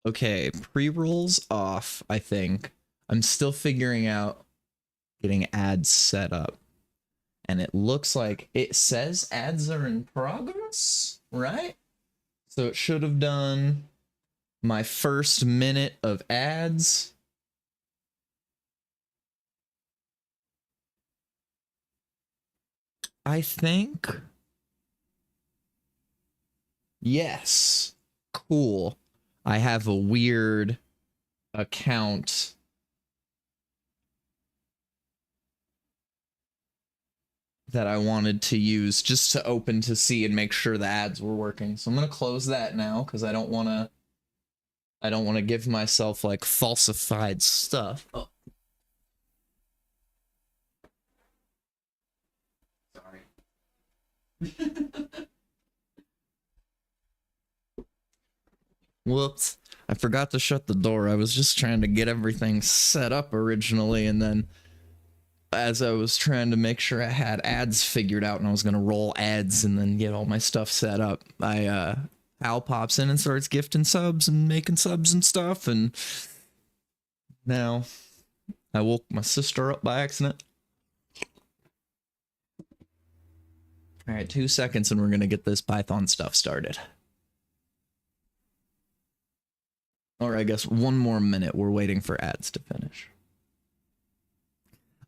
Okay, pre-rolls off, I think. I'm still figuring out getting ads set up. And it looks like it says ads are in progress, right? So it should have done my first minute of ads. I think. Yes. Cool. I have a weird account that I wanted to use just to open to see and make sure the ads were working. So I'm going to close that now because I don't want to give myself like falsified stuff. Oh. Sorry. Whoops. I forgot to shut the door. I was just trying to get everything set up originally, and then as I was trying to make sure I had ads figured out and I was going to roll ads and then get all my stuff set up, Al pops in and starts gifting subs and making subs and stuff, and now I woke my sister up by accident. All right, 2 seconds and we're going to get this Python stuff started. Or I guess 1 more minute. We're waiting for ads to finish.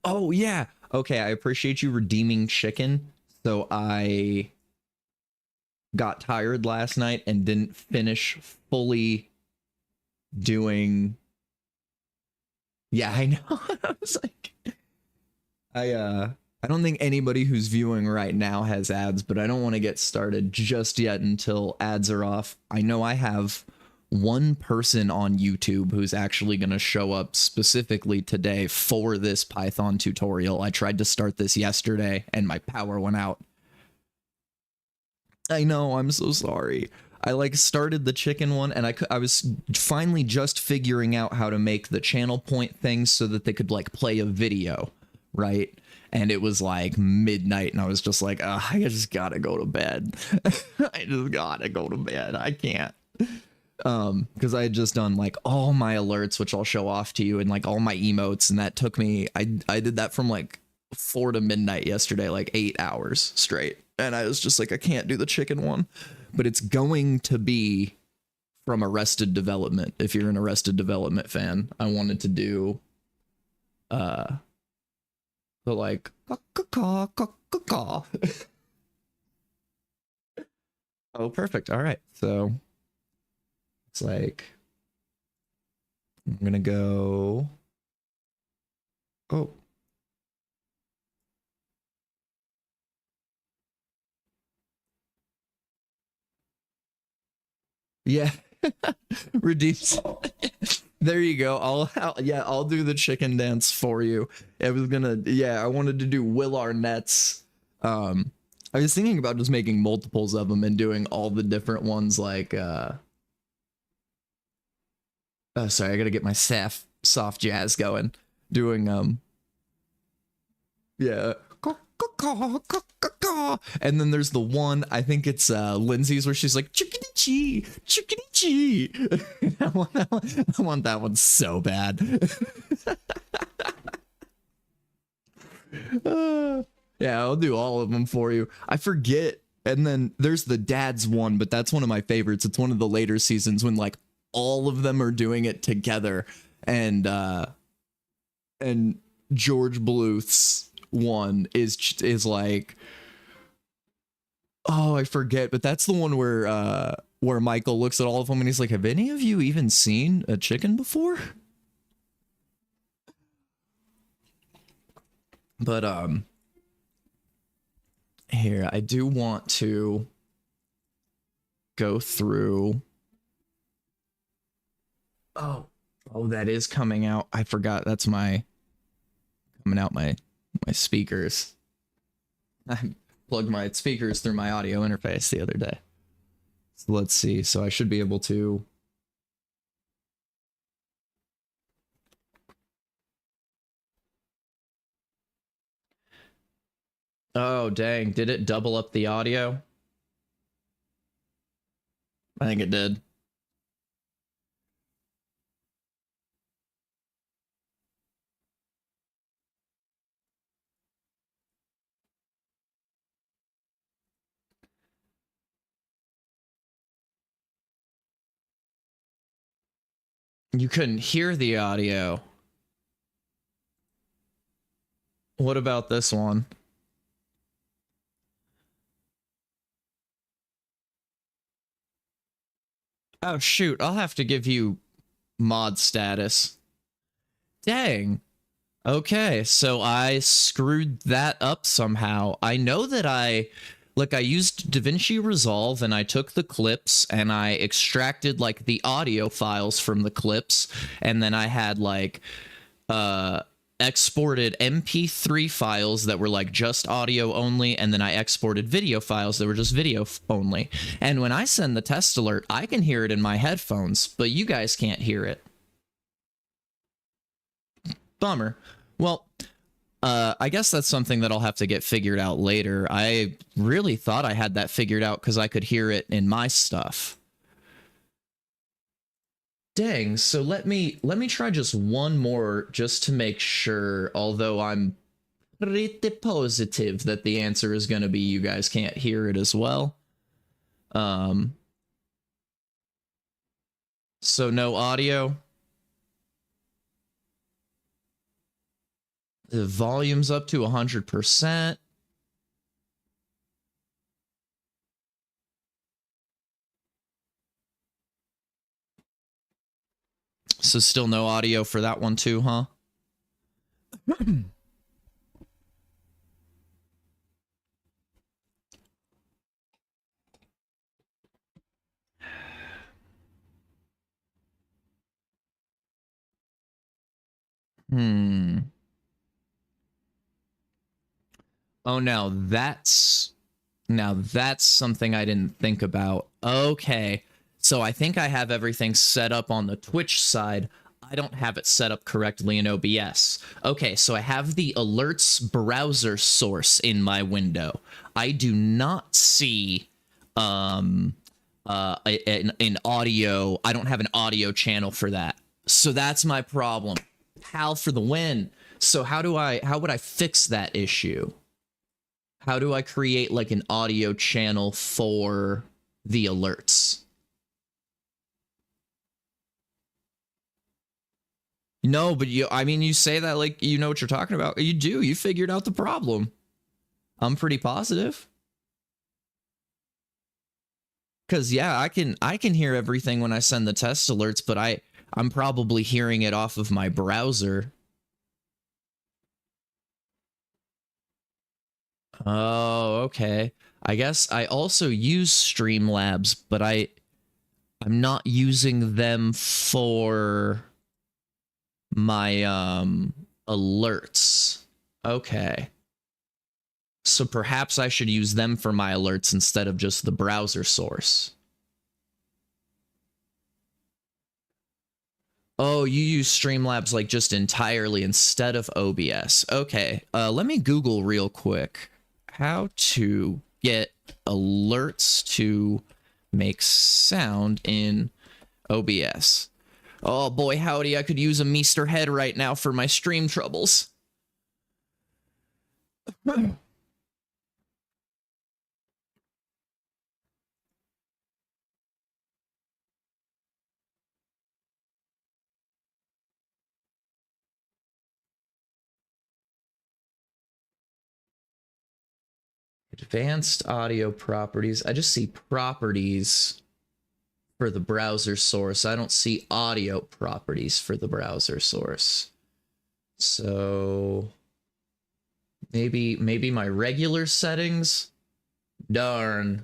Oh, yeah. Okay, I appreciate you redeeming chicken. So I got tired last night and didn't finish fully doing... Yeah, I know. I was like... I don't think anybody who's viewing right now has ads, but I don't want to get started just yet until ads are off. I know I have 1 person on YouTube who's actually going to show up specifically today for this Python tutorial. I tried to start this yesterday and my power went out. I know, I'm so sorry. I like started the chicken one and I was finally just figuring out how to make the channel point things so that they could like play a video, right? And it was like midnight and I was just like, I just gotta go to bed. I just gotta go to bed. I can't. Because I had just done like all my alerts, which I'll show off to you, and like all my emotes, and that took me, I did that from like 4 to midnight yesterday, like 8 hours straight, and I was just like, I can't do the chicken one, but it's going to be from Arrested Development. If you're an Arrested Development fan, I wanted to do the like oh, perfect. All right, so it's like, I'm gonna go, oh. Yeah, reduce. There you go. I'll do the chicken dance for you. I was gonna, yeah, I wanted to do Will Arnett's. I was thinking about just making multiples of them and doing all the different ones like, oh, sorry, I gotta get my soft jazz going. Doing, yeah. And then there's the one, I think it's Lindsay's, where she's like, chickadee chee, chickadee chee. I want that one so bad. Yeah, I'll do all of them for you. I forget. And then there's the dad's one, but that's one of my favorites. It's one of the later seasons when like all of them are doing it together, and George Bluth's one is like, oh, I forget, but that's the one where Michael looks at all of them and he's like, have any of you even seen a chicken before? But here, I do want to go through. Oh, that is coming out. I forgot. That's coming out my speakers. I plugged my speakers through my audio interface the other day. So let's see. So I should be able to. Oh, dang. Did it double up the audio? I think it did. You couldn't hear the audio. What about this one? Oh, shoot. I'll have to give you mod status. Dang. Okay, so I screwed that up somehow. I know that I used DaVinci Resolve and I took the clips and I extracted like the audio files from the clips, and then I had like exported MP3 files that were like just audio only, and then I exported video files that were just video only. And when I send the test alert, I can hear it in my headphones, but you guys can't hear it. Bummer. Well, I guess that's something that I'll have to get figured out later. I really thought I had that figured out because I could hear it in my stuff. Dang, so let me try just one more just to make sure, although I'm pretty positive that the answer is going to be you guys can't hear it as well. So no audio. The volume's up to 100%. So still no audio for that one too, huh? Oh, now that's something I didn't think about. Okay. So I think I have everything set up on the Twitch side. I don't have it set up correctly in OBS. Okay, so I have the alerts browser source in my window. I do not see an audio. I don't have an audio channel for that. So that's my problem. Pal for the win. So how would I fix that issue? How do I create like an audio channel for the alerts? No, but I mean, you say that like you know what you're talking about. You do. You figured out the problem. I'm pretty positive. Cause yeah, I can hear everything when I send the test alerts, but I'm probably hearing it off of my browser. Oh, okay. I guess I also use Streamlabs, but I'm not using them for my alerts. Okay. So perhaps I should use them for my alerts instead of just the browser source. Oh, you use Streamlabs like just entirely instead of OBS. Okay, let me Google real quick how to get alerts to make sound in OBS. Oh boy, howdy, I could use a meester head right now for my stream troubles. Advanced audio properties. I just see properties for the browser source. I don't see audio properties for the browser source. So maybe my regular settings. Darn.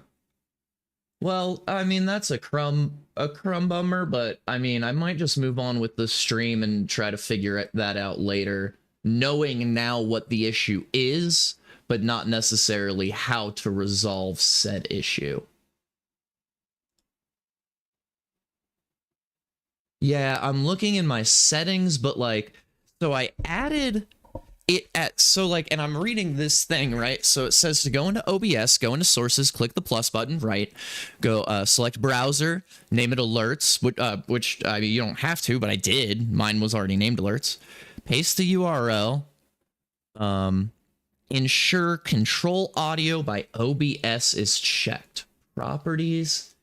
Well, I mean, that's a crumb bummer, but I mean, I might just move on with the stream and try to figure that out later, knowing now what the issue is, but not necessarily how to resolve said issue. Yeah, I'm looking in my settings, but like, so I added it at, so like, and I'm reading this thing, right? So it says to go into OBS, go into sources, click the plus button, right? Go select browser, name it alerts, which I mean, you don't have to, but I did. Mine was already named alerts. Paste the URL. Ensure control audio by OBS is checked. Properties.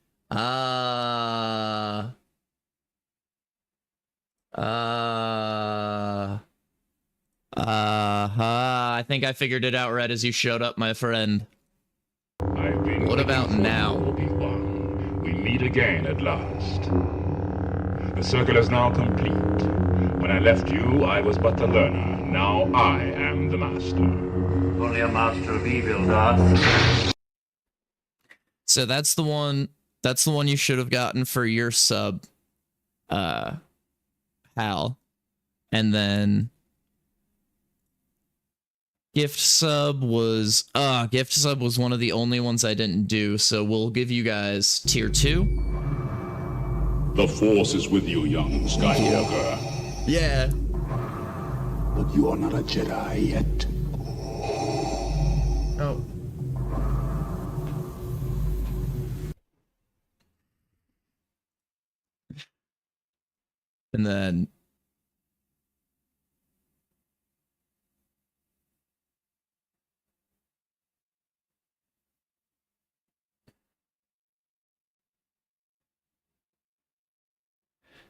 think I figured it out right as you showed up, my friend. I've been What about waiting for now? you, Obi-Wan. We meet again at last. The circle is now complete. When I left you, I was but the learner. Now I am the master. Only a master of evil, Darth. So that's the one you should have gotten for your sub, Hal. And then gift sub was one of the only ones I didn't do, so we'll give you guys tier 2. The Force is with you, young Skywalker. Yeah. But you are not a Jedi yet. Oh. And then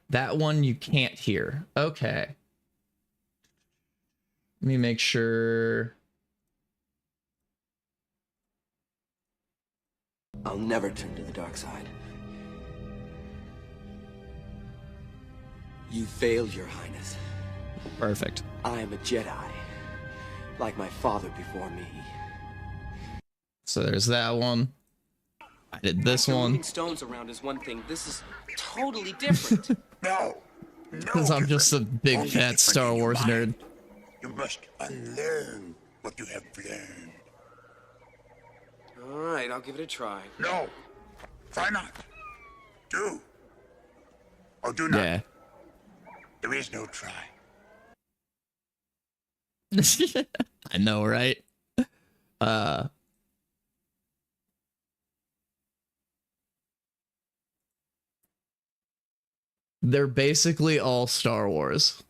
that one you can't hear. Okay. Let me make sure. I'll never turn to the dark side. You failed, Your Highness. Perfect. I am a Jedi, like my father before me. So there's that one. I did this one. Moving stones around is one thing. This is totally different. No. Because I'm just a big fat Star Wars nerd. You must unlearn what you have learned. All right, I'll give it a try. No. Try not. Do. Or do not. Yeah. There is no try. I know, right? They're basically all Star Wars.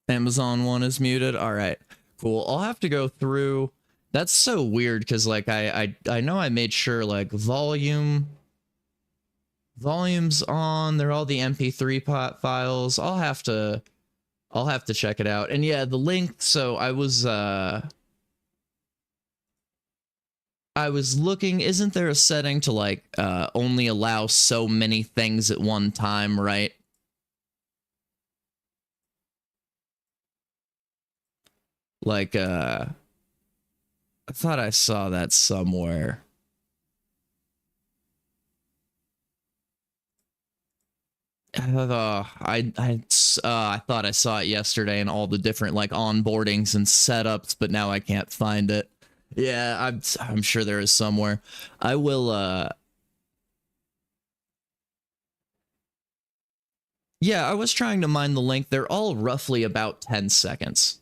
Amazon one is muted. All right, cool. I'll have to go through. That's so weird because like I know I made sure like volume's on. They're all the MP3 files. I'll have to check it out. And yeah, the link. So I was looking. Isn't there a setting to like only allow so many things at one time, right? Like, I thought I saw that somewhere. I thought I saw it yesterday in all the different like onboardings and setups, but now I can't find it. Yeah, I'm sure there is somewhere. I will. Yeah, I was trying to mine the link. They're all roughly about 10 seconds.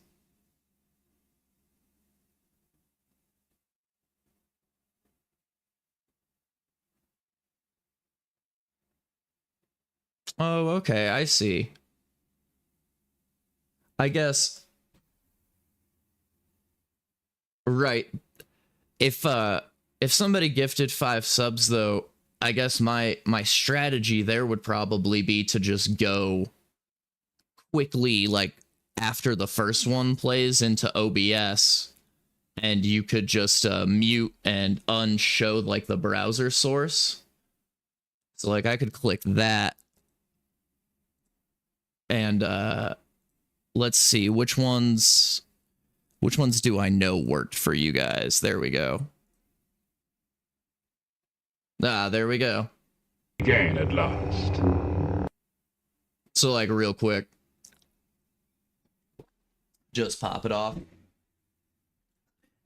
Oh, okay, I see. I guess. Right. If somebody gifted 5 subs though, I guess my strategy there would probably be to just go quickly like after the first one plays into OBS, and you could just mute and unshow like the browser source. So like I could click that. And let's see which ones do I know worked for you guys. There we go. Ah, there we go. Again at last. So like real quick, just pop it off.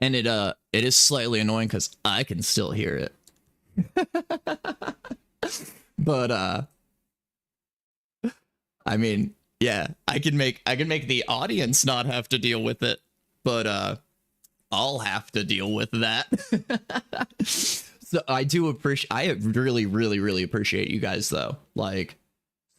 And it is slightly annoying because I can still hear it. But I mean, yeah, I can make the audience not have to deal with it, but I'll have to deal with that. So I really appreciate you guys though. Like,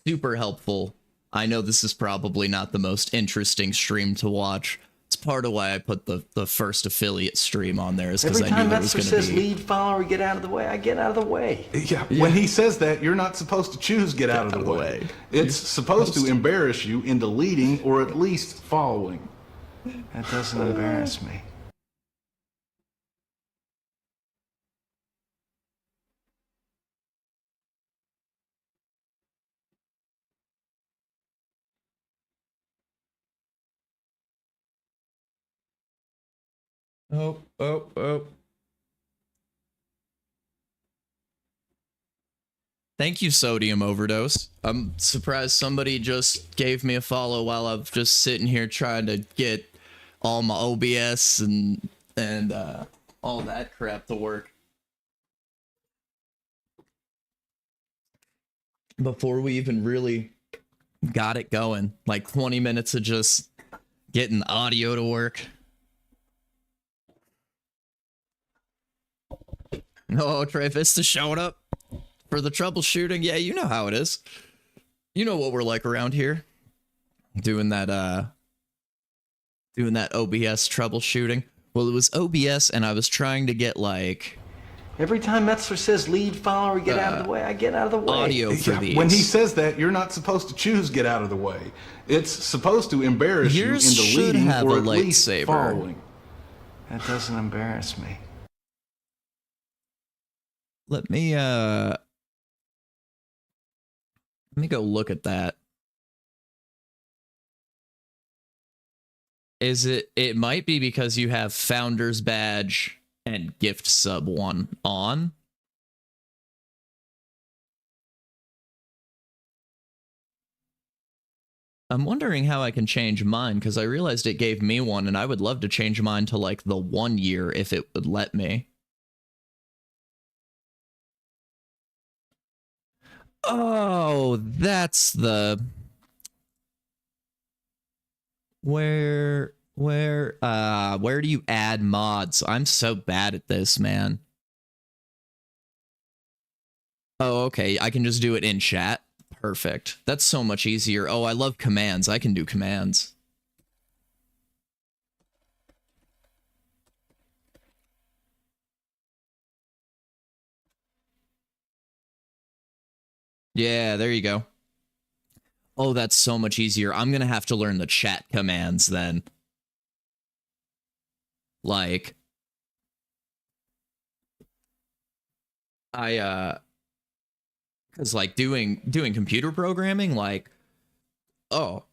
super helpful. I know this is probably not the most interesting stream to watch. It's part of why I put the first affiliate stream on there, is because Every I time knew it was Metzler going to says be. lead follower, get out of the way, I get out of the way. Yeah, when he says that, you're not supposed to choose get out of the way. It's supposed to embarrass you into leading or at least following. That doesn't embarrass me. Oh. Thank you, Sodium Overdose. I'm surprised somebody just gave me a follow while I'm just sitting here trying to get all my OBS and all that crap to work. Before we even really got it going, like 20 minutes of just getting audio to work. Oh, Trevista showing up for the troubleshooting. Yeah, you know how it is. You know what we're like around here. Doing that OBS troubleshooting. Well, it was OBS and I was trying to get like Every time Metzler says lead follower, get out of the way, I get out of the way. audio for Yeah, these. when he says that, you're not supposed to choose get out of the way. It's supposed to embarrass Yours you into should leading have or a at least lightsaber. following. That doesn't embarrass me. Let me go look at that. Is it might be because you have Founder's Badge and Gift Sub 1 on. I'm wondering how I can change mine, because I realized it gave me one, and I would love to change mine to like the 1 year if it would let me. Oh, that's the... Where do you add mods? I'm so bad at this, man. Oh, okay, I can just do it in chat. Perfect. That's so much easier. Oh, I love commands. I can do commands. Yeah, there you go. Oh, that's so much easier. I'm gonna have to learn the chat commands then. Like, because like doing computer programming, like, oh,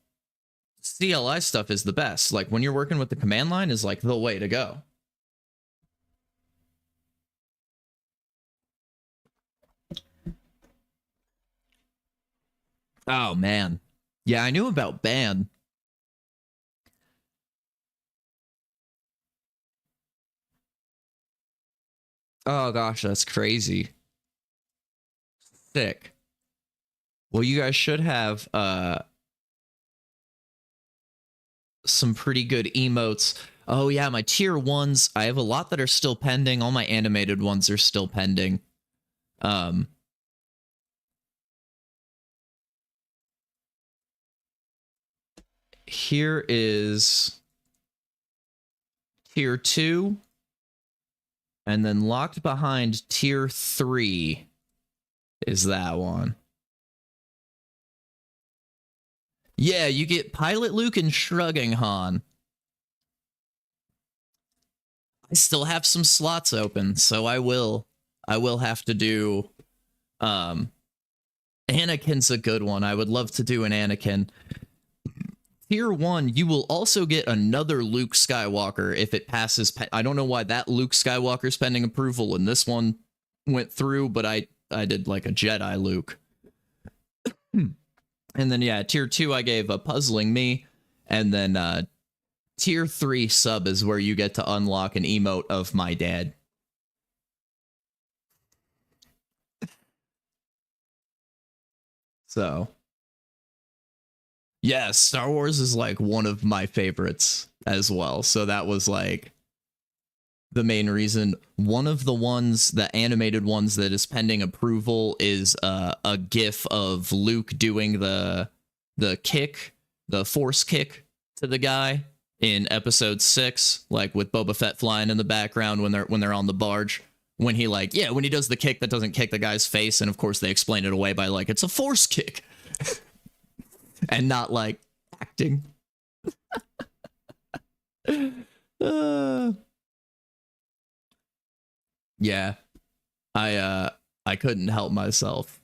CLI stuff is the best. Like when you're working with the command line is like the way to go. Oh man. Yeah, I knew about ban. Oh gosh, that's crazy. Sick. Well, you guys should have some pretty good emotes. Oh yeah, my tier 1s, I have a lot that are still pending. All my animated ones are still pending. Here is tier 2, and then locked behind tier 3 is that one. Yeah, you get Pilot Luke and Shrugging Han. I still have some slots open, so I will have to do Anakin's a good one. I would love to do an Anakin. Tier 1, you will also get another Luke Skywalker if it passes. I don't know why that Luke Skywalker's pending approval and this one went through, but I did like a Jedi Luke. And then, yeah, tier 2, I gave a Puzzling Me. And then tier 3 sub is where you get to unlock an emote of my dad. So... yeah, Star Wars is like one of my favorites as well. So that was like the main reason. One of the ones, the animated ones that is pending approval is a GIF of Luke doing the kick, the force kick to the guy in episode 6, like with Boba Fett flying in the background when they're on the barge. When he when he does the kick that doesn't kick the guy's face, and of course they explain it away by like it's a force kick. And not like acting. Yeah. I couldn't help myself.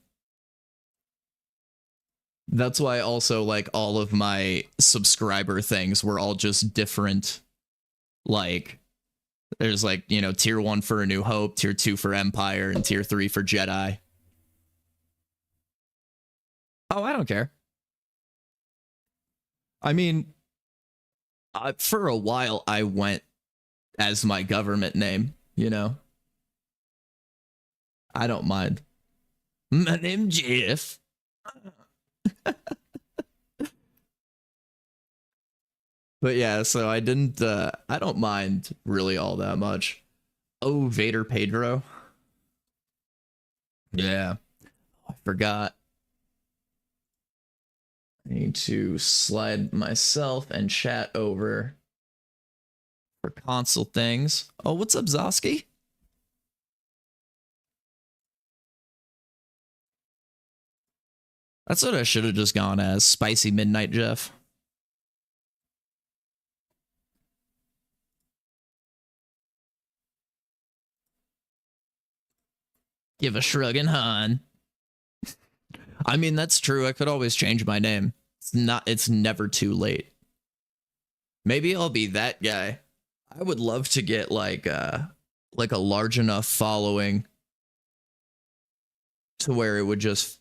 That's why also like all of my subscriber things were all just different. Like there's like, you know, tier 1 for A New Hope, tier 2 for Empire, and tier 3 for Jedi. Oh, I don't care. I mean, for a while I went as my government name, you know? I don't mind. My name's Jeff. But yeah, so I don't mind really all that much. Oh, Vader Pedro. Yeah. I forgot. I need to slide myself and chat over for console things. Oh, what's up, Zosky? That's what I should have just gone as. Spicy Midnight Jeff. Give a shrugging Han. I mean, that's true. I could always change my name. It's never too late. Maybe I'll be that guy. I would love to get like a large enough following to where it would just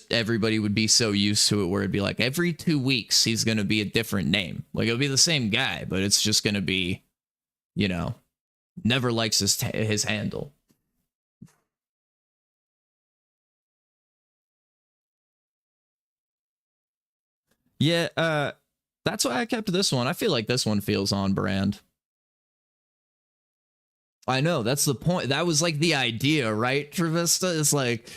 everybody would be so used to it where it'd be like every 2 weeks he's going to be a different name. Like it'll be the same guy, but it's just going to be, you know, never likes his handle. Yeah, that's why I kept this one. I feel like this one feels on brand. I know, that's the point. That was like the idea, right, Travista? It's like,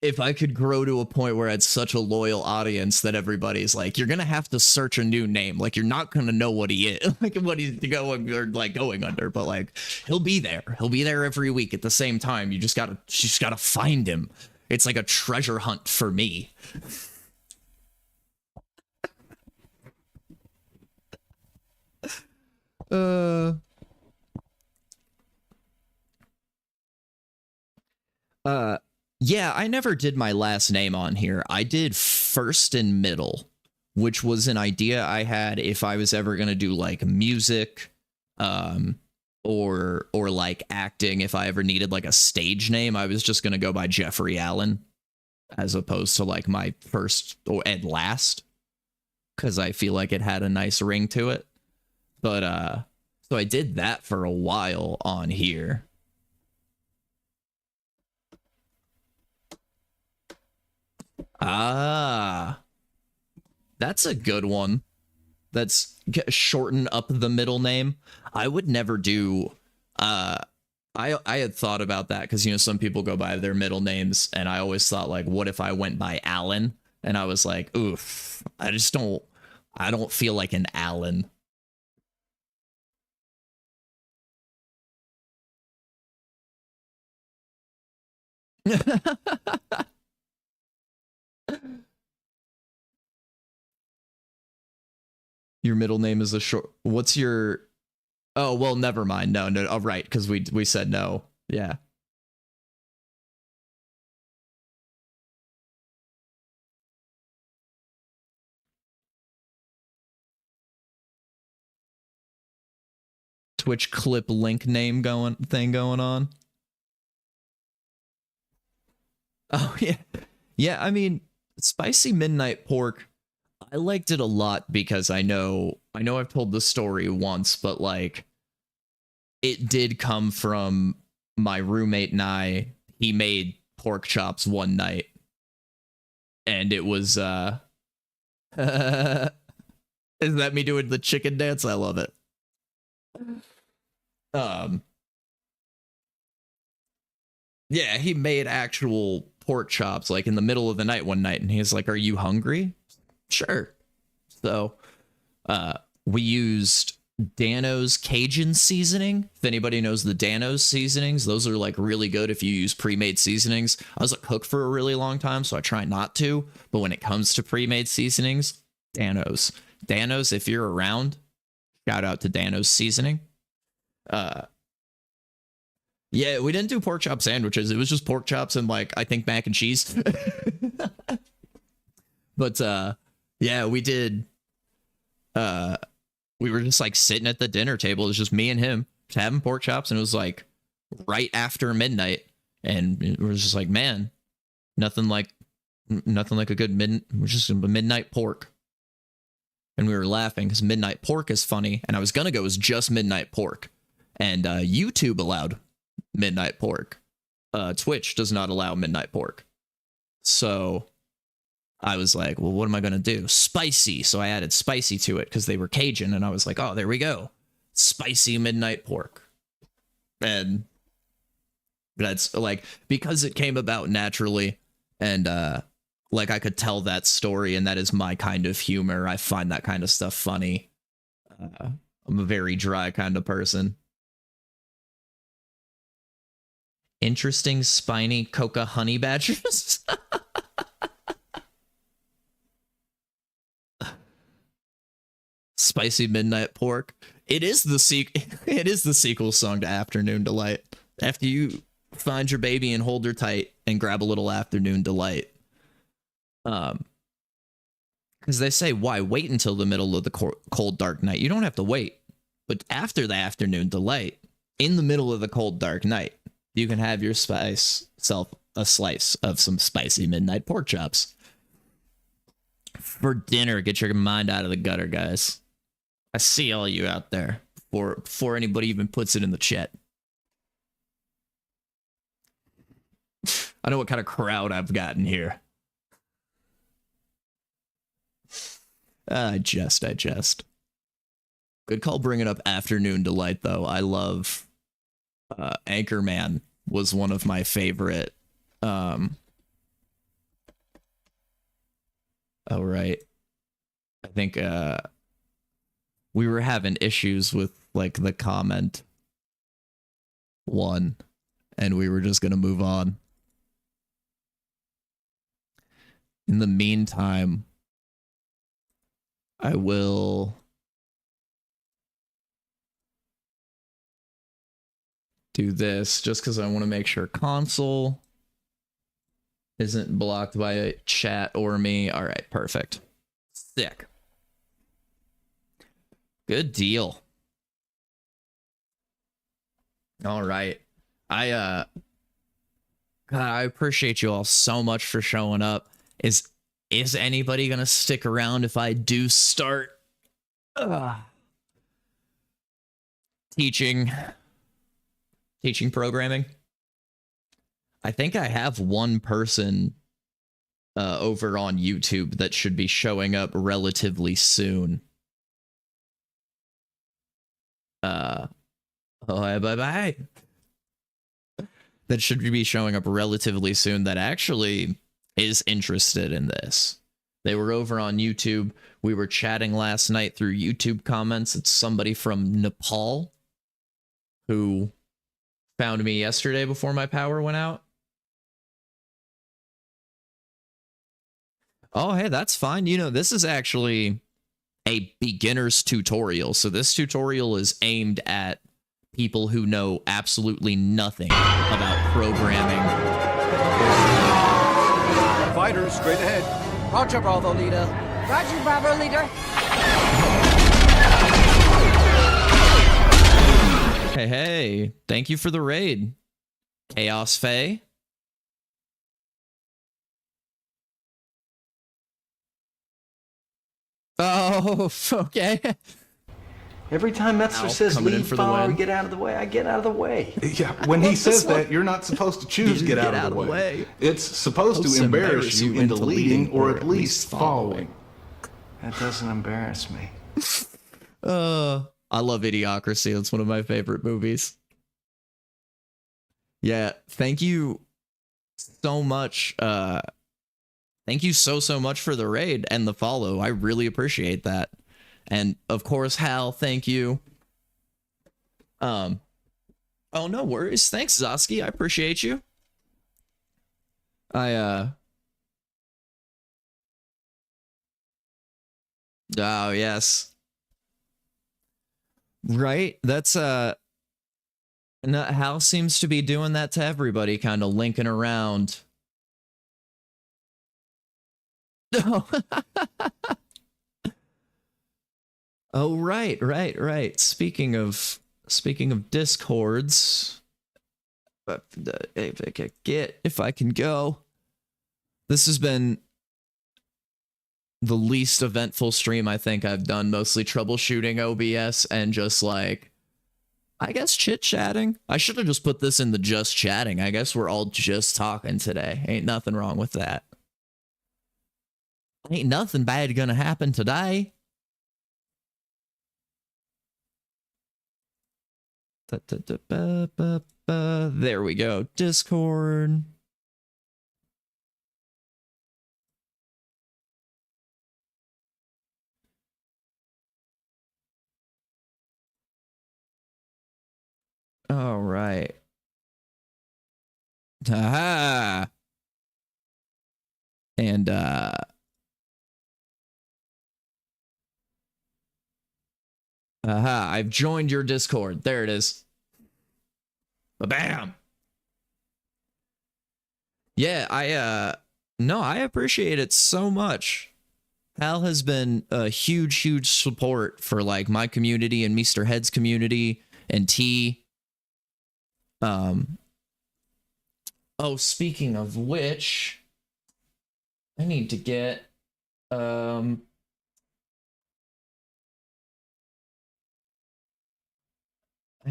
if I could grow to a point where I had such a loyal audience that everybody's like, you're going to have to search a new name. Like, you're not going to know what he is, like what he's going under, but like, he'll be there. He'll be there every week at the same time. You just gotta find him. It's like a treasure hunt for me. Yeah, I never did my last name on here. I did first and middle, which was an idea I had if I was ever going to do like music, or like acting. If I ever needed like a stage name, I was just going to go by Jeffrey Allen as opposed to like my first and last, because I feel like it had a nice ring to it. But so I did that for a while on here. Ah, that's a good one. That's shorten up the middle name. I would never do. I had thought about that because, you know, some people go by their middle names, and I always thought like, what if I went by Alan? And I was like, oof, I don't feel like an Alan. Your middle name is a short. What's your? Oh, well, never mind. No. Oh, right, because we said no. Yeah. Twitch clip link name going on. Oh yeah, yeah. I mean, Spicy Midnight Pork. I liked it a lot because I know I've told the story once, but like, it did come from my roommate and I. He made pork chops one night, and it was is that me doing the chicken dance? I love it. Yeah, he made actual pork chops like in the middle of the night one night, and he was like, "Are you hungry?" Sure. So we used Dano's Cajun seasoning. If anybody knows the Dano's seasonings, those are like really good if you use pre-made seasonings. I was a cook for a really long time, so I try not to. But when it comes to pre-made seasonings, Dano's. Dano's, if you're around, shout out to Dano's seasoning. Yeah, we didn't do pork chop sandwiches. It was just pork chops and like I think mac and cheese. But yeah, we did. We were just like sitting at the dinner table. It was just me and him just having pork chops, and it was like right after midnight, and it was just like, man, nothing like a good just a midnight pork. And we were laughing because midnight pork is funny, and I was gonna go as just midnight pork, and YouTube allowed midnight pork. Twitch does not allow midnight pork, so I was like, well, what am I going to do? Spicy. So I added spicy to it because they were Cajun. And I was like, oh, there we go. Spicy midnight pork. And that's like, because it came about naturally. And like I could tell that story. And that is my kind of humor. I find that kind of stuff funny. I'm a very dry kind of person. Interesting, spiny coca honey badgers. Spicy midnight pork. It is the sequel song to Afternoon Delight. After you find your baby and hold her tight and grab a little afternoon delight. Because they say, why wait until the middle of the cold dark night? You don't have to wait. But after the afternoon delight, in the middle of the cold dark night, you can have yourself a slice of some spicy midnight pork chops. For dinner, get your mind out of the gutter, guys. I see all you out there before anybody even puts it in the chat. I know what kind of crowd I've gotten here. I jest. Good call bringing up Afternoon Delight, though. I love Anchorman was one of my favorite. Oh, right. I think we were having issues with like the comment one, and we were just going to move on. In the meantime, I will do this just because I want to make sure console isn't blocked by a chat or me. All right, perfect. Sick. Good deal. All right. God, I appreciate you all so much for showing up. Is anybody gonna stick around if I do start teaching programming? I think I have one person over on YouTube that should be showing up relatively soon. Bye. That should be showing up relatively soon that actually is interested in this. They were over on YouTube. We were chatting last night through YouTube comments. It's somebody from Nepal who found me yesterday before my power went out. Oh, hey, that's fine. You know, this is actually a beginner's tutorial. So this tutorial is aimed at people who know absolutely nothing about programming. Fighters, straight ahead. Roger, Bravo, leader. Roger, Bravo, leader. Hey, thank you for the raid. Chaos Faye. Oh, okay. Every time Metzler says coming in lead for the follow, win. get out of the way, I get out of the way. Yeah, when he says that, you're not supposed to choose get out of the way. It's supposed to embarrass you into leading or at least following. That doesn't embarrass me. I love Idiocracy. It's one of my favorite movies. Yeah, thank you so much. Thank you so much for the raid and the follow. I really appreciate that. And of course, Hal, thank you. Oh, no worries. Thanks, Zoski. I appreciate you. Oh, yes. Right? That's, no, Hal seems to be doing that to everybody, kind of linking around. Oh, oh, right. Speaking of Discords, if I can go. This has been the least eventful stream I think I've done, mostly troubleshooting OBS and just like, I guess chit-chatting. I should have just put this in the just chatting. I guess we're all just talking today. Ain't nothing wrong with that. Ain't nothing bad gonna happen today. There we go. Discord. All right. Aha. And aha, I've joined your Discord. There it is. Bam. Yeah, no, I appreciate it so much. Hal has been a huge support for like my community and Mr. Head's community and T. Oh, speaking of which, I need to get I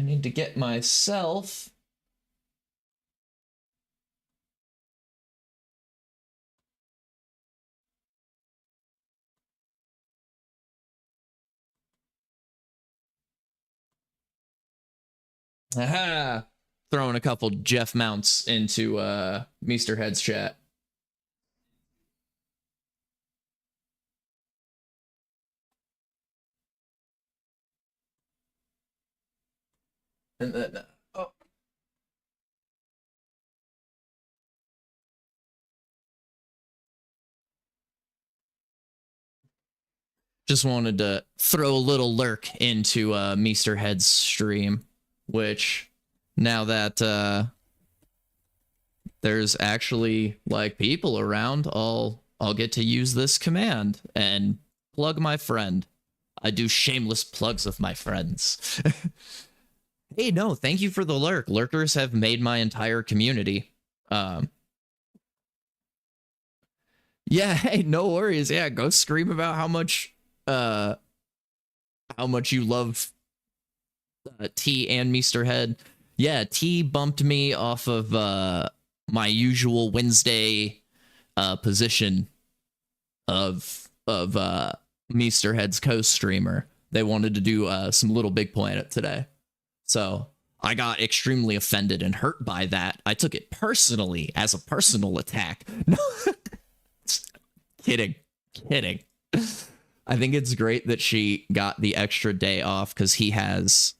need to get myself aha, throwing a couple Jeff mounts into Mr. Head's chat. And then oh. Just wanted to throw a little lurk into Mr. Head's stream, which now that there's actually like people around, I'll get to use this command and plug my friend. I do shameless plugs of my friends. Hey, no, thank you for the lurk. Lurkers have made my entire community. Yeah, hey, no worries. Yeah, go scream about how much you love T and Mr. Head. Yeah, T bumped me off of my usual Wednesday position of Mr. Head's co-streamer. They wanted to do some Little Big Planet today. So I got extremely offended and hurt by that. I took it personally as a personal attack. No, kidding. I think it's great that she got the extra day off because he has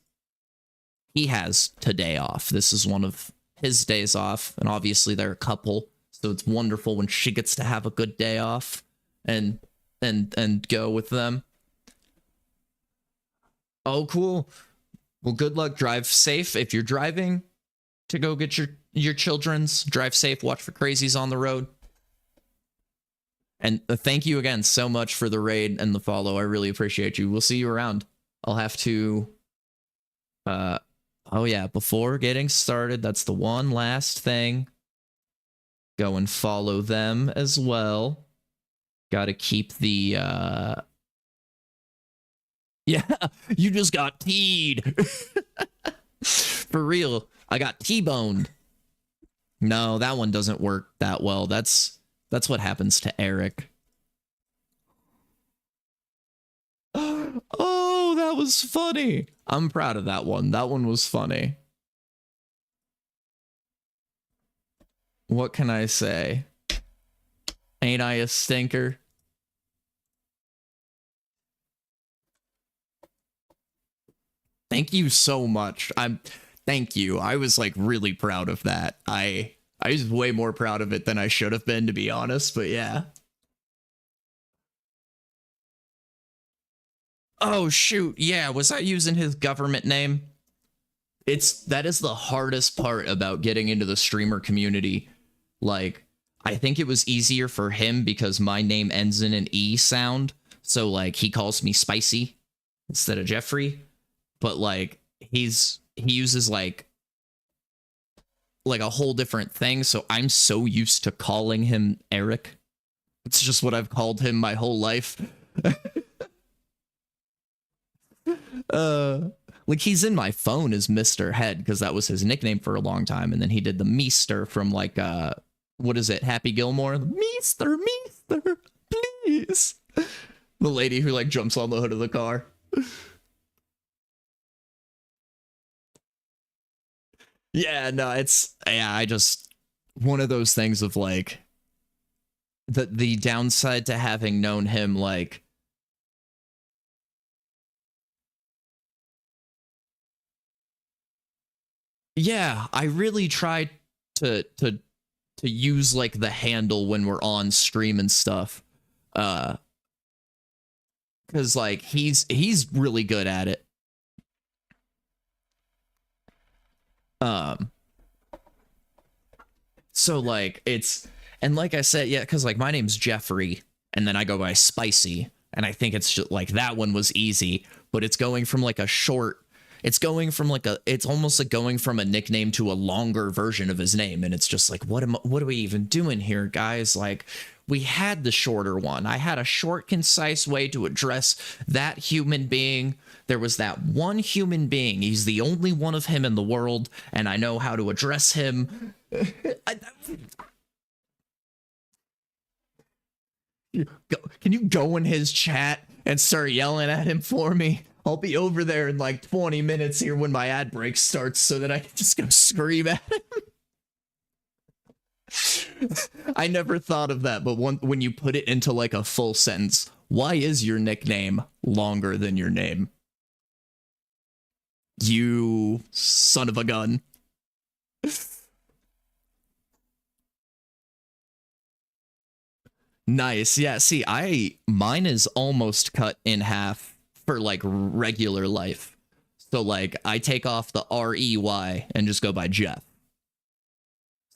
today off. This is one of his days off, and obviously they're a couple, so it's wonderful when she gets to have a good day off and go with them. Oh, cool. Well, good luck. Drive safe if you're driving to go get your children's. Drive safe. Watch for crazies on the road. And thank you again so much for the raid and the follow. I really appreciate you. We'll see you around. I'll have to... oh yeah, before getting started, that's the one last thing. Go and follow them as well. Gotta keep the... Yeah, you just got teed. For real, I got T-boned. No, that one doesn't work that well. That's what happens to Eric. Oh, that was funny. I'm proud of that one. That one was funny. What can I say? Ain't I a stinker? Thank you so much. Thank you. I was like really proud of that. I was way more proud of it than I should have been, to be honest, but yeah. Oh shoot, yeah, was I using his government name? That is the hardest part about getting into the streamer community. Like, I think it was easier for him because my name ends in an E sound. So like he calls me Spicy instead of Jeffrey. But like he uses like a whole different thing. So I'm so used to calling him Eric. It's just what I've called him my whole life. Like he's in my phone as Mr. Head because that was his nickname for a long time, and then he did the Meester from like what is it, Happy Gilmore? Meester, please. The lady who like jumps on the hood of the car. Yeah, no, I just one of those things of like the downside to having known him like yeah, I really tried to use like the handle when we're on stream and stuff. Cause like he's really good at it. So like and like I said, yeah, because like my name's Jeffrey, and then I go by Spicy, and I think it's just like that one was easy, but it's going from like a short. It's going from like it's almost like going from a nickname to a longer version of his name. And it's just like, what are we even doing here, guys? Like, we had the shorter one. I had a short, concise way to address that human being. There was that one human being. He's the only one of him in the world, and I know how to address him. Can you go in his chat and start yelling at him for me? I'll be over there in like 20 minutes here when my ad break starts so that I can just go scream at him. I never thought of that, but when you put it into like a full sentence, why is your nickname longer than your name? You son of a gun. Nice. Yeah, see, mine is almost cut in half for like regular life. So like I take off the REY and just go by Jeff.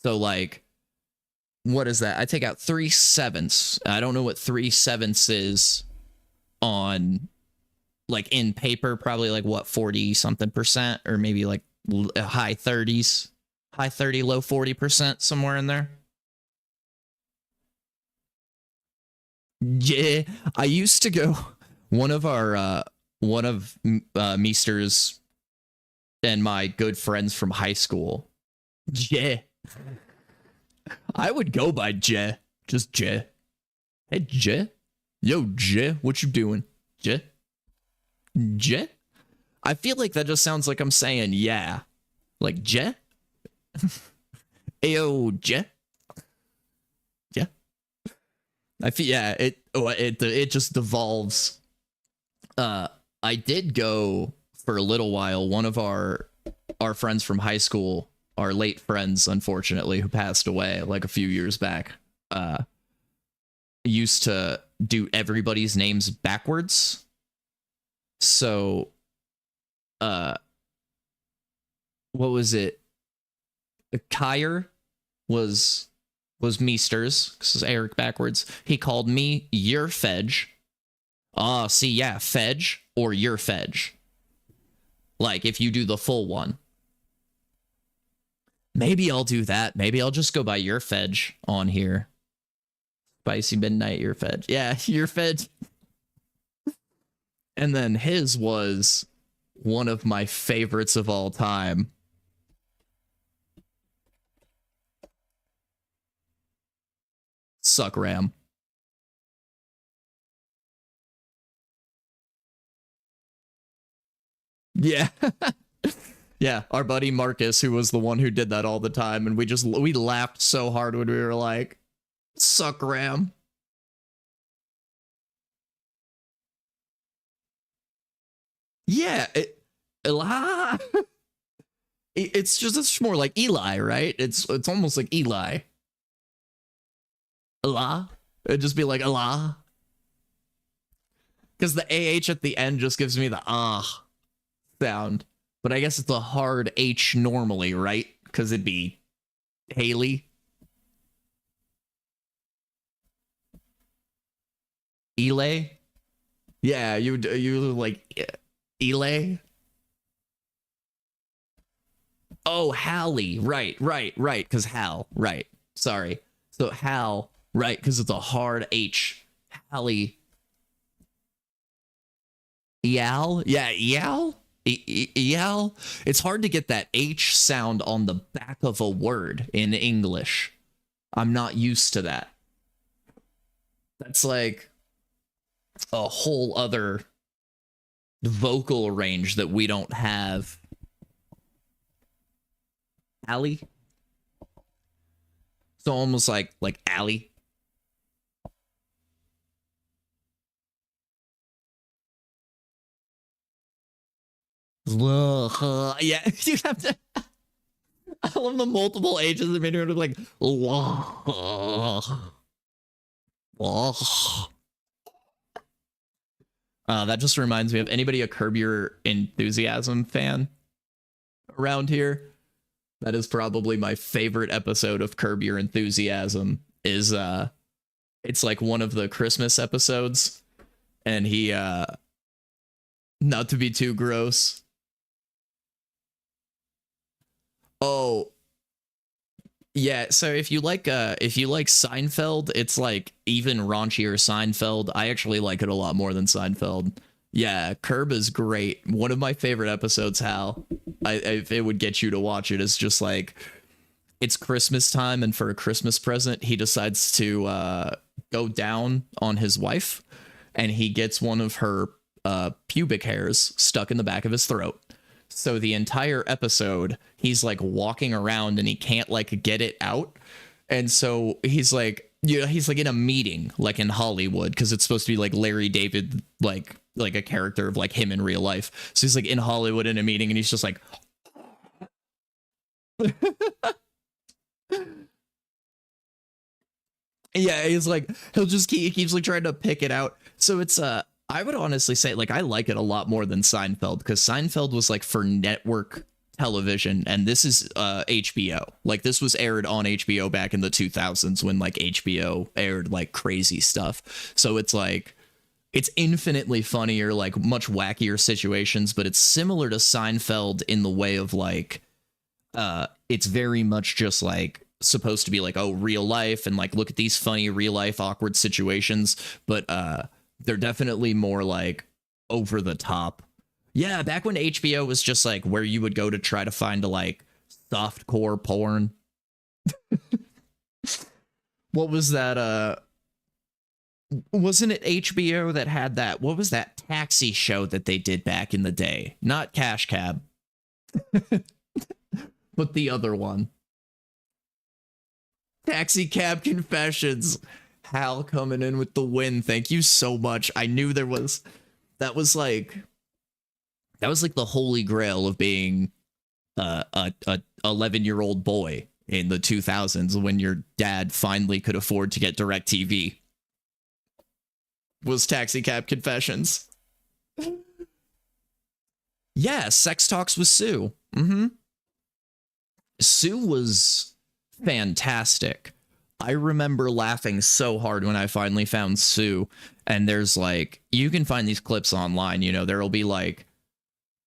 So like, what is that? I take out 3/7. I don't know what 3/7 is on like in paper, probably like what 40 something percent, or maybe like high 30s, high 30, low 40%, somewhere in there. Yeah, I used to go. One of Meester's and my good friends from high school. Yeah. I would go by Jeh. Just Jeh. Hey, Jeh. Yo, Jeh, what you doing? Jeh? Jeh? I feel like that just sounds like I'm saying yeah. Like Jeh? Ayo, Jeh? Yeah. I feel, yeah, it just devolves. I did go for a little while. One of our friends from high school, our late friends, unfortunately, who passed away like a few years back, used to do everybody's names backwards. So, what was it? Kyer was Meester's, because Eric backwards. He called me your Fedge. See, yeah, Fedge or your Fedge. Like, if you do the full one. Maybe I'll do that. Maybe I'll just go by your Fedge on here. Spicy Midnight, your Fedge. Yeah, your Fedge. And then his was one of my favorites of all time. Suck Ram. Yeah. Yeah, our buddy Marcus, who was the one who did that all the time, and we laughed so hard when we were like, suck Ram. Yeah, Eli. It's more like Eli, right? It's almost like Eli. Eli. It'd just be like Eli. Because the AH at the end just gives me the ah sound. But I guess it's a hard H normally, right? Because it'd be Haley. Eli? Yeah, you like Eli? Oh, Hallie. Right. Because Hal. Right. Sorry. So Hal. Right. Because it's a hard H. Hallie. Eal? Yeah, Eal? Eal? It's hard to get that H sound on the back of a word in English. I'm not used to that. That's like a whole other vocal range that we don't have. Allie? So almost like Allie. Yeah, you have to. I love the multiple H's in the like. That just reminds me of anybody a Curb Your Enthusiasm fan around here? That is probably my favorite episode of Curb Your Enthusiasm. Is it's like one of the Christmas episodes, and he not to be too gross. Oh, yeah. So if you like Seinfeld, it's like even raunchier Seinfeld. I actually like it a lot more than Seinfeld. Yeah, Curb is great. One of my favorite episodes, Hal. If it would get you to watch it, is just like it's Christmas time, and for a Christmas present, he decides to go down on his wife, and he gets one of her pubic hairs stuck in the back of his throat. So the entire episode, he's like walking around and he can't like get it out. And so he's like, he's like in a meeting, like in Hollywood, because it's supposed to be like Larry David, like a character of like him in real life. So he's like in Hollywood in a meeting, and he's just like, yeah, he's like, he keeps like trying to pick it out. So it's I would honestly say, like, I like it a lot more than Seinfeld, because Seinfeld was like for network television, and this is HBO. Like, this was aired on HBO back in the 2000s when like HBO aired like crazy stuff. So it's like, it's infinitely funnier, like much wackier situations, but it's similar to Seinfeld in the way of like, it's very much just like supposed to be like, oh, real life, and like, look at these funny real life awkward situations, but they're definitely more like over the top. Yeah, back when HBO was just like where you would go to try to find like softcore porn. What was that? Wasn't it HBO that had that? What was that taxi show that they did back in the day? Not Cash Cab, but the other one. Taxi Cab Confessions. Hal coming in with the win. Thank you so much. I knew that was like the holy grail of being a 11-year-old boy in the 2000s, when your dad finally could afford to get DirecTV. Was Taxi Cab Confessions. Yeah, Sex Talks with Sue. Sue was fantastic. I remember laughing so hard when I finally found Sue, and there's like, you can find these clips online, you know, there'll be like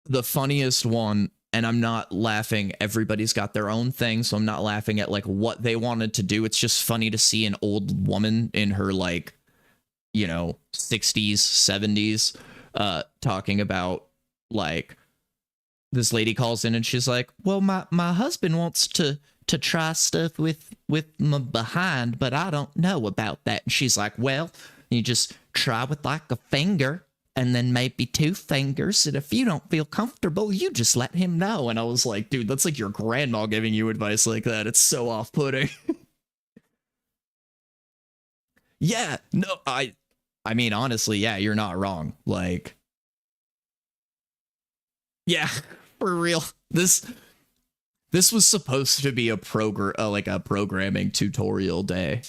the funniest one, and I'm not laughing. Everybody's got their own thing, so I'm not laughing at like what they wanted to do. It's just funny to see an old woman in her like, you know, 60s, 70s, talking about like, this lady calls in and she's like, well, my husband wants to try stuff with my behind, but I don't know about that. And she's like, well, you just try with like a finger and then maybe 2 fingers. And if you don't feel comfortable, you just let him know. And I was like, dude, that's like your grandma giving you advice like that. It's so off-putting. Yeah, no, I mean, honestly, yeah, you're not wrong. Like, Yeah, for real. This was supposed to be a like a programming tutorial day,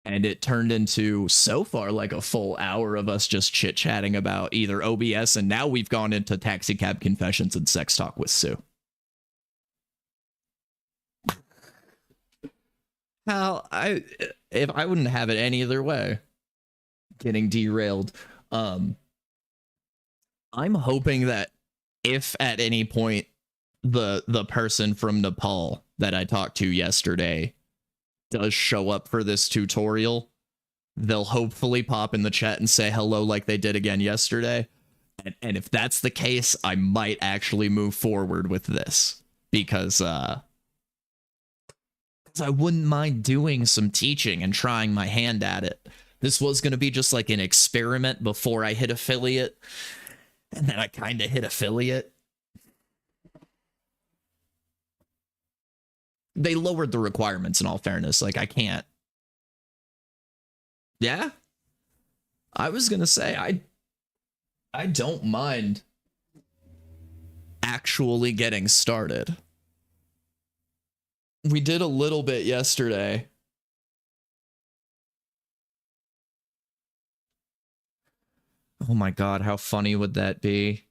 and it turned into so far like a full hour of us just chit-chatting about either OBS, and now we've gone into taxicab confessions and sex talk with Sue. Hal, if I wouldn't have it any other way, getting derailed. I'm hoping that if at any point the person from Nepal that I talked to yesterday does show up for this tutorial, they'll hopefully pop in the chat and say hello like they did again yesterday. And if that's the case, I might actually move forward with this, because I wouldn't mind doing some teaching and trying my hand at it. This was going to be just like an experiment before I hit affiliate, and then I kind of hit affiliate. They lowered the requirements, in all fairness. Like, I can't. Yeah? I was going to say, I don't mind actually getting started. We did a little bit yesterday. Oh my god, how funny would that be?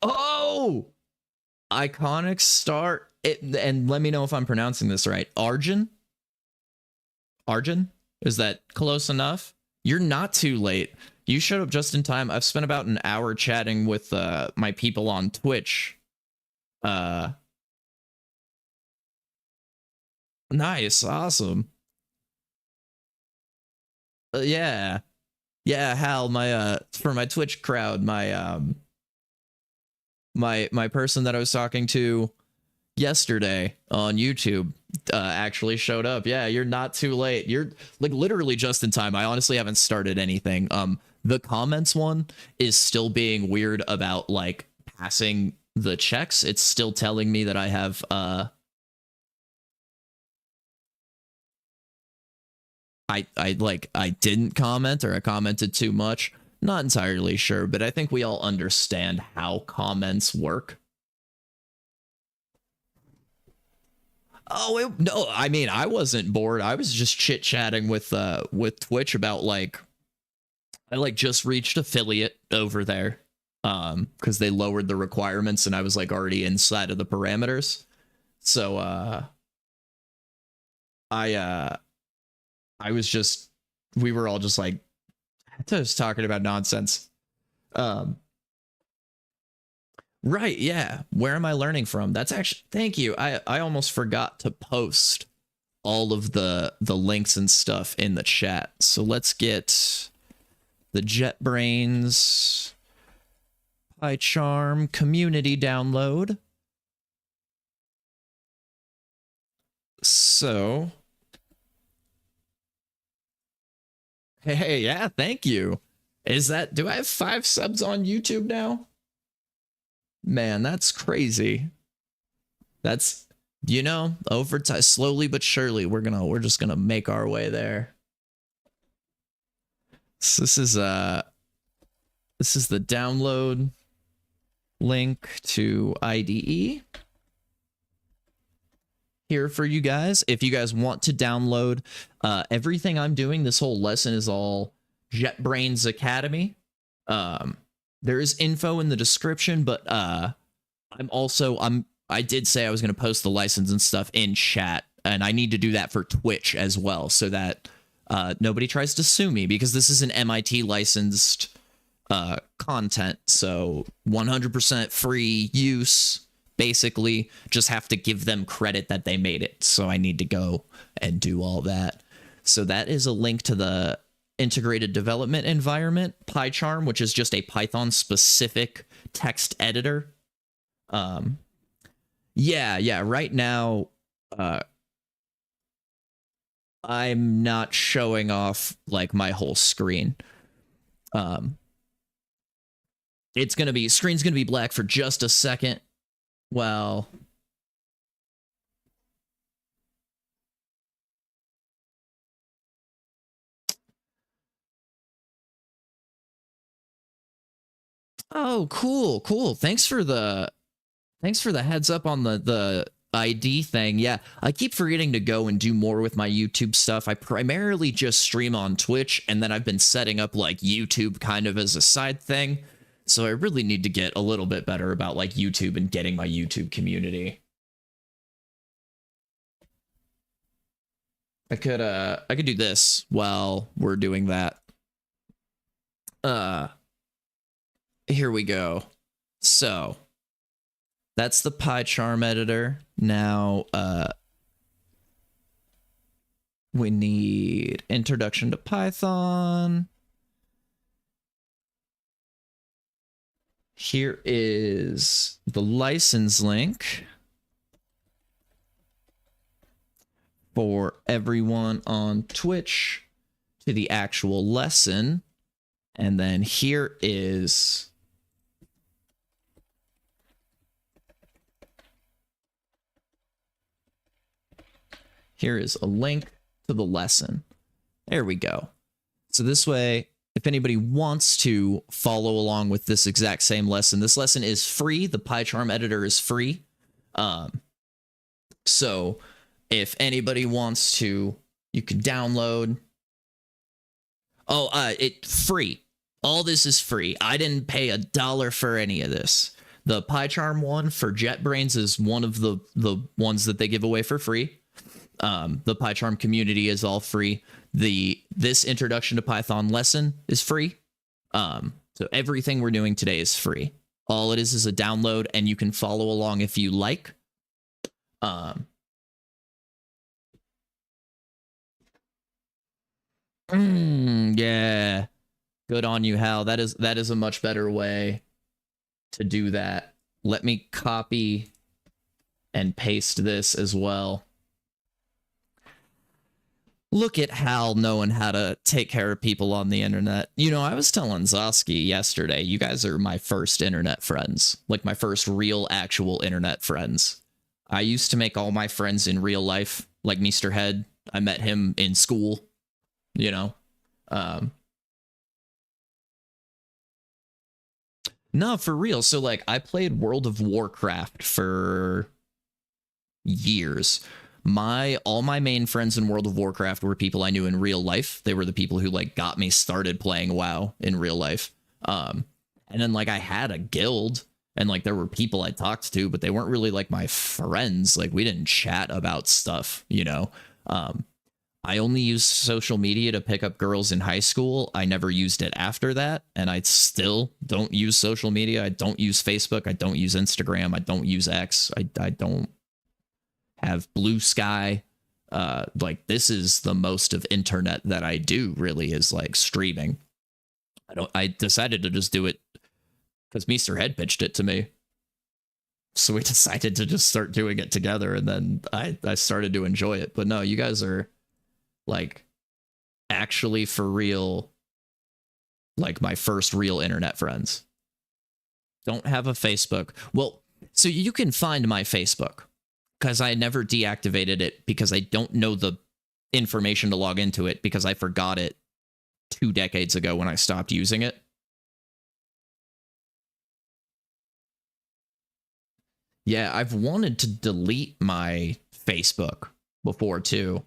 Oh! Iconic star. And let me know if I'm pronouncing this right. Arjun? Arjun? Is that close enough? You're not too late. You showed up just in time. I've spent about an hour chatting with my people on Twitch. Nice, awesome. Yeah. Yeah, Hal, my for my Twitch crowd, my my person that I was talking to yesterday on YouTube actually showed up. Yeah, you're not too late. You're like literally just in time. I honestly haven't started anything. The comments one is still being weird about like passing the checks. It's still telling me that I have I didn't comment, or I commented too much. Not entirely sure, but I think we all understand how comments work. Oh, no, I mean, I wasn't bored. I was just chit-chatting with Twitch about like, I like just reached affiliate over there because they lowered the requirements and I was like already inside of the parameters. So I was just, we were all just like just talking about nonsense. Right, yeah. Where am I learning from? That's actually, thank you. I almost forgot to post all of the links and stuff in the chat. So let's get the Jetbrains Pychram community download. So, hey, yeah, thank you. Is that, do I have 5 subs on YouTube now? Man, that's crazy. That's, you know, over time, slowly but surely, we're just gonna make our way there. So this is the download link to IDE here for you guys. If you guys want to download everything I'm doing, this whole lesson is all Jetbrains Academy. There is info in the description, but I did say I was going to post the license and stuff in chat, and I need to do that for Twitch as well, so that nobody tries to sue me, because this is an MIT licensed content, so 100% free use. Basically, just have to give them credit that they made it, so I need to go and do all that. So that is a link to the integrated development environment, Pychram, which is just a Python specific text editor. Yeah, right now I'm not showing off like my whole screen. It's gonna be, screen's gonna be black for just a second. Well, Oh, cool, cool. Thanks for the heads up on the ID thing. Yeah, I keep forgetting to go and do more with my YouTube stuff. I primarily just stream on Twitch, and then I've been setting up like YouTube kind of as a side thing. So I really need to get a little bit better about like YouTube and getting my YouTube community. I could do this while we're doing that. Here we go. So that's the PyCharm editor. Now, we need introduction to Python. Here is the license link for everyone on Twitch to the actual lesson. And then here is a link to the lesson. There we go. So this way, if anybody wants to follow along with this exact same lesson, this lesson is free. The PyCharm editor is free. So if anybody wants to, you can download. Oh, it's free. All this is free. I didn't pay $1 for any of this. The PyCharm one for JetBrains is one of the ones that they give away for free. The PyCharm community is all free. This introduction to Python lesson is free. So everything we're doing today is free. All it is a download, and you can follow along if you like. Yeah. Good on you, Hal. That is a much better way to do that. Let me copy and paste this as well. Look at Hal knowing how to take care of people on the internet. You know, I was telling Zosky yesterday, you guys are my first internet friends. Like my first real, actual internet friends. I used to make all my friends in real life, like Mr. Head. I met him in school, you know. No, for real. So, like, I played World of Warcraft for years. All my main friends in World of Warcraft were people I knew in real life. They were the people who, like, got me started playing WoW in real life. And then, like, I had a guild, and, like, there were people I talked to, but they weren't really, like, my friends. Like, we didn't chat about stuff, you know? I only used social media to pick up girls in high school. I never used it after that, and I still don't use social media. I don't use Facebook. I don't use Instagram. I don't use X. I don't have Blue Sky. Like, this is the most of internet that I do, really, is like streaming. I decided to just do it because Mr. Head pitched it to me. So we decided to just start doing it together, and then I started to enjoy it. But no, you guys are, like, actually for real, like, my first real internet friends. Don't have a Facebook. Well, so you can find my Facebook, because I never deactivated it, because I don't know the information to log into it, because I forgot it 2 decades ago when I stopped using it. Yeah, I've wanted to delete my Facebook before, too.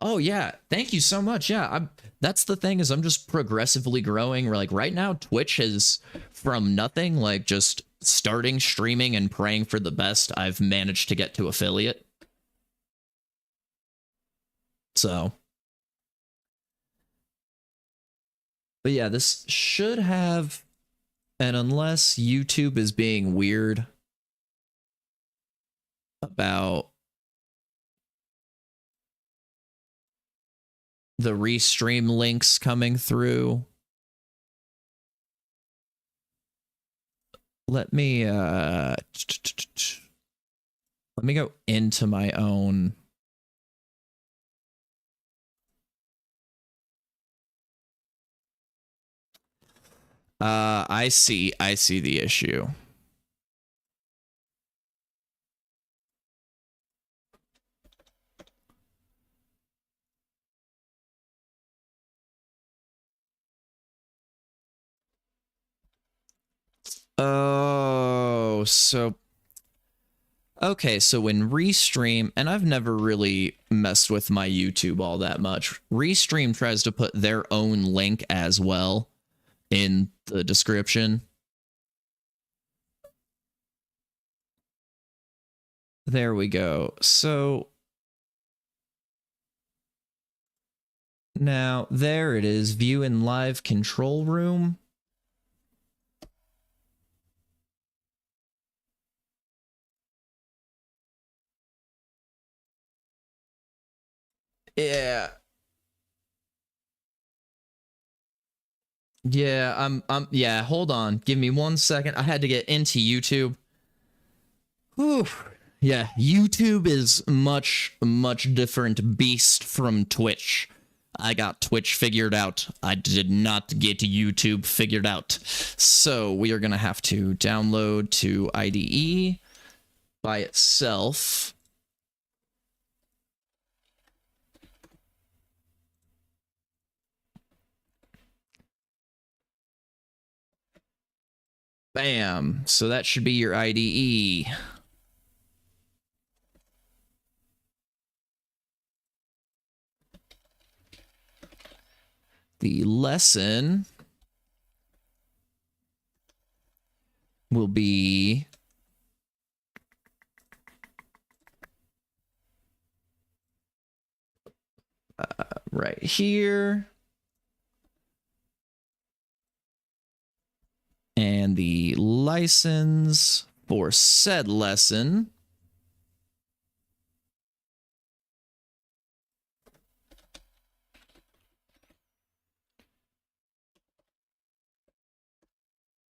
Oh, yeah. Thank you so much. Yeah, that's the thing, is I'm just progressively growing. Like, right now, Twitch is from nothing, like, just starting streaming and praying for the best. I've managed to get to affiliate. So. But yeah, this should have, and unless YouTube is being weird about the restream links coming through, let me go into my own. I see the issue. Oh, so okay, so in Restream, and I've never really messed with my YouTube all that much. Restream tries to put their own link as well in the description. There we go. So now there it is, view in live control room. Yeah. Yeah, hold on. Give me 1 second. I had to get into YouTube. Whew. Yeah, YouTube is much different beast from Twitch. I got Twitch figured out. I did not get YouTube figured out. So we are going to have to download to IDE by itself. Bam. So that should be your IDE. The lesson will be right here. And the license for said lesson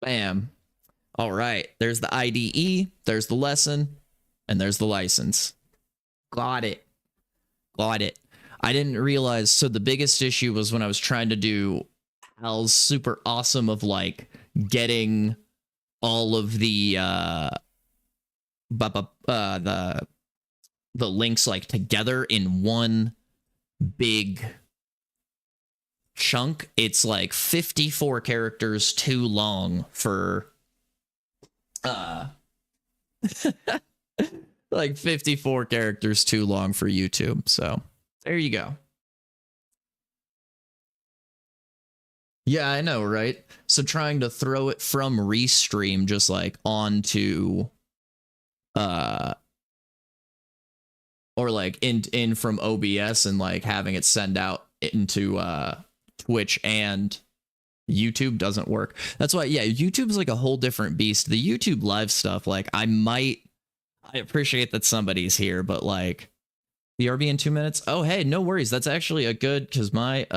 bam. All right, there's the IDE, there's the lesson, and there's the license. Got it. Got it. I didn't realize, so the biggest issue was when I was trying to do Hal's super awesome of like getting all of the links like together in one big chunk. It's like 54 characters too long for like 54 characters too long for YouTube. So there you go. Yeah, I know, right? So trying to throw it from Restream just like onto or like in from OBS and like having it send out into Twitch and YouTube doesn't work. That's why, yeah, YouTube's like a whole different beast. The YouTube live stuff, like I appreciate that somebody's here, but like the RB in 2 minutes. Oh, hey, no worries. That's actually a good, because my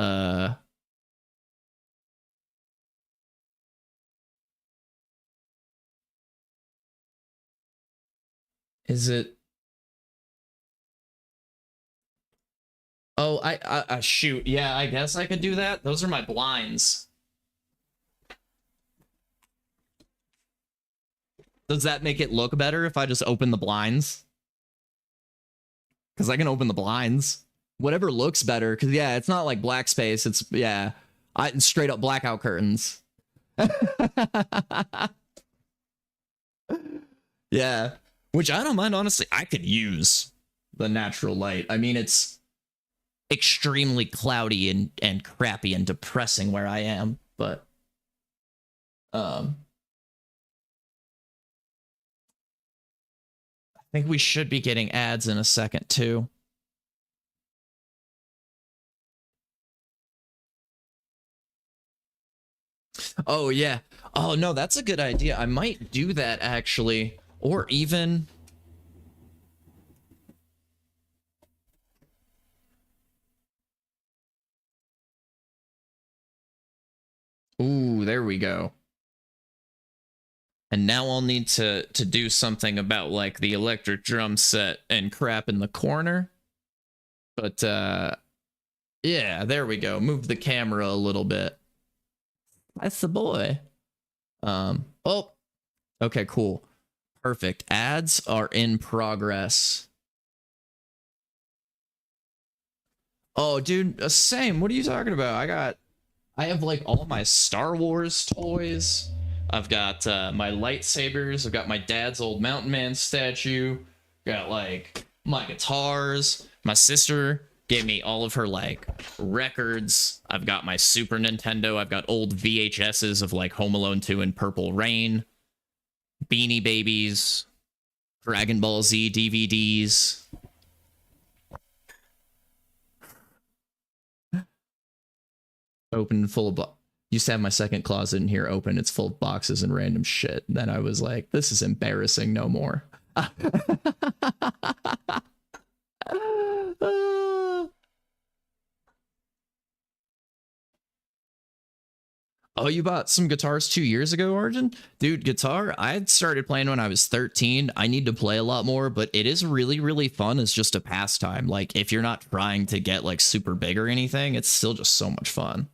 is it? Oh, I shoot. Yeah, I guess I could do that. Those are my blinds. Does that make it look better if I just open the blinds? Because I can open the blinds. Whatever looks better. Because, yeah, it's not like black space. It's, yeah, straight up blackout curtains. Yeah. Which I don't mind, honestly. I could use the natural light. I mean, it's extremely cloudy and crappy and depressing where I am. But, I think we should be getting ads in a second, too. Oh, yeah. Oh, no, that's a good idea. I might do that, actually. Or even... Ooh, there we go. And now I'll need to do something about, like, the electric drum set and crap in the corner. But, yeah, there we go. Move the camera a little bit. That's the boy. Oh, okay, cool. Perfect. Ads are in progress. Oh, dude, same. What are you talking about? I have like all my Star Wars toys. I've got my lightsabers. I've got my dad's old mountain man statue. Got like my guitars. My sister gave me all of her like records. I've got my Super Nintendo. I've got old VHSs of like Home Alone 2 and Purple Rain. Beanie Babies. Dragon Ball Z DVDs. Open and full of used to have my second closet in here open. It's full of boxes and random shit. Then I was like, this is embarrassing no more. Oh, you bought some guitars 2 years ago, Arjun? Dude, guitar, I had started playing when I was 13. I need to play a lot more, but it is really, really fun as just a pastime. Like, if you're not trying to get, like, super big or anything, it's still just so much fun.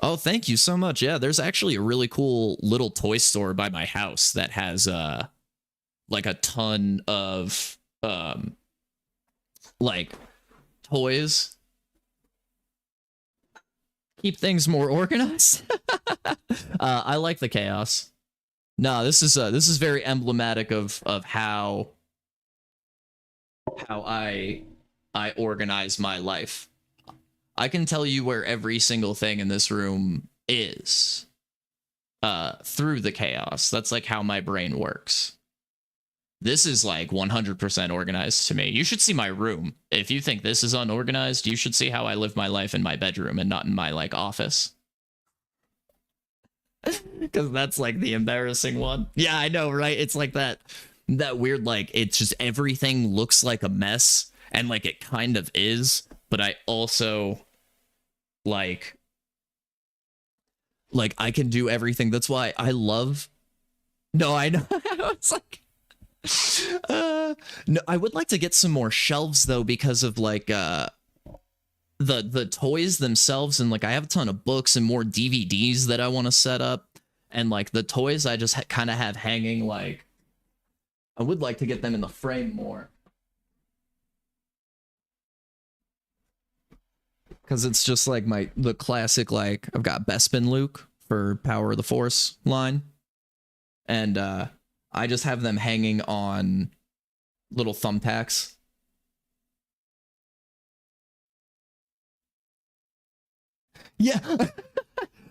Oh, thank you so much. Yeah, there's actually a really cool little toy store by my house that has, like, a ton of, like, toys. Keep things more organized. I like the chaos. No, this is very emblematic of how I organize my life. I can tell you where every single thing in this room is through the chaos. That's like how my brain works. This is like 100% organized to me. You should see my room. If you think this is unorganized, you should see how I live my life in my bedroom and not in my like office. Because that's like the embarrassing one. Yeah, I know, right? It's like that weird, like, it's just everything looks like a mess, and like it kind of is, but I also like I can do everything. That's why I love. No, I know. It's like. No, I would like to get some more shelves though, because of like the toys themselves, and like I have a ton of books and more DVDs that I want to set up, and like the toys I just kind of have hanging. Like I would like to get them in the frame more, because it's just like the classic, like I've got Bespin Luke for Power of the Force line, and I just have them hanging on little thumbtacks. Yeah.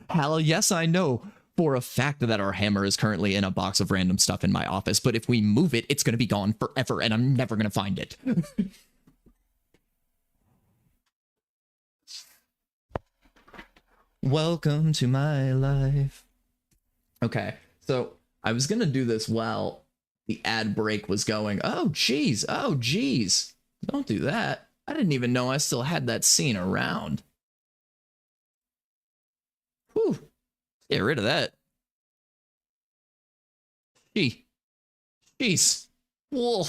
Hal, yes, I know for a fact that our hammer is currently in a box of random stuff in my office, but if we move it, it's going to be gone forever, and I'm never going to find it. Welcome to my life. Okay, so I was going to do this while the ad break was going. Oh, geez. Oh, geez. Don't do that. I didn't even know I still had that scene around. Whew. Get rid of that. Jeez. Whoa.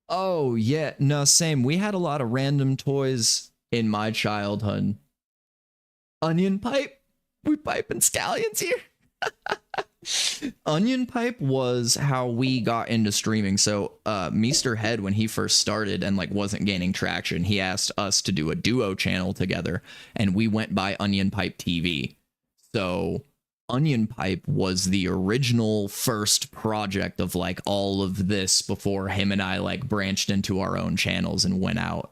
Oh, yeah. No, same. We had a lot of random toys in my childhood. Onion pipe? We piping scallions here? Onion pipe was how we got into streaming. So Meester Head, when he first started and like wasn't gaining traction, he asked us to do a duo channel together, and we went by Onion Pipe TV. So Onion Pipe was the original first project of like all of this before him and I like branched into our own channels and went out.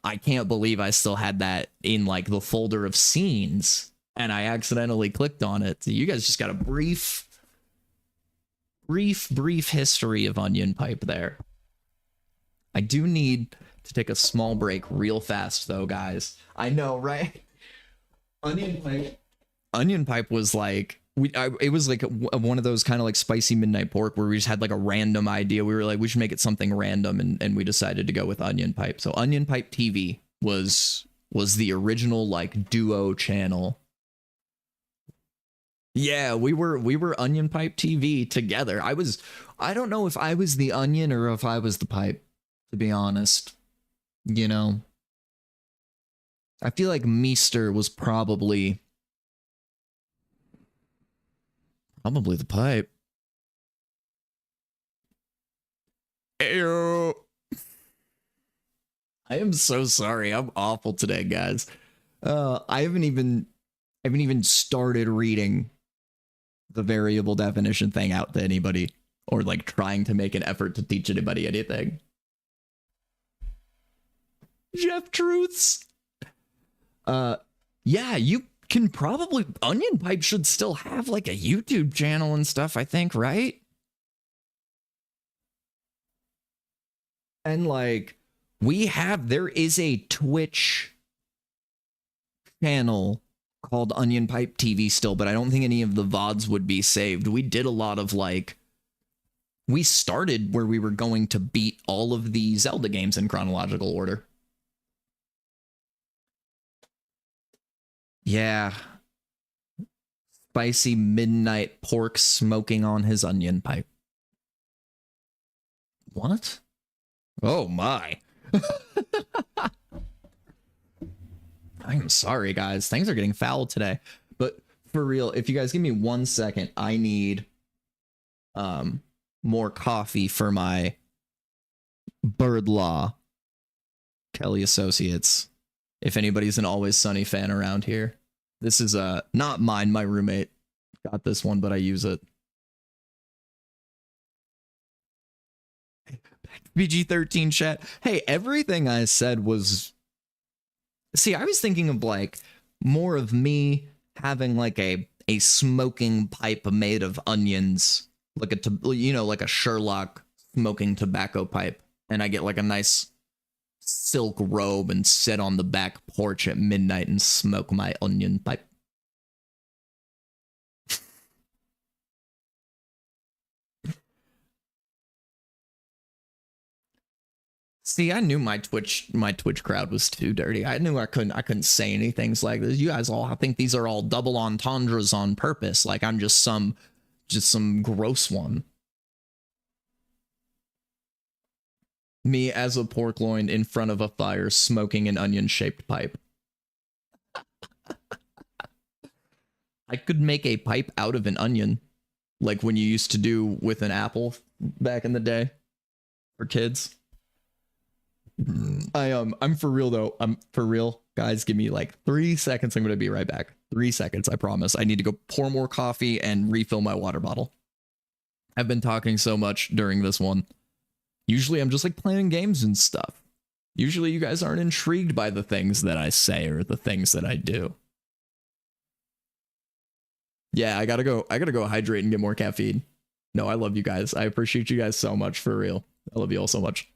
I can't believe I still had that in like the folder of scenes, and I accidentally clicked on it. So you guys just got a brief history of Onion Pipe there. I do need to take a small break real fast though, guys. I know, right? Onion Pipe was like, it was like one of those kind of like spicy midnight pork where we just had like a random idea. We were like, we should make it something random, and we decided to go with Onion Pipe. So Onion Pipe TV was the original like duo channel. Yeah, we were Onion Pipe TV together. I don't know if I was the onion or if I was the pipe, to be honest. You know, I feel like Meester was probably the pipe. Ew. I am so sorry. I'm awful today, guys. I haven't even started reading the variable definition thing out to anybody, or like trying to make an effort to teach anybody anything. Jeff Truths. Yeah, you can probably, Onion Pipe should still have like a YouTube channel and stuff, I think, right? And like, there is a Twitch channel called Onion Pipe TV still, but I don't think any of the VODs would be saved. We did a lot of like, we started where we were going to beat all of the Zelda games in chronological order. Yeah. Spicy midnight pork smoking on his onion pipe. What? Oh my. I'm sorry, guys. Things are getting foul today. But for real, if you guys give me 1 second, I need more coffee for my Bird Law Kelly Associates. If anybody's an Always Sunny fan around here. This is not mine, my roommate got this one, but I use it. PG-13 chat. Hey, everything I said was... See, I was thinking of like more of me having like a smoking pipe made of onions, like like a Sherlock smoking tobacco pipe, and I get like a nice silk robe and sit on the back porch at midnight and smoke my onion pipe. See, I knew my Twitch crowd was too dirty. I knew I couldn't say any things like this. You guys all, I think these are all double entendres on purpose. Like I'm just some gross one. Me as a pork loin in front of a fire smoking an onion-shaped pipe. I could make a pipe out of an onion, like when you used to do with an apple back in the day for kids. I'm for real though. I'm for real. Guys, give me like 3 seconds. I'm going to be right back. 3 seconds, I promise. I need to go pour more coffee and refill my water bottle. I've been talking so much during this one. Usually I'm just like playing games and stuff. Usually you guys aren't intrigued by the things that I say or the things that I do. Yeah, I gotta go hydrate and get more caffeine. No, I love you guys. I appreciate you guys so much, for real. I love you all so much.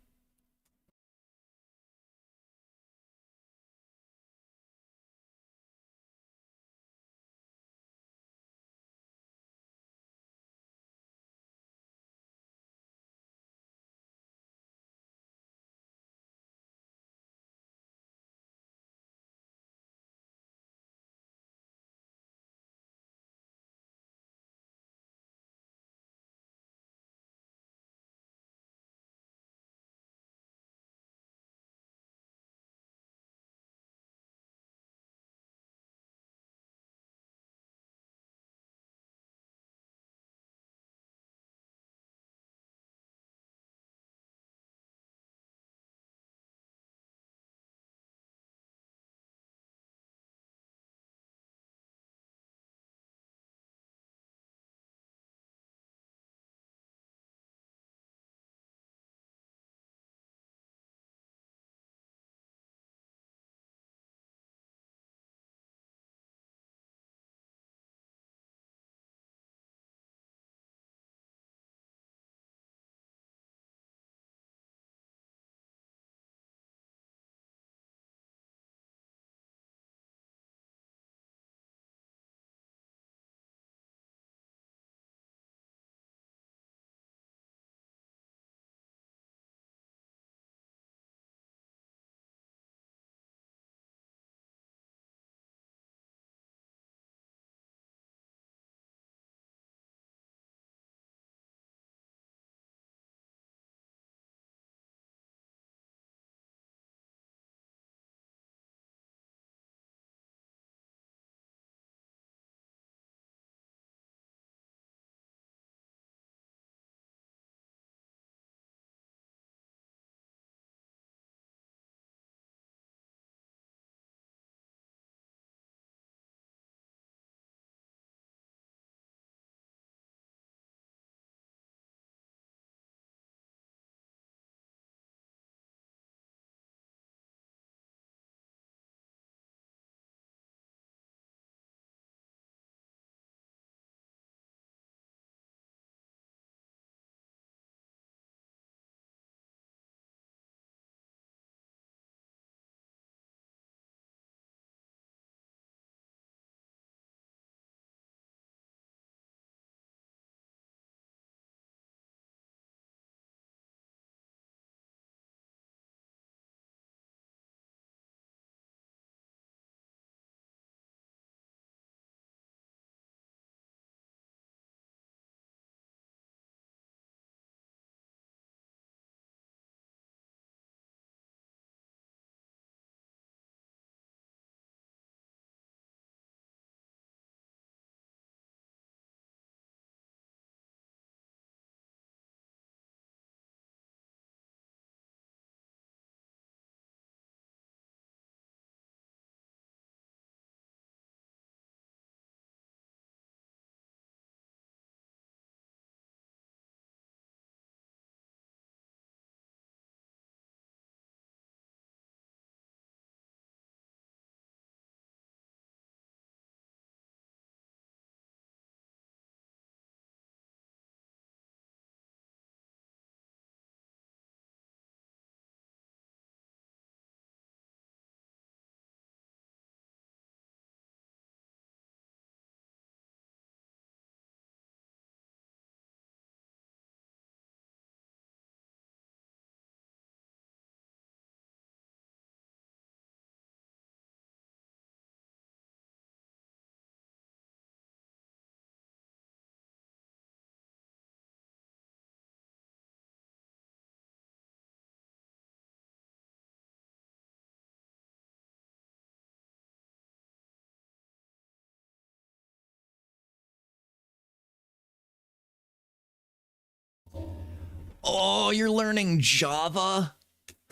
Oh, you're learning Java?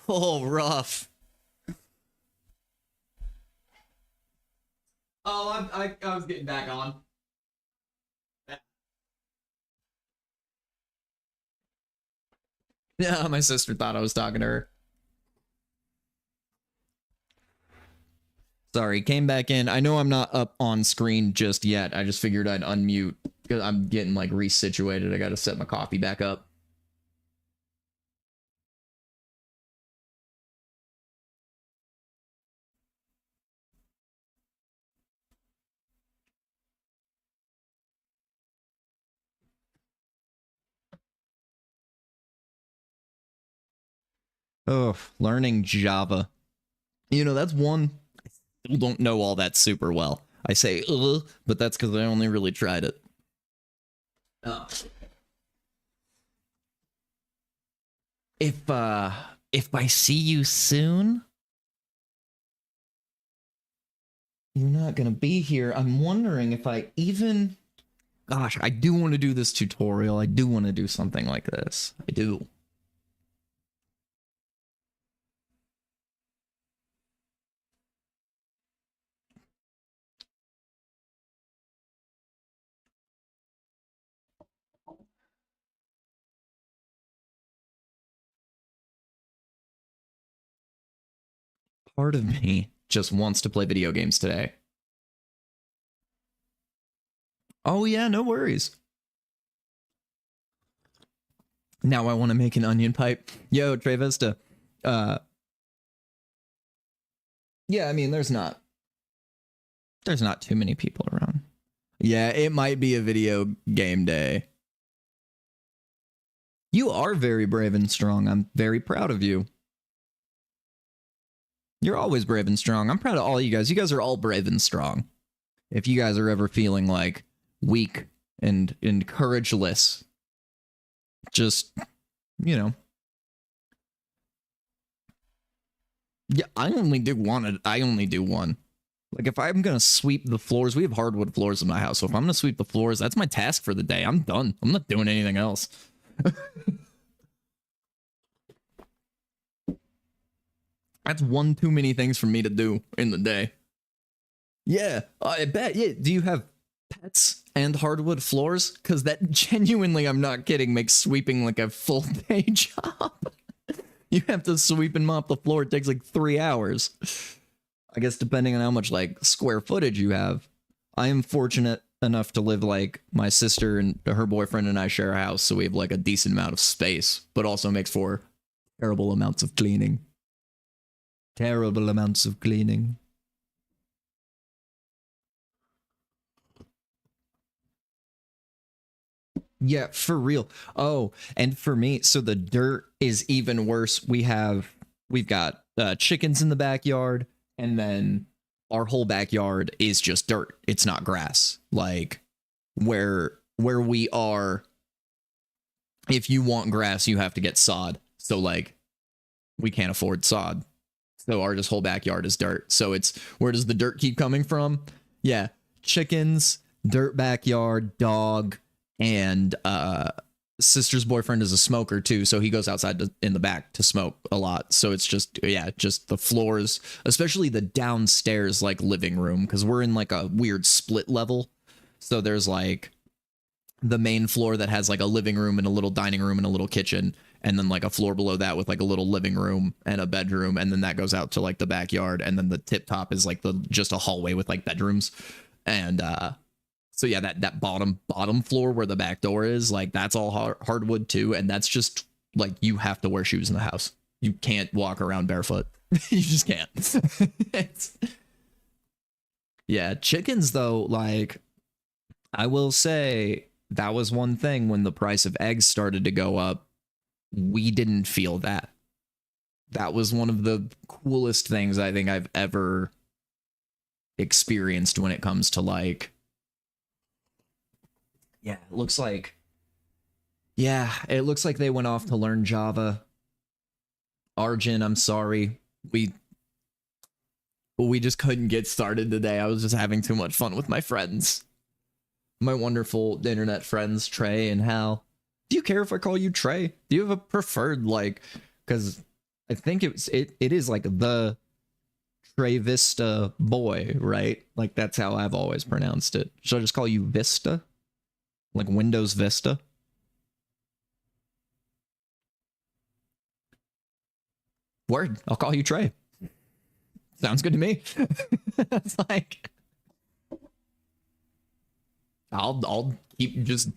Oh, rough. Oh, I was getting back on. Yeah, my sister thought I was talking to her. Sorry, came back in. I know I'm not up on screen just yet. I just figured I'd unmute because I'm getting like resituated. I gotta set my coffee back up. Oh, learning Java. You know, that's one I still don't know all that super well. I say, but that's because I only really tried it. Oh. If I see you soon, you're not gonna be here. I'm wondering if I even... Gosh, I do want to do this tutorial. I do want to do something like this. I do. Part of me just wants to play video games today. Oh yeah, no worries. Now I want to make an onion pipe. Yo, Trey Vista. Yeah, I mean, there's not too many people around. Yeah, it might be a video game day. You are very brave and strong. I'm very proud of you. You're always brave and strong. I'm proud of all you guys. You guys are all brave and strong. If you guys are ever feeling like weak and courageless, just, you know. Yeah, I only do one. Like, if I'm going to sweep the floors, we have hardwood floors in my house. So if I'm going to sweep the floors, that's my task for the day. I'm done. I'm not doing anything else. That's one too many things for me to do in the day. Yeah, I bet. Yeah, do you have pets and hardwood floors? Because that genuinely, I'm not kidding, makes sweeping like a full-day job. You have to sweep and mop the floor. It takes like 3 hours. I guess depending on how much like square footage you have. I am fortunate enough to live like my sister and her boyfriend and I share a house, so we have like a decent amount of space, but also makes for terrible amounts of cleaning. Terrible amounts of cleaning. Yeah, for real. Oh, and for me, so the dirt is even worse. We've got chickens in the backyard, and then our whole backyard is just dirt. It's not grass. Like where we are, if you want grass, you have to get sod. So like we can't afford sod. So our whole backyard is dirt. So it's, where does the dirt keep coming from? Yeah, chickens, dirt backyard, dog, and sister's boyfriend is a smoker too, so he goes outside in the back to smoke a lot. So it's just, yeah, just the floors, especially the downstairs like living room, because we're in like a weird split level. So there's like the main floor that has like a living room and a little dining room and a little kitchen, and then like a floor below that with like a little living room and a bedroom, and then that goes out to like the backyard, and then the tip top is like just a hallway with like bedrooms. And so yeah, that bottom floor where the back door is, like that's all hardwood too, and that's just like, you have to wear shoes in the house. You can't walk around barefoot. You just can't. Yeah, chickens though, like I will say that was one thing when the price of eggs started to go up. We didn't feel that. That was one of the coolest things I think I've ever experienced when it comes to like, yeah, it looks like they went off to learn Java. Arjun, I'm sorry. We just couldn't get started today. I was just having too much fun with my friends. My wonderful internet friends, Trey and Hal. Do you care if I call you Trey? Do you have a preferred, like, because I think it is like the Trey Vista boy, right? Like that's how I've always pronounced it. Should I just call you Vista? Like Windows Vista? Word, I'll call you Trey. Sounds good to me. It's like I'll keep just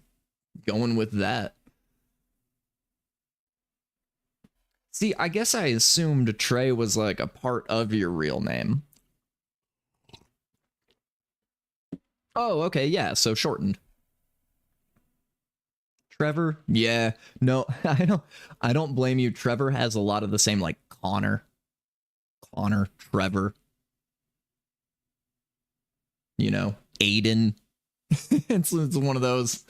going with that. See, I guess I assumed Trey was like a part of your real name. Oh, okay, yeah, so shortened. Trevor? Yeah. No, I don't blame you. Trevor has a lot of the same like Connor, Trevor. You know, Aiden. it's one of those.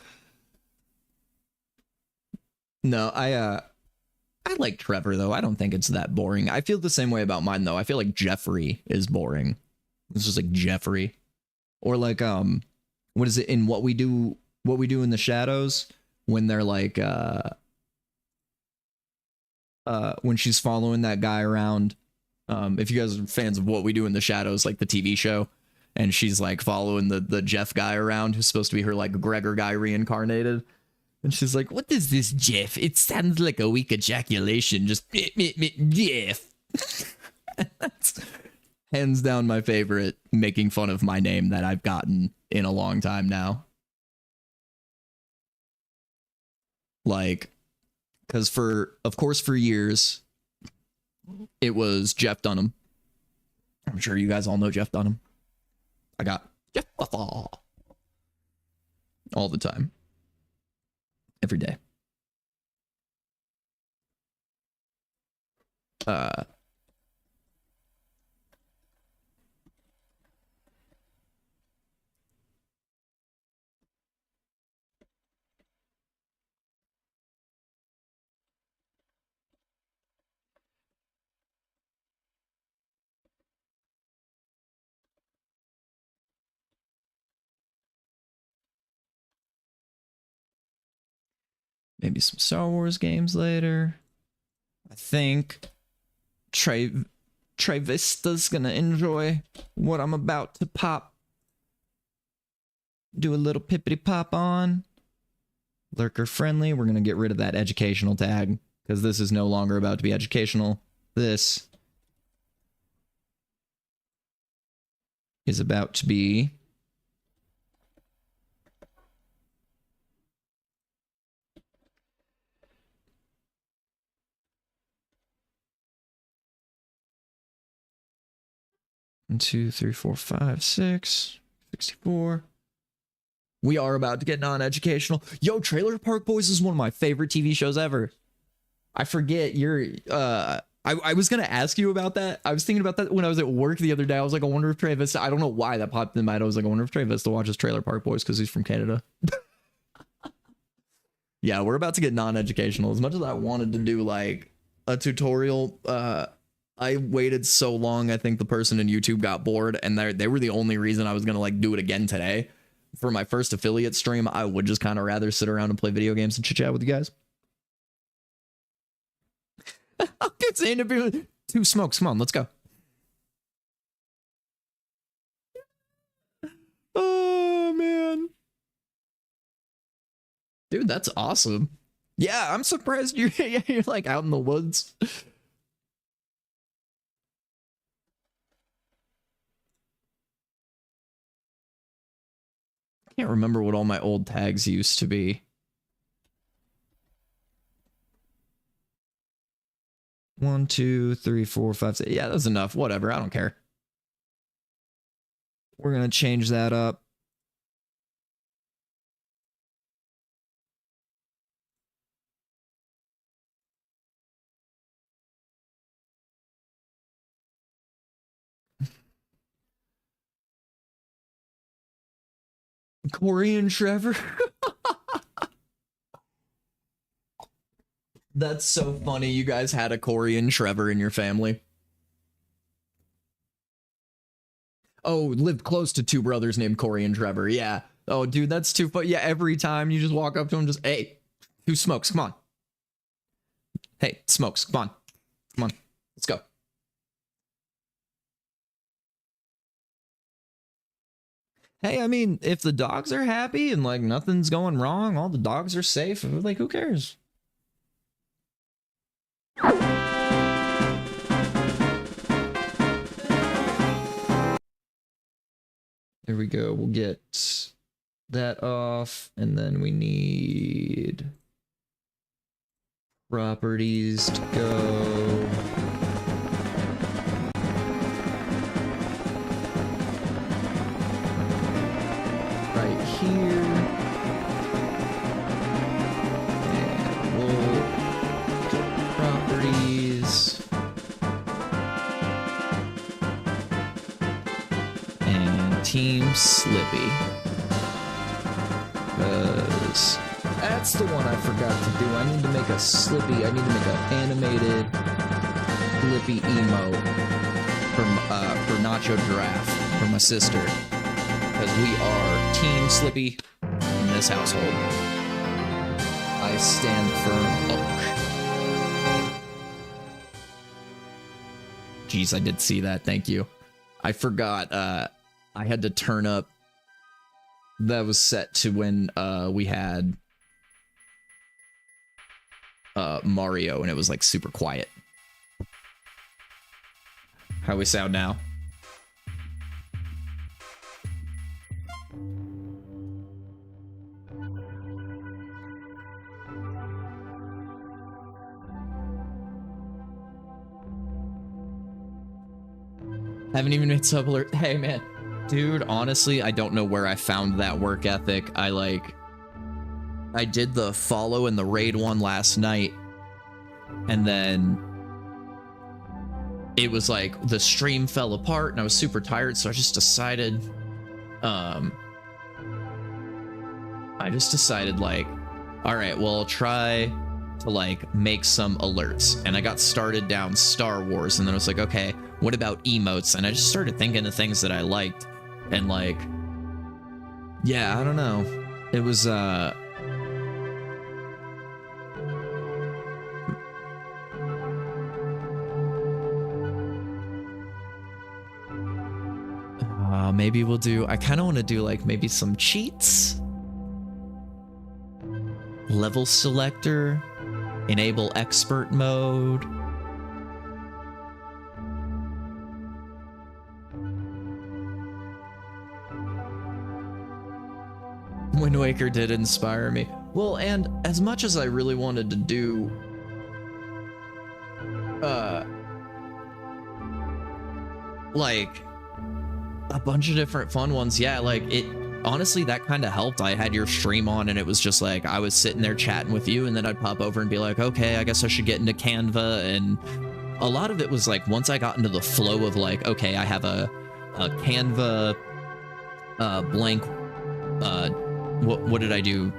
No, I like Trevor though. I don't think it's that boring. I feel the same way about mine though. I feel like Jeffrey is boring. It's just like Jeffrey. Or like what is it in what we do in the shadows when they're like when she's following that guy around. If you guys are fans of What We Do in the Shadows, like the TV show, and she's like following the Jeff guy around who's supposed to be her like Gregor guy reincarnated. And she's like, what is this, Jeff? It sounds like a weak ejaculation. Just Jeff. That's hands down my favorite making fun of my name that I've gotten in a long time now. Like, because of course, for years, it was Jeff Dunham. I'm sure you guys all know Jeff Dunham. I got Jeff all the time. Every day. Maybe some Star Wars games later. I think Trey Vista's gonna enjoy what I'm about to pop. Do a little pippity pop on. Lurker friendly. We're gonna get rid of that educational tag because this is no longer about to be educational. This is about to be One, 2, 3, 4, 5, 6, 64. We are about to get non-educational. Yo, Trailer Park Boys is one of my favorite TV shows ever. I forget you're I was gonna ask you about that. I was thinking about that when I was at work the other day. I was like, I wonder if Trey Vista, I don't know why that popped in my head. I was like, I wonder if Trey Vista watches Trailer Park Boys because he's from Canada. Yeah, we're about to get non-educational. As much as I wanted to do like a tutorial, I waited so long. I think the person in YouTube got bored, and they were the only reason I was gonna like do it again today. For my first affiliate stream, I would just kind of rather sit around and play video games and chit chat with you guys. I'll keep saying to people, two smokes. Come on, let's go. Oh man, dude, that's awesome. Yeah, I'm surprised you're like out in the woods. I can't remember what all my old tags used to be. 1, 2, 3, 4, 5, 6. Yeah, that's enough. Whatever. I don't care. We're going to change that up. Corey and Trevor. That's so funny. You guys had a Corey and Trevor in your family. Oh, lived close to two brothers named Corey and Trevor. Yeah. Oh, dude, that's too funny. Yeah, every time you just walk up to him, just, hey, Who smokes? Come on. Hey, smokes. Come on. Come on. Let's go. Hey, I mean, if the dogs are happy and like nothing's going wrong, all the dogs are safe, like who cares? There we go. We'll get that off, and then we need properties to go. Right here. And we'll get properties. And Team Slippy. Because that's the one I forgot to do. I need to make a Slippy. I need to make an animated Slippy emote for Nacho Giraffe, for my sister. Because we are Team Slippy in this household. I stand firm. Oh. Jeez, I did see that. Thank you. I forgot. I had to turn up. That was set to when we had Mario, and it was like super quiet. How we sound now? Haven't even made sub alert. Hey man, dude, honestly, I don't know where I found that work ethic. I did the follow and the raid one last night, and then it was like the stream fell apart and I was super tired, so I just decided like, all right, well, I'll try to like make some alerts. And I got started down Star Wars, and then I was like, okay, what about emotes? And I just started thinking of things that I liked, and like, yeah, I don't know. It was maybe we'll do, I kind of want to do like maybe some cheats. Level selector, enable expert mode. Wind Waker did inspire me. Well, and as much as I really wanted to do like a bunch of different fun ones, yeah, like it honestly, that kind of helped. I had your stream on, and it was just like I was sitting there chatting with you, and then I'd pop over and be like, okay, I guess I should get into Canva. And a lot of it was like, once I got into the flow of like, okay, I have a Canva blank, what did I do?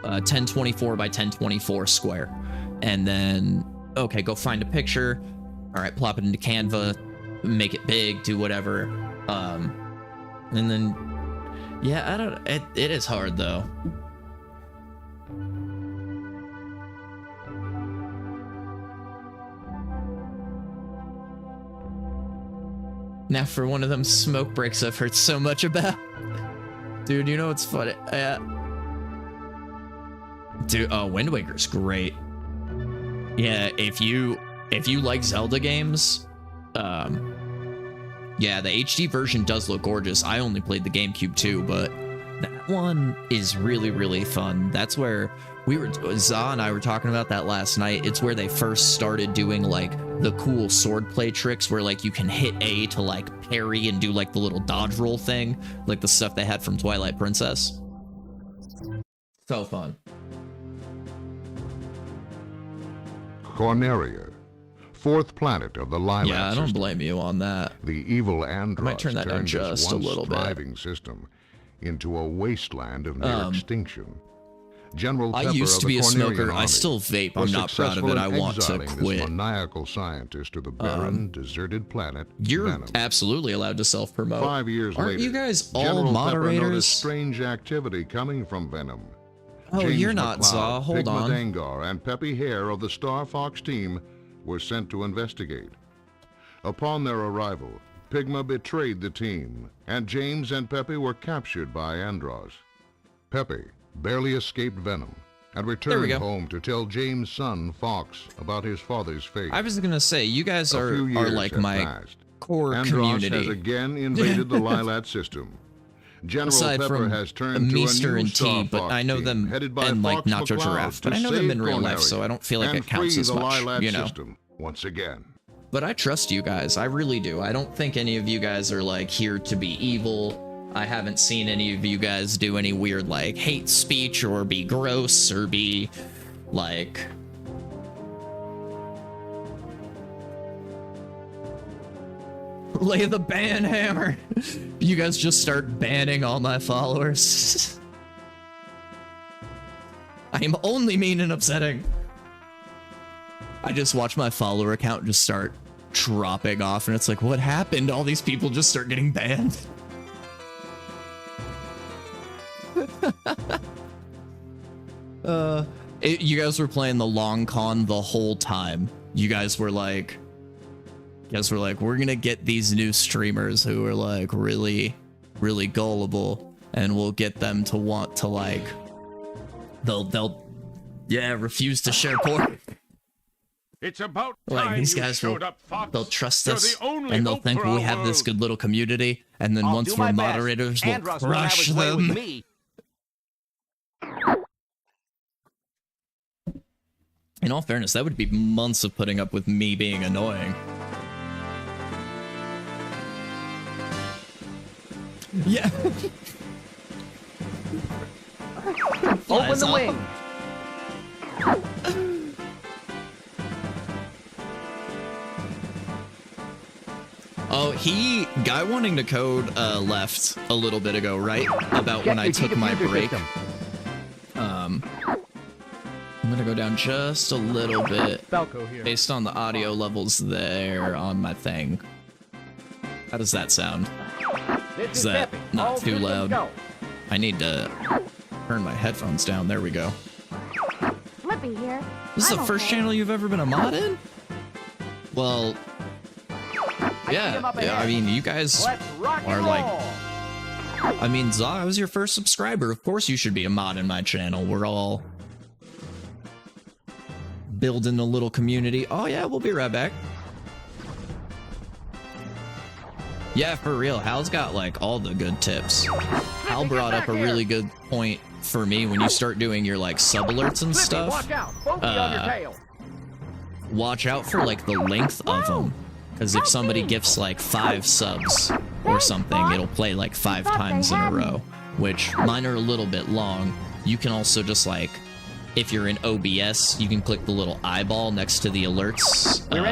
1024 by 1024 square. And then, okay, go find a picture. All right, plop it into Canva, make it big, do whatever. And then, yeah, I don't, it is hard though. Now for one of them smoke breaks I've heard so much about. Dude, you know what's funny? Dude, oh, Wind Waker's great. Yeah, if you like Zelda games, yeah, the HD version does look gorgeous. I only played the GameCube too, but that one is really, really fun. That's where Za and I were talking about that last night. It's where they first started doing like the cool swordplay tricks where like you can hit A to like parry and do like the little dodge roll thing, like the stuff they had from Twilight Princess. So fun. Corneria, fourth planet of the Lilac Yeah, I don't system. blame you on that. The evil androids I might turn that down turned this just a once little bit. thriving system into a wasteland of near extinction. General I Pepper used of to the be a Cornerian smoker. I Army still vape. I'm was not proud of successful it. in I want to exiling quit. This maniacal scientist to the barren, deserted planet. You're Venom. absolutely allowed to self-promote. 5 years Aren't later, you guys all General Pepper noticed moderators? strange activity coming from Venom. Oh, James you're not McLeod, Zaw. Hold Pigma on. Dengar, and Peppy Hare of the Star Fox team were sent to investigate. Upon their arrival, Pigma betrayed the team, and James and Peppy were captured by Andros. Peppy barely escaped venom and returned go. home to tell James' son, Fox, about his father's fate. I was gonna say, you guys A are few years like have my passed. core Andros community. has again invaded the Lilat system. General Aside Pepper from has turned to Meester a new and Star T, but Fox I know team, them headed by and like Fox Nacho McCloud Giraffe, but to I know them in save real life, Cornelia so I don't feel like and it counts free as the much, Lilat you know. system once again. But I trust you guys, I really do. I don't think any of you guys are like here to be evil. I haven't seen any of you guys do any weird like hate speech or be gross or be like... Lay the ban hammer. You guys just start banning all my followers. I am only mean and upsetting. I just watch my follower account just start dropping off, and it's like, what happened? All these people just start getting banned. You guys were playing the long con the whole time. You guys were like, we're gonna get these new streamers who are like really, really gullible, and we'll get them to want to like, they'll refuse to share porn. It's about Like time these you guys showed up, Fox. they'll trust You're us, the only and they'll hope think for we our have this world. good little community, and then once we're moderators, we'll crush them. In all fairness, that would be months of putting up with me being annoying. Yeah. Open the wing. Oh, guy wanting to code left a little bit ago, right? About when I took my break. I'm gonna go down just a little bit based on the audio levels there on my thing. How does that sound? Is that not too loud? I need to turn my headphones down. There we go. Flippy here. This is the first channel you've ever been a mod in? Well, yeah, I mean, you guys are like... I mean, Zaw, I was your first subscriber. Of course you should be a mod in my channel. We're all building a little community. Oh yeah, we'll be right back. Yeah, for real, Hal's got like all the good tips. Hal brought up a really good point for me when you start doing your like sub alerts and stuff. Watch out for like the length of them, because if somebody gifts like 5 subs or something, it'll play like 5 times in a row, which mine are a little bit long. You can also just like, if you're in OBS, you can click the little eyeball next to the alerts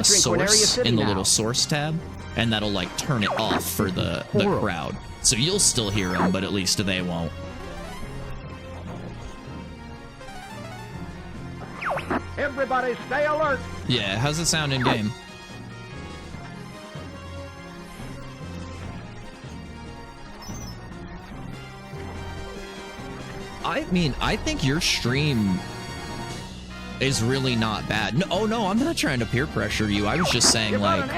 source in the little source tab, and that'll like turn it off for the crowd. So you'll still hear them, but at least they won't. Everybody stay alert. Yeah, how's it sound in game? I mean, I think your stream is really not bad. No, oh no, I'm not trying to peer pressure you. I was just saying, like,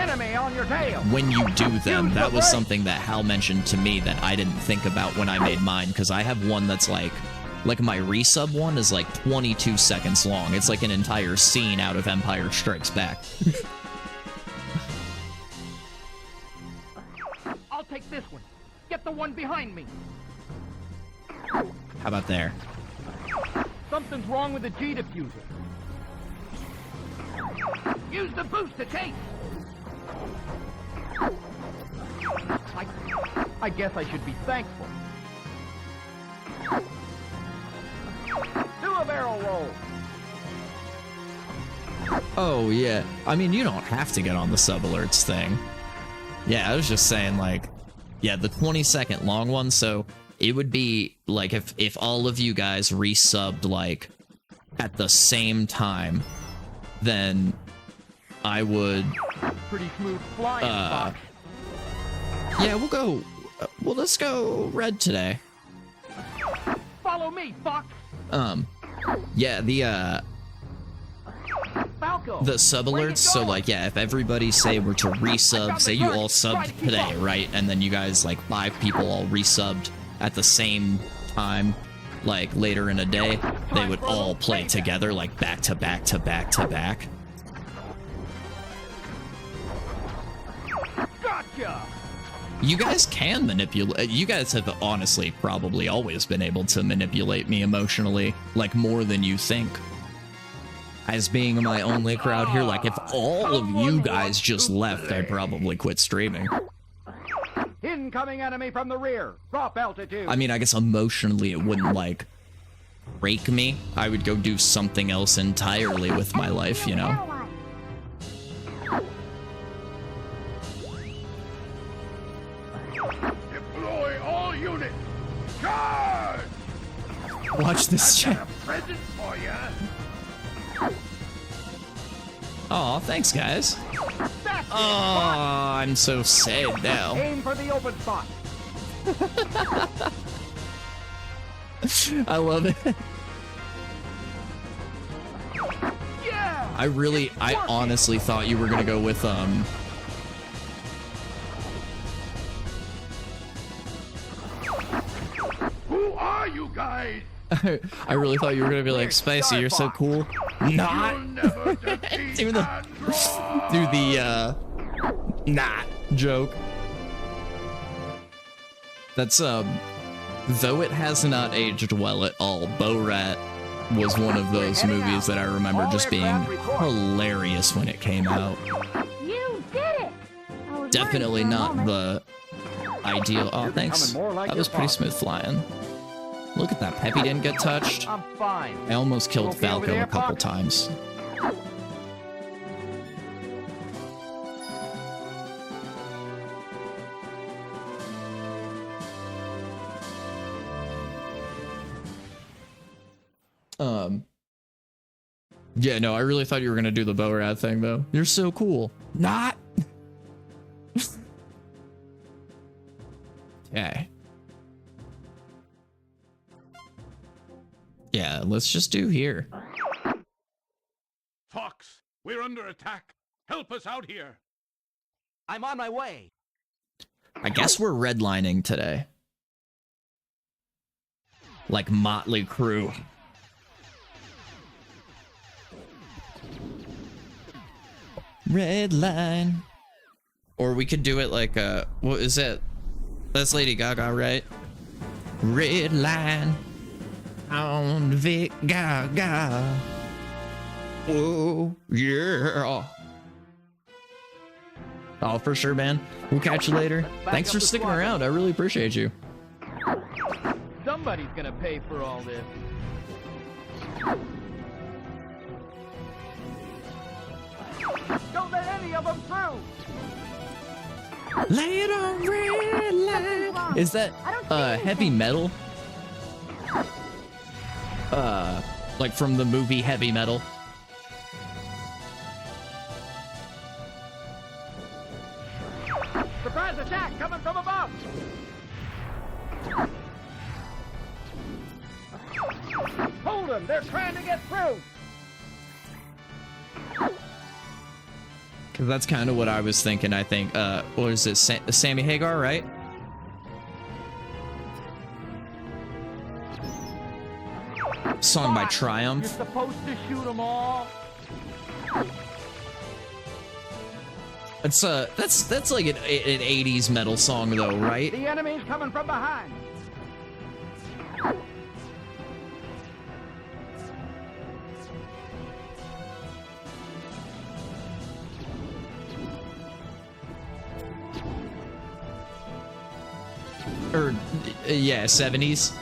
when you do them, that was something that Hal mentioned to me that I didn't think about when I made mine, because I have one that's like my resub one is like 22 seconds long. It's like an entire scene out of Empire Strikes Back. I'll take this one. Get the one behind me. How about there? Something's wrong with the G diffuser. Use the booster case. I guess I should be thankful. Do a barrel roll. Oh yeah, I mean, you don't have to get on the sub alerts thing. Yeah, I was just saying, like, yeah, the 20-second long one, so it would be like if all of you guys resubbed like at the same time, then I would pretty smooth flying, Fox. Yeah, we'll go let's go red today. Follow me, Fox. Yeah, the sub alerts, so like, yeah, if everybody say were to resub, say you all subbed today, right, and then you guys, like 5 people all resubbed at the same time, like later in a day, they would all play together, like back to back to back to back. Gotcha! You guys can manipulate. You guys have honestly probably always been able to manipulate me emotionally, like more than you think. As being my only crowd here, like if all of you guys just left, I'd probably quit streaming. Incoming enemy from the rear. Drop altitude. I mean, I guess emotionally it wouldn't like break me. I would go do something else entirely with my life, you know? Deploy all units. Charge! Watch this chat. Present for you. Aw, thanks guys. Oh, I'm so sad now. Aim for the open spot. I love it. Yeah. I honestly thought you were gonna go with Who are you guys? I really thought you were gonna be like, Spicy, you're so cool. Not. do the not joke. That's though it has not aged well at all, Borat was one of those movies that I remember just being hilarious when it came out. You did it! I was Definitely worried for a not moment. the ideal. Oh, thanks. That was pretty smooth flying. Look at that. Peppy didn't get touched. I'm fine. I almost killed Okay over Falco there, a couple Fox? times. Yeah, no, I really thought you were gonna do the Borat thing, though. You're so cool. Not. Okay. Yeah, let's just do here. Fox, we're under attack. Help us out here. I'm on my way. I guess we're redlining today. Like Motley Crue. Red line. Or we could do it like what is it? That's Lady Gaga, right? Red line on Vic Gaga. Oh yeah. Oh, for sure, man. We'll catch you later. Thanks for sticking around. I really appreciate you. Somebody's gonna pay for all this. Don't let any of them through. Lay it on red line. Is that heavy metal? Like from the movie Heavy Metal? Surprise attack coming from above. Hold them. They're trying to get through. Because that's kind of what I was thinking, I think. What is it? Sammy Hagar, right? Song by Triumph. You're supposed to shoot them all. It's that's like an 80s metal song though, right? The enemy's coming from behind. Or yeah, 70s.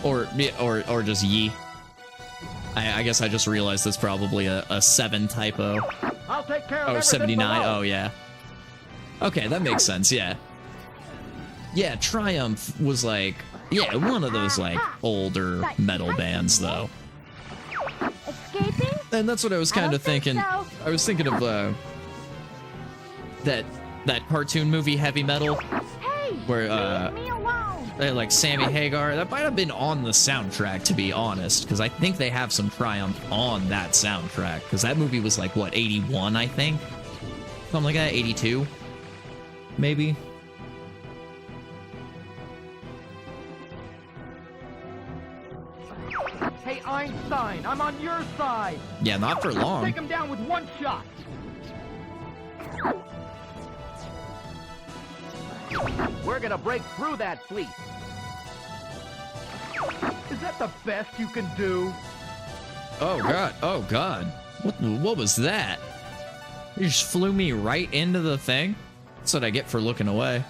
Or just Yee. I guess I just realized that's probably a 7 typo. I'll take care of Oh, everything 79. below. Oh, yeah. Okay, that makes sense, yeah. Yeah, Triumph was like, yeah, one of those like older metal bands though. Escaping? And that's what I was kind of thinking. so. I was thinking of that cartoon movie Heavy Metal Hey, where leave me alone. like Sammy Hagar. That might have been on the soundtrack, to be honest, because I think they have some Triumph on that soundtrack, because that movie was like, what, 81, I think? Something like that, 82, maybe? Hey, Einstein, I'm on your side. Yeah, not for long. Take him down with one shot. We're gonna break through that fleet. Is that the best you can do? Oh god, oh god. What was that? You just flew me right into the thing? That's what I get for looking away.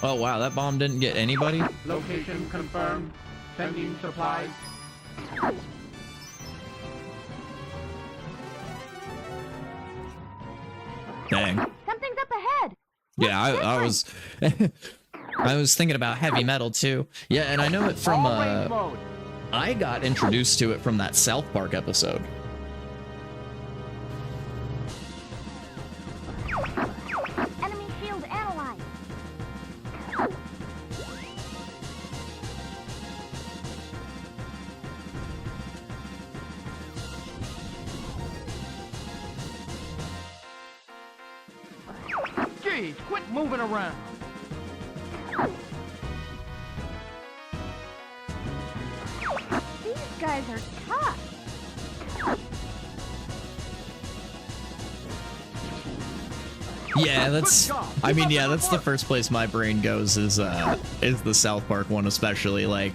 Oh wow, that bomb didn't get anybody? Location confirmed. Sending supplies. Dang. Something's up ahead. Yeah, I was I was thinking about heavy metal too. Yeah, and I know it from I got introduced to it from that South Park episode. Enemy shield analyzed. Geez, quit moving around. These guys are tough. Yeah, that's I mean, yeah, that's the first place my brain goes is the South Park one, especially. Like,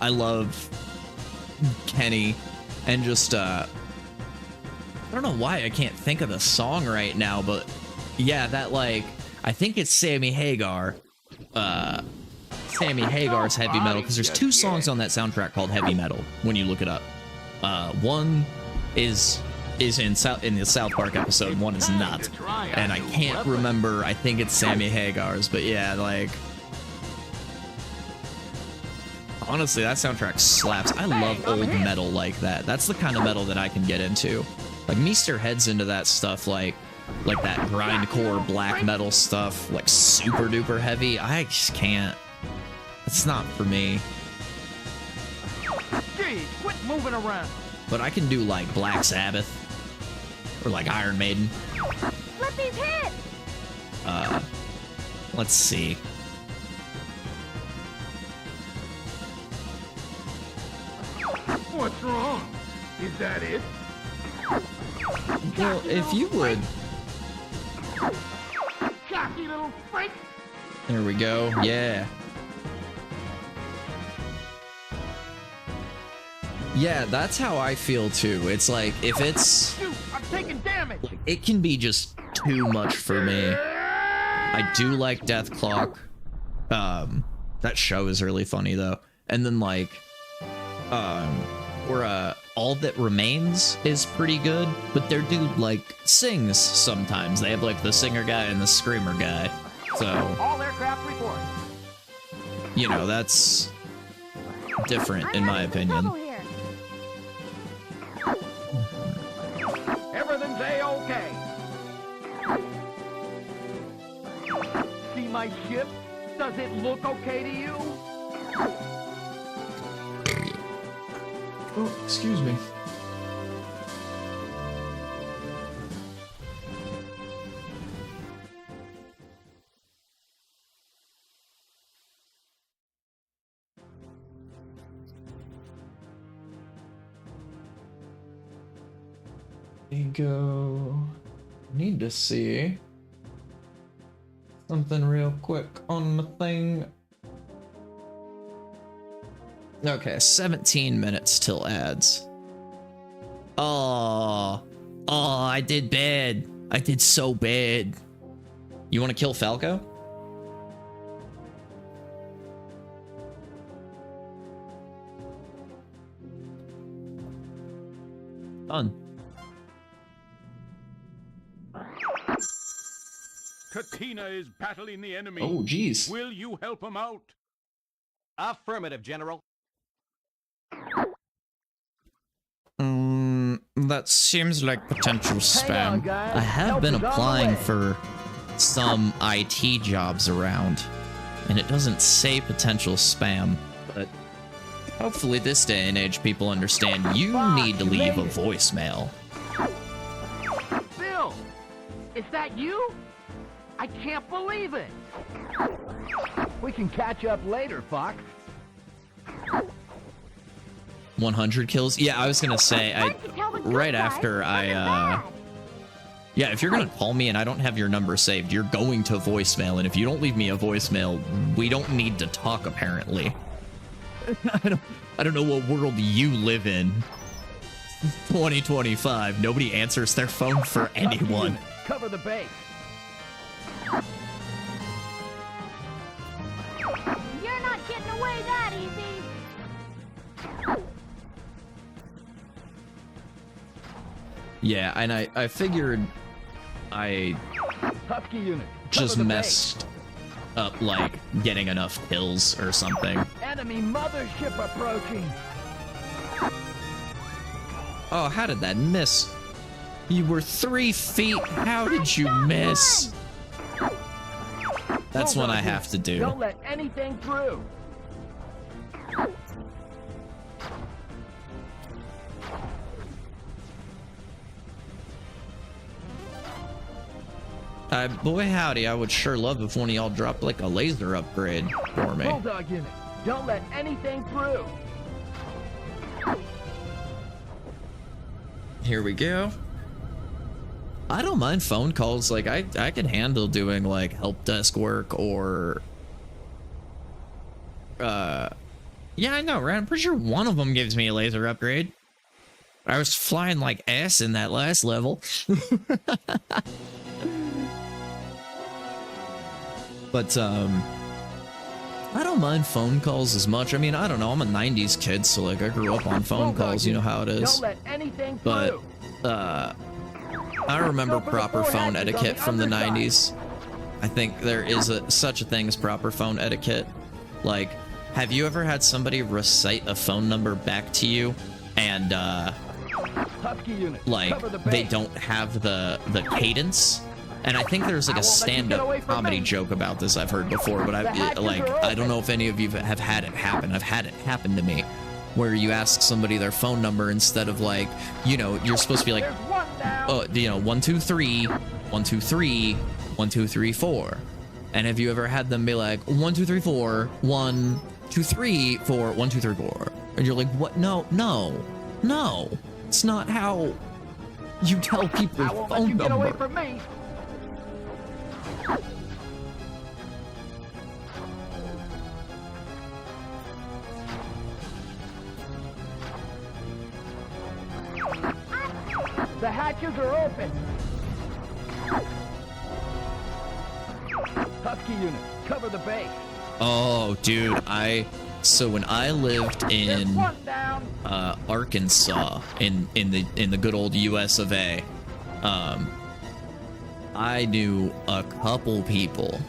I love Kenny and just I don't know why I can't think of the song right now, but yeah, that, like, I think it's Sammy Hagar. Sammy Hagar's Heavy Metal, because there's two songs on that soundtrack called Heavy Metal when you look it up. One is in the South Park episode, one is not. And I can't remember, I think it's Sammy Hagar's, but yeah, like, honestly, that soundtrack slaps. I love old metal like that. That's the kind of metal that I can get into. Like, Meester heads into that stuff, like that grindcore black metal stuff, like super duper heavy. I just can't. It's not for me. Geez, quit moving around. But I can do like Black Sabbath or like Iron Maiden. Let these hit. Let's see. What's wrong? Is that it? Well, if you would. Cocky little freak. There we go. Yeah. Yeah, that's how I feel too. It's like, if it's... Shoot, I'm taking damage. It can be just too much for me. I do like Death Clock. That show is really funny though. And then like, All That Remains is pretty good, but their dude like sings sometimes. They have like the singer guy and the screamer guy. So, all aircraft report. You know, that's different in my opinion. Everything's A-okay. See my ship? Does it look okay to you? Oh, excuse me. There you go. Need to see something real quick on the thing. Okay, 17 minutes till ads. Oh, I did bad. I did so bad. You want to kill Falco? Done. Katina is battling the enemy. Oh, jeez. Will you help him out? Affirmative, General. That seems like potential spam. guys. I have Help been is on the applying way. for some IT jobs around. And it doesn't say potential spam, but hopefully this day and age people understand you need to leave a voicemail. Bill! Is that you? I can't believe it! We can catch up later, Fox. 100 kills? Yeah, I was gonna say, right after yeah, if you're gonna call me and I don't have your number saved, you're going to voicemail, and if you don't leave me a voicemail, we don't need to talk, apparently. I don't know what world you live in. 2025, nobody answers their phone for anyone. Cover the base. You're not getting away that easy. Yeah, and I figured I just messed up, like, getting enough kills or something. Enemy mothership approaching. Oh, how did that miss? You were 3 feet. How did you miss? That's what I have to do. Don't let anything through. Boy howdy, I would sure love if one of y'all dropped like a laser upgrade for me. Bulldog unit, don't let anything through. Here we go. I don't mind phone calls. Like, I can handle doing like help desk work or yeah, I know, right? I'm pretty sure one of them gives me a laser upgrade. I was flying like ass in that last level. But I don't mind phone calls as much. I mean, I don't know, I'm a 90s kid, so like I grew up on phone calls, you know how it is. Don't let anything but I remember proper phone etiquette from the 90s. I think there is such a thing as proper phone etiquette. Like, have you ever had somebody recite a phone number back to you and like they don't have the cadence? And I think there's like a stand-up comedy joke about this I've heard before, but I don't know if any of you have had it happen. I've had it happen to me, where you ask somebody their phone number instead of like, you know, you're supposed to be like, oh, you know, 123, 123, 1234. And have you ever had them be like 1234, 1234, 1234? And you're like, what? No, it's not how you tell people I won't phone let you get number. away from me. The hatches are open. Husky unit, cover the base. Oh, dude, so when I lived in Arkansas, in the good old US of A, I knew a couple people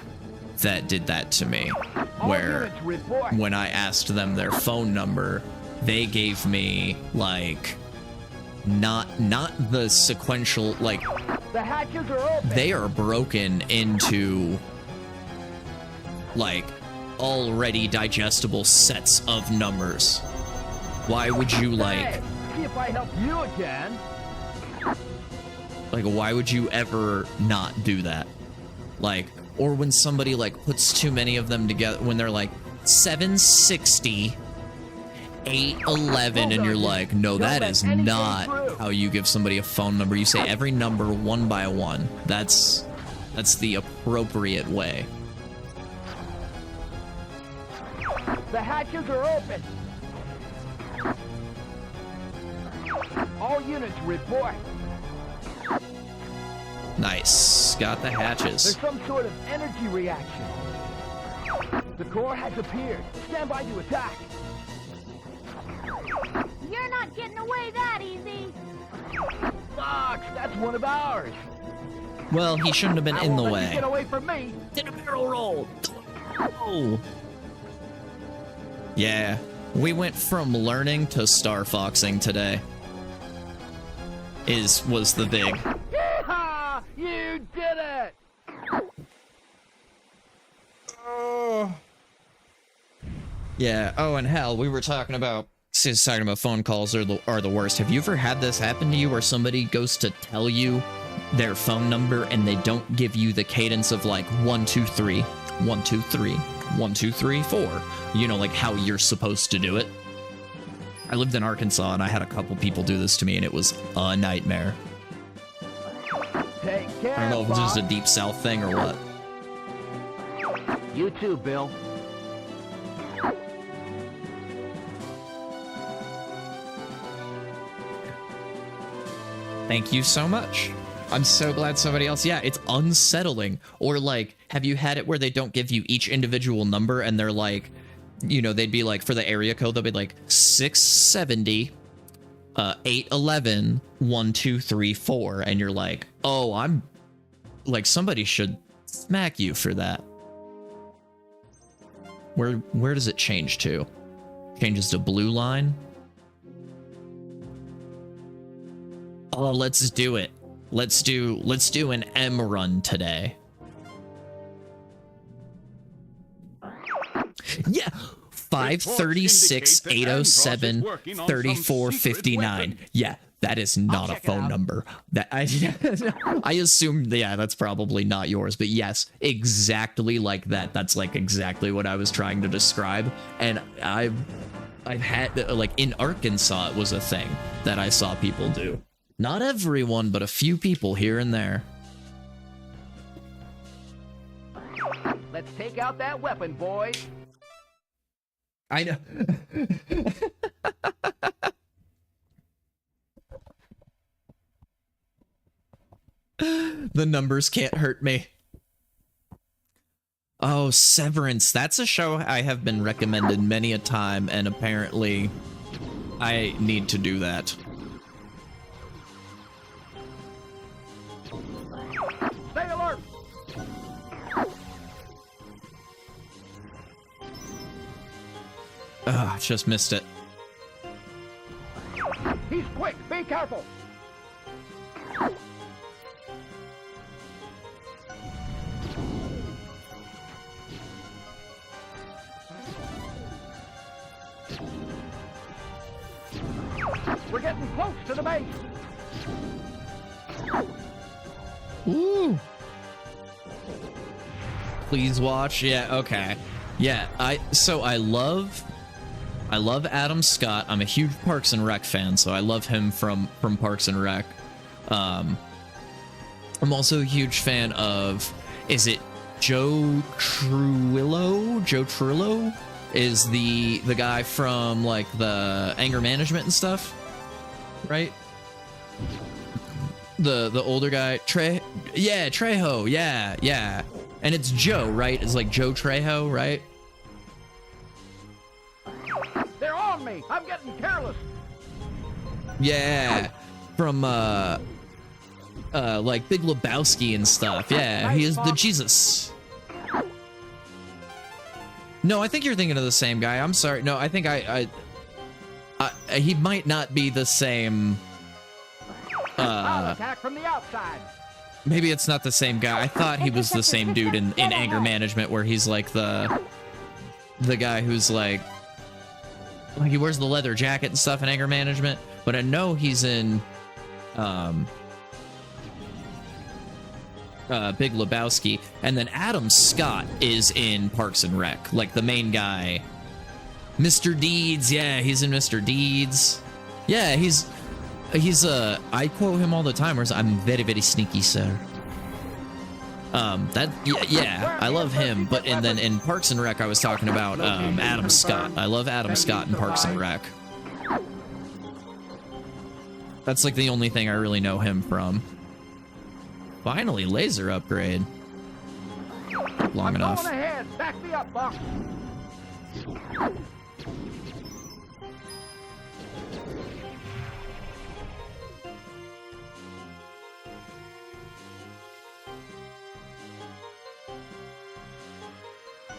that did that to me, where when I asked them their phone number, they gave me like not the sequential, like the hatches are open. They are broken into like already digestible sets of numbers. Why would you like see if I help you again? Like, why would you ever not do that? Like, or when somebody like puts too many of them together, when they're like 760 811, and you're like, no, that is not how you give somebody a phone number. You say every number one by one. That's the appropriate way. The hatches are open. All units report. Nice. Got the hatches. There's some sort of energy reaction. The core has appeared. Stand by to attack. You're not getting away that easy. Fox, that's one of ours. Well, he shouldn't have been in the way. Get away from me. Did a barrel roll. Oh. Yeah, we went from learning to Star Foxing today. Was the big. Yeehaw! You did it! Yeah. Oh, and hell, we were talking about phone calls are the worst. Have you ever had this happen to you where somebody goes to tell you their phone number and they don't give you the cadence of like 1 2 3 1 2 3 1 2 3 4? You know, like how you're supposed to do it. I lived in Arkansas and I had a couple people do this to me and it was a nightmare. Take care, I don't know if it's just a Bob. deep south thing or what. You too, Bill. Thank you so much. I'm so glad somebody else. Yeah, it's unsettling. Or like, have you had it where they don't give you each individual number and they're like, you know, they'd be like, for the area code, they'll be like 670, 811, 1 2 3 4, and you're like, oh, I'm like, somebody should smack you for that. Where does it change to? Changes to blue line. Oh, let's do it. Let's do an M run today. Yeah. 536 807 3459. Yeah, that is not a phone number. That I assumed, yeah, that's probably not yours, but yes, exactly like that. That's like exactly what I was trying to describe. And I've had, like, in Arkansas, it was a thing that I saw people do. Not everyone, but a few people here and there. Let's take out that weapon, boys. I know. The numbers can't hurt me. Oh, Severance. That's a show I have been recommended many a time, and apparently I need to do that. Stay alert. Ugh, just missed it. He's quick. Be careful. We're getting close to the base. Ooh. Please watch. Yeah, okay. Yeah, I love Adam Scott. I'm a huge Parks and Rec fan, so I love him from Parks and Rec. I'm also a huge fan of, is it Joe Trujillo? Joe Trujillo is the guy from like the anger management and stuff, right? The older guy, Trejo, yeah. And it's Joe, right? It's like Joe Trejo, right? They're on me. I'm getting careless. Yeah, from like Big Lebowski and stuff. Yeah, he is the Jesus. No, I think you're thinking of the same guy. I'm sorry. No, I think he might not be the same. I'll attack from the outside. Maybe it's not the same guy. I thought he was the same dude in anger management, where he's like the guy who's like he wears the leather jacket and stuff in anger management. But I know he's in Big Lebowski, and then Adam Scott is in Parks and Rec, like the main guy. Mr. Deeds, yeah, he's in Mr. Deeds. Yeah, he's I quote him all the time, where I'm very, very sneaky, sir. Yeah, I love him. But and then in Parks and Rec, I was talking about Adam Scott. I love Adam Scott in Parks and Rec. That's like the only thing I really know him from. Finally, laser upgrade. Long enough. Going ahead. Back me up, Buck.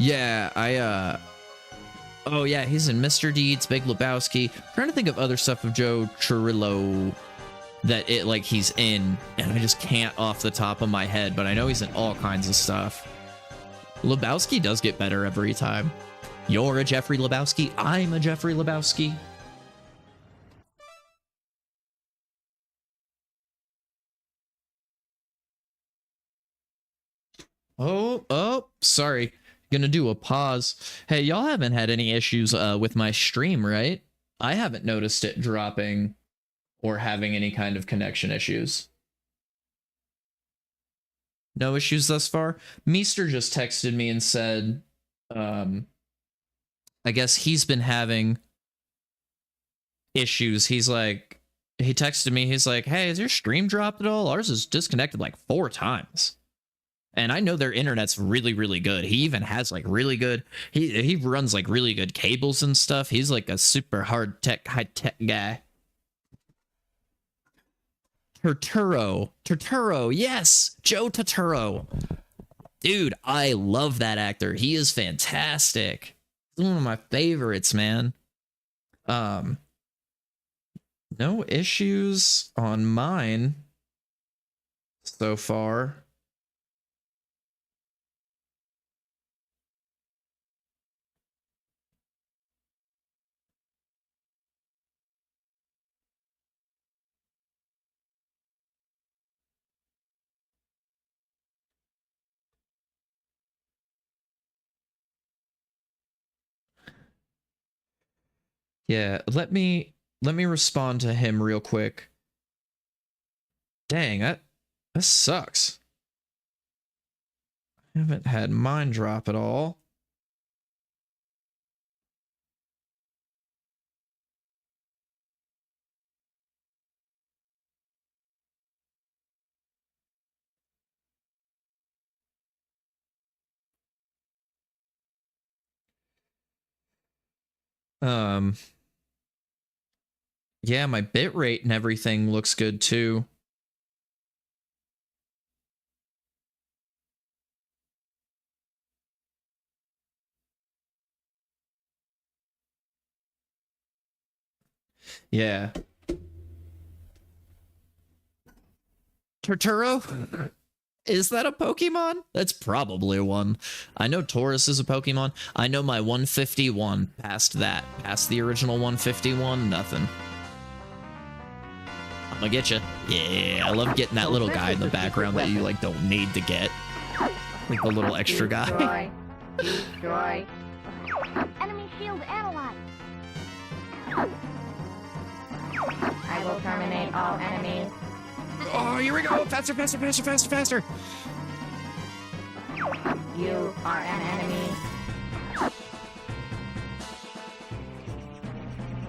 Yeah, oh yeah, he's in Mr. Deeds, Big Lebowski. I'm trying to think of other stuff of Joe Trujillo that he's in, and I just can't off the top of my head, but I know he's in all kinds of stuff. Lebowski does get better every time. You're a Jeffrey Lebowski. I'm a Jeffrey Lebowski. Oh, sorry. Gonna do a pause. Hey, y'all haven't had any issues with my stream, right? I haven't noticed it dropping or having any kind of connection issues. No issues thus far? Meester just texted me and said, I guess he's been having issues. He texted me, he's like, hey, has your stream dropped at all? Ours is disconnected like 4 times. And I know their internet's really, really good. He even has like really good, he runs like really good cables and stuff. He's like a super high-tech guy. Turturro, yes, Joe Turturro. Dude, I love that actor. He is fantastic. He's one of my favorites, man. No issues on mine so far. Yeah, let me respond to him real quick. Dang, that sucks. I haven't had mine drop at all. Yeah, my bitrate and everything looks good too. Yeah. Turturro? Is that a Pokemon? That's probably one. I know Taurus is a Pokemon. I know my 151. Past that. Past the original 151, nothing. I'm gonna get you. Yeah, I love getting that little guy in the background that you, like, don't need to get. Like the little extra guy. Destroy. Enemy shield analyzed. I will terminate all enemies. Oh, here we go! Faster, faster, faster, faster, faster! You are an enemy.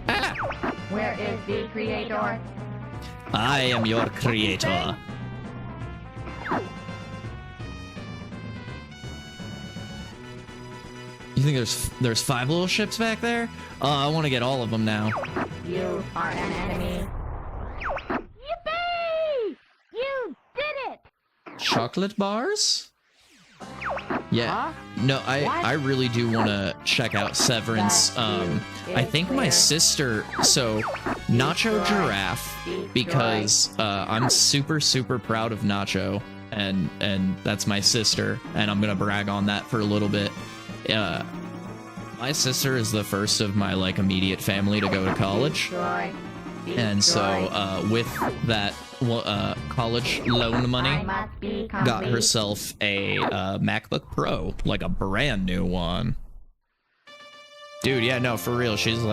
Ah! Where is the creator? I am your creator. You think there's 5 little ships back there? Oh, I want to get all of them now. You are an enemy. Yippee! You did it! Chocolate bars? Yeah. No, I really do want to check out Severance. I think my sister, so Nacho Giraffe, because I'm super, super proud of Nacho, and that's my sister, and I'm gonna brag on that for a little bit. My sister is the first of my, like, immediate family to go to college. And so, with that college loan money, got herself a MacBook Pro, like a brand new one. Dude, yeah, no, for real, she's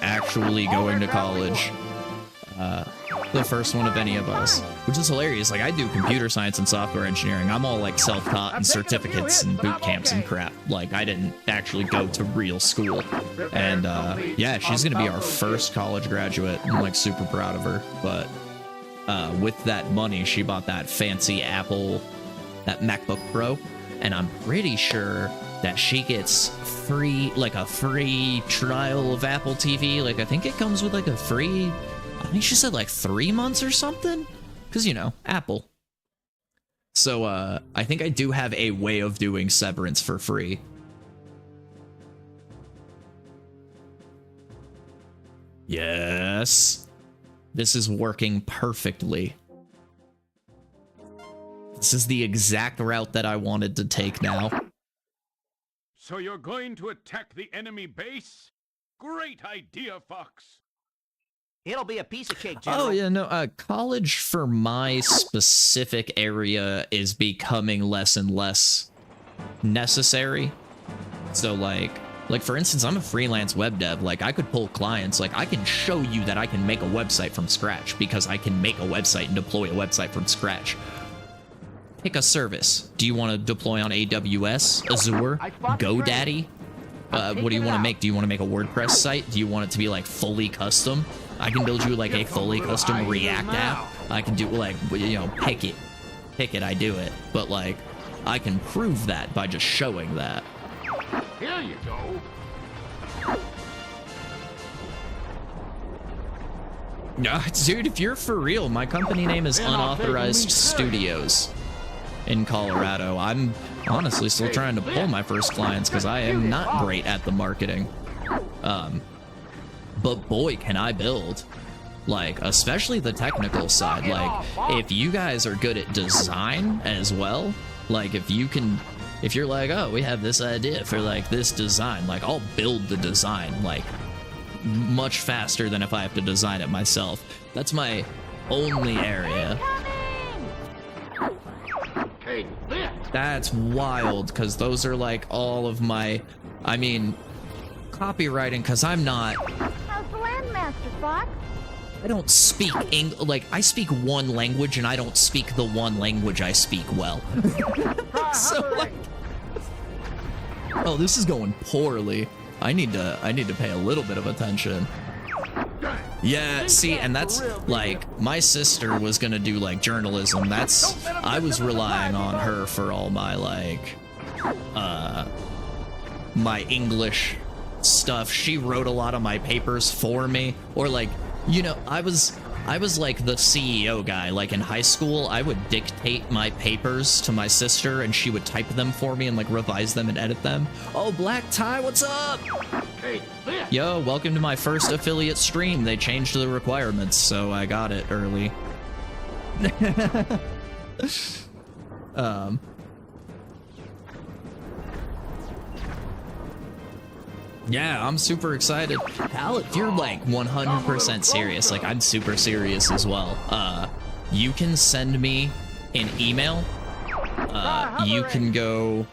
actually going to college. The first one of any of us, which is hilarious. Like, I do computer science and software engineering. I'm all like self-taught and certificates and boot camps and crap. Like, I didn't actually go to real school. And yeah, she's gonna be our first college graduate. I'm like super proud of her. But with that money, she bought that fancy Apple, that MacBook Pro, and I'm pretty sure that she gets free, like a free trial of Apple TV. Like, I think it comes with like a free, I think she said like 3 months or something, because, you know, Apple. So I think I do have a way of doing Severance for free. Yes, this is working perfectly. This is the exact route that I wanted to take now. So you're going to attack the enemy base? Great idea, Fox. It'll be a piece of cake, General. Oh, yeah, no, college for my specific area is becoming less and less necessary. So, like, for instance, I'm a freelance web dev. Like, I could pull clients. Like, I can show you that I can make a website from scratch because I can make a website and deploy a website from scratch. Pick a service. Do you want to deploy on AWS, Azure, GoDaddy? What do you want to make? Do you want to make a WordPress site? Do you want it to be, like, fully custom? I can build you, like, a fully custom React app. I can do, like, you know, pick it. Pick it, I do it. But, like, I can prove that by just showing that. Here you go. Dude, if you're for real, my company name is Unauthorized Studios in Colorado. I'm honestly still trying to pull my first clients because I am not great at the marketing. But boy, can I build. Like, especially the technical side. Like, if you guys are good at design as well, like, if you're like, oh, we have this idea for, like, this design, like, I'll build the design, like, much faster than if I have to design it myself. That's my only area. That's wild, because those are, like, all of my, I mean, copywriting, because I'm not... How's the Landmaster, Fox? I don't speak like, I speak one language, and I don't speak the one language I speak well. So, like... Oh, this is going poorly. I need to pay a little bit of attention. Yeah, see, and that's, like, my sister was gonna do, like, journalism. I was relying on her for all my, like, my English stuff. She wrote a lot of my papers for me. Or, like, you know, I was like the CEO guy. Like, in high school, I would dictate my papers to my sister, and she would type them for me and, like, revise them and edit them. Oh, Black Tie, what's up? Yo, welcome to my first affiliate stream. They changed the requirements, so I got it early. Yeah, I'm super excited. Hal, if you're, like, 100% serious, like, I'm super serious as well, you can send me an email. You can go...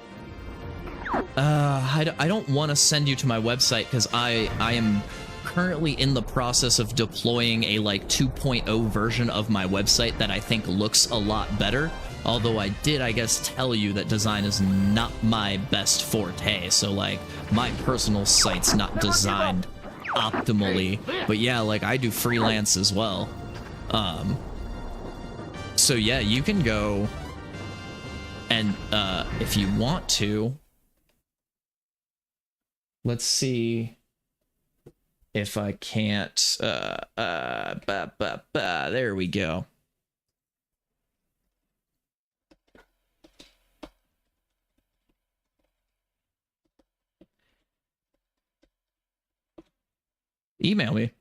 I don't want to send you to my website because I am currently in the process of deploying a, like, 2.0 version of my website that I think looks a lot better. Although I did, I guess, tell you that design is not my best forte, so, like, my personal site's not designed optimally. But yeah, like, I do freelance as well. So yeah, you can go and, if you want to, let's see if I can't, there we go. Email me.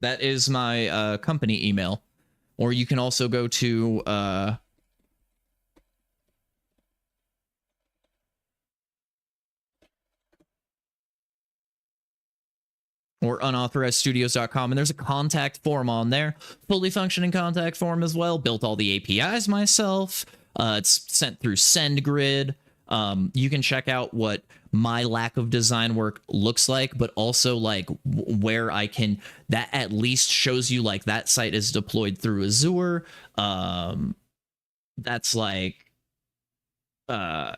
That is my company email. Or you can also go to or unauthorizedstudios.com, and there's a contact form on there. Fully functioning contact form as well. Built all the APIs myself. It's sent through SendGrid. You can check out what my lack of design work looks like, but also, like, where I can, that at least shows you, like, that site is deployed through Azure. That's, like, at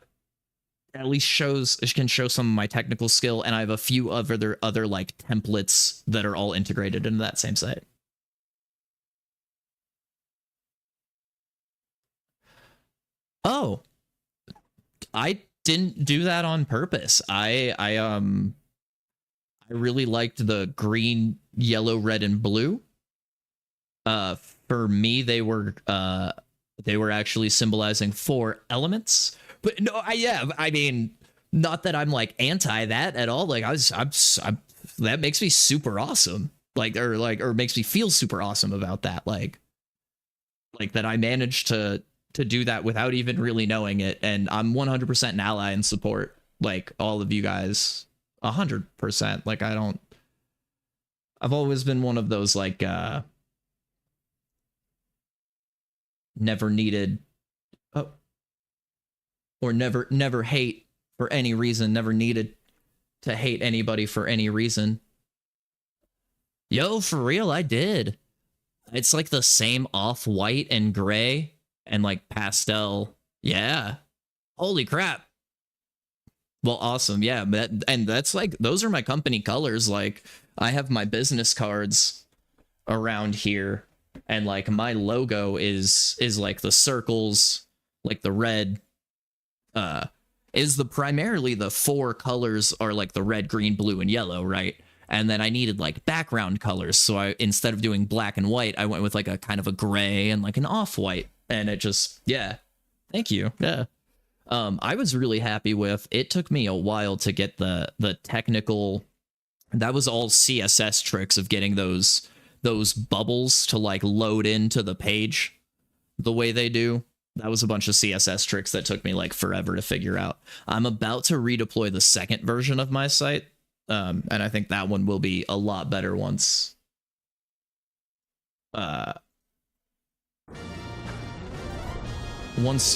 least can show some of my technical skill, and I have a few other like templates that are all integrated into that same site. Oh, I didn't do that on purpose. I really liked the green, yellow, red, and blue. For me, they were actually symbolizing 4 elements. But no, I mean, not that I'm, like, anti that at all. Like, I'm that makes me super awesome. Or makes me feel super awesome about that. Like that I managed to do that without even really knowing it, and I'm 100% an ally and support. like all of you guys 100%. Like I've always been one of those like never needed or never hate for any reason, never needed to hate anybody for any reason. Yo, for real, I did. It's like the same off-white and gray and like pastel. Yeah. Holy crap. Well, awesome. Yeah, and that's like, those are my company colors. Like, I have my business cards around here, and like my logo is like the circles, like the red, is the primarily the 4 colors are like the red, green, blue, and yellow, right? And then I needed like background colors, so I, instead of doing black and white, I went with like a kind of a gray and like an off-white, and it just, yeah. Thank you. Yeah. I was really happy with, it took me a while to get the technical, that was all CSS tricks of getting those bubbles to like load into the page the way they do. That was a bunch of CSS tricks that took me like forever to figure out. I'm about to redeploy the second version of my site, and I think that one will be a lot better once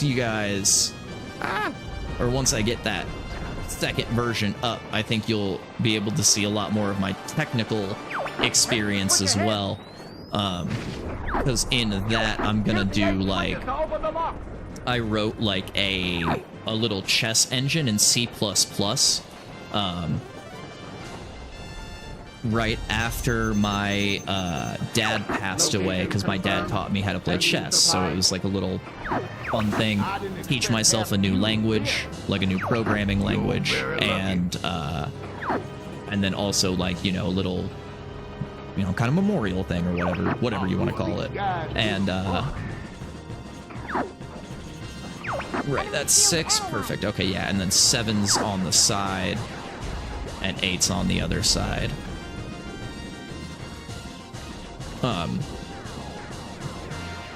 you guys, or once I get that second version up, I think you'll be able to see a lot more of my technical experience as well. Because in that, I'm gonna do like, I wrote like a little chess engine in C++, right after my dad passed away, because my dad taught me how to play chess, so it was like a little fun thing, teach myself a new language, like a new programming language, and then also like, you know, a little, you know, kind of memorial thing or whatever you want to call it. And right, that's 6, perfect. Okay, yeah, and then 7's on the side and 8's on the other side.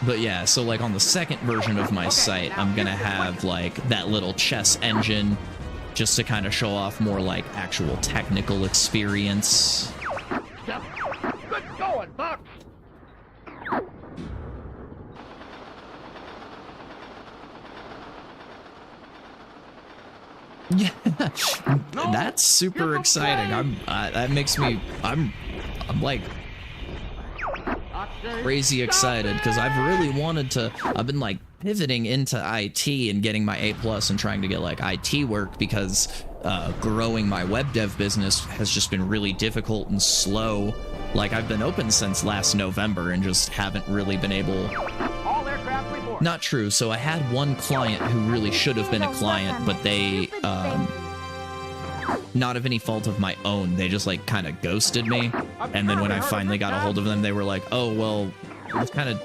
But yeah, so like on the second version of my site, I'm gonna have like that little chess engine just to kind of show off more like actual technical experience. Good going, Buck. Yeah, that's super exciting. That makes me, I'm like crazy excited, because I've really wanted to, I've been like pivoting into IT and getting my A+ and trying to get like IT work, because growing my web dev business has just been really difficult and slow. Like, I've been open since last November and just haven't really been able. Not true. So I had one client who really should have been a client, but they, not of any fault of my own, they just like kind of ghosted me. And then when I finally got a hold of them, they were like, oh, well, we kind of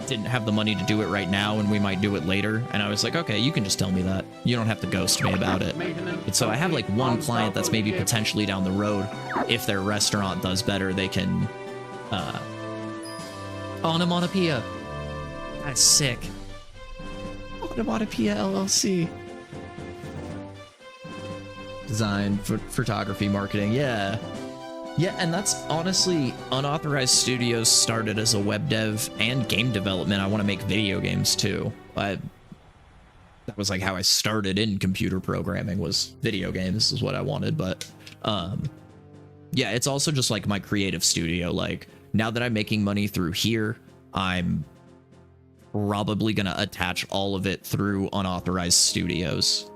didn't have the money to do it right now, and we might do it later. And I was like, okay, you can just tell me that. You don't have to ghost me about it. But so I have like one client that's maybe potentially down the road, if their restaurant does better, they can, onomatopoeia. That's sick. Onomatopoeia LLC. Design, photography, marketing, yeah. Yeah, and that's honestly, Unauthorized Studios started as a web dev and game development. I want to make video games too. That was like how I started in computer programming, was video games is what I wanted. But yeah, it's also just like my creative studio. Like, now that I'm making money through here, I'm probably gonna attach all of it through Unauthorized Studios.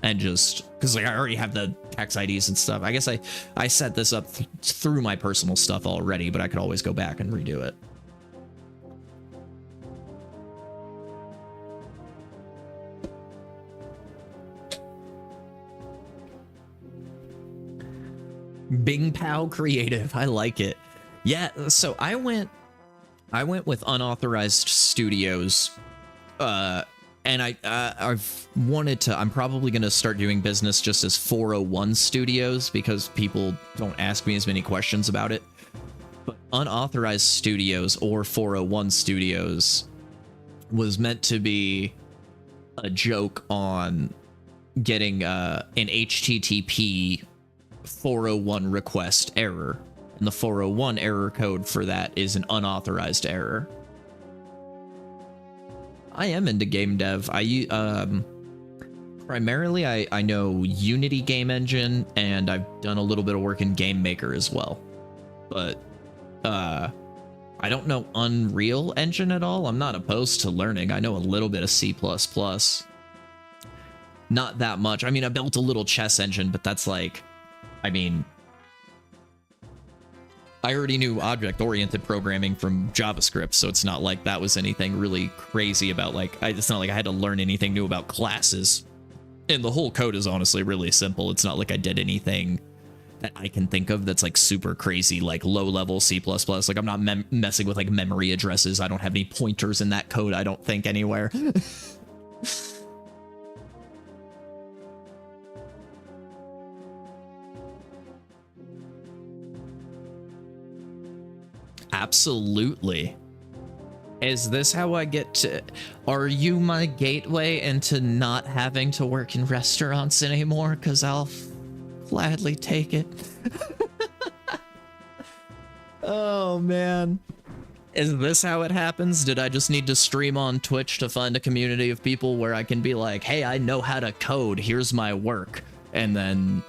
And just because like I already have the tax IDs and stuff. I guess I set this up through my personal stuff already, but I could always go back and redo it. Bing Pow Creative, I like it. Yeah, so I went with Unauthorized Studios, and I've wanted to, I'm probably going to start doing business just as 401 Studios, because people don't ask me as many questions about it. But Unauthorized Studios, or 401 Studios, was meant to be a joke on getting an HTTP 401 request error. And the 401 error code for that is an unauthorized error. I am into game dev. Primarily, I know Unity game engine, and I've done a little bit of work in Game Maker as well. But I don't know Unreal Engine at all. I'm not opposed to learning. I know a little bit of C++. Not that much. I mean, I built a little chess engine, but that's like, I mean, I already knew object-oriented programming from JavaScript, so it's not like that was anything really crazy about, like, it's not like I had to learn anything new about classes. And the whole code is honestly really simple. It's not like I did anything that I can think of that's, like, super crazy, like, low-level C++. Like, I'm not messing with, like, memory addresses. I don't have any pointers in that code, I don't think, anywhere. Absolutely. Is this how I get to... Are you my gateway into not having to work in restaurants anymore? Because I'll gladly take it. Oh, man. Is this how it happens? Did I just need to stream on Twitch to find a community of people where I can be like, hey, I know how to code, here's my work, and then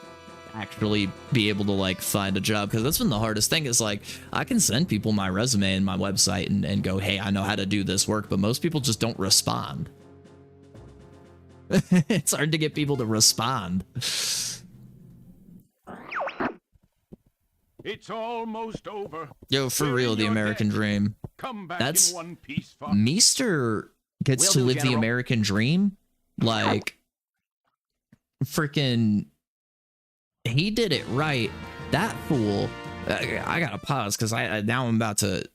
actually be able to, like, find a job? Because that's been the hardest thing, is, like, I can send people my resume and my website and go, hey, I know how to do this work, but most people just don't respond. It's hard to get people to respond. It's almost over. Yo, for real, the American dream. Come back That's in one piece, Fox. Meester gets to live the American dream. Like, freaking, he did it right. That fool. I gotta pause because now I'm about to.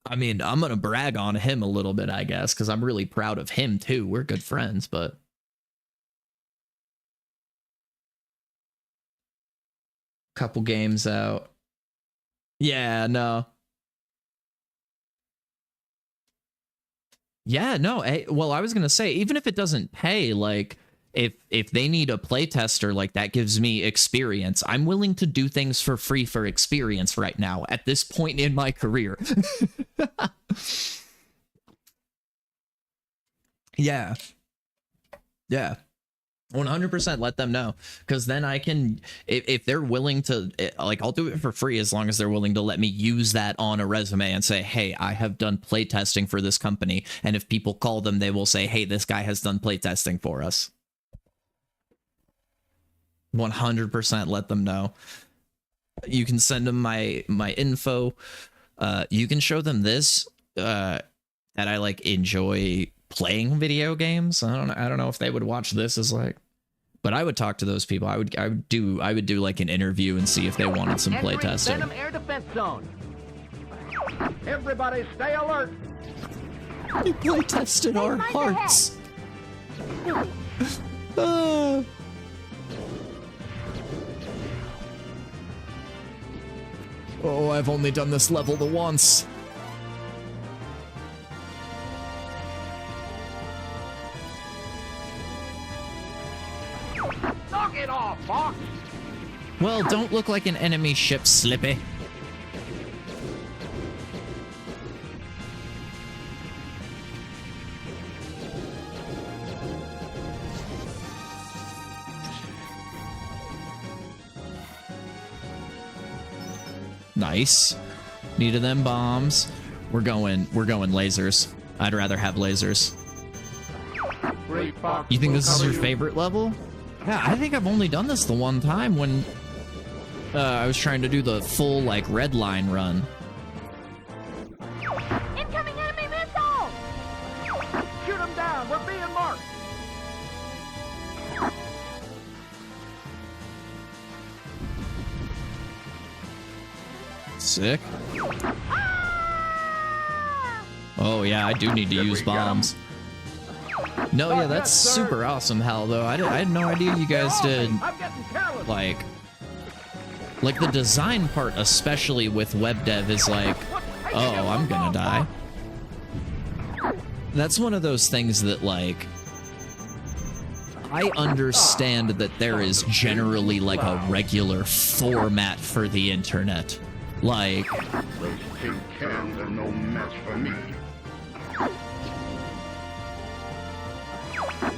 I mean, I'm gonna brag on him a little bit, I guess, because I'm really proud of him too. We're good friends, but. Couple games out. Yeah, no. Yeah, no. Well, I was gonna say, even if it doesn't pay, like, if they need a playtester, like, that gives me experience. I'm willing to do things for free for experience right now at this point in my career. Yeah. Yeah. 100% let them know, because then I can, if they're willing to, like, I'll do it for free as long as they're willing to let me use that on a resume and say, hey, I have done playtesting for this company, and if people call them, they will say, hey, this guy has done playtesting for us. 100% let them know. You can send them my info. You can show them this, that I, like, enjoy playing video games. I don't know if they would watch this as, like, but I would talk to those people. I would do like an interview and see if they wanted some play testing. Venom air defense zone. Everybody stay alert. You play tested our hearts. Oh, I've only done this level the once. Knock it off, Fox! Well, don't look like an enemy ship, Slippy. Nice. Needed them bombs. We're going lasers. I'd rather have lasers. You think this is your favorite level? Yeah, I think I've only done this the one time when I was trying to do the full, like, red line run. Incoming enemy missile! Shoot them down! We're being marked! Sick. Oh yeah, I do need to use bombs. No, yeah, that's super awesome, Hal, though. I had no idea you guys did, like the design part, especially with web dev, is like, oh, I'm gonna die. That's one of those things that, like, I understand that there is generally like a regular format for the internet. Like, Those tin cans are no match for me.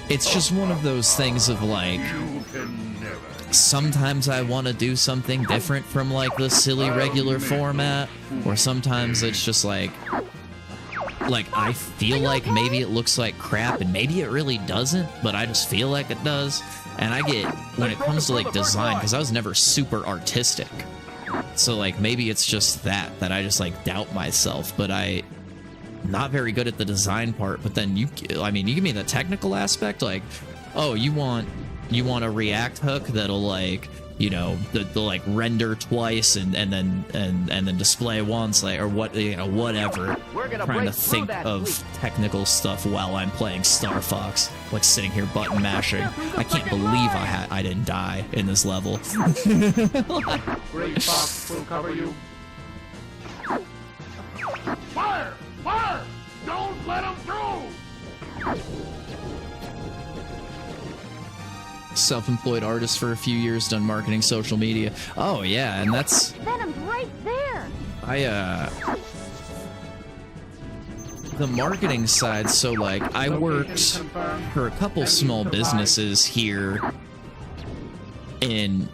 it's just one of those things of like, You can never. sometimes I want to do something different from like the silly regular format, or sometimes it's just like I feel like maybe it looks like crap and maybe it really doesn't, but I just feel like it does. And I get, when it comes to like design, because I was never super artistic, so like maybe it's just that I just like doubt myself, but I'm not very good at the design part. But then you give me the technical aspect, like, oh, you want a React hook that'll like, you know, the like render twice and then display once, like, or what, you know, whatever. I'm trying to think of technical stuff while I'm playing Star Fox, like sitting here button mashing. I can't believe I didn't die in this level. Great Fox will cover you. Fire! Fire! Don't let him through! Self-employed artist for a few years, done marketing, social media. Oh yeah, and that's Venom's right there. the marketing side. So like I worked for a couple small businesses here in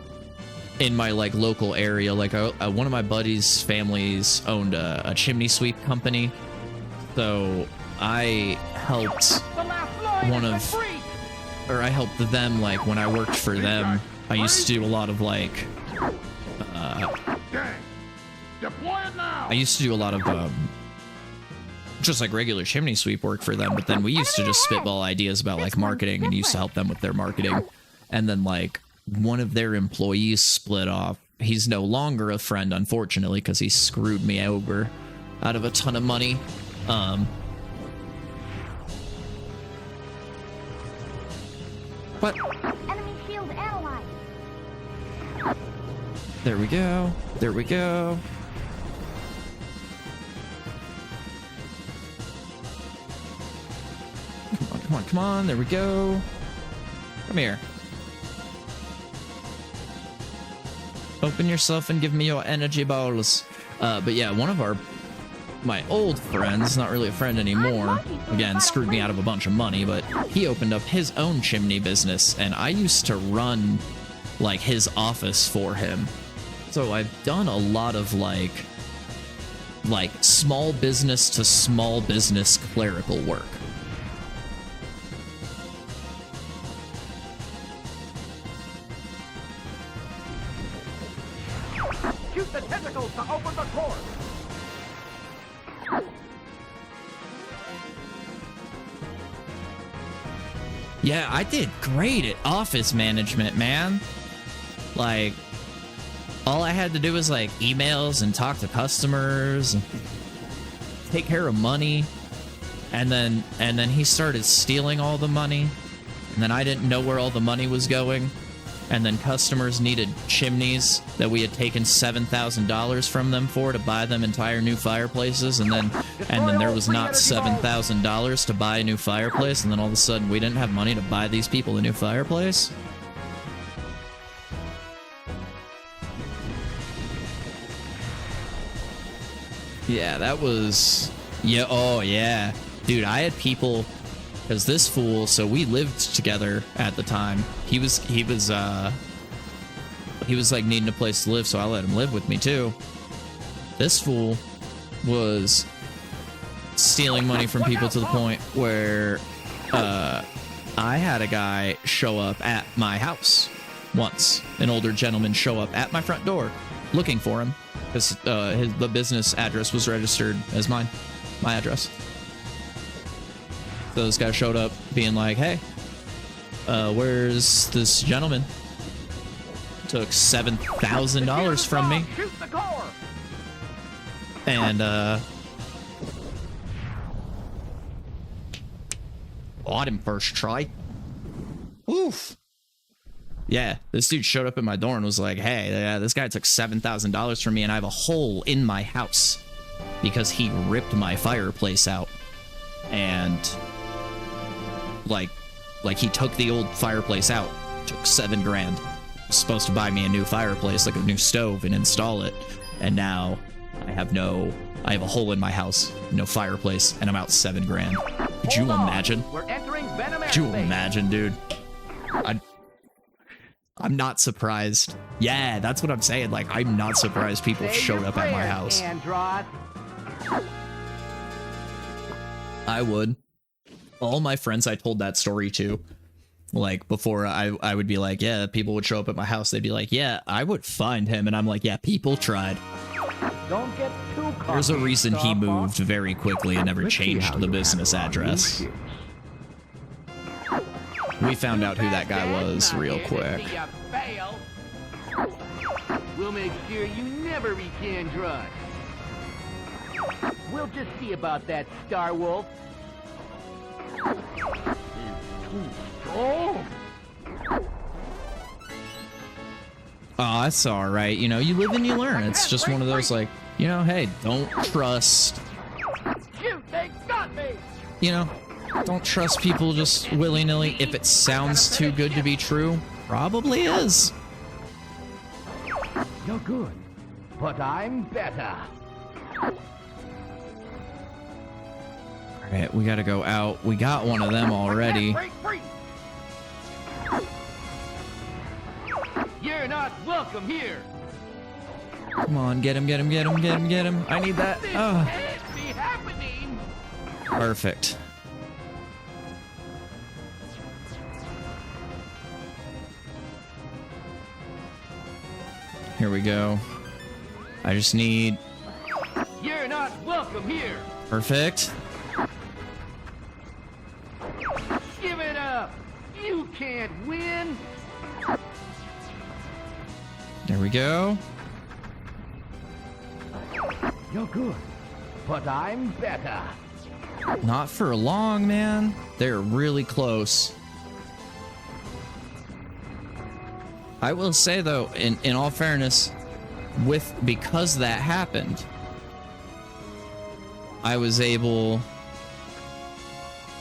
my like local area. Like one of my buddies' families owned a chimney sweep company, so I helped I helped them, like, when I worked for them. I used to do a lot of, like, just, like, regular chimney sweep work for them, but then we used to just spitball ideas about, like, marketing, and used to help them with their marketing. And then, like, one of their employees split off. He's no longer a friend, unfortunately, because he screwed me over out of a ton of money. But Enemy shield analyzed. there we go. There we go. Come on, come on, come on. There we go. Come here. Open yourself and give me your energy balls. But yeah, one of my old friends, not really a friend anymore, again, screwed me out of a bunch of money, but he opened up his own chimney business, and I used to run, like, his office for him. So I've done a lot of, like small business to small business clerical work. Shoot the tentacles to open the core. Yeah, I did great at office management, man. Like, all I had to do was, like, emails and talk to customers and take care of money. And then he started stealing all the money. And then I didn't know where all the money was going. And then customers needed chimneys that we had taken $7,000 from them for to buy them entire new fireplaces, and then there was not $7,000 to buy a new fireplace, and then all of a sudden we didn't have money to buy these people a new fireplace. Yeah, that was... Yeah, oh yeah. Dude, I had people... Because this fool, so we lived together at the time. He was like needing a place to live, so I let him live with me too. This fool was stealing money from people to the point where I had a guy show up at my house once. An older gentleman show up at my front door looking for him because the business address was registered as my address. So this guy showed up being like, hey, where's this gentleman? Took $7,000 from me. And, bought him first try. Oof. Yeah, this dude showed up at my door and was like, hey, this guy took $7,000 from me and I have a hole in my house because he ripped my fireplace out. And... like Like, he took the old fireplace out, took $7 grand. Was supposed to buy me a new fireplace, like a new stove, and install it. And now I have a hole in my house, no fireplace, and I'm out $7 grand. Could you imagine? We're entering Venom Could you airspace. imagine, dude? I'm not surprised. Yeah, that's what I'm saying. Like, I'm not surprised people Say showed your up at my prayers, house. Andros. I would. All my friends I told that story to, like, before I would be like, yeah, people would show up at my house. They'd be like, yeah, I would find him. And I'm like, yeah, people tried. Don't get too cocky. There's a reason he Starfox. moved very quickly and never Let's see changed how the you business handle our new address. ships. We found out who that guy was real quick. We'll make sure you never reach Andros. We'll just see about that, Star Wolf. Oh! Oh, that's all right. You know, you live and you learn. It's just one of those, like, you know, hey, don't trust, Shoot, they got me! you know, don't trust people just willy-nilly. If it sounds too good to be true, probably is. You're good, but I'm better. All right, we got to go out. We got one of them already. Break free! You're not welcome here. Come on, get him, get him, get him, get him, get him. I need that. This Oh, can't be happening. perfect. Here we go. I just need... You're not welcome here. Perfect. Give it up. You can't win. There we go. You're good, but I'm better. Not for long, man. They're really close. I will say, though, in all fairness, because that happened, I was able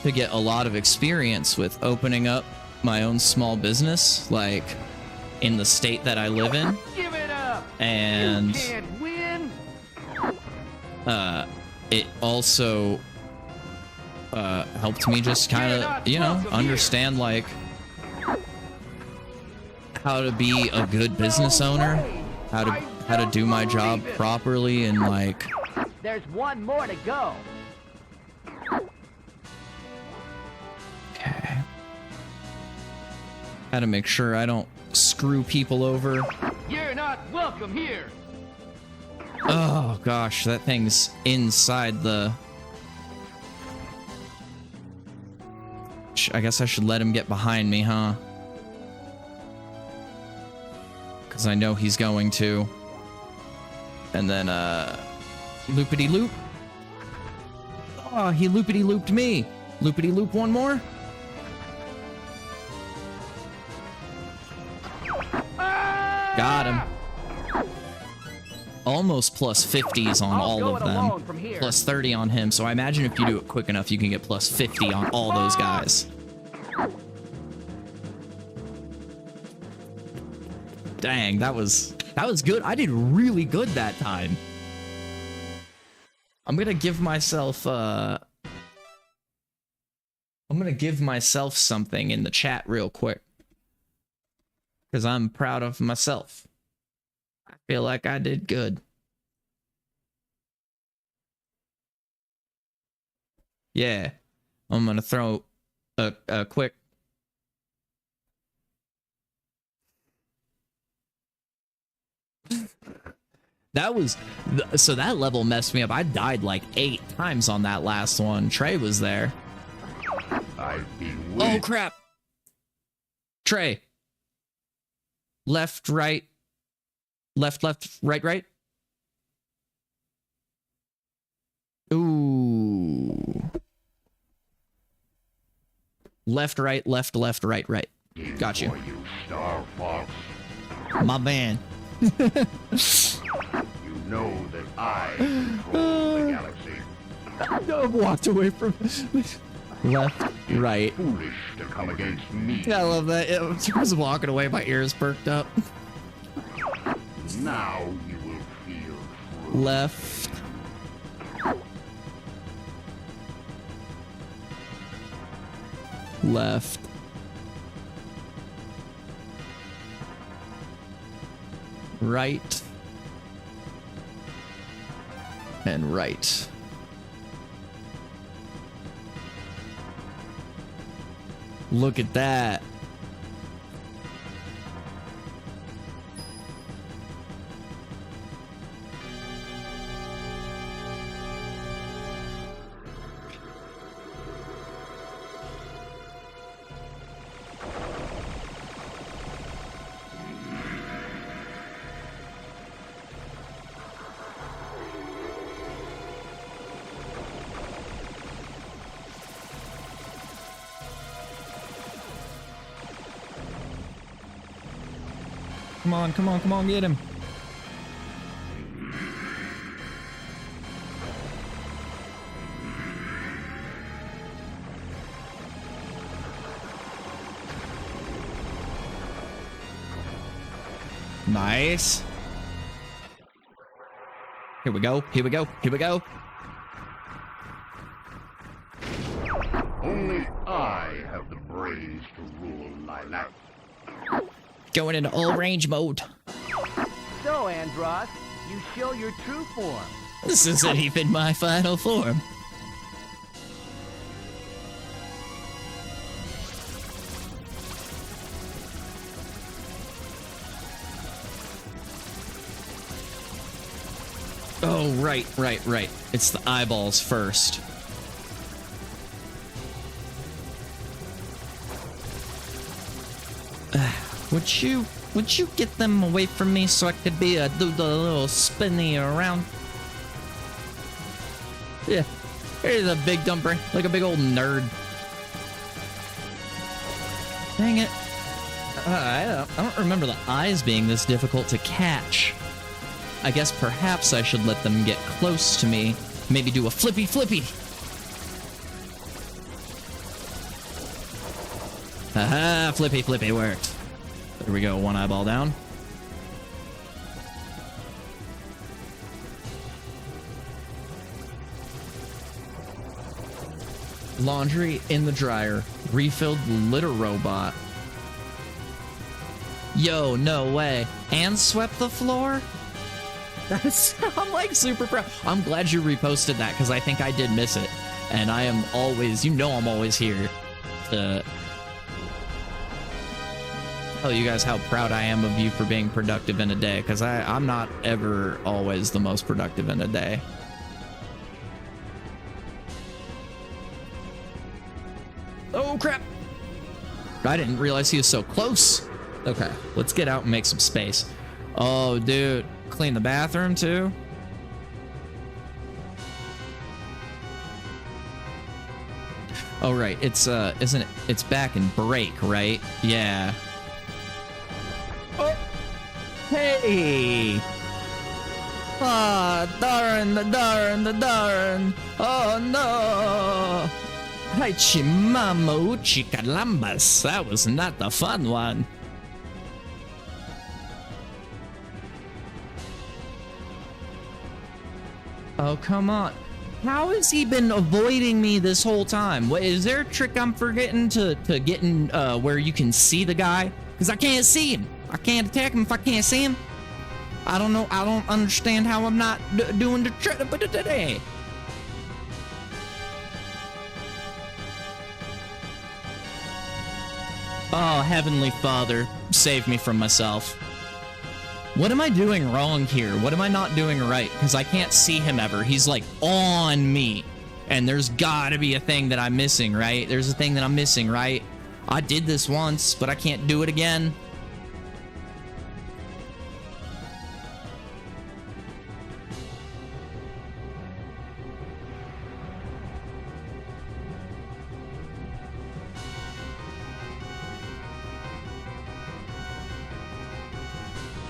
to get a lot of experience with opening up my own small business, like in the state that I live in. Give it up. And You can't win. it also helped me just kind of, you know, understand like how to be a good business owner, how to do my job properly, and like There's one more to go. okay, how to make sure I don't screw people over. You're not welcome here. Oh gosh, that thing's inside the... I guess I should let him get behind me, huh? Because I know he's going to. And then, loopity-loop. Oh, he loopity-looped me. Loopity-loop one more. Got him. Almost plus 50s on all of them. Plus 30 on him. So I imagine if you do it quick enough, you can get plus 50 on all those guys. Dang, that was good. I did really good that time. I'm gonna give myself something in the chat real quick, because I'm proud of myself. I feel like I did good. Yeah, I'm gonna throw a quick... That was... So that level messed me up. I died like 8 times on that last one. Trey was there. Oh, crap. Trey. Left, right. Left, left, right, right. Ooh. Left, right, left, left, right, right. Got you. My man. You know that I control the galaxy. I've walked away from... Left, right. Foolish to come against me. I love that. I was walking away, my ears perked up. Now you will feel true. Left. Left. Right. And right. Look at that. Come on, come on, come on, get him. Nice. Here we go, here we go, here we go. Only I have the brains to rule my life. Going into all range mode. So, Andros, you show your true form. This isn't even my final form. Oh, right. It's the eyeballs first. Would you get them away from me so I could do the little spinny around? Yeah, here's a big dumper, like a big old nerd. Dang it. I don't remember the eyes being this difficult to catch. I guess perhaps I should let them get close to me. Maybe do a flippy. Haha, flippy worked. There we go, one eyeball down. Laundry in the dryer. Refilled litter robot. Yo, no way. And swept the floor? I'm like super proud. I'm glad you reposted that because I think I did miss it. And I am always, I'm always here to tell you guys how proud I am of you for being productive in a day, because I'm not ever always the most productive in a day. Oh crap! I didn't realize he was so close. Okay, let's get out and make some space. Oh dude, clean the bathroom too? Oh right, it's isn't it, it's back in break, right? Yeah. Oh. Hey! Ah, darn. Oh no! Hi, chimamo chicalambas. That was not the fun one. Oh, come on. How has he been avoiding me this whole time? What, is there a trick I'm forgetting to get in where you can see the guy? Because I can't see him. I can't attack him if I can't see him. I don't know. I don't understand how I'm not doing the trick today. Oh, Heavenly Father, save me from myself. What am I doing wrong here? What am I not doing right? Because I can't see him ever. He's like on me. And there's gotta be a thing that I'm missing, right? There's a thing that I'm missing, right? I did this once, but I can't do it again.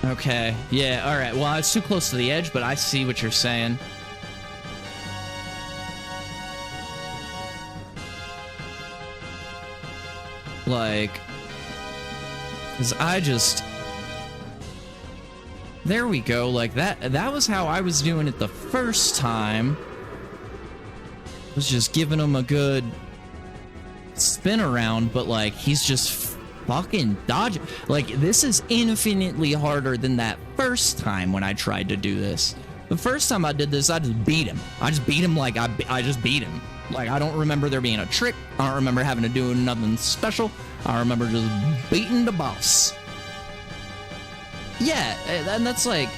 Okay, yeah, alright. Well, I was too close to the edge, but I see what you're saying. Like, cause I just, there we go. Like that was how I was doing it the first time. Was just giving him a good spin around, but like he's just fucking dodging. Like, this is infinitely harder than that first time when I tried to do this. The first time I did this, I just beat him. I just beat him like I just beat him. Like, I don't remember there being a trick. I don't remember having to do nothing special. I remember just beating the boss. Yeah, and that's like,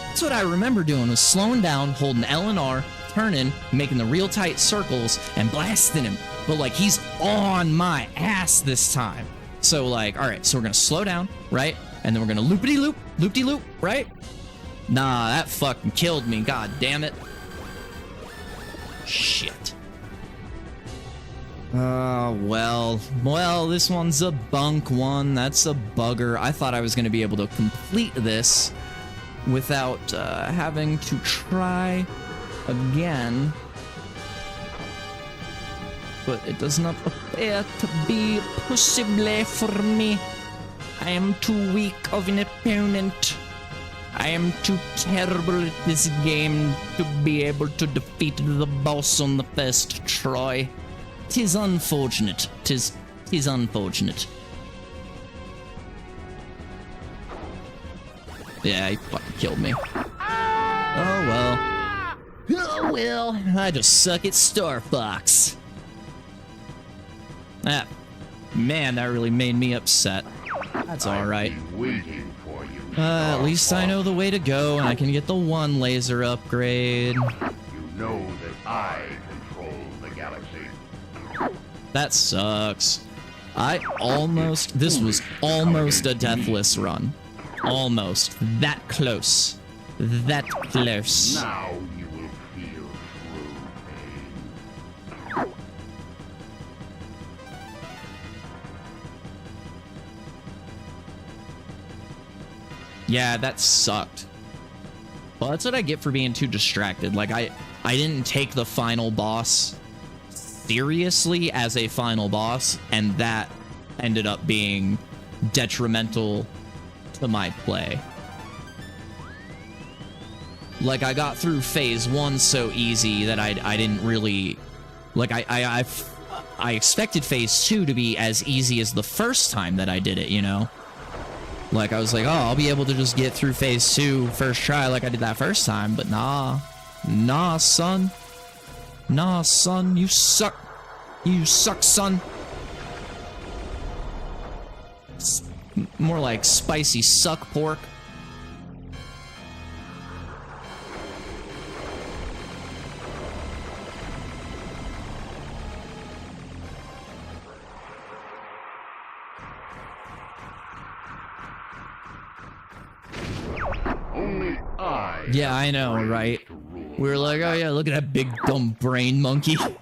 that's what I remember doing, was slowing down, holding L and R, turning, making the real tight circles, and blasting him. But like, he's on my ass this time. So like, all right, so we're gonna slow down, right? And then we're gonna loopity-loop, loop-de-loop, right? Nah, that fucking killed me, god damn it. Shit. Well, this one's a bunk one. That's a bugger. I thought I was gonna be able to complete this without having to try again. But it does not appear to be possible for me. I am too weak of an opponent. I am too terrible at this game to be able to defeat the boss on the first try. 'Tis unfortunate. 'Tis unfortunate. Yeah, he fucking killed me. Oh well. Oh well. I just suck at Star Fox. Ah, man, that really made me upset. That's alright. At least I know the way to go, and I can get the one laser upgrade. You know that I control the galaxy. That sucks. This was almost a deathless run. Almost. That close. That close. Now you will feel true pain. Yeah, that sucked. Well, that's what I get for being too distracted. Like, I didn't take the final boss seriously as a final boss, and that ended up being detrimental to my play. Like, I got through phase 1 so easy that I didn't really... Like, I expected phase 2 to be as easy as the first time that I did it, you know? Like, I was like, oh, I'll be able to just get through phase 2 first try like I did that first time, but nah. Nah, son. Nah, son, you suck. You suck, son. More like spicy suck pork. Yeah, I know, right? We were like, oh yeah, look at that big dumb brain monkey. So,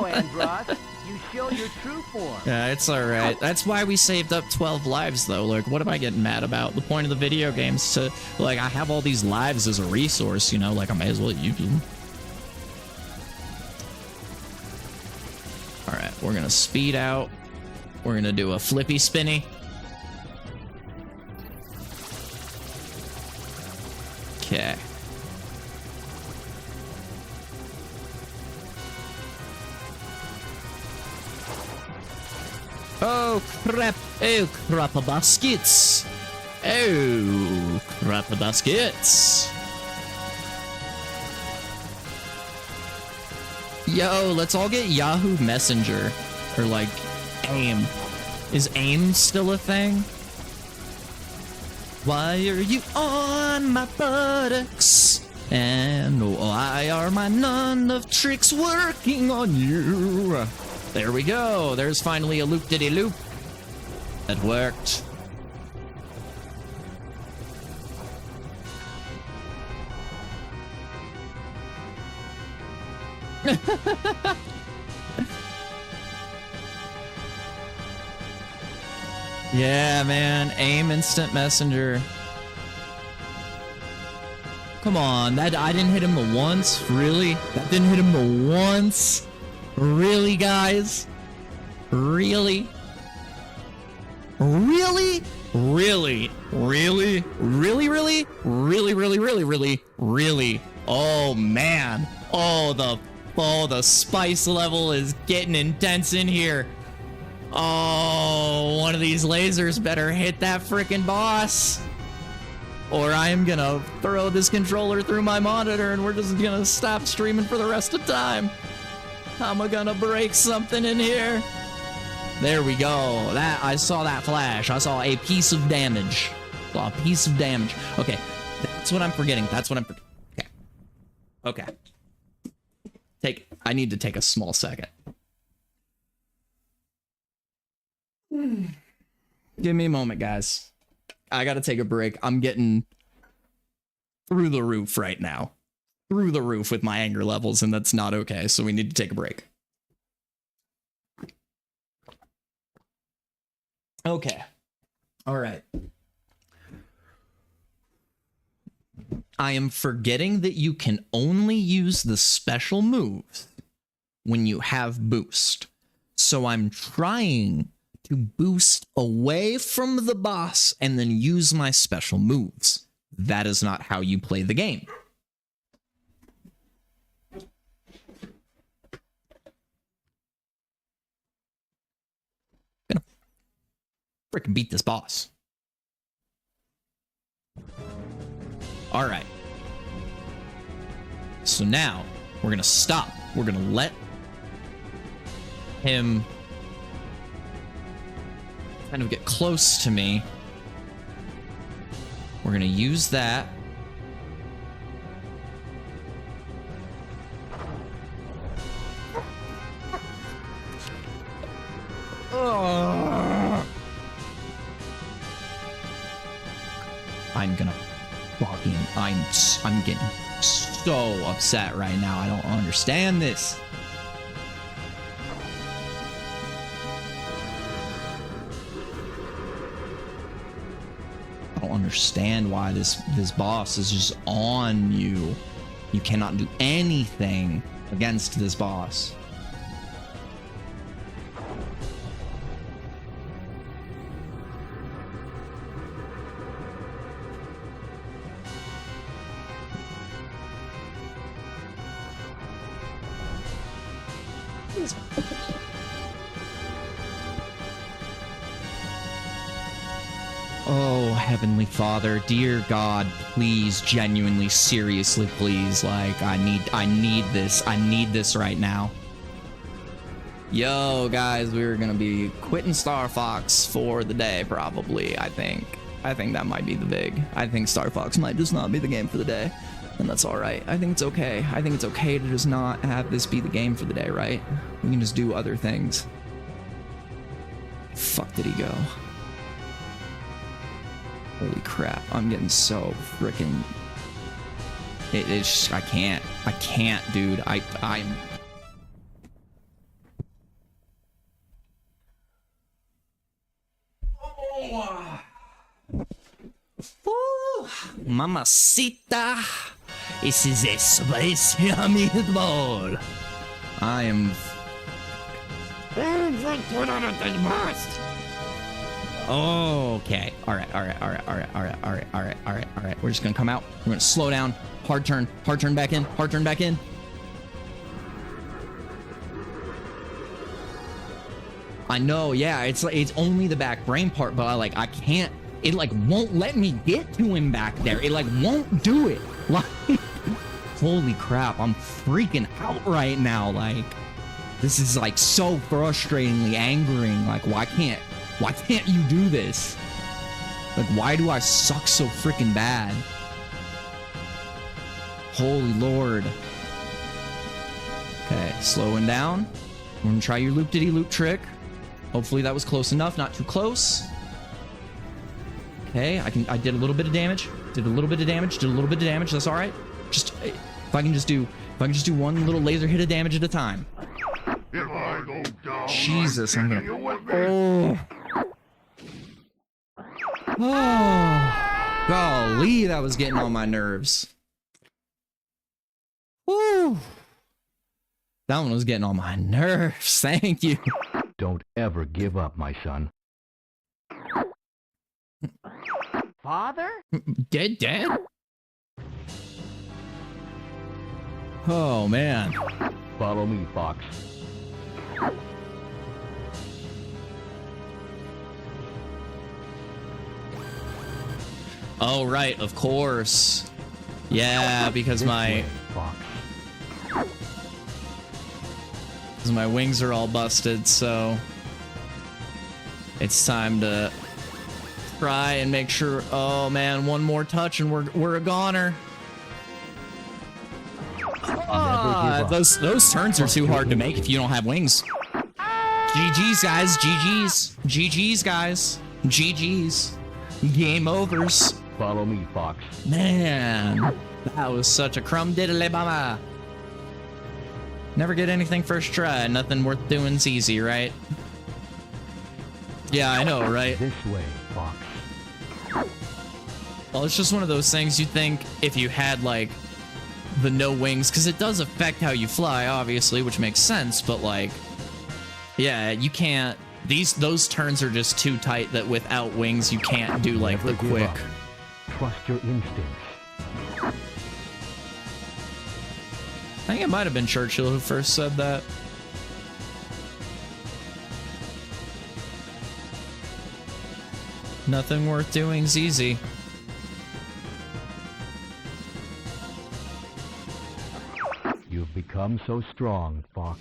Andros, you show your true form. Yeah, it's alright. That's why we saved up 12 lives, though. Like, what am I getting mad about? The point of the video game's to, like, I have all these lives as a resource, you know? Like, I may as well use them. Alright, we're gonna speed out. We're gonna do a flippy spinny. Okay. Oh crap! Oh crap baskets! Oh crap baskets! Yo, let's all get Yahoo Messenger. Or like, AIM. Is AIM still a thing? Why are you on my buttocks? And why are my none of tricks working on you? There we go. There's finally a loop-diddy-loop. That worked. Yeah, man. AIM Instant Messenger. Come on, that I didn't hit him the once? Really? That didn't hit him the once? Really, guys? Really? Really? Really? Really? Really, really? Really, really, really, really, really? Oh, man. Oh, the spice level is getting intense in here. Oh, one of these lasers better hit that frickin' boss. Or I am gonna throw this controller through my monitor and we're just gonna stop streaming for the rest of time. I'm gonna break something in here. There we go. I saw that flash. I saw a piece of damage. Saw a piece of damage. Okay, that's what I'm forgetting. That's what I'm forgetting. Okay. Okay. I need to take a small second. Give me a moment, guys. I gotta take a break. I'm getting through the roof right now. Through the roof with my anger levels, and that's not okay, so we need to take a break. Okay. All right. I am forgetting that you can only use the special moves when you have boost. So I'm trying to boost away from the boss and then use my special moves. That is not how you play the game. I'm gonna freaking beat this boss. All right. So now we're gonna stop. We're gonna let him kind of get close to me. We're gonna use that. I'm gonna fucking, I'm getting so upset right now. I don't understand this. I don't understand why this boss is just on you. You cannot do anything against this boss. Oh, Heavenly Father, dear God, please, genuinely, seriously, please, like, I need this. I need this right now. Yo, guys, we're gonna be quitting Star Fox for the day, probably, I think. I think that might be the big. I think Star Fox might just not be the game for the day, and that's alright. I think it's okay. I think it's okay to just not have this be the game for the day, right? We can just do other things. Fuck did he go? Holy crap, I'm getting so freaking... It's just, I can't, dude. I'm... Oh, mamacita, this is a spice meatball. I am... Okay. All right. We're just gonna come out. We're gonna slow down. Hard turn back in. I know, yeah, it's only the back brain part, but I can't. It won't let me get to him back there. It won't do it. Like, holy crap, I'm freaking out right now. Like, this is so frustratingly angering. Like, why can't you do this? Like, why do I suck so freaking bad? Holy Lord. Okay, slowing down. We're gonna try your loop-diddy-loop trick. Hopefully that was close enough, not too close. Okay, I did a little bit of damage. Did a little bit of damage. That's all right. Just if I can just do one little laser hit of damage at a time. If I go down, Jesus, I'm gonna. Oh, golly, that was getting on my nerves. Woo, that one was getting on my nerves. Thank you. Don't ever give up, my son. Father? Dad? Oh, man. Follow me, Fox. Oh, right, of course. Yeah, because my wings are all busted, so it's time to try and make sure. Oh man, one more touch and we're a goner. Those turns are too hard to make if you don't have wings. GG's guys, GG's guys, GG's. Game overs. Follow me, Fox. Man, that was such a crumb diddly bama. Never get anything first try. Nothing worth doing's easy, right? Yeah, I know, right? This way, Fox. Well, it's just one of those things you think if you had, like, the no wings, because it does affect how you fly, obviously, which makes sense, but, like, yeah, you can't... Those turns are just too tight that without wings, you can't do, like, the quick... Trust your instincts. I think it might have been Churchill who first said that. Nothing worth doing's easy. You've become so strong, Fox.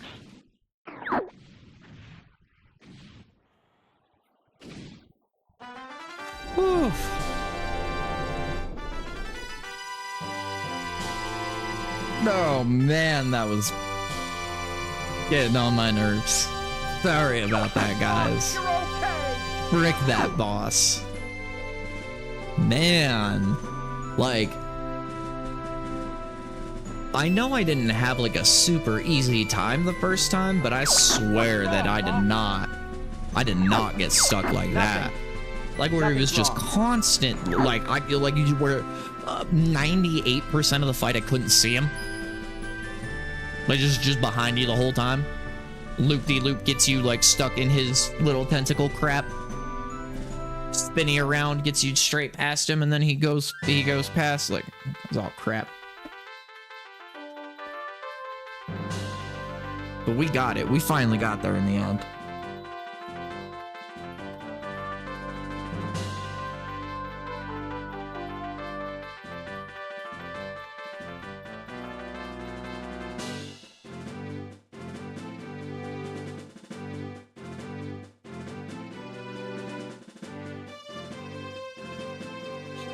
Oof. Oh man, that was getting on my nerves. Sorry about that, guys. Frick that boss. Man, like, I know I didn't have like a super easy time the first time, but I swear that I did not get stuck like that. Like where it was just constant, like I feel like you were 98% of the fight I couldn't see him. Like just behind you the whole time. Loop-de-loop gets you like stuck in his little tentacle crap. Spinning around gets you straight past him, and then he goes past, like, it's all crap. But we got it. We finally got there in the end.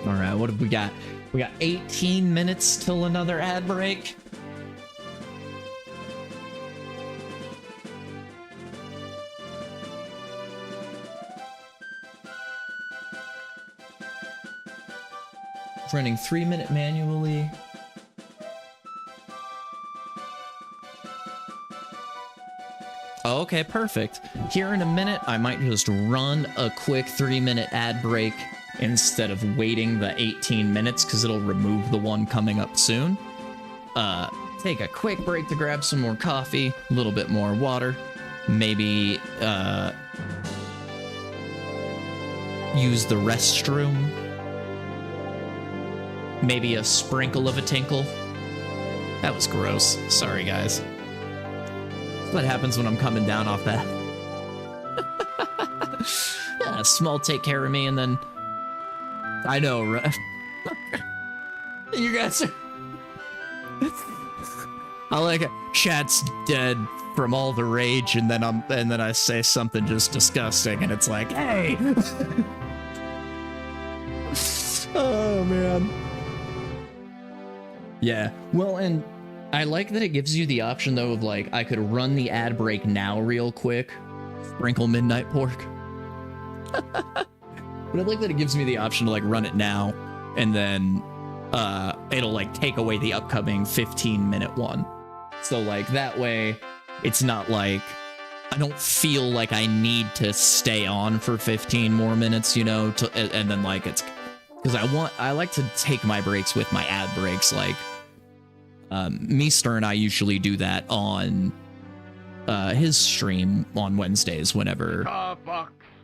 All right, what have we got? We got 18 minutes till another ad break. Running 3-minute manually. Oh, okay, perfect. Here in a minute, I might just run a quick 3-minute ad break instead of waiting the 18 minutes, because it'll remove the one coming up soon. Take a quick break to grab some more coffee, a little bit more water, maybe use the restroom, maybe a sprinkle of a tinkle. That was gross. Sorry, guys. That's what happens when I'm coming down off that. Yeah, small take care of me, and then I know, right? You guys are... I like it. Chat's dead from all the rage, and then I say something just disgusting, and it's like, hey. Oh man. Yeah. Well, and I like that it gives you the option though of like I could run the ad break now real quick, sprinkle midnight pork. But I like that it gives me the option to like run it now, and then it'll like take away the upcoming 15-minute one. So like that way, it's not like I don't feel like I need to stay on for 15 more minutes, you know, and then like it's because I like to take my breaks with my ad breaks. Like Meester and I usually do that on his stream on Wednesdays whenever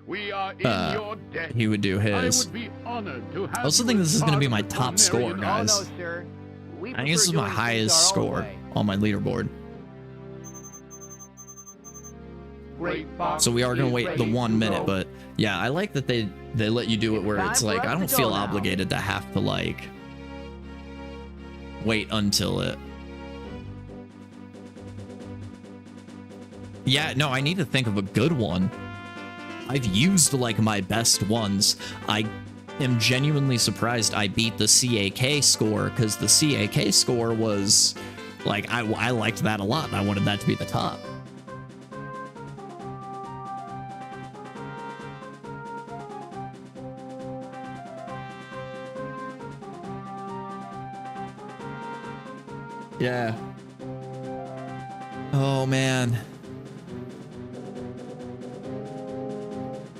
We are in your debt. he would do I his. would be honored to have I also you think as this is going to part be of my the top score, culinary guys. Oh, no, sir. We I think this is prefer my doing highest things our own score way. on my leaderboard. So we are going to wait the 1 minute, but yeah, I like that they let you do it where it's like, I don't feel obligated to have to like wait until it. Yeah, no, I need to think of a good one. I've used like my best ones. I am genuinely surprised I beat the CAK score, because the CAK score was like, I liked that a lot and I wanted that to be the top. Yeah. Oh, man.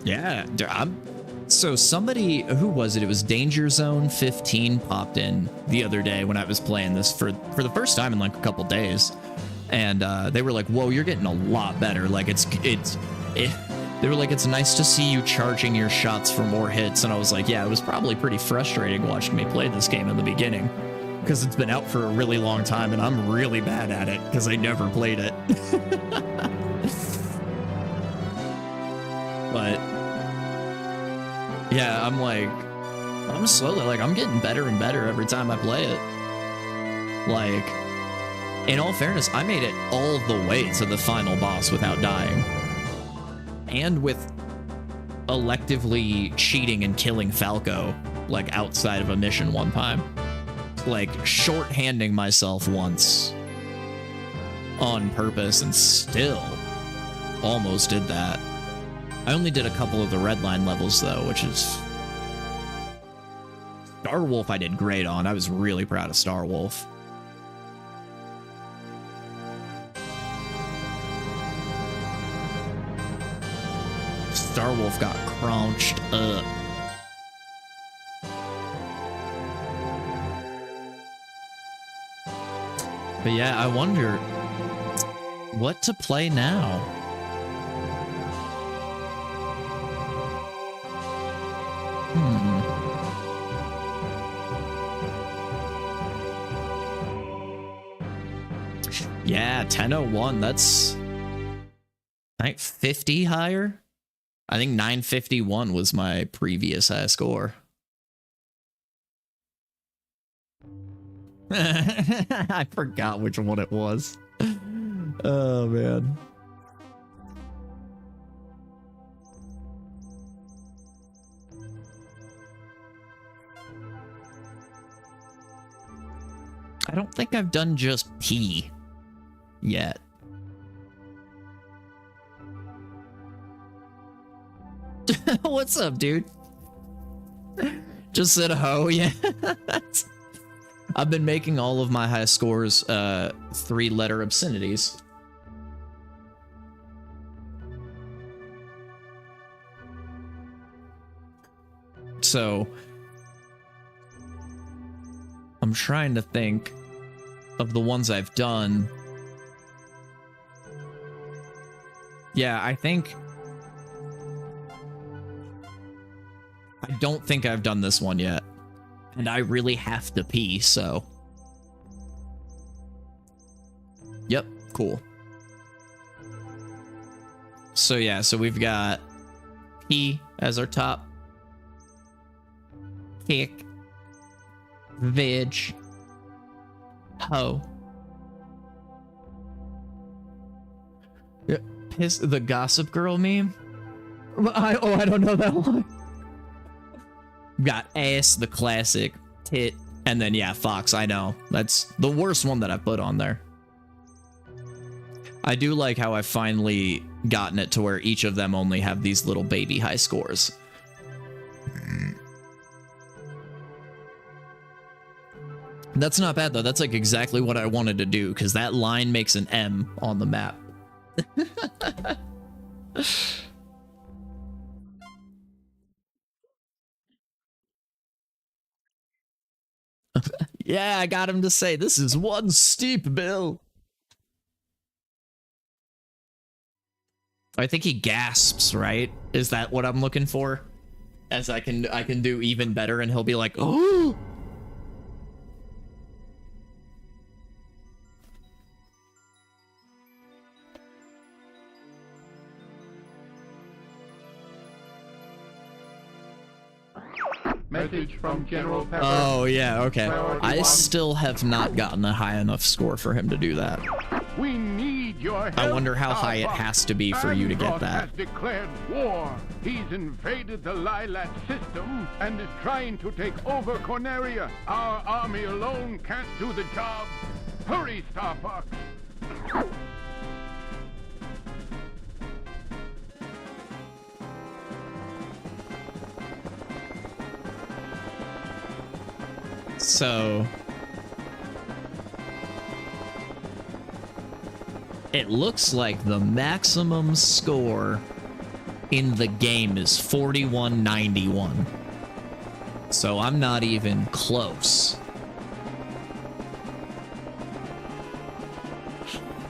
Yeah, so somebody, who was it? It was Danger Zone 15 popped in the other day when I was playing this for the first time in like a couple days. And they were like, whoa, you're getting a lot better. Like, they were like, it's nice to see you charging your shots for more hits. And I was like, yeah, it was probably pretty frustrating watching me play this game in the beginning, because it's been out for a really long time and I'm really bad at it because I never played it. But yeah, I'm slowly, like, I'm getting better and better every time I play it. Like, in all fairness, I made it all the way to the final boss without dying. And with electively cheating and killing Falco, like, outside of a mission one time. Like, shorthanding myself once on purpose and still almost did that. I only did a couple of the Redline levels, though, which is... Star Wolf I did great on. I was really proud of Star Wolf. Star Wolf got crunched up. But yeah, I wonder what to play now. Yeah, 1001, that's, I think, 50 higher. I think 951 was my previous high score. I forgot which one it was. Oh, man. I don't think I've done just P yet. What's up, dude? Just said ho, yeah. I've been making all of my high scores 3-letter obscenities. So I'm trying to think of the ones I've done. Yeah, I don't think I've done this one yet. And I really have to pee, so. Yep, cool. So yeah, so we've got P as our top. Kick. Veg. Ho. Yeah, piss the Gossip Girl meme? I don't know that one. Got ass, the classic, tit, and then yeah, Fox, I know. That's the worst one that I put on there. I do like how I've finally gotten it to where each of them only have these little baby high scores. That's not bad though, that's like exactly what I wanted to do, because that line makes an M on the map. Yeah, I got him to say, this is one steep bill. I think he gasps, right? Is that what I'm looking for? As I can do even better, and he'll be like, oh. Message from General Pepper. Oh, yeah, okay. I still have not gotten a high enough score for him to do that. We need your help. I wonder how high it has to be for you to get that. Has declared war. He's invaded the Lilat system and is trying to take over Corneria. Our army alone can't do the job. Hurry, Star Fox. So it looks like the maximum score in the game is 4191. So I'm not even close.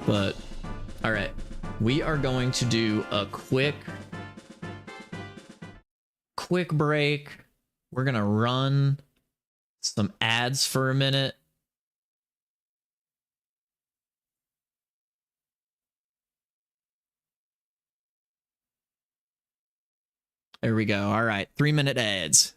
But all right, we are going to do a quick break. We're gonna run some ads for a minute. There we go. All right, 3-minute ads.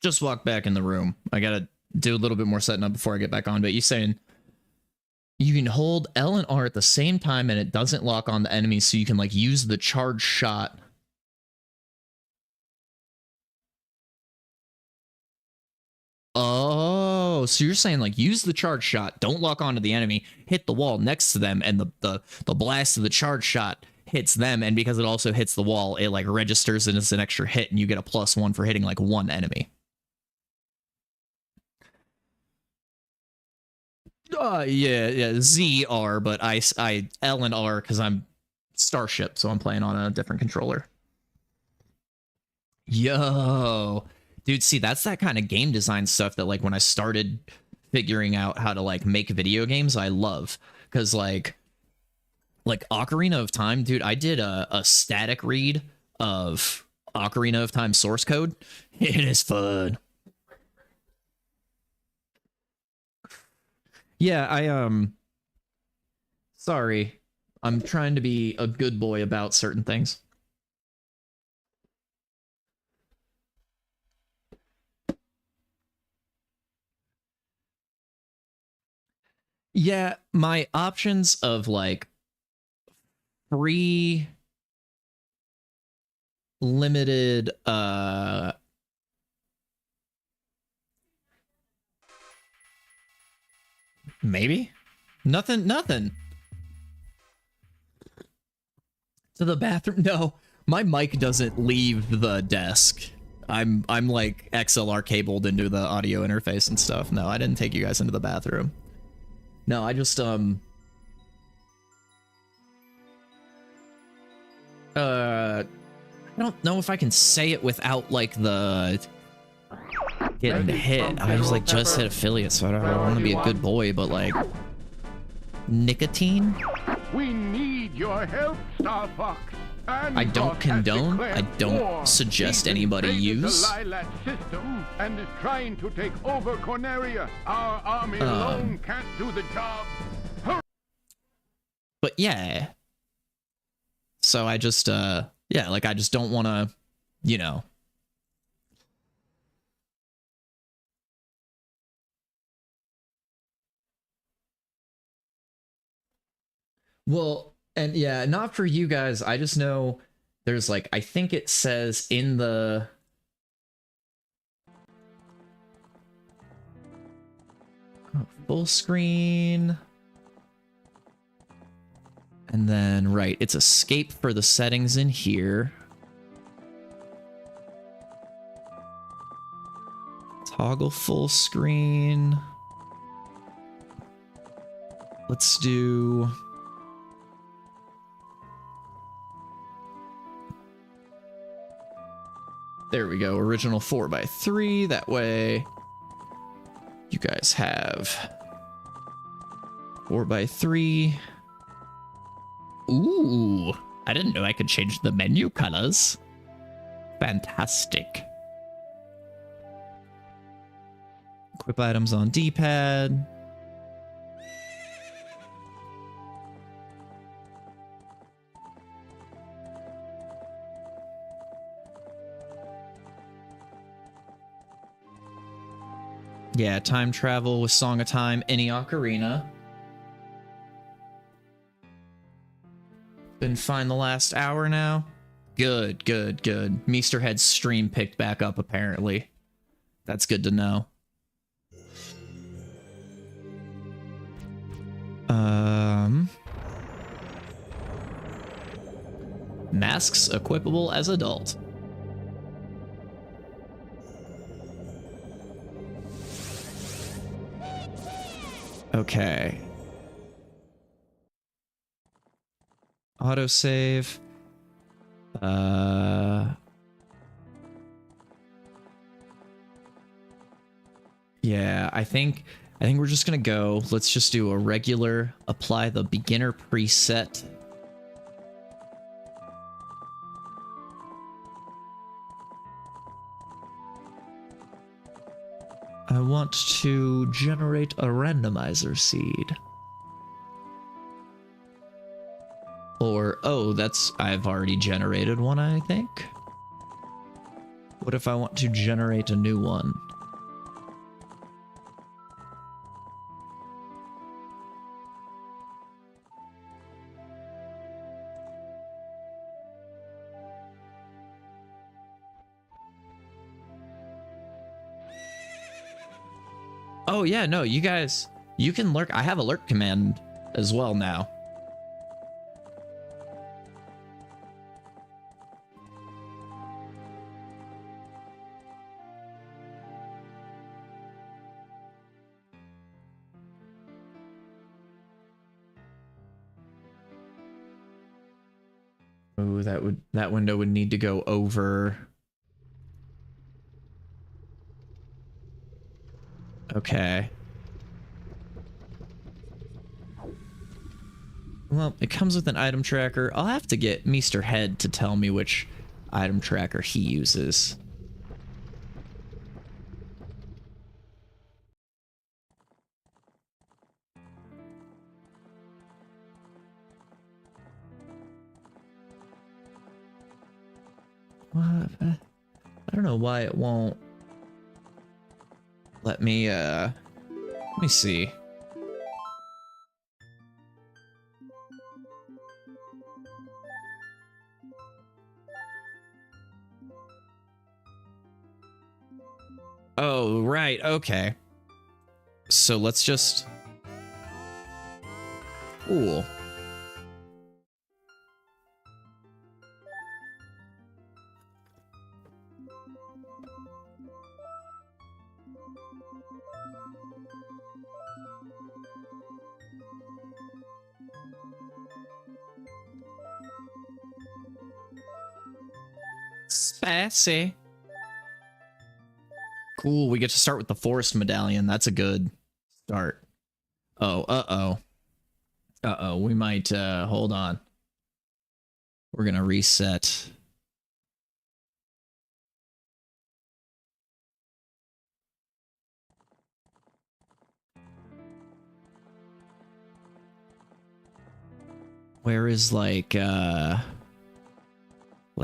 just walked back in the room. I gotta do a little bit more setting up before I get back on, but you saying you can hold L and R at the same time and it doesn't lock on the enemy, so you can like use the charge shot. Oh, so you're saying like use the charge shot, don't lock onto the enemy, hit the wall next to them, and the blast of the charge shot hits them, and because it also hits the wall, it like registers it as an extra hit, and you get a +1 for hitting like one enemy. Yeah, ZR, but I L and R because I'm Starship, so I'm playing on a different controller. Yo, dude, see, that's that kind of game design stuff that like when I started figuring out how to like make video games, I love, because like Ocarina of Time, dude, I did a static read of Ocarina of Time source code. It is fun. Yeah, sorry. I'm trying to be a good boy about certain things. Yeah, my options of like free limited maybe nothing to the bathroom. No, my mic doesn't leave the desk. I'm like XLR cabled into the audio interface and stuff. No, I didn't take you guys into the bathroom. No, I just I don't know if I can say it without like the getting hit. I was like just hit affiliate, so I don't want to be a good boy, but like nicotine. We need your help, Star Fox. I don't condone. I don't suggest anybody use. The Lilat system and is trying to take over Corneria. Our army alone can't do the job. Hurry. But yeah. So I just yeah, like I just don't want to, you know. Well, and yeah, not for you guys. I just know there's like, I think it says in the full screen. And then, right, it's escape for the settings in here. Toggle full screen. Let's do... There we go, original 4x3, that way you guys have 4x3. Ooh, I didn't know I could change the menu colors. Fantastic. Equip items on D-pad. Yeah, time travel with Song of Time, any ocarina. Been fine the last hour now. Good, good, good. Meesterhead's stream picked back up, apparently. That's good to know. Masks equipable as adult. Okay. Autosave. Yeah, I think we're just gonna go. Let's just do a regular, apply the beginner preset. I want to generate a randomizer seed. Or, oh, that's, I've already generated one, I think. What if I want to generate a new one? Oh yeah, no, you guys, you can lurk. I have a lurk command as well now. Oh, that window would need to go over. Okay. Well, it comes with an item tracker. I'll have to get Mr. Head to tell me which item tracker he uses. What? I don't know why it won't let me see. Oh, right, okay. So let's just... Cool. Spicy. Cool, we get to start with the forest medallion. That's a good start. Oh, uh-oh. Uh-oh, we might, hold on. We're gonna reset. Where is, like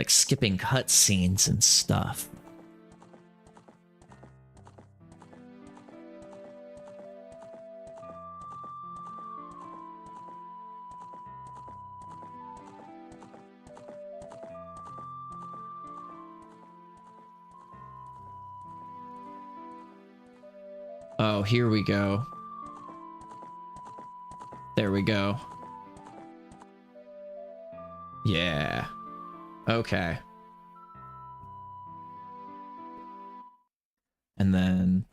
skipping cutscenes and stuff? Oh, here we go. There we go. Yeah. Okay. And then...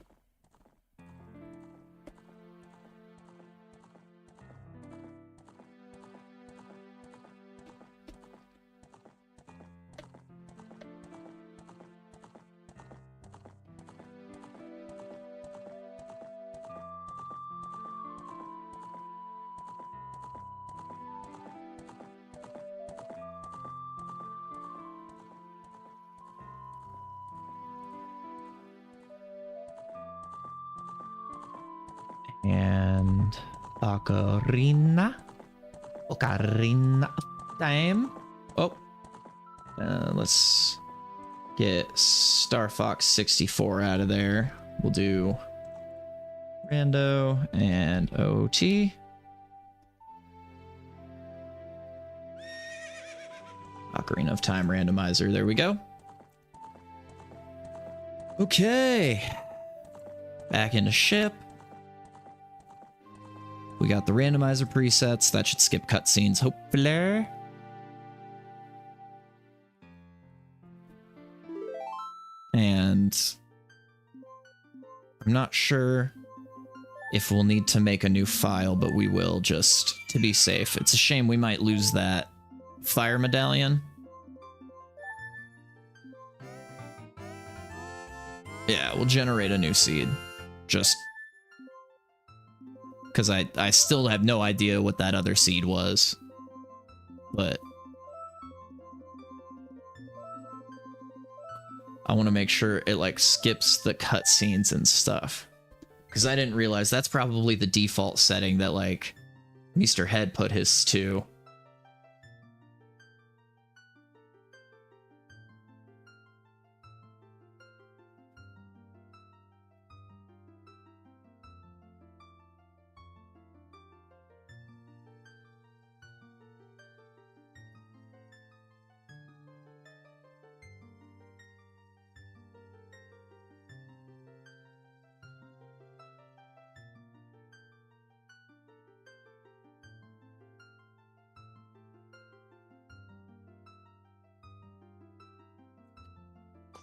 And Ocarina of Time. Oh, let's get Star Fox 64 out of there. We'll do Rando and OT. Ocarina of Time randomizer. There we go. Okay. Back into ship. We got the randomizer presets. That should skip cutscenes, hopefully. And I'm not sure if we'll need to make a new file, but we will just to be safe. It's a shame we might lose that fire medallion. Yeah, we'll generate a new seed. Just because I still have no idea what that other seed was. But I want to make sure it like skips the cutscenes and stuff. Because I didn't realize that's probably the default setting that like Mr. Head put his to.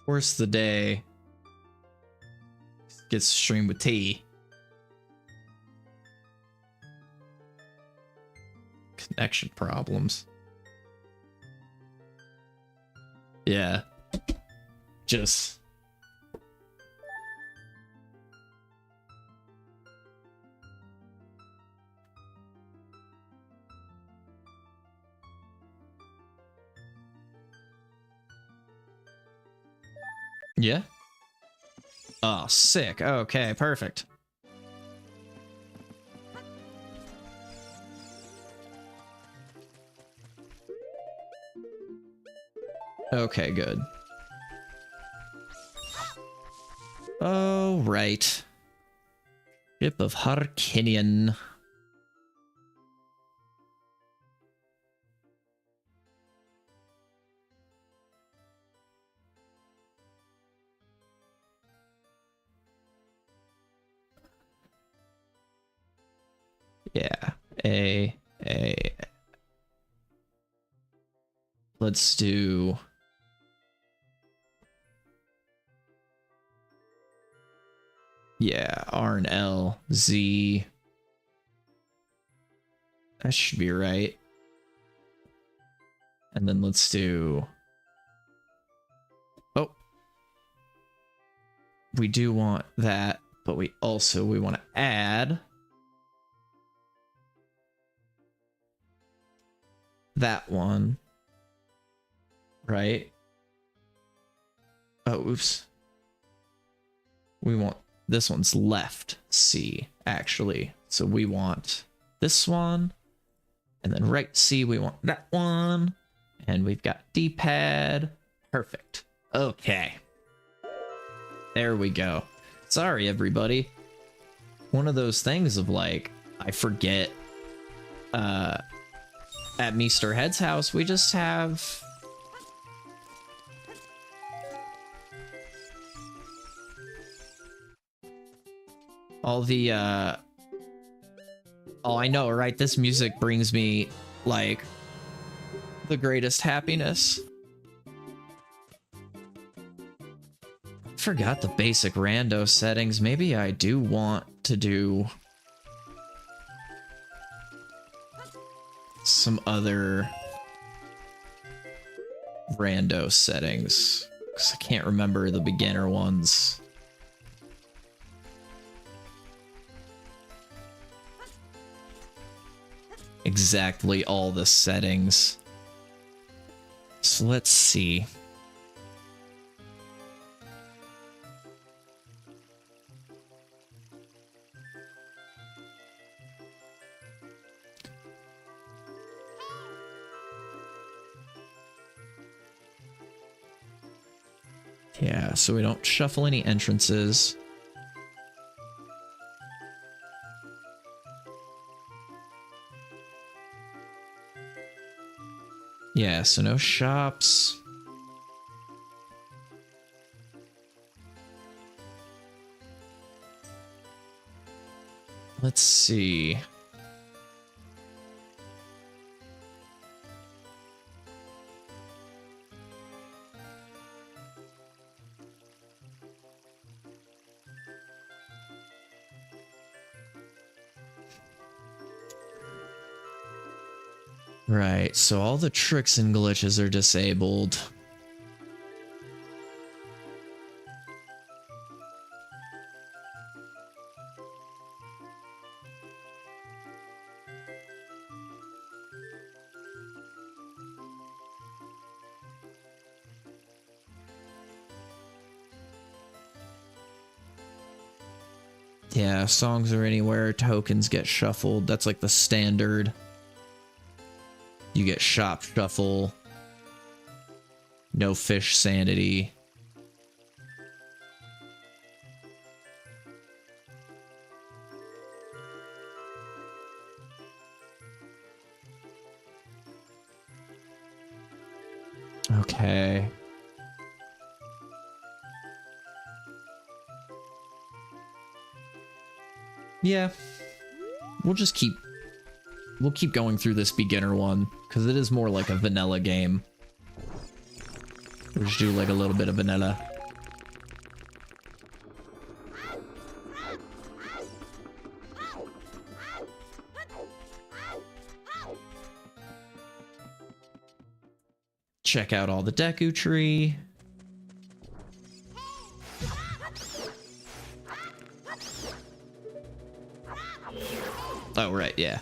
Worst of the day gets streamed with tea. Connection problems. Yeah. Just. Yeah. Oh, sick. Okay, perfect. Okay, good. Oh, right. Ship of Harkinian. Yeah. Let's do... Yeah, R and L, Z. That should be right. And then let's do... Oh. We do want that, but we want to add... that one. Right? Oh, oops. We want... This one's left C, actually. So we want this one. And then right C, we want that one. And we've got D-pad. Perfect. Okay. There we go. Sorry, everybody. One of those things of like, I forget. At Mr. Head's house, we just have... all the, oh, I know, right? This music brings me, like, the greatest happiness. Forgot the basic rando settings. Maybe I do want to do some other rando settings, because I can't remember the beginner ones. Exactly all the settings. So let's see. Yeah, so we don't shuffle any entrances. Yeah, so no shops. Let's see. Right, so all the tricks and glitches are disabled. Yeah, songs are anywhere, tokens get shuffled. That's like the standard. You get shop shuffle. No fish sanity. Okay. Yeah. We'll keep going through this beginner one, because it is more like a vanilla game. We'll just do like a little bit of vanilla. check out all the Deku Tree. Oh, right, yeah.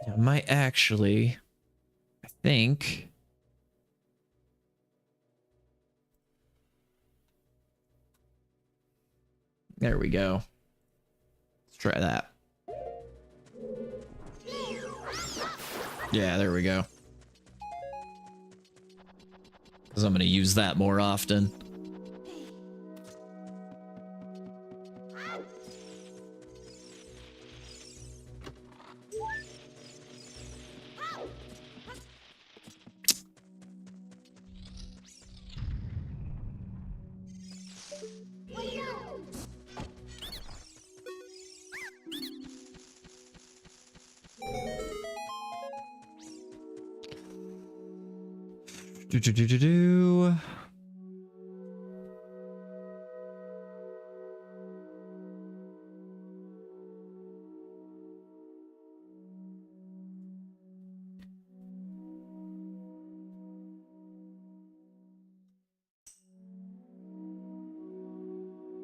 I might actually, I think. There we go. Let's try that. Yeah, there we go. Because I'm going to use that more often. Do.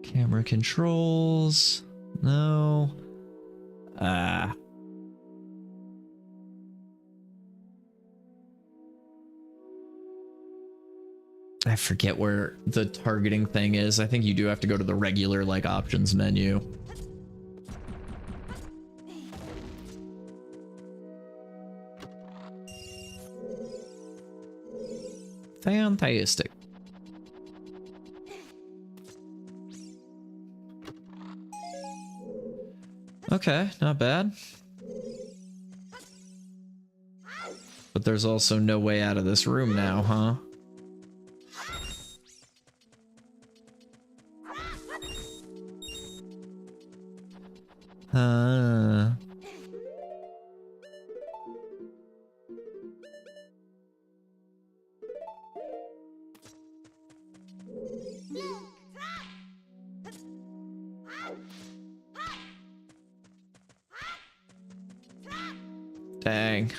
Camera controls. No. I forget where the targeting thing is. I think you do have to go to the regular, like, options menu. Fantastic. Okay, not bad. But there's also no way out of this room now, huh? Dang.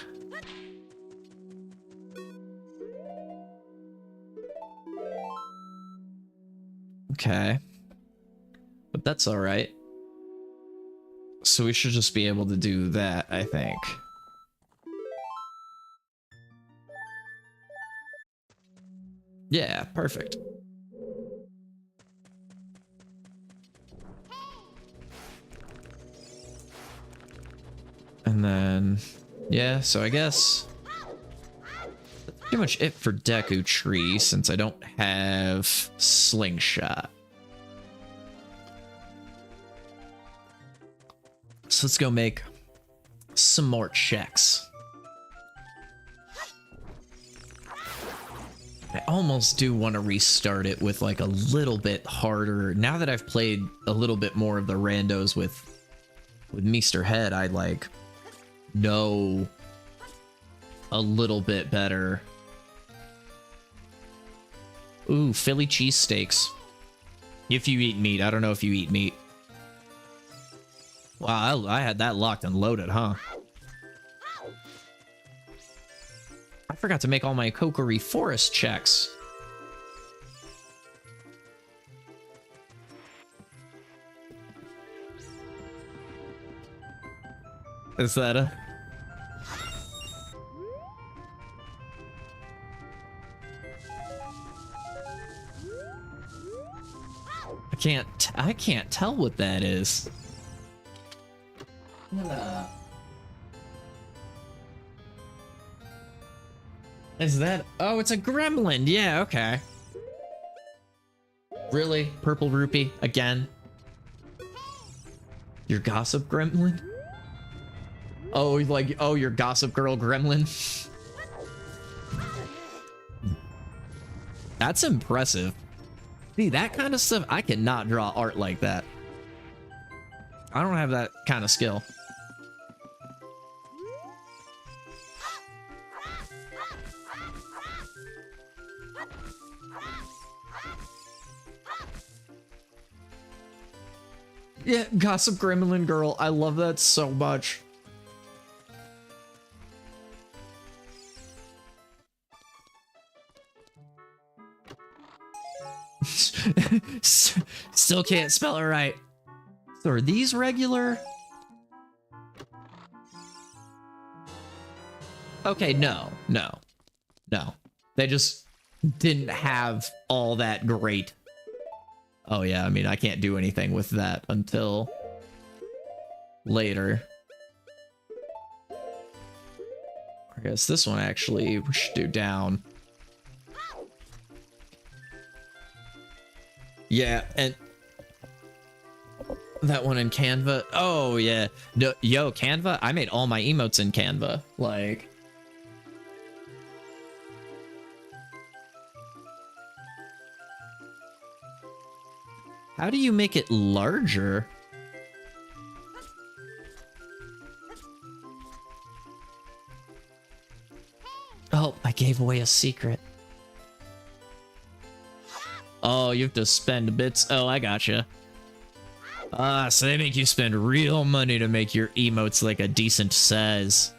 Okay. But that's all right. So we should just be able to do that, I think. Yeah, perfect. And then, yeah, so I guess that's pretty much it for Deku Tree, since I don't have Slingshot. So let's go make some more checks. I almost do want to restart it with like a little bit harder. Now that I've played a little bit more of the randos with Mr. Head, I like know a little bit better. Ooh, Philly cheesesteaks. If you eat meat. I don't know if you eat meat. Wow, I had that locked and loaded, huh? I forgot to make all my Kokiri Forest checks. Is that a... I can't tell what that is. Is that... Oh, it's a gremlin. Yeah, okay. Really? Purple rupee? Again? Your gossip gremlin? Oh, like, oh, your gossip girl gremlin? That's impressive. See, that kind of stuff, I cannot draw art like that. I don't have that kind of skill. Yeah, Gossip Gremlin Girl. I love that so much. Still can't spell it right. So are these regular? Okay, no. They just didn't have all that great. Oh yeah, I mean, I can't do anything with that until later. I guess this one actually we should do down. Yeah, and that one in Canva. Oh yeah, no, yo, Canva. I made all my emotes in Canva. Like, how do you make it larger? Oh, I gave away a secret. Oh, you have to spend bits. Oh, I gotcha. So they make you spend real money to make your emotes like a decent size.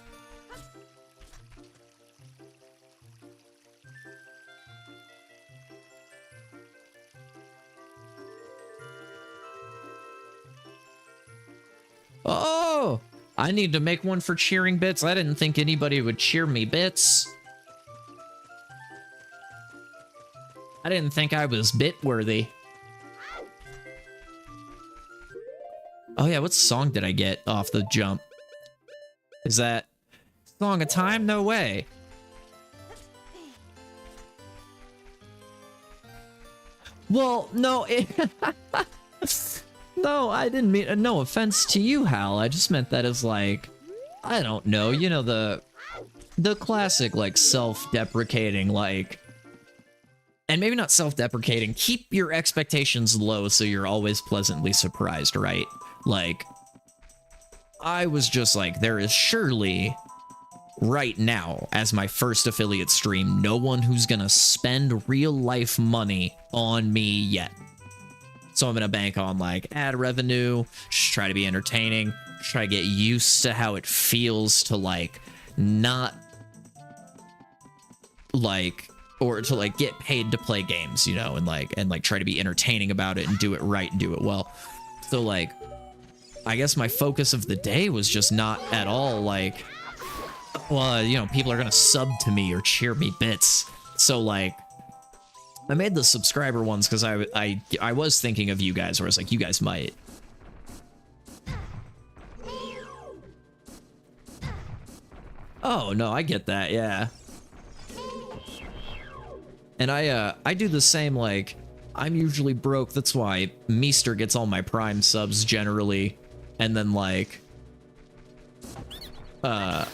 Oh, I need to make one for cheering bits. I didn't think anybody would cheer me bits. I didn't think I was bit worthy. Oh yeah, what song did I get off the jump? Is that Song of Time? No way. Well, no, no, I didn't mean, no offense to you, Hal. I just meant that as like, I don't know, you know, the classic, like, self-deprecating, like, and maybe not self-deprecating, keep your expectations low so you're always pleasantly surprised, right? Like, I was just like, there is surely, right now, as my first affiliate stream, no one who's gonna spend real-life money on me yet. So I'm gonna bank on, like, ad revenue, just try to be entertaining, try to get used to how it feels to, like, not, like, or to, like, get paid to play games, you know, and try to be entertaining about it and do it right and do it well. So, like, I guess my focus of the day was just not at all, like, well, you know, people are gonna sub to me or cheer me bits. So, like, I made the subscriber ones because I was thinking of you guys, where I was like, you guys might. Oh, no, I get that, yeah. And I do the same, like, I'm usually broke, that's why Meester gets all my Prime subs generally, and then, like, I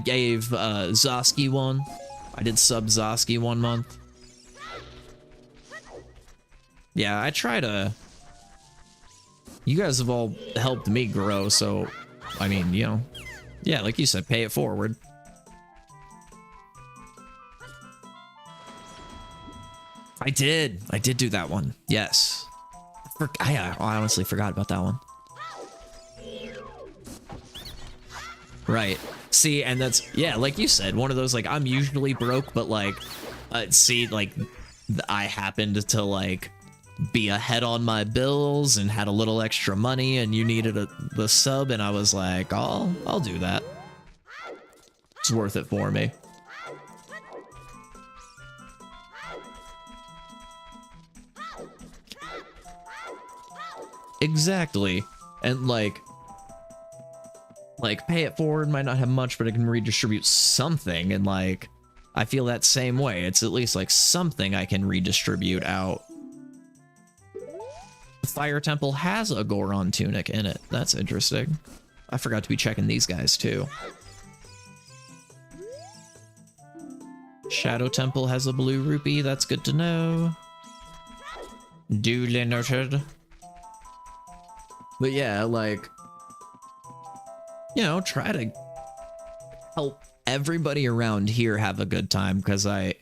gave, Zosky one. I did sub Zosky 1 month. Yeah, I try to... You guys have all helped me grow, so, I mean, you know, yeah, like you said, pay it forward. I did do that one. Yes. I honestly forgot about that one. Right. See, and that's, yeah, like you said, one of those, like, I'm usually broke, but, like, see, like, I happened to, like, be ahead on my bills and had a little extra money, and you needed the sub, and I was like, I'll do that. It's worth it for me. Exactly. And, like, pay it forward might not have much, but it can redistribute something, and, like, I feel that same way. It's at least, like, something I can redistribute out. The Fire Temple has a Goron tunic in it. That's interesting. I forgot to be checking these guys, too. Shadow Temple has a blue rupee. That's good to know. Duly noted. But yeah, like, you know, try to help everybody around here have a good time, because I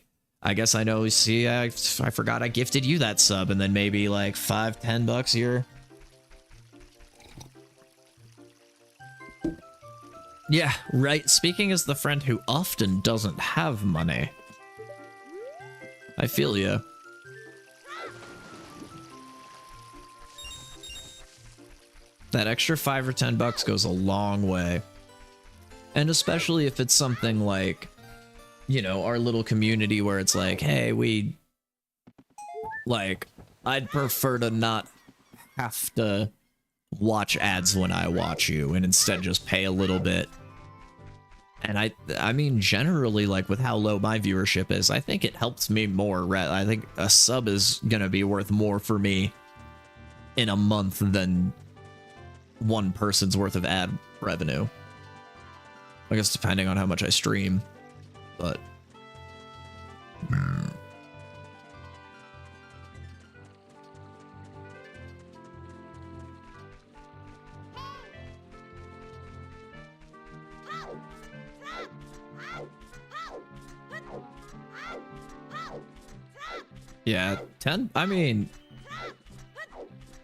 guess I know, see, I forgot I gifted you that sub, and then maybe like $5-10 here. Yeah, right, speaking as the friend who often doesn't have money. I feel ya. That extra $5 or $10 goes a long way. And especially if it's something like, you know, our little community where it's like, hey, I'd prefer to not have to watch ads when I watch you and instead just pay a little bit. And I mean, generally, like with how low my viewership is, I think it helps me more. I think a sub is going to be worth more for me in a month than one person's worth of ad revenue. I guess depending on how much I stream, but yeah, I mean,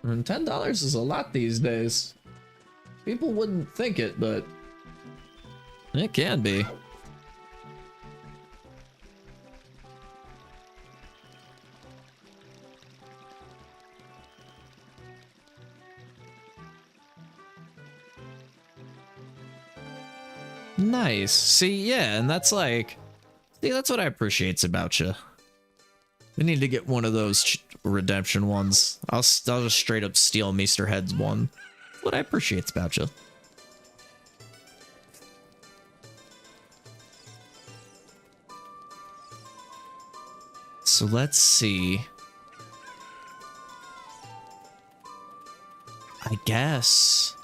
$10 is a lot these days. People wouldn't think it, but it can be. Nice. See, yeah, and that's like, see, that's what I appreciate about you. We need to get one of those redemption ones. I'll just straight up steal Meester Head's one. What I appreciate about you. So let's see. I guess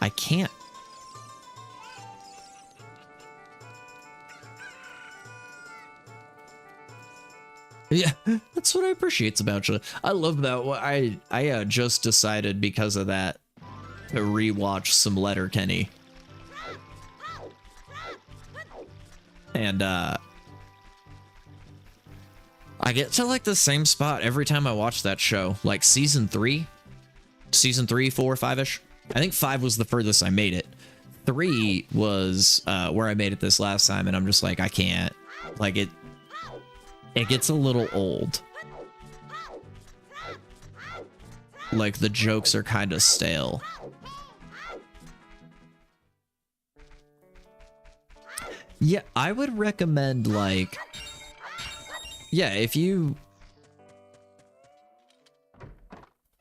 I can't. Yeah, that's what I appreciate about you. I love that. I just decided because of that to rewatch some Letterkenny. And I get to like the same spot every time I watch that show. Like season 3, 4, 5-ish. I think 5 was the furthest I made it. 3 was where I made it this last time, and I'm just like, I can't. Like it gets a little old. Like the jokes are kind of stale. Yeah, I would recommend like, yeah, if you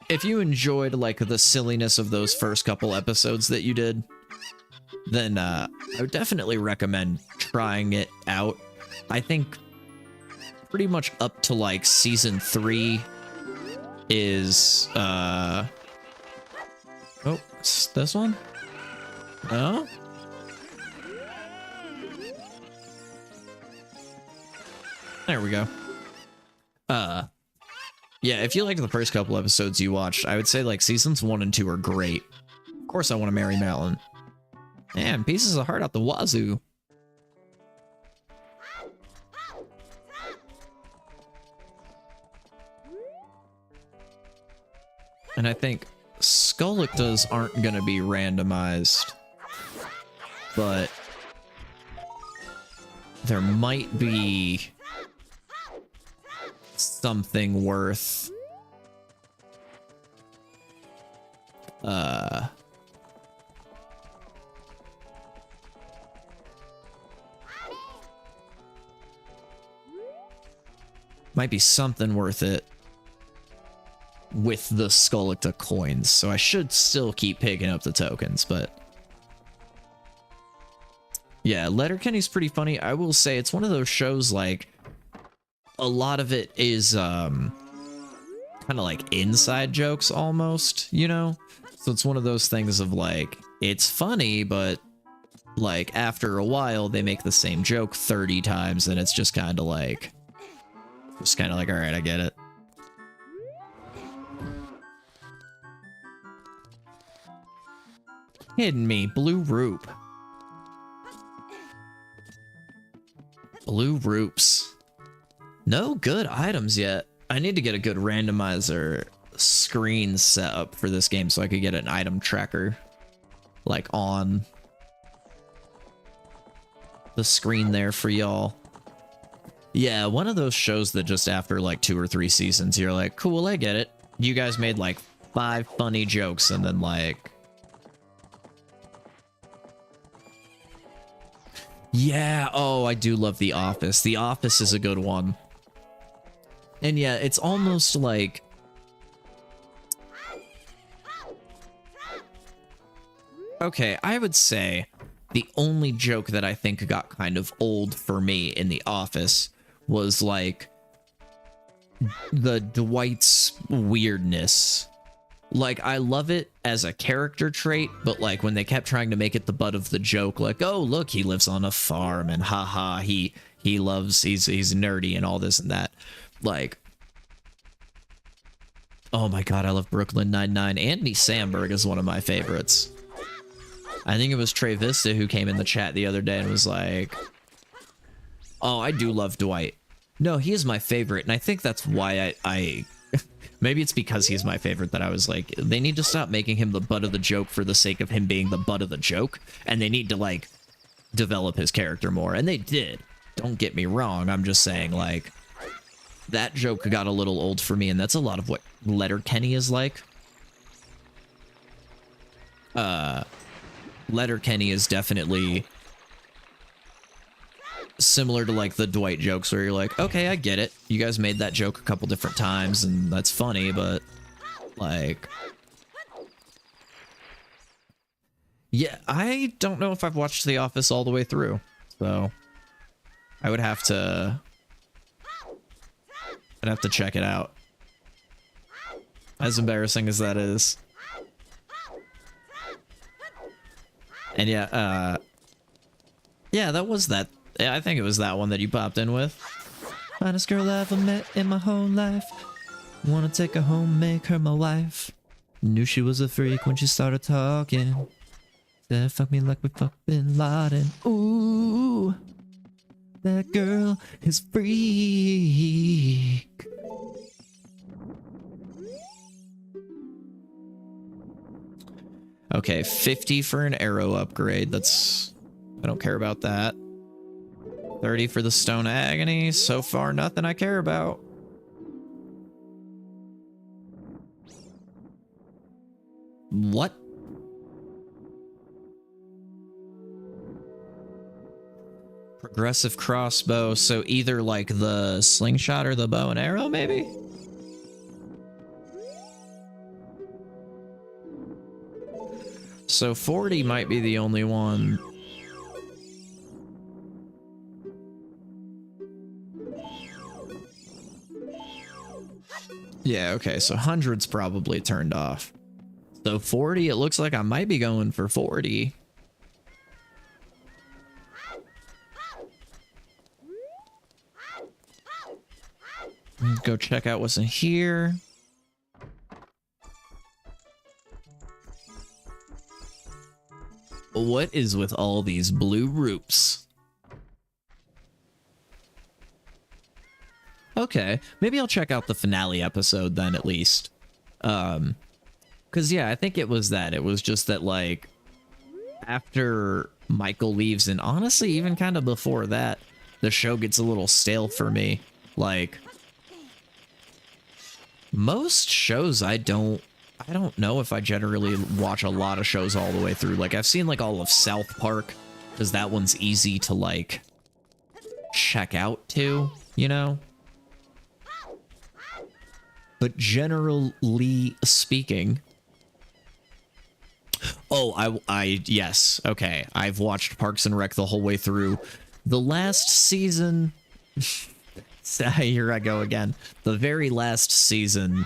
enjoyed like the silliness of those first couple episodes that you did, then I would definitely recommend trying it out. I think pretty much up to like season 3 is oh, this one? No? There we go. Yeah, if you liked the first couple episodes you watched, I would say like seasons 1 and 2 are great. Of course I Want to Marry Madeline. Man, pieces of heart out the wazoo. And I think Skullictas aren't going to be randomized, but there might be something worth might be something worth it with the Skullicta coins, so I should still keep picking up the tokens, but yeah, Letterkenny's pretty funny. I will say it's one of those shows, like, a lot of it is kind of like inside jokes almost, you know? So it's one of those things of like, it's funny, but like after a while they make the same joke 30 times and it's just kind of like, all right, I get it. Kidding me, Blue Roop. Blue Roops. No good items yet. I need to get a good randomizer screen set up for this game so I could get an item tracker like on the screen there for y'all. Yeah, one of those shows that just after like 2 or 3 seasons, you're like, cool, I get it. You guys made like 5 funny jokes and then like... Yeah, oh, I do love The Office. The Office is a good one. And yeah, it's almost like... Okay, I would say the only joke that I think got kind of old for me in The Office was like the Dwight's weirdness. Like, I love it as a character trait, but like when they kept trying to make it the butt of the joke, like, oh, look, he lives on a farm and haha, he's nerdy and all this and that. Like, oh my god, I love Brooklyn Nine-Nine. Andy Samberg is one of my favorites. I think it was Trey Vista who came in the chat the other day and was like, oh, I do love Dwight. No, he is my favorite, and I think that's why I maybe it's because he's my favorite that I was like, they need to stop making him the butt of the joke for the sake of him being the butt of the joke, and they need to, like, develop his character more, and they did. Don't get me wrong, I'm just saying, like, that joke got a little old for me, and that's a lot of what Letterkenny is like. Letterkenny is definitely similar to like the Dwight jokes where you're like, okay, I get it. You guys made that joke a couple different times and that's funny, but like... Yeah, I don't know if I've watched The Office all the way through, so I would have to... I'd have to check it out. As embarrassing as that is. And yeah, yeah, that was that. Yeah, I think it was that one that you popped in with. Finest girl I ever met in my whole life. Wanna take her home, make her my wife. Knew she was a freak when she started talking. Said fuck me like we fucked Bin Laden. Ooh, that girl is freak. Okay, 50 for an arrow upgrade. That's... I don't care about that. 30 for the Stone Agony. So far, nothing I care about. What? Progressive crossbow. So either like the slingshot or the bow and arrow, maybe? So 40 might be the only one. Yeah, okay, so 100's probably turned off. So 40, it looks like I might be going for 40. Let's go check out what's in here. What is with all these blue roops? Okay, maybe I'll check out the finale episode then at least. Cause yeah, I think it was that. It was just that like after Michael leaves, and honestly even kind of before that, the show gets a little stale for me. Like most shows I don't know if I generally watch a lot of shows all the way through. Like, I've seen, like, all of South Park, because that one's easy to, like, check out to, you know? But generally speaking... Oh, yes, okay. I've watched Parks and Rec the whole way through. The last season... Here I go again. The very last season...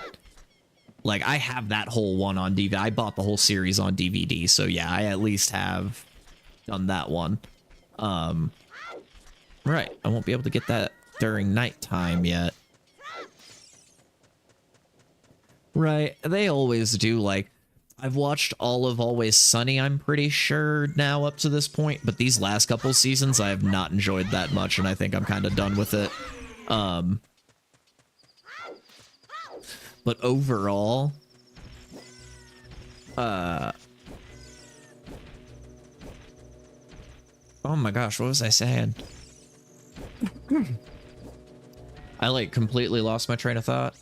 Like, I have that whole one on DVD. I bought the whole series on DVD, so yeah, I at least have done that one. Right, I won't be able to get that during nighttime yet. Right, they always do, like, I've watched all of Always Sunny, I'm pretty sure, now up to this point, but these last couple seasons I have not enjoyed that much, and I think I'm kind of done with it. But overall, oh my gosh, what was I saying? I like completely lost my train of thought.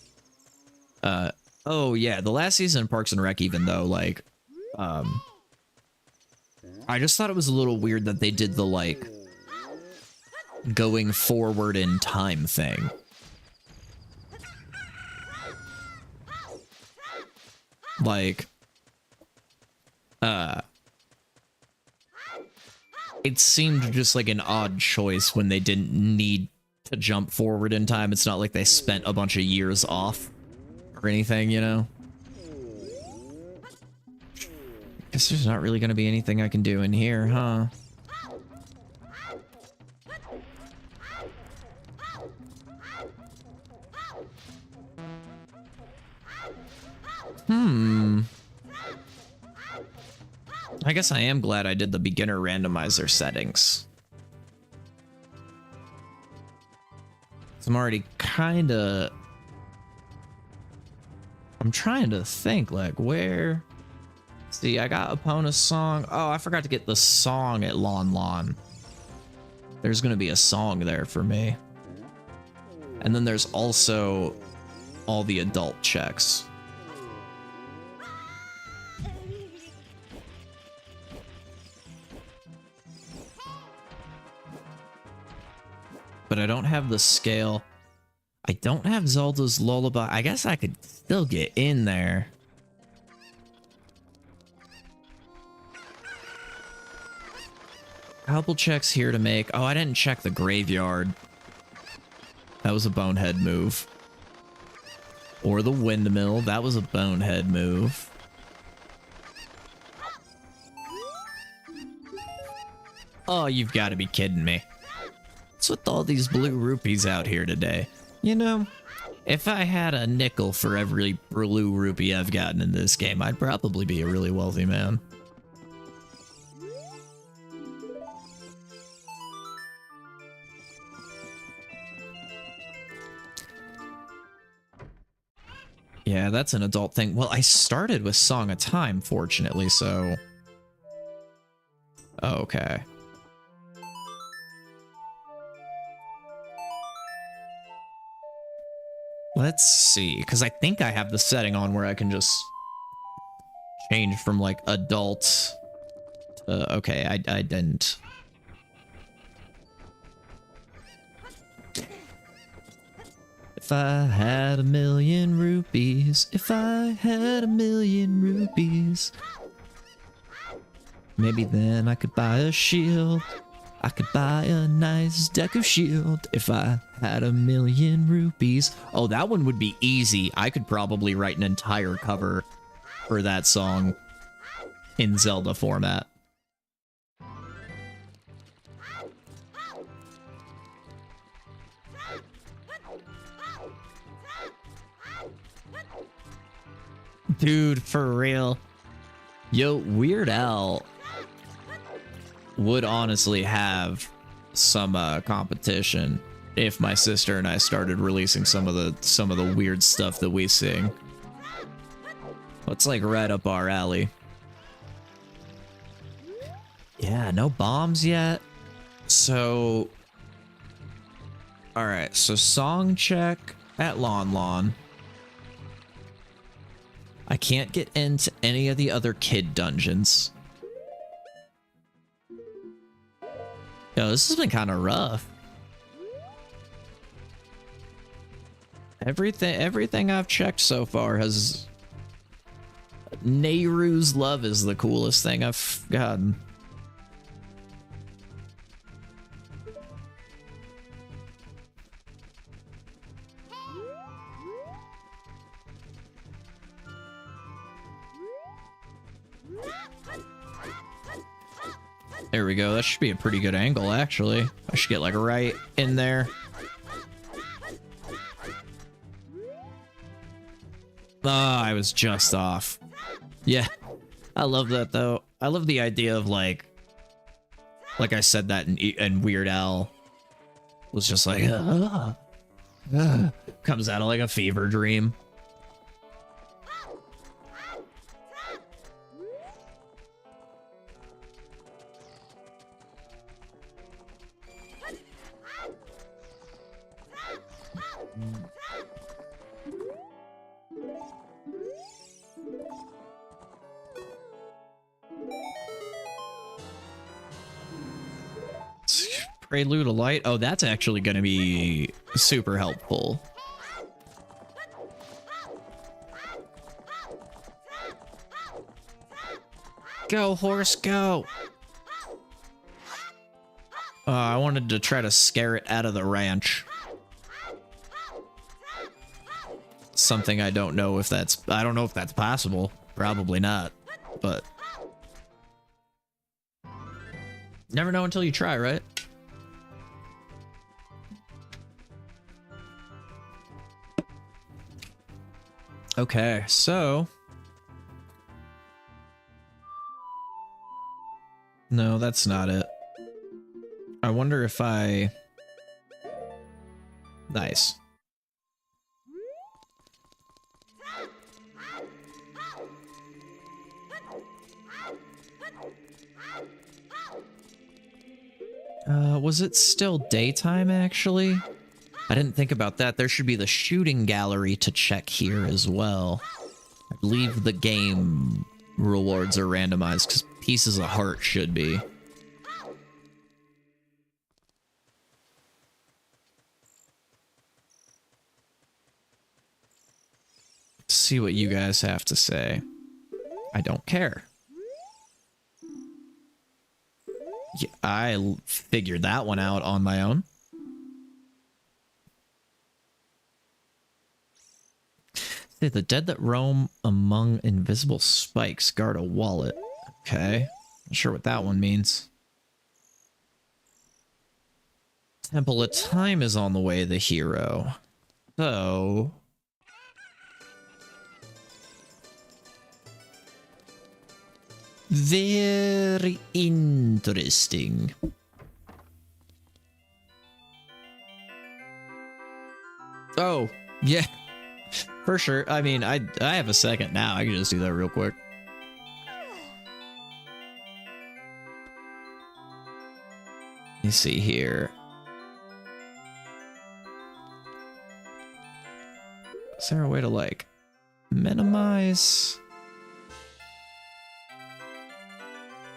Oh yeah, the last season of Parks and Rec, even though like, I just thought it was a little weird that they did the like going forward in time thing. Like, it seemed just like an odd choice when they didn't need to jump forward in time. It's not like they spent a bunch of years off or anything, you know? Guess there's not really going to be anything I can do in here, huh? I guess I am glad I did the beginner randomizer settings. I'm already kinda... I'm trying to think, like, where... See, I got Epona's song. Oh, I forgot to get the song at Lon Lon. There's gonna be a song there for me. And then there's also all the adult checks. But I don't have the scale. I don't have Zelda's Lullaby. I guess I could still get in there. Couple checks here to make. Oh, I didn't check the graveyard. That was a bonehead move. Or the windmill. That was a bonehead move. Oh, you've got to be kidding me. What's with all these blue rupees out here today? You know, if I had a nickel for every blue rupee I've gotten in this game, I'd probably be a really wealthy man. Yeah, that's an adult thing. Well, I started with Song of Time, fortunately, so... Okay. Let's see, because I think I have the setting on where I can just change from, like, adult to... Okay, I didn't. If I had 1,000,000 rupees, if I had 1,000,000 rupees, maybe then I could buy a shield. I could buy a nice Deku shield if I had 1,000,000 rupees. Oh, that one would be easy. I could probably write an entire cover for that song in Zelda format. Dude, for real. Yo, Weird Al would honestly have some competition if my sister and I started releasing some of the weird stuff that we sing. It's like right up our alley. Yeah, no bombs yet. So, all right. So song check at Lon Lon. I can't get into any of the other kid dungeons. Yo, this has been kind of rough. Everything I've checked so far has... Nehru's Love is the coolest thing I've gotten. There we go. That should be a pretty good angle, actually. I should get, like, right in there. Ah, I was just off. Yeah. I love that, though. I love the idea of, like I said that in Weird Al was just like, comes out of, like, a fever dream. Prelude of Light. Oh, that's actually going to be super helpful. Go, horse, go! I wanted to try to scare it out of the ranch. Something I don't know if that's... I don't know if that's possible. Probably not, but... Never know until you try, right? Okay, so... No, that's not it. I wonder if I... Nice. Was it still daytime, actually? I didn't think about that. There should be the shooting gallery to check here as well. I believe the game rewards are randomized, because pieces of heart should be. See what you guys have to say. I don't care. Yeah, I figured that one out on my own. The dead that roam among invisible spikes guard a wallet. Okay. Not sure what that one means. Temple of Time is on the way, the hero. So... Very interesting. Oh, yeah. For sure. I mean, I have a second now. I can just do that real quick. Let me see here. Is there a way to, like, minimize?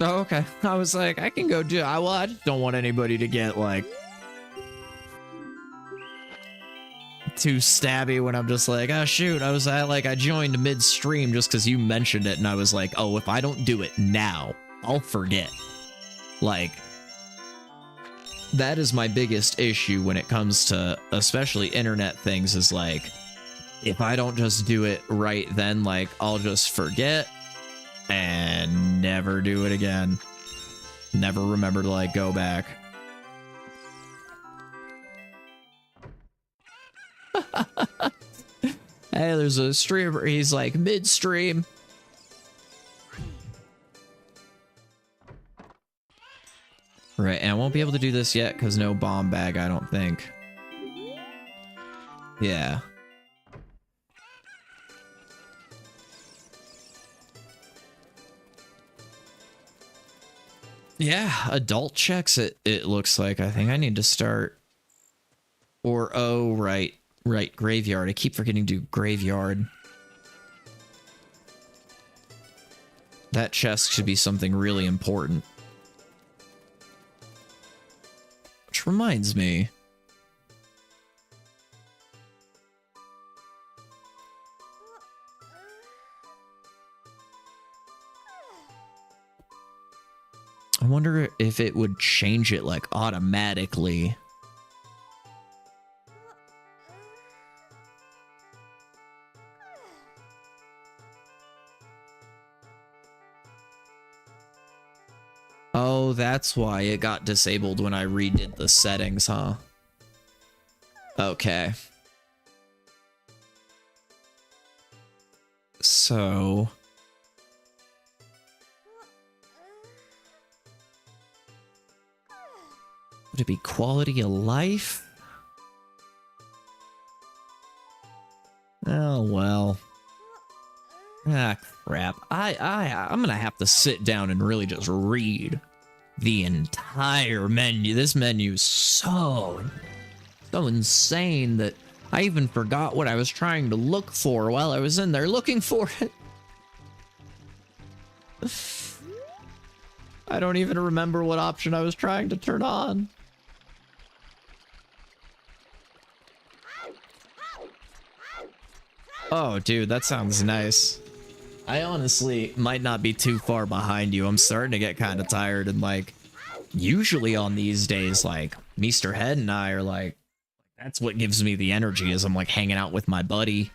Oh, okay. I was like, I can go do... well, I just don't want anybody to get, like... too stabby when I'm just like, oh, shoot. I joined midstream just because you mentioned it, and I was like, oh, if I don't do it now, I'll forget. Like... that is my biggest issue when it comes to, especially internet things, is like, if I don't just do it right then, like, I'll just forget and never do it again. Never remember to, like, go back. Hey, there's a streamer, he's like, midstream. Right, and I won't be able to do this yet because no bomb bag, I don't think. Yeah. Yeah, adult checks, it looks like. I think I need to start... Or, oh, right, graveyard. I keep forgetting to do graveyard. That chest should be something really important. Which reminds me... I wonder if it would change it, like, automatically. Oh, that's why it got disabled when I redid the settings, huh? Okay. So... would it be quality of life? Oh, well. Ah, crap. I'm gonna have to sit down and really just read the entire menu. This menu is so insane that I even forgot what I was trying to look for while I was in there looking for it. I don't even remember what option I was trying to turn on. Oh, dude, that sounds nice. I honestly might not be too far behind you. I'm starting to get kind of tired, and like, usually on these days, like, Mr. Head and I are like, that's what gives me the energy, is I'm like hanging out with my buddy,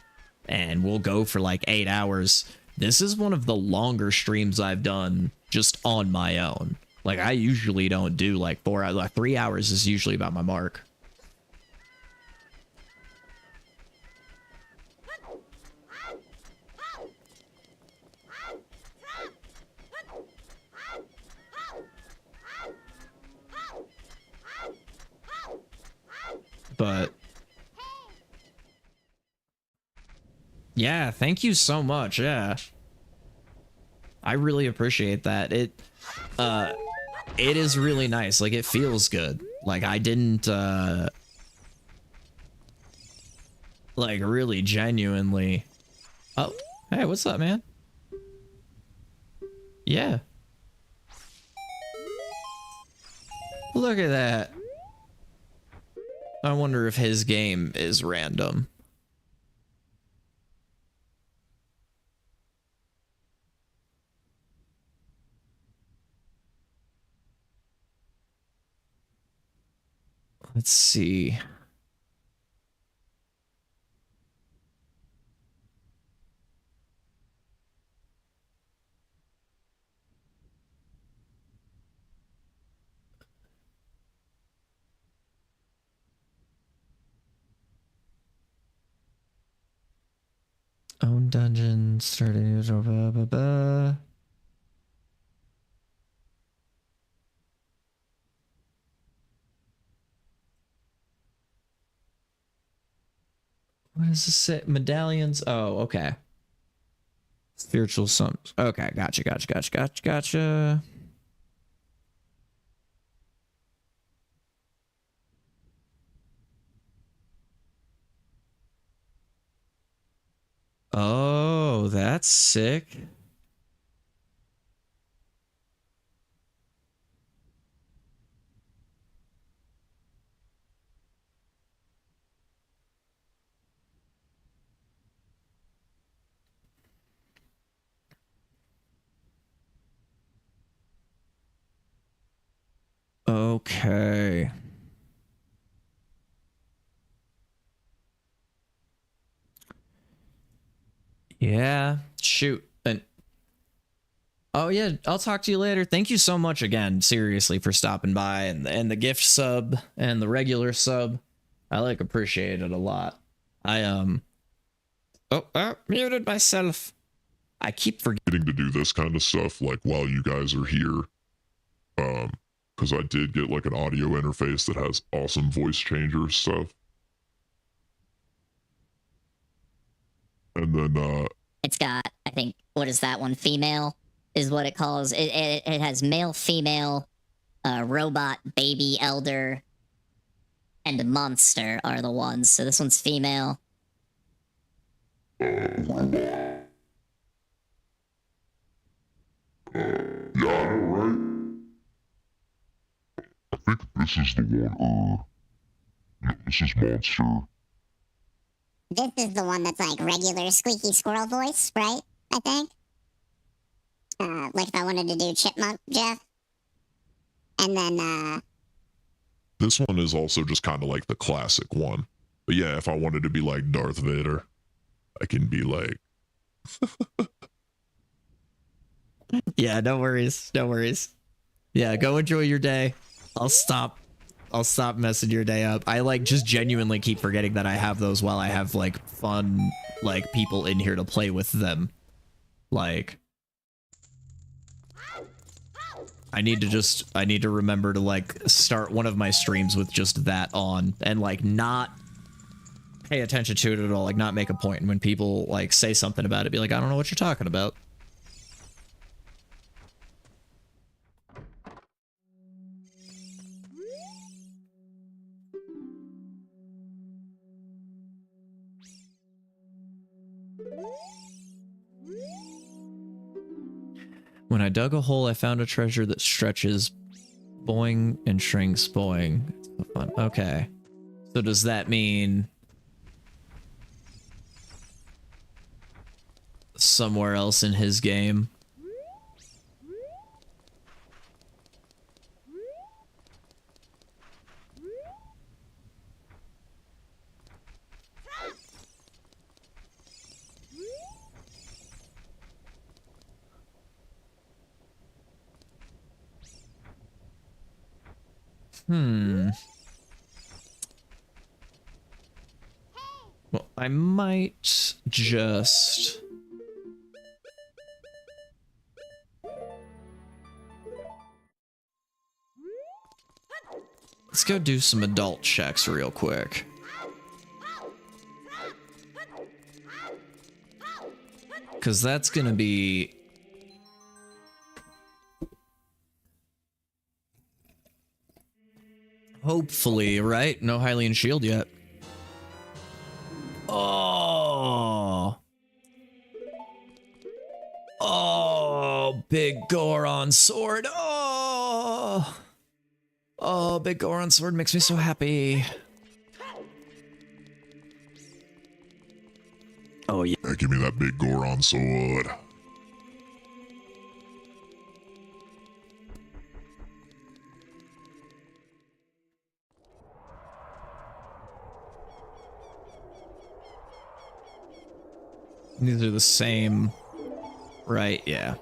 and we'll go for like 8 hours. This is one of the longer streams I've done just on my own. Like, I usually don't do like 4 hours. Like 3 hours is usually about my mark. But yeah, thank you so much. Yeah, I really appreciate that. It is really nice. Like, it feels good. Like, I didn't like, really genuinely. Oh, hey, what's up, man? Yeah, look at that. I wonder if his game is random. Let's see. Own dungeon, starting. Blah, blah, blah. What does this say? Medallions? Oh, okay. Spiritual sums. Okay, gotcha. Oh, that's sick. Okay. Yeah, shoot. And oh yeah, I'll talk to you later. Thank you so much again, seriously, for stopping by, and the gift sub and the regular sub. I like appreciate it a lot. I muted myself. I keep forgetting to do this kind of stuff like while you guys are here. Because I did get like an audio interface that has awesome voice changer stuff. And then it's got, I think, what is that one? Female is what it calls it. It has male, female, robot, baby, elder, and monster are the ones. So this one's female. Yeah, I know, right? I think this is the one, yeah, this is monster. This is the one that's like regular squeaky squirrel voice, right? I think. Like if I wanted to do Chipmunk Jeff. And then, This one is also just kind of like the classic one. But yeah, if I wanted to be like Darth Vader, I can be like... Yeah, no worries. No worries. Yeah, go enjoy your day. I'll stop messing your day up. I like just genuinely keep forgetting that I have those while I have like fun like people in here to play with them. Like I need to remember to like start one of my streams with just that on and like not pay attention to it at all, like not make a point. And when people like say something about it, be like, I don't know what you're talking about. When I dug a hole, I found a treasure that stretches boing and shrinks boing. It's so fun. Okay. So does that mean... somewhere else in his game. Well, I might just... Let's go do some adult checks real quick. Because that's going to be... Hopefully, right? No Hylian shield yet. Oh. Oh, big Goron sword. Oh. Oh, big Goron sword makes me so happy. Oh, yeah. Give me that big Goron sword. These are the same, right? Yeah.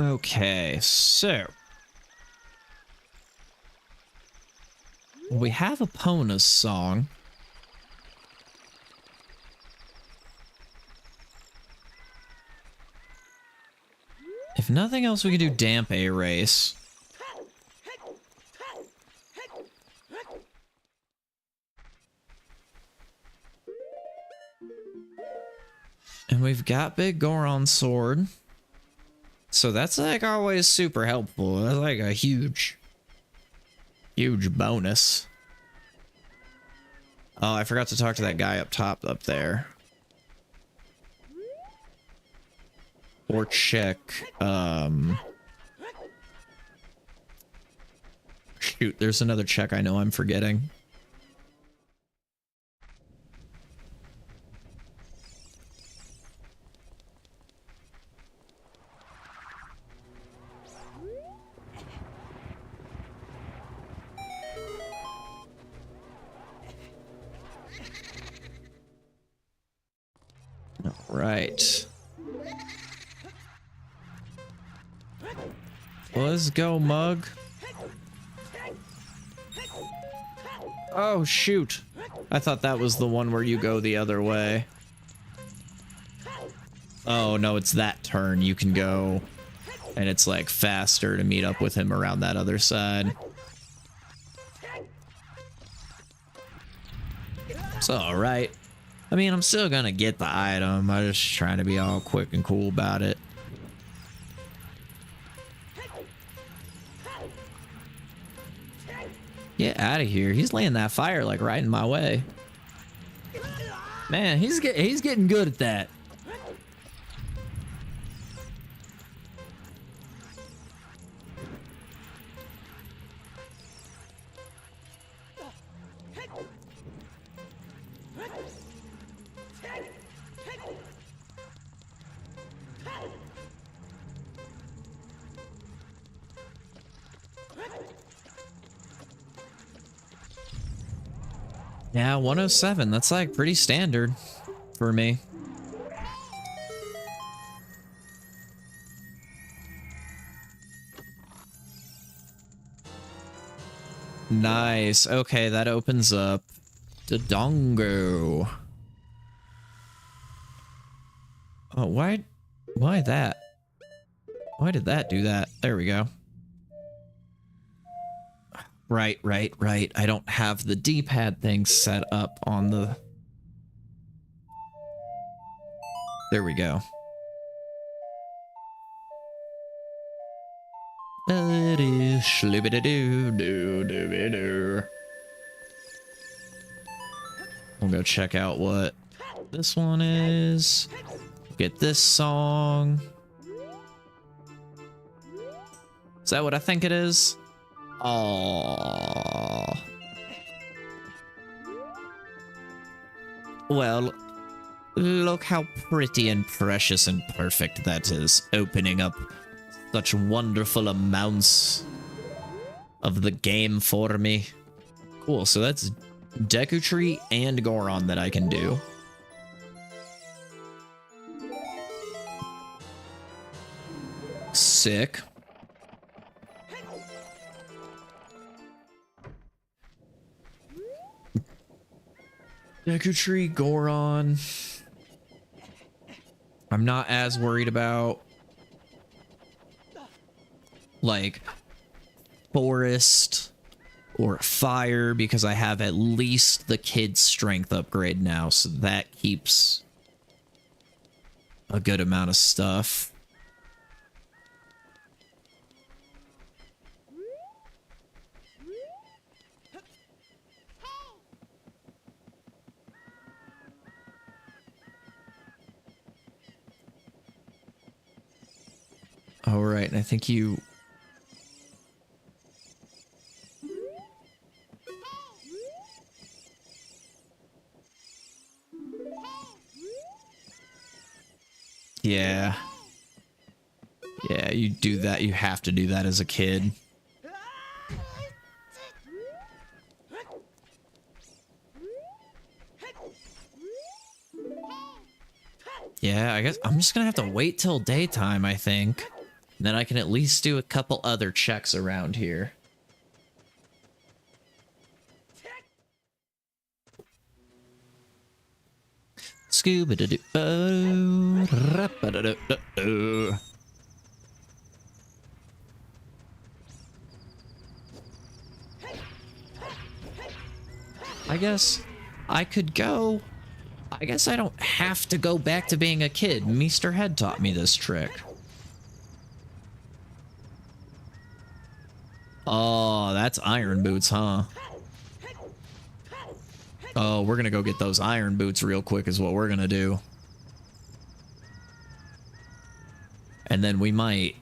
Okay, so we have Epona's song. If nothing else, we can do Damp A Race. And we've got Big Goron Sword. So that's like always super helpful. That's like a huge bonus. Oh, I forgot to talk to that guy up top up there. Or check, shoot, there's another check I know I'm forgetting. All right. Let's go, Mug. Oh, shoot. I thought that was the one where you go the other way. Oh, no, it's that turn. You can go, and it's, like, faster to meet up with him around that other side. It's alright. I mean, I'm still gonna get the item. I'm just trying to be all quick and cool about it. Get out of here. He's laying that fire like right in my way. Man, he's getting good at that. Yeah, 107. That's like pretty standard for me. Nice. Okay, that opens up the Dongo. Oh, why that? Why did that do that? There we go. Right. I don't have the D-pad thing set up on the... There we go. We'll go check out what this one is. Get this song. Is that what I think it is? Oh. Well, look how pretty and precious and perfect that is, opening up such wonderful amounts of the game for me. Cool, so that's Deku Tree and Goron that I can do. Sick. Deku Tree, Goron. I'm not as worried about like forest or fire because I have at least the kid's strength upgrade now, so that keeps a good amount of stuff. All right, and I think you... Yeah. Yeah, you do that. You have to do that as a kid. Yeah, I guess I'm just gonna have to wait till daytime, I think. Then I can at least do a couple other checks around here. Scooby-doo-doo. I guess I could go. I guess I don't have to go back to being a kid. Meester Head taught me this trick. Oh, that's iron boots, huh? Oh, we're gonna go get those iron boots real quick is what we're gonna do. And then we might...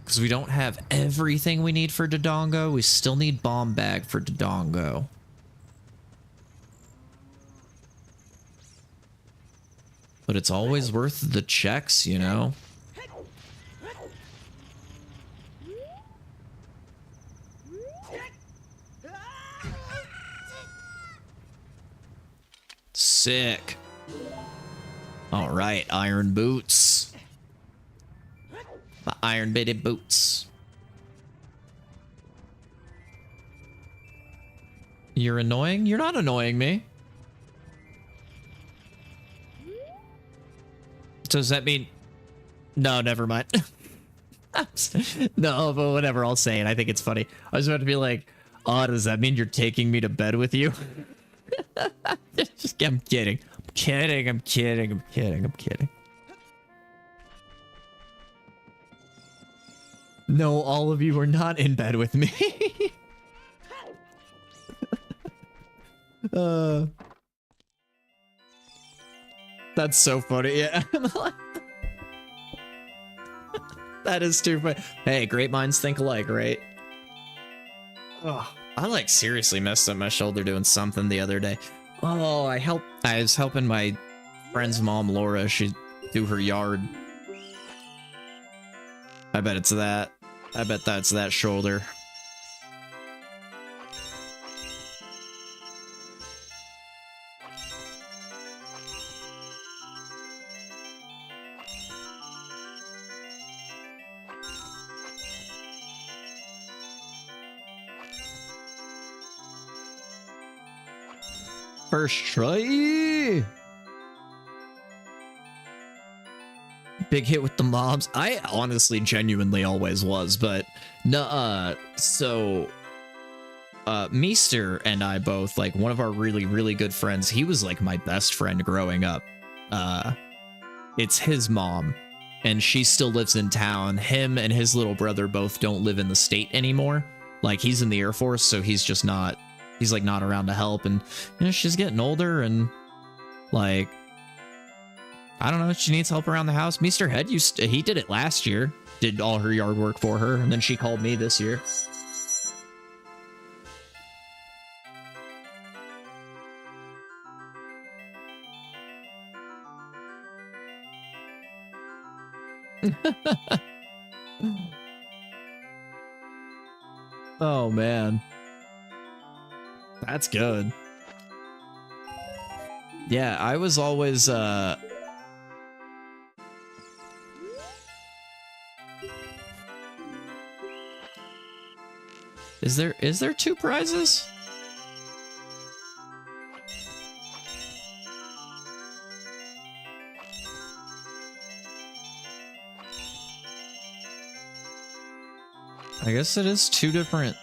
Because we don't have everything we need for Dodongo, we still need Bomb Bag for Dodongo. But it's always worth the checks, you know? Sick. All right, iron boots. My iron bitty boots. You're annoying? You're not annoying me. Does that mean... No, never mind. No, but whatever, I'll say it. I think it's funny. I was about to be like, oh, does that mean you're taking me to bed with you? I'm kidding. I'm kidding. I'm kidding. I'm kidding. I'm kidding. No, all of you are not in bed with me. That's so funny. Yeah. That is too funny. Hey, great minds think alike, right? Oh, I like seriously messed up my shoulder doing something the other day. Oh, I was helping my friend's mom, Laura. She do her yard. I bet it's that. I bet that's that shoulder. First try. Big hit with the mobs. I honestly genuinely always was, but no, so Meester and I both, like, one of our really good friends, he was like my best friend growing up. It's his mom, and she still lives in town. Him and his little brother both don't live in the state anymore. Like, he's in the Air Force, so he's just not, he's like not around to help, and you know, she's getting older, and Like, I don't know, she needs help around the house. Mr. Head he did it last year. Did all her yard work for her, and then she called me this year. Oh man. That's good. Yeah, I was always Is there 2 prizes? I guess it is 2 different.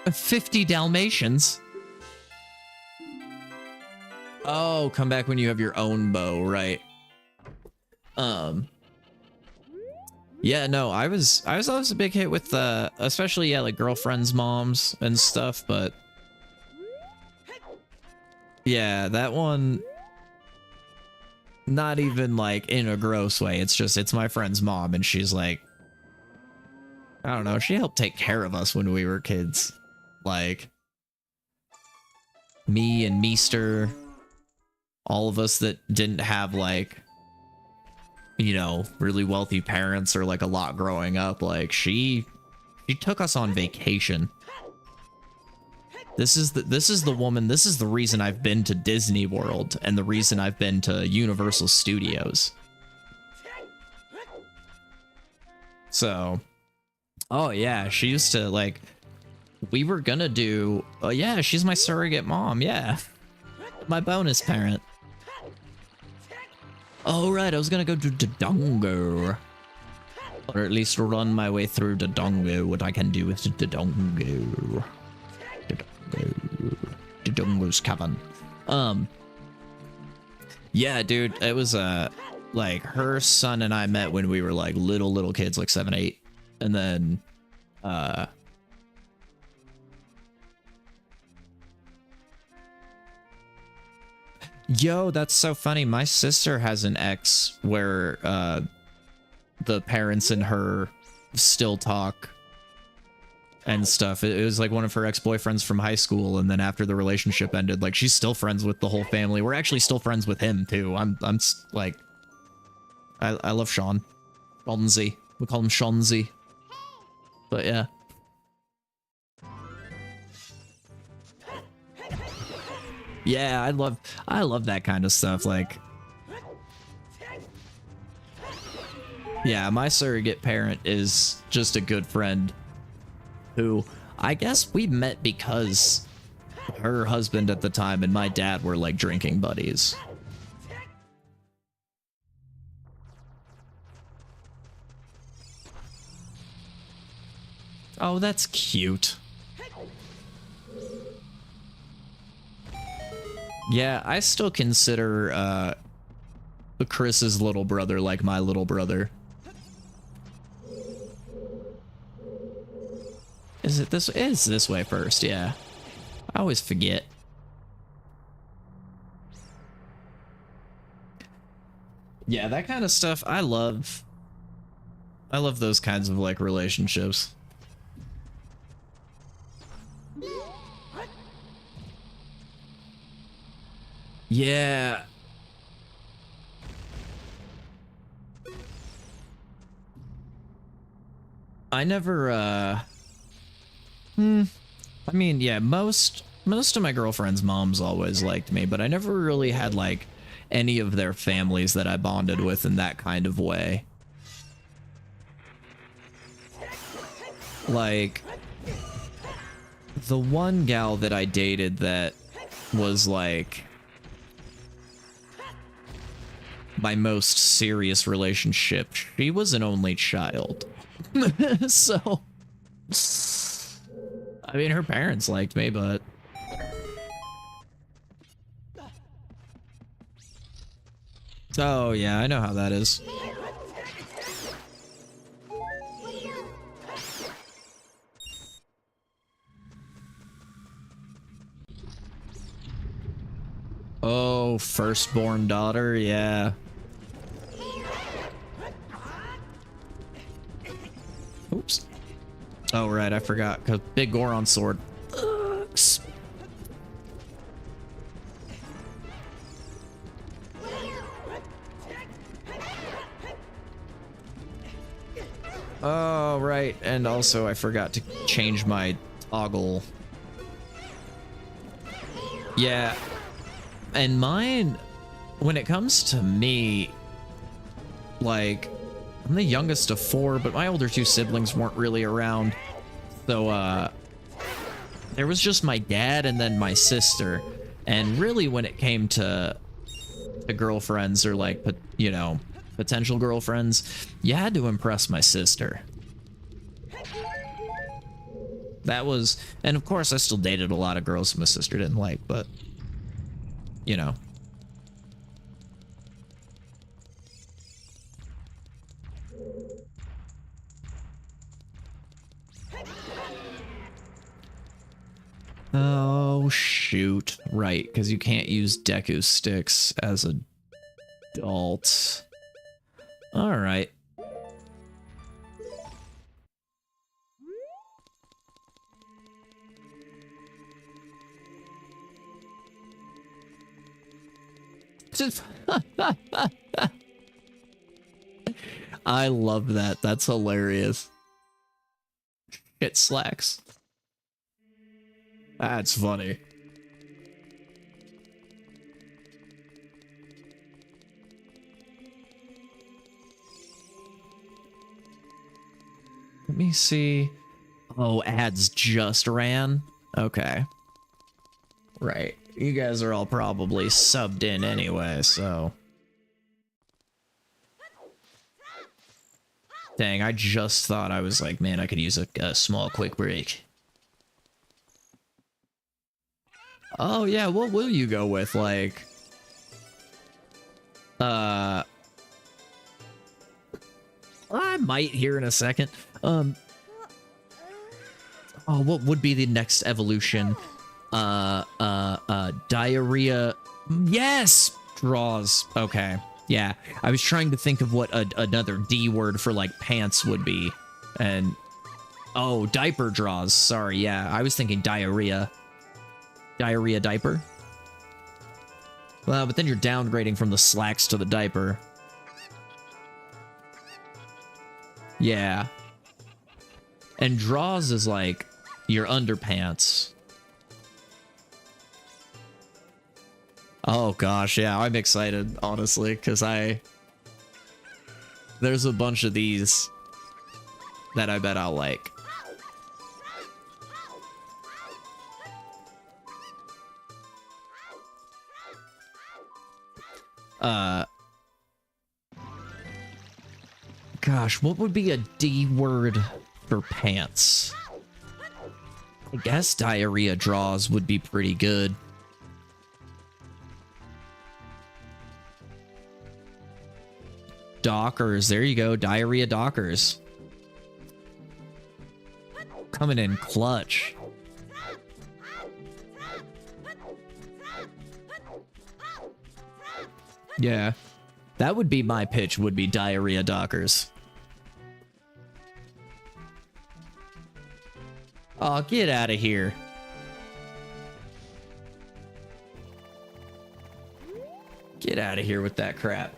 $50 Dalmatians. Oh, come back when you have your own bow, right? Yeah, no, I was always a big hit with especially like girlfriends' moms and stuff, but yeah, that one, not even like in a gross way. It's my friend's mom, and she's like, I don't know, she helped take care of us when we were kids. Like, me and Meester, all of us that didn't have like, you know, really wealthy parents or like a lot growing up, like she took us on vacation. This is the woman, this is the reason I've been to Disney World and the reason I've been to Universal Studios. So, oh yeah, she used to like, we were gonna do, oh yeah, she's my surrogate mom, yeah. My bonus parent. Oh right, I was gonna go to Dodongo. Or at least run my way through Dodongo, what I can do with Dodongo. Dodongo's Cavern. Yeah, dude, it was like her son and I met when we were like little kids, like 7, 8. And then yo, that's so funny. My sister has an ex where the parents and her still talk and stuff. It was like one of her ex-boyfriends from high school, and then after the relationship ended, like she's still friends with the whole family. We're actually still friends with him too. I'm like, I love Sean. Shonzy. We call him Shonzy. But yeah. Yeah, I love that kind of stuff. Like, yeah, my surrogate parent is just a good friend who I guess we met because her husband at the time and my dad were like drinking buddies. Oh, that's cute. Yeah, I still consider Chris's little brother like my little brother. Is it this? It's this way first, yeah. I always forget. Yeah, that kind of stuff, I love those kinds of like relationships. Yeah. I never, I mean, yeah, most of my girlfriend's moms always liked me, but I never really had, like, any of their families that I bonded with in that kind of way. Like, the one gal that I dated that was, like, my most serious relationship, she was an only child. So, I mean, her parents liked me, but oh yeah, I know how that is. Oh, firstborn daughter, yeah. Oops. Oh, right, I forgot, because big Goron sword. Oops. Oh, right, and also I forgot to change my toggle. Yeah, and mine, when it comes to me, like, I'm the youngest of 4, but my older 2 siblings weren't really around. So, there was just my dad and then my sister. And really when it came to girlfriends or like, you know, potential girlfriends, you had to impress my sister. That was, and of course I still dated a lot of girls my sister didn't like, but, you know. Oh, shoot. Right, because you can't use Deku sticks as adults. Alright. I love that. That's hilarious. Shit slacks. That's funny. Let me see. Oh, ads just ran? Okay. Right. You guys are all probably subbed in anyway, so... Dang, I just thought I was like, man, I could use a small quick break. Oh, yeah, what will you go with? Like... I might here in a second. Oh, what would be the next evolution? Diarrhea. Yes! Draws. Okay. Yeah. I was trying to think of what another D word for, like, pants would be. And... Oh, diaper draws. Sorry, yeah. I was thinking diarrhea. Diarrhea diaper? Well, but then you're downgrading from the slacks to the diaper. Yeah. And draws is like your underpants. Oh gosh, yeah, I'm excited, honestly, because there's a bunch of these that I bet I'll like. Gosh, what would be a D word for pants? I guess diarrhea draws would be pretty good. Dockers, there you go, diarrhea dockers. Coming in clutch. Yeah, that would be my pitch, would be diarrhea dockers. Oh, get out of here. Get out of here with that crap.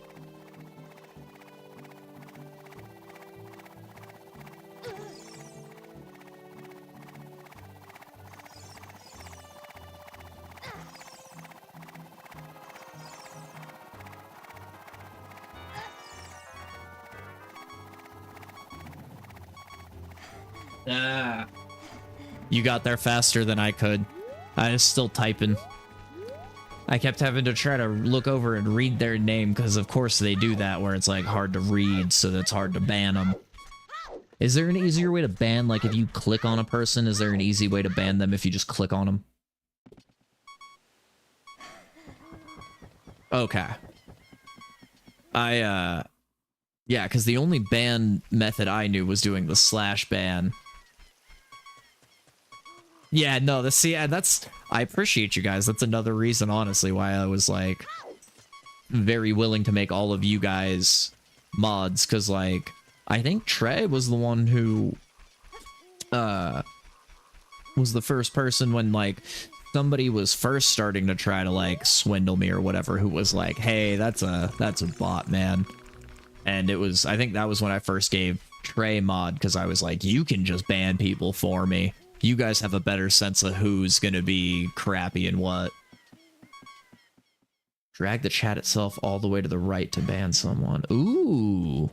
You got there faster than I could. I was still typing. I kept having to try to look over and read their name because of course they do that where it's like hard to read, so that's hard to ban them. Is there an easier way to ban, like if you click on a person, is there an easy way to ban them if you just click on them? Okay. Yeah, because the only ban method I knew was doing the slash ban. Yeah, no, see, that's... I appreciate you guys. That's another reason, honestly, why I was like... very willing to make all of you guys mods, because, like, I think Trey was the one who, was the first person when, like, somebody was first starting to try to, like, swindle me or whatever, who was like, hey, that's a bot, man. And it was, I think that was when I first gave Trey mod, because I was like, you can just ban people for me. You guys have a better sense of who's gonna be crappy and what. Drag the chat itself all the way to the right to ban someone. Ooh.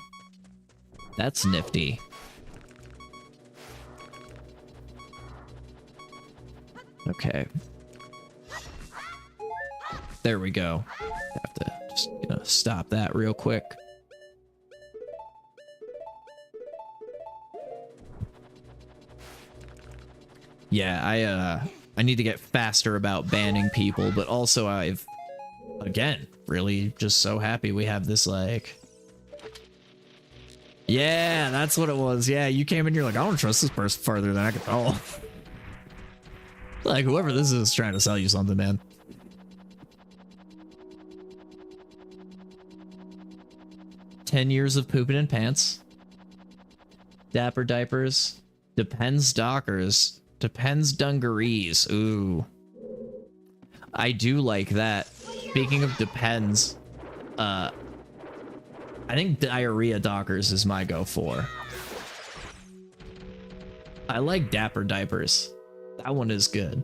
That's nifty. Okay. There we go. Have to just, you know, stop that real quick. Yeah, I need to get faster about banning people, but also I've, again, really just so happy we have this, like... Yeah, that's what it was. Yeah, you came in, you're like, I don't trust this person further than I can tell. Like, whoever this is trying to sell you something, man. "10 years of pooping in pants. Dapper diapers. Depends dockers. Depends dungarees." Ooh. I do like that. Speaking of depends, I think diarrhea dockers is my go for. I like dapper diapers. That one is good.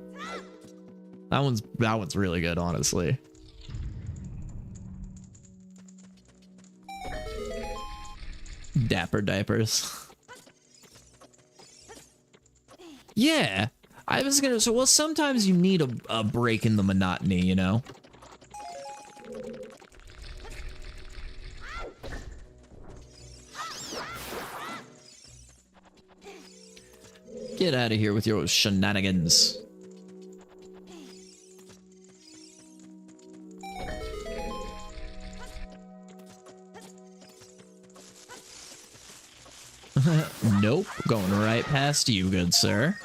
That one's really good, honestly. Dapper diapers. Yeah, I was gonna say, well, sometimes you need a break in the monotony, you know? Get out of here with your shenanigans. Nope, going right past you, good sir.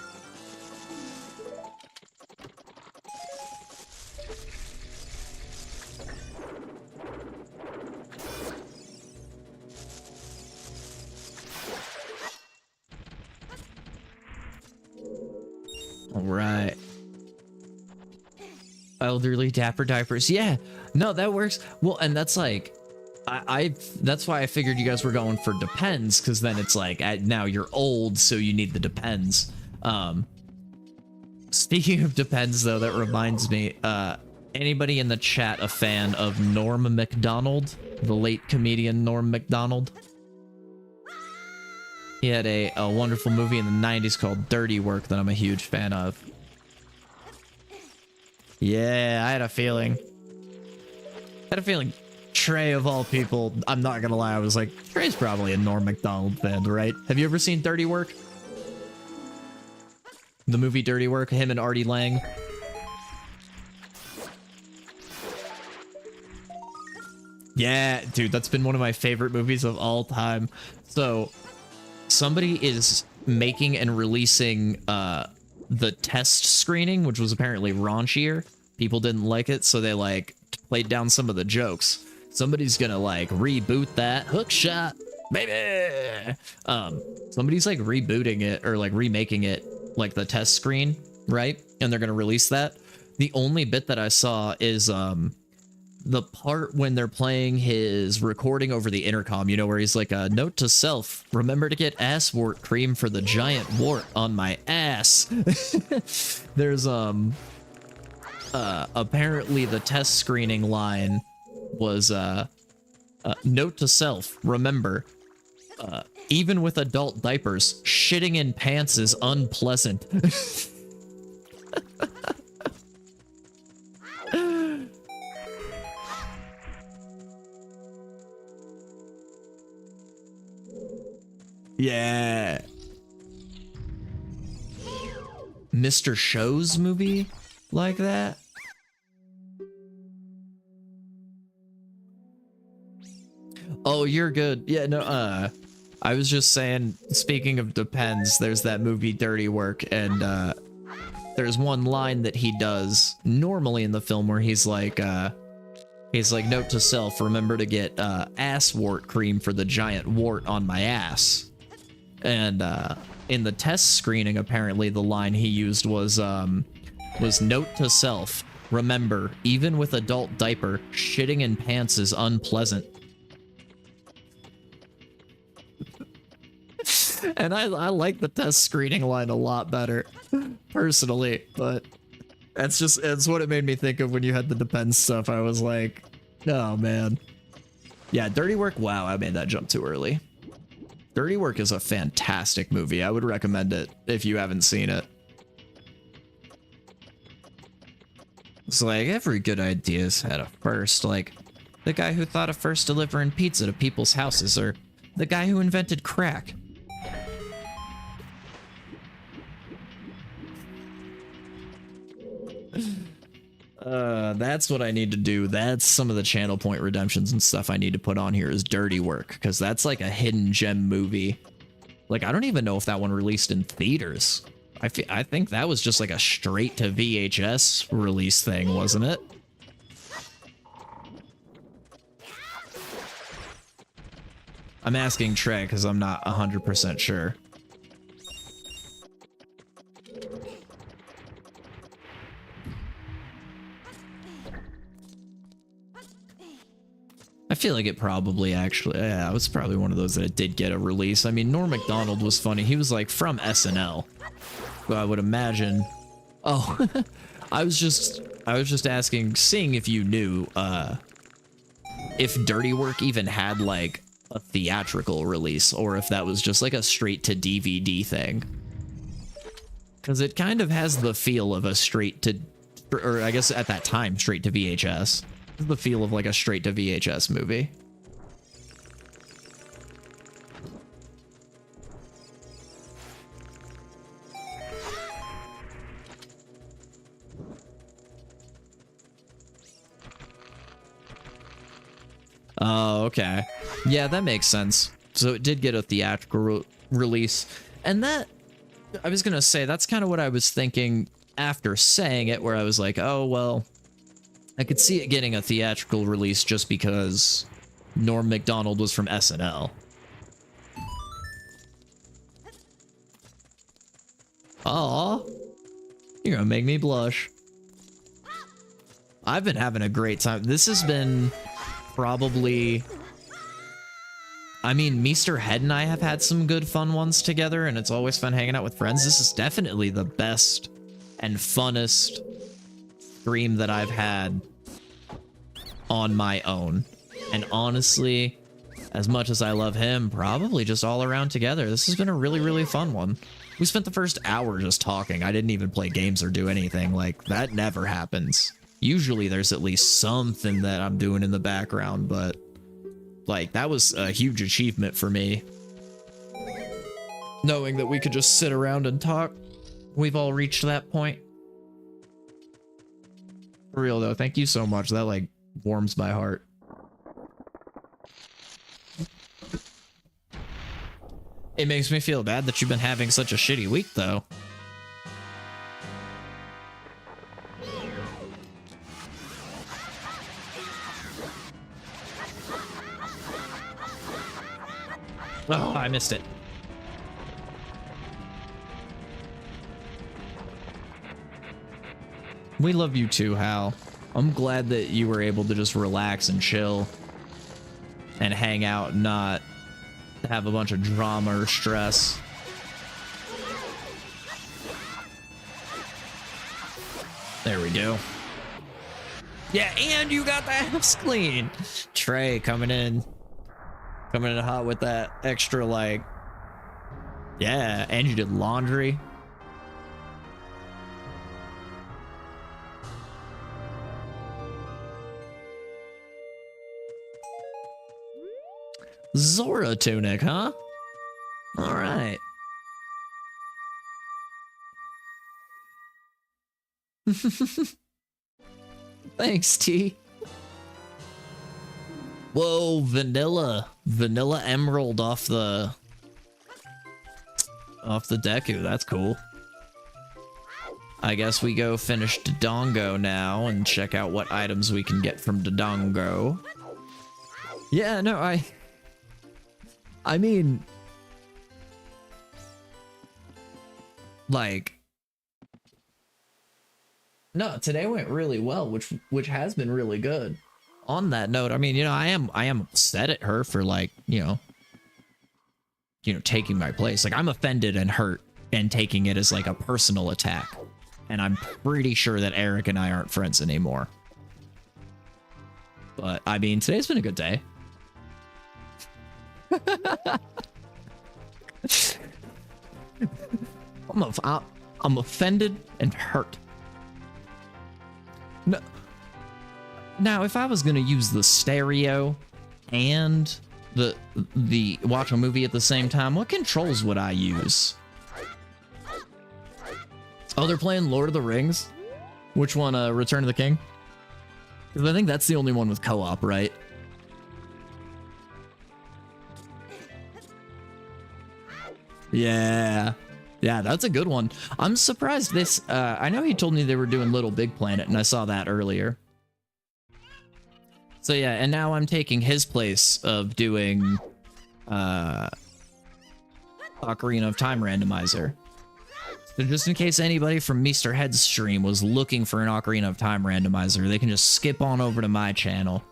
Alright. Elderly dapper diapers. Yeah, no, that works. Well, and that's like, that's why I figured you guys were going for depends, because then it's like, now you're old, so you need the depends. Speaking of depends, though, that reminds me, anybody in the chat a fan of Norm Macdonald? The late comedian Norm Macdonald? He had a wonderful movie in the 90s called Dirty Work that I'm a huge fan of. Yeah, I had a feeling. Trey, of all people, I'm not gonna lie, I was like, Trey's probably a Norm Macdonald fan, right? Have you ever seen Dirty Work? The movie Dirty Work, him and Artie Lang. Yeah, dude, that's been one of my favorite movies of all time. So, somebody is making and releasing the test screening, which was apparently raunchier. People didn't like it, so they, like, played down some of the jokes. Somebody's gonna, like, reboot that. Hook shot, baby! Somebody's, like, rebooting it, or, like, remaking it, like, the test screen, right? And they're gonna release that. The only bit that I saw is, the part when they're playing his recording over the intercom, you know, where he's like, note to self, remember to get ass wart cream for the giant wart on my ass. There's, apparently the test screening line was, note to self, remember, even with adult diapers, shitting in pants is unpleasant. Yeah. Mr. Show's movie like that? Oh, you're good. Yeah, no, I was just saying, speaking of depends, there's that movie Dirty Work, and there's one line that he does normally in the film where he's like, He's like, note to self, remember to get ass wart cream for the giant wart on my ass. And in the test screening, apparently the line he used was note to self, remember, even with adult diaper, shitting in pants is unpleasant. And I like the test screening line a lot better, personally, but it's what it made me think of when you had the Depends stuff. I was like, oh man. Yeah, Dirty Work, wow, I made that jump too early. Dirty Work is a fantastic movie. I would recommend it if you haven't seen it. It's like, every good idea's had a first, like the guy who thought of first delivering pizza to people's houses, or the guy who invented crack. That's what I need to do. That's some of the channel point redemptions and stuff I need to put on here is Dirty Work, because that's like a hidden gem movie. Like, I don't even know if that one released in theaters. I think that was just like a straight to VHS release thing, wasn't it? I'm asking Trey because I'm not 100% sure. I feel like it probably actually, yeah, it was probably one of those that it did get a release. I mean, Norm Macdonald was funny. He was like from SNL. But I would imagine. Oh, I was just asking, seeing if you knew if Dirty Work even had like a theatrical release, or if that was just like a straight to DVD thing. Because it kind of has the feel of a straight to, or I guess at that time, straight to VHS. The feel of like a straight to VHS movie. Oh, okay. Yeah, that makes sense. So it did get a theatrical release. And that, I was gonna say, that's kind of what I was thinking after saying it, where I was like, oh, well, I could see it getting a theatrical release just because Norm Macdonald was from SNL. Aw, you're gonna make me blush. I've been having a great time. This has been probably... I mean, Meester Head and I have had some good fun ones together, and it's always fun hanging out with friends. This is definitely the best and funnest stream that I've had on my own. And honestly, as much as I love him, probably just all around together, this has been a really, really fun one. We spent the first hour just talking. I didn't even play games or do anything. Like, that never happens. Usually there's at least something that I'm doing in the background, but like, that was a huge achievement for me. Knowing that we could just sit around and talk. We've all reached that point. For real though, thank you so much. That like warms my heart. It makes me feel bad that you've been having such a shitty week though. Oh, I missed it. We love you too, Hal. I'm glad that you were able to just relax and chill and hang out and not have a bunch of drama or stress. There we go. Yeah, and you got the house clean. Trey coming in hot with that extra, like, yeah, and you did laundry. Zora tunic, huh? All right. Thanks, T. Whoa, vanilla emerald off the Deku. That's cool. I guess we go finish Dodongo now and check out what items we can get from Dodongo. Yeah, no, I mean, like, no, today went really well, which has been really good. On that note, I mean, you know, I am upset at her for, like, you know, taking my place. Like, I'm offended and hurt and taking it as like a personal attack. And I'm pretty sure that Eric and I aren't friends anymore. But I mean, today's been a good day. I'm offended and hurt. No. Now, if I was gonna use the stereo and the watch a movie at the same time, what controls would I use? Oh, they're playing Lord of the Rings? Which one, Return of the King? Because I think that's the only one with co-op, right? Yeah. Yeah, that's a good one. I'm surprised this... I know he told me they were doing Little Big Planet, and I saw that earlier. So yeah, and now I'm taking his place of doing... Ocarina of Time Randomizer. So just in case anybody from Mr. Head's stream was looking for an Ocarina of Time randomizer, they can just skip on over to my channel,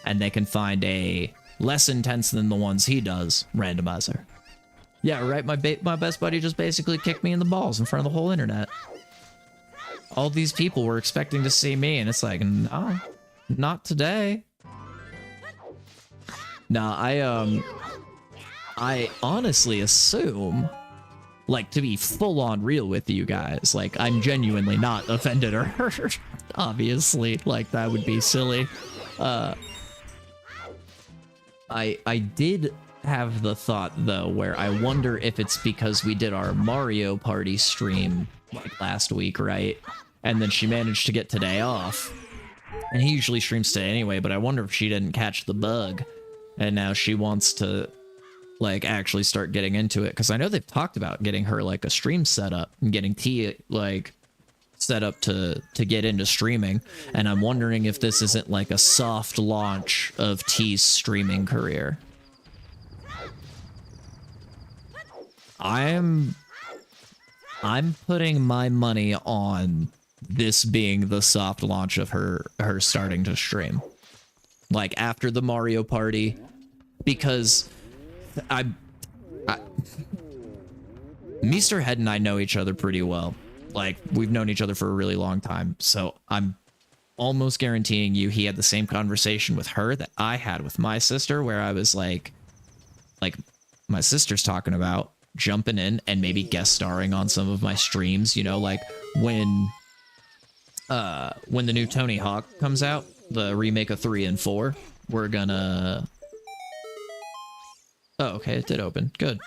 and they can find a less intense than the ones he does randomizer. Yeah, right, my best buddy just basically kicked me in the balls in front of the whole internet. All these people were expecting to see me, and it's like, no, not today. Nah, I honestly assume... Like, to be full-on real with you guys, like, I'm genuinely not offended or hurt, obviously. Like, that would be silly. I did have the thought, though, where I wonder if it's because we did our Mario Party stream, like, last week, right? And then she managed to get today off. And he usually streams today anyway, but I wonder if she didn't catch the bug. And now she wants to... like actually start getting into it, because I know they've talked about getting her like a stream set up and getting T like set up to get into streaming, and I'm wondering if this isn't like a soft launch of T's streaming career. I'm putting my money on this being the soft launch of her starting to stream, like after the Mario Party, because Mr. Head and I know each other pretty well. Like, we've known each other for a really long time, so I'm almost guaranteeing you he had the same conversation with her that I had with my sister, where I was like my sister's talking about jumping in and maybe guest starring on some of my streams, you know, like when the new Tony Hawk comes out, the remake of 3 and 4, we're gonna... Oh, okay, it did open. Good.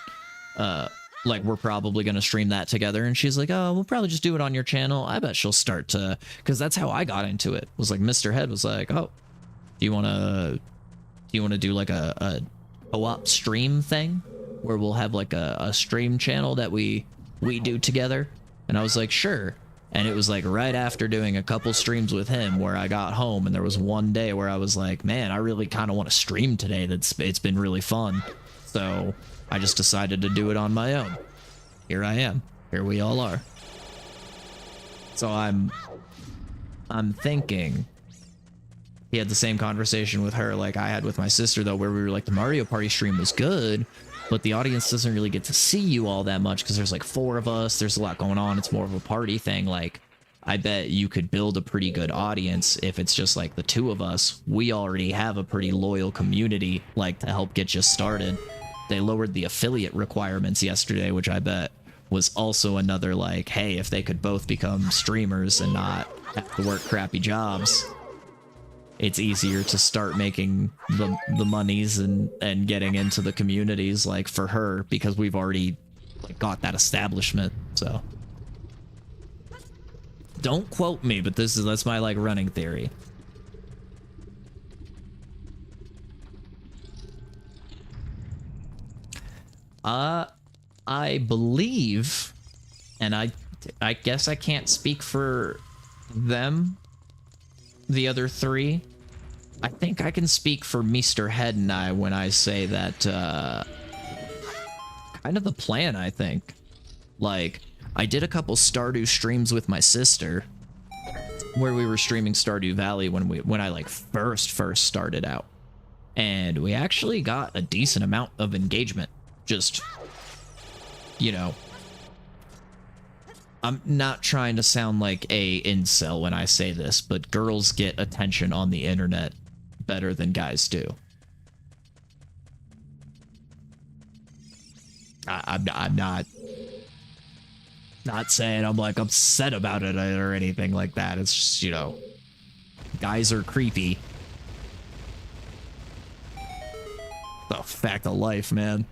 Like, we're probably gonna stream that together, and she's like, oh, we'll probably just do it on your channel. I bet she'll start to... Because that's how I got into it. Was like, Mr. Head was like, oh, do you wanna do like a co-op stream thing? Where we'll have like a stream channel that we do together? And I was like, sure. And it was like right after doing a couple streams with him where I got home, and there was one day where I was like, man, I really kind of want to stream today. It's been really fun. So I just decided to do it on my own. Here I am. Here we all are. So I'm thinking he had the same conversation with her like I had with my sister, though, where we were like, the Mario Party stream was good, but the audience doesn't really get to see you all that much because there's like 4 of us. There's a lot going on. It's more of a party thing. Like, I bet you could build a pretty good audience if it's just like the 2 of us. We already have a pretty loyal community, like, to help get you started. They lowered the affiliate requirements yesterday, which I bet was also another like, hey, if they could both become streamers and not have to work crappy jobs, it's easier to start making the monies and getting into the communities, like, for her, because we've already like got that establishment. So don't quote me, but that's my like running theory. I believe, and I I guess I can't speak for them, the other three. I think I can speak for Mr. Head and I when I say that, kind of the plan, I think. Like, I did a couple Stardew streams with my sister, where we were streaming Stardew Valley when I like first started out. And we actually got a decent amount of engagement. Just, you know, I'm not trying to sound like a incel when I say this, but girls get attention on the internet better than guys do. I'm not saying I'm like upset about it or anything like that. It's just, you know, guys are creepy. The fact of life, man.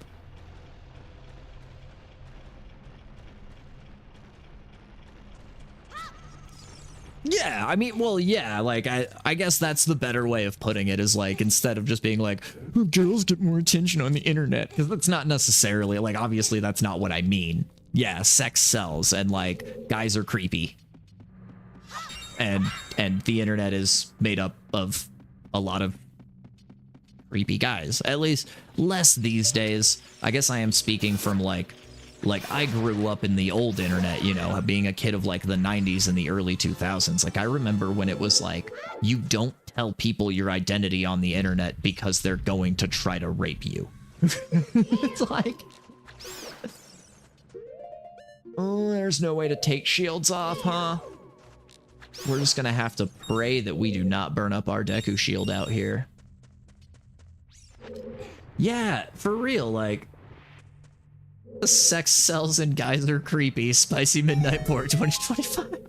Yeah, I mean, well, yeah, like, I guess that's the better way of putting it, is like, instead of just being like, oh, girls get more attention on the internet, because that's not necessarily, like, obviously that's not what I mean. Yeah, sex sells, and like, guys are creepy. And the internet is made up of a lot of creepy guys. At least less these days. I guess I am speaking from like I grew up in the old internet, you know, being a kid of like the 90s and the early 2000s. Like, I remember when it was like, you don't tell people your identity on the internet because they're going to try to rape you. It's like, oh, there's no way to take shields off, huh? We're just gonna have to pray that we do not burn up our Deku shield out here. Yeah, for real, like, sex sells and guys are creepy. Spicy Midnight Port 2025.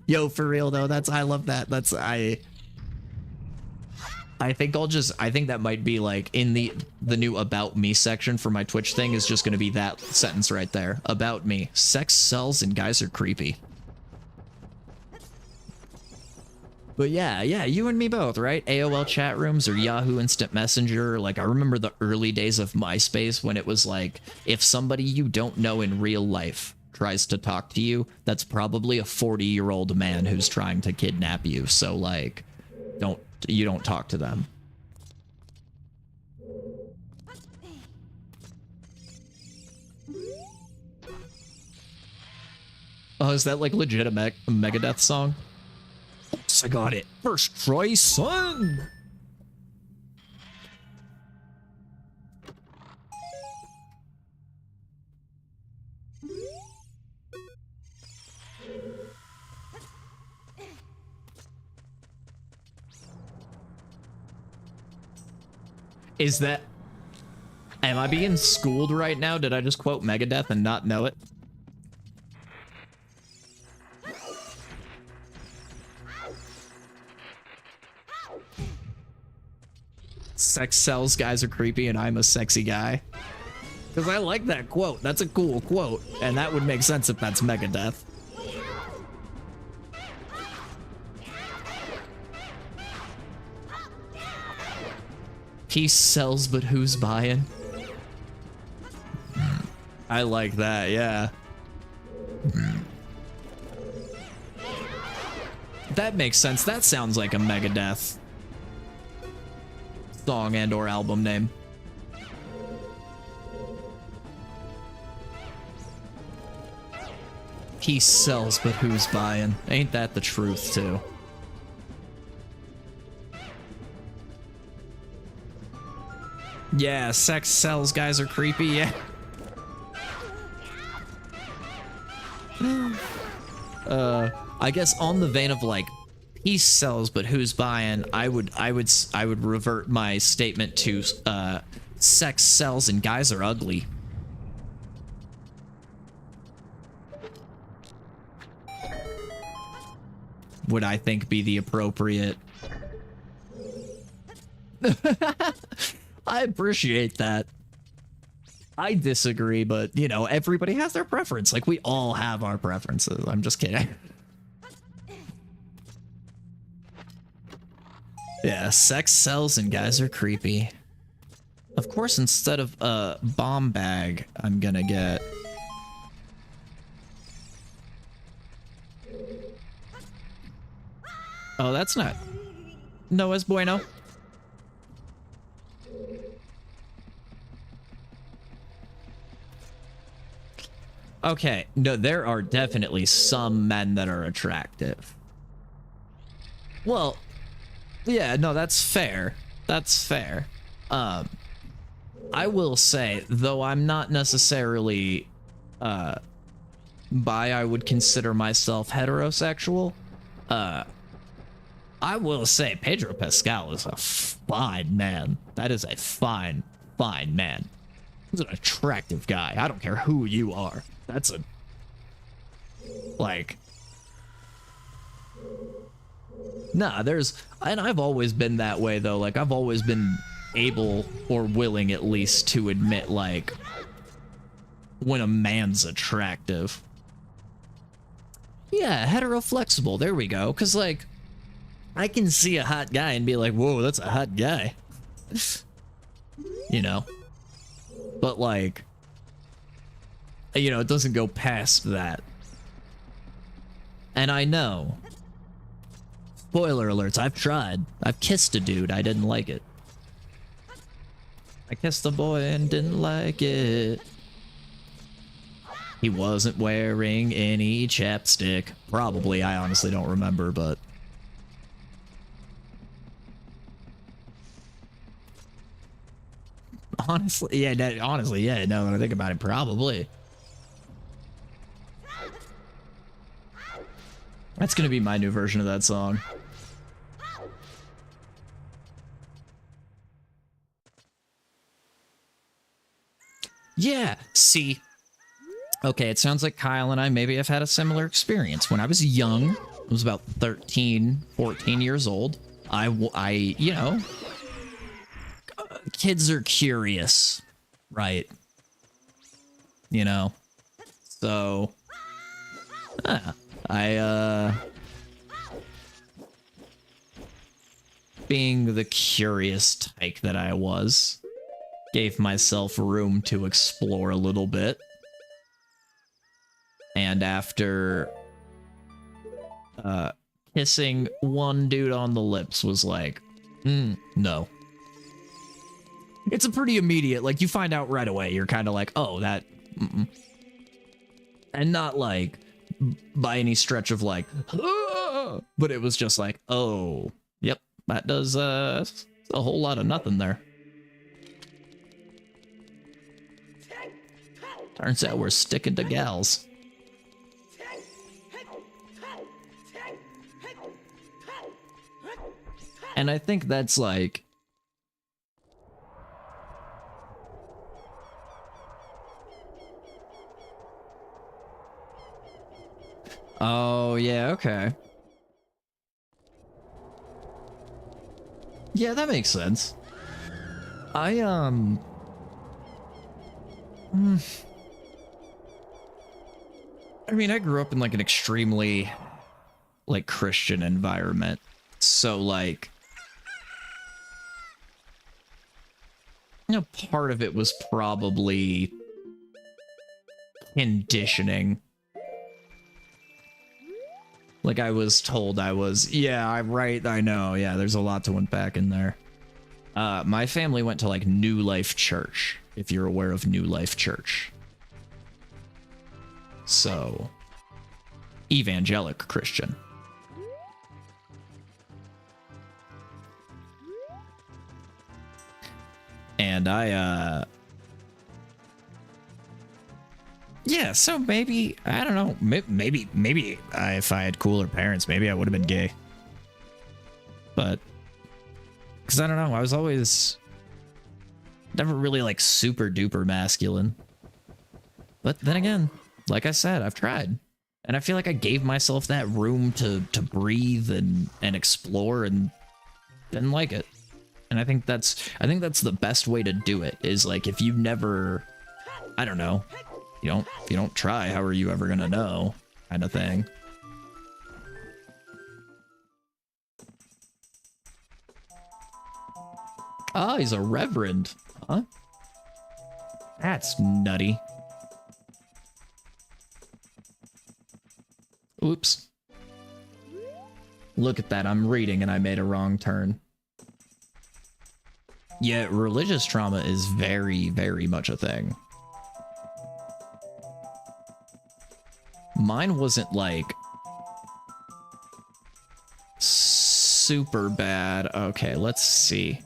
Yo, for real though, I love that. I think I think that might be like in the new About Me section for my Twitch thing is just gonna be that sentence right there. About me. Sex sells and guys are creepy. But yeah, you and me both, right? AOL chat rooms or Yahoo Instant Messenger. Like, I remember the early days of MySpace when it was like, if somebody you don't know in real life tries to talk to you, that's probably a 40-year-old man who's trying to kidnap you. So, like, you don't talk to them. Oh, is that like legit a Megadeth song? Oops, I got it. First try, son! Is that... Am I being schooled right now? Did I just quote Megadeth and not know it? Sex sells, guys are creepy, and I'm a sexy guy. Because I like that quote. That's a cool quote. And that would make sense if that's Megadeth. He sells, but who's buying? I like that, yeah. That makes sense. That sounds like a Megadeth song and or album name. He sells, but who's buying? Ain't that the truth, too? Yeah, sex sells, guys are creepy, yeah. I guess on the vein of like, he sells, but who's buying? I would revert my statement to sex sells and guys are ugly. Would I think be the appropriate? I appreciate that. I disagree, but you know, everybody has their preference. Like, we all have our preferences. I'm just kidding. Yeah, sex sells and guys are creepy. Of course, instead of a bomb bag, I'm gonna get Oh, that's not... No es bueno. Okay, no, there are definitely some men that are attractive. Well, yeah, no, that's fair. That's fair. I will say, though I'm not necessarily, I would consider myself heterosexual, I will say Pedro Pascal is a fine man. That is a fine, fine man. He's an attractive guy. I don't care who you are. That's a... Like... Nah, there's... And I've always been that way, though. Like, I've always been able, or willing at least, to admit, like, when a man's attractive. Yeah, hetero-flexible. There we go. Because, like, I can see a hot guy and be like, whoa, that's a hot guy. You know? But, like, you know, it doesn't go past that. And I know. Spoiler alerts, I've tried. I've kissed a dude, I didn't like it. I kissed a boy and didn't like it. He wasn't wearing any chapstick. Probably, I honestly don't remember, but... Honestly, yeah, now that I think about it, probably. That's gonna be my new version of that song. Yeah, see. Okay, it sounds like Kyle and I maybe have had a similar experience. When I was young, I was about 13, 14 years old. I you know, kids are curious, right? You know, so being the curious tyke that I was, gave myself room to explore a little bit. And after kissing one dude on the lips was like, no. It's a pretty immediate, like, you find out right away. You're kind of like, oh, that... And not, like, by any stretch of, like, ah! But it was just like, oh, yep, that does a whole lot of nothing there. Turns out we're sticking to gals. And I think that's like... Oh, yeah, okay. Yeah, that makes sense. I mean, I grew up in, like, an extremely, like, Christian environment. So, like... You know, part of it was probably... conditioning. Like, I was told I was, yeah, I'm right, I know, yeah, there's a lot to unpack in there. My family went to, like, New Life Church, if you're aware of New Life Church. So, evangelic Christian. And yeah, so maybe, I don't know, maybe if I had cooler parents, maybe I would have been gay. But, because I don't know, I was always never really, like, super duper masculine. But then again, like I said, I've tried. And I feel like I gave myself that room to breathe and explore, and didn't like it. And I think that's the best way to do it, is, like, if you never, I don't know, if you don't try, how are you ever gonna know, kind of thing. Oh, he's a reverend, huh? That's nutty. Oops. Look at that, I'm reading and I made a wrong turn. Yeah, religious trauma is very, very much a thing. Mine wasn't, like, super bad. Okay, let's see.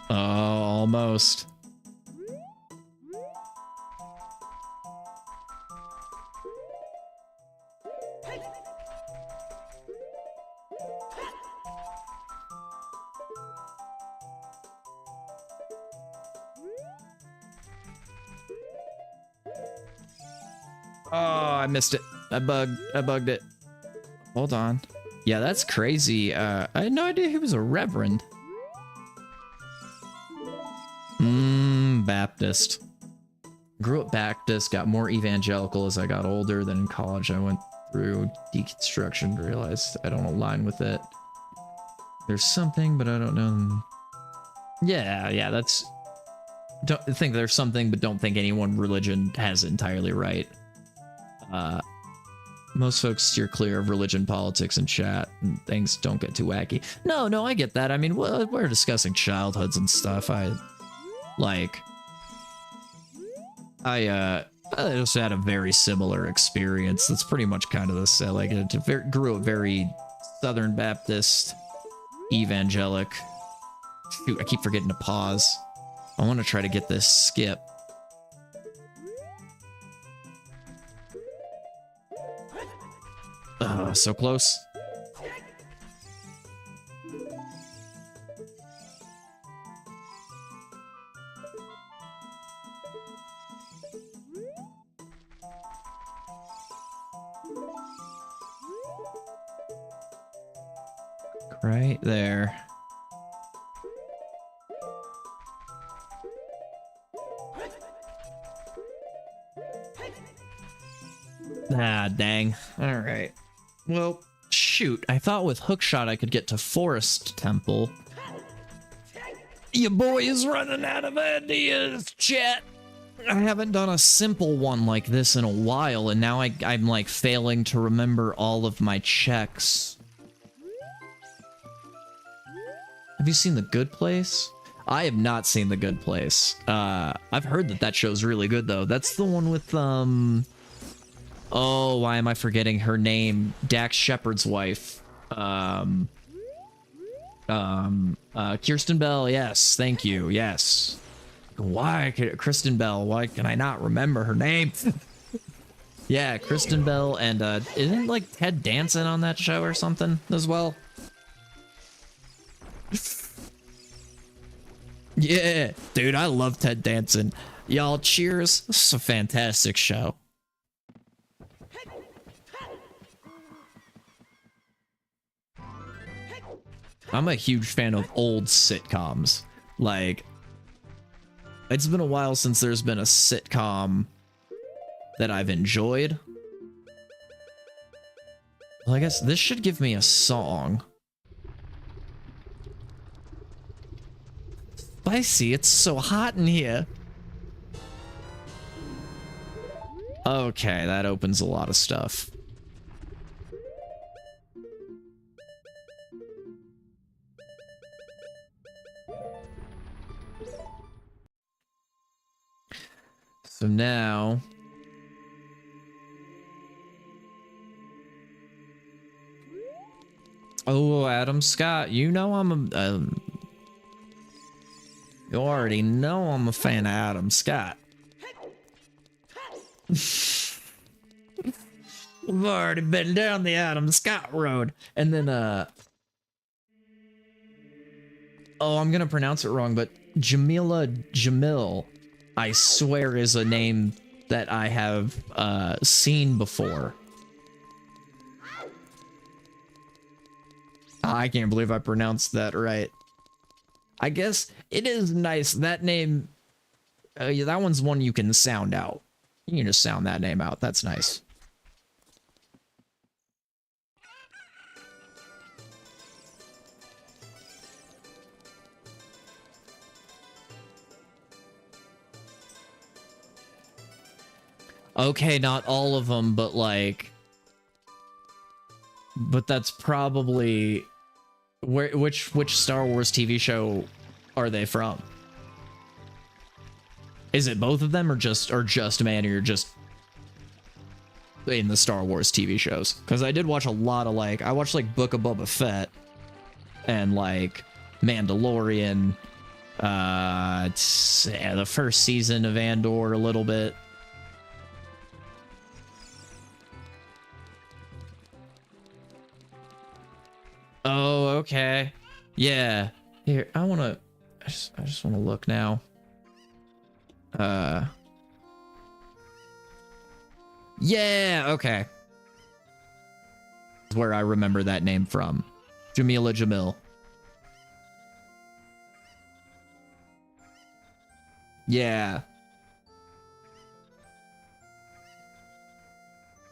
Oh, almost. Oh, I missed it. I bugged it. Hold on. Yeah, that's crazy. I had no idea he was a reverend. Baptist. Grew up Baptist, got more evangelical as I got older. Then in college, I went through deconstruction, realized I don't align with it. There's something, but I don't know. Yeah, that's... Don't think there's something, but don't think any one religion has it entirely right. Most folks steer clear of religion, politics, and chat, and things don't get too wacky. No, I get that. I mean, we're discussing childhoods and stuff. I just had a very similar experience. That's pretty much kind of the same. Like, grew up very Southern Baptist, evangelic. Shoot, I keep forgetting to pause. I want to try to get this skip. So close. Right there. Ah, dang. All right. Well, shoot. I thought with Hookshot I could get to Forest Temple. Your boy is running out of ideas, chat. I haven't done a simple one like this in a while, and now I'm like failing to remember all of my checks. Have you seen The Good Place? I have not seen The Good Place. I've heard that show's really good, though. That's the one with, oh, why am I forgetting her name? Dax Shepard's wife. Kirsten Bell, yes, thank you, yes. Kristen Bell, why can I not remember her name? Yeah, Kristen Bell, and, isn't, like, Ted Danson on that show or something as well? Yeah, dude, I love Ted Danson. Y'all, cheers. This is a fantastic show. I'm a huge fan of old sitcoms. Like, it's been a while since there's been a sitcom that I've enjoyed. Well, I guess this should give me a song. Spicy, it's so hot in here. Okay, that opens a lot of stuff. So now... Oh, Adam Scott, you know I'm a... you already know I'm a fan of Adam Scott. We've already been down the Adam Scott road. And then, oh, I'm gonna pronounce it wrong, but Jamil, I swear is a name that I have, seen before. I can't believe I pronounced that right. I guess it is nice. That name, yeah, that one's one you can sound out. You can just sound that name out. That's nice. Okay, not all of them, but like... But that's probably... Which Star Wars TV show are they from? Is it both of them or just Manny or just in the Star Wars TV shows? Because I did watch a lot of like... I watched like Book of Boba Fett and like Mandalorian, the first season of Andor a little bit. Oh, okay. Yeah. Here, I just want to look now. Yeah, okay. That's where I remember that name from. Jamila Jamil. Yeah.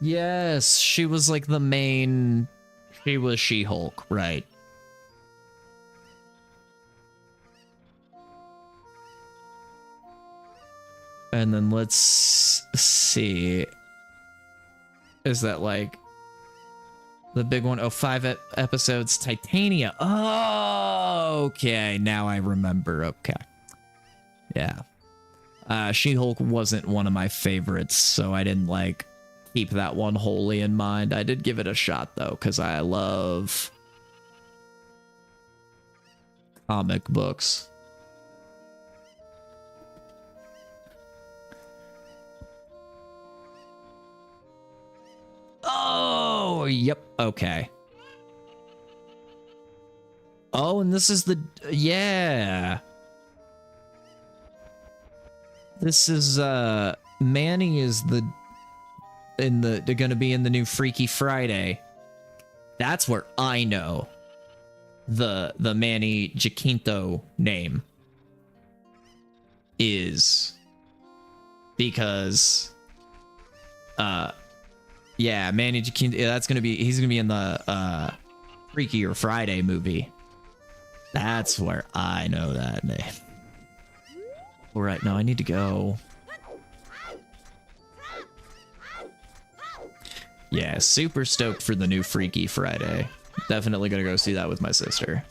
Yes, she was like the main... She was She-Hulk, right. And then let's see. Is that like the big one? Oh, 5 episodes, Titania. Oh, okay. Now I remember. Okay. Yeah. She-Hulk wasn't one of my favorites, so I didn't like keep that one wholly in mind. I did give it a shot though, because I love comic books. Oh, yep. Okay. Oh, and this is the... Yeah. This is, Manny is they're gonna be in the new Freaky Friday. That's where I know the Manny Jacinto name is. Because, yeah, Manny Jacinto, he's gonna be in the, Freaky or Friday movie. That's where I know that name. All right, now I need to go. Yeah, super stoked for the new Freaky Friday. Definitely gonna go see that with my sister.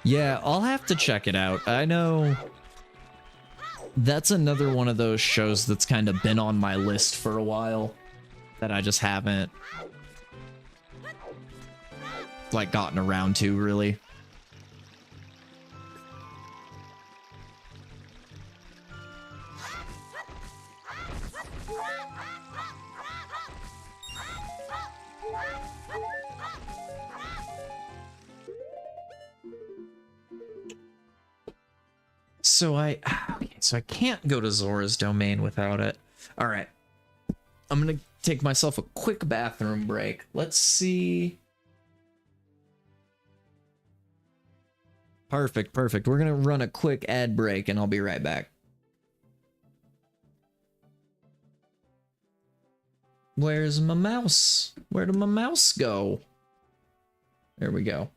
Yeah, I'll have to check it out. I know that's another one of those shows that's kind of been on my list for a while that I just haven't like gotten around to really. So I can't go to Zora's domain without it. All right. I'm going to take myself a quick bathroom break. Let's see. Perfect. We're going to run a quick ad break and I'll be right back. Where's my mouse? Where did my mouse go? There we go.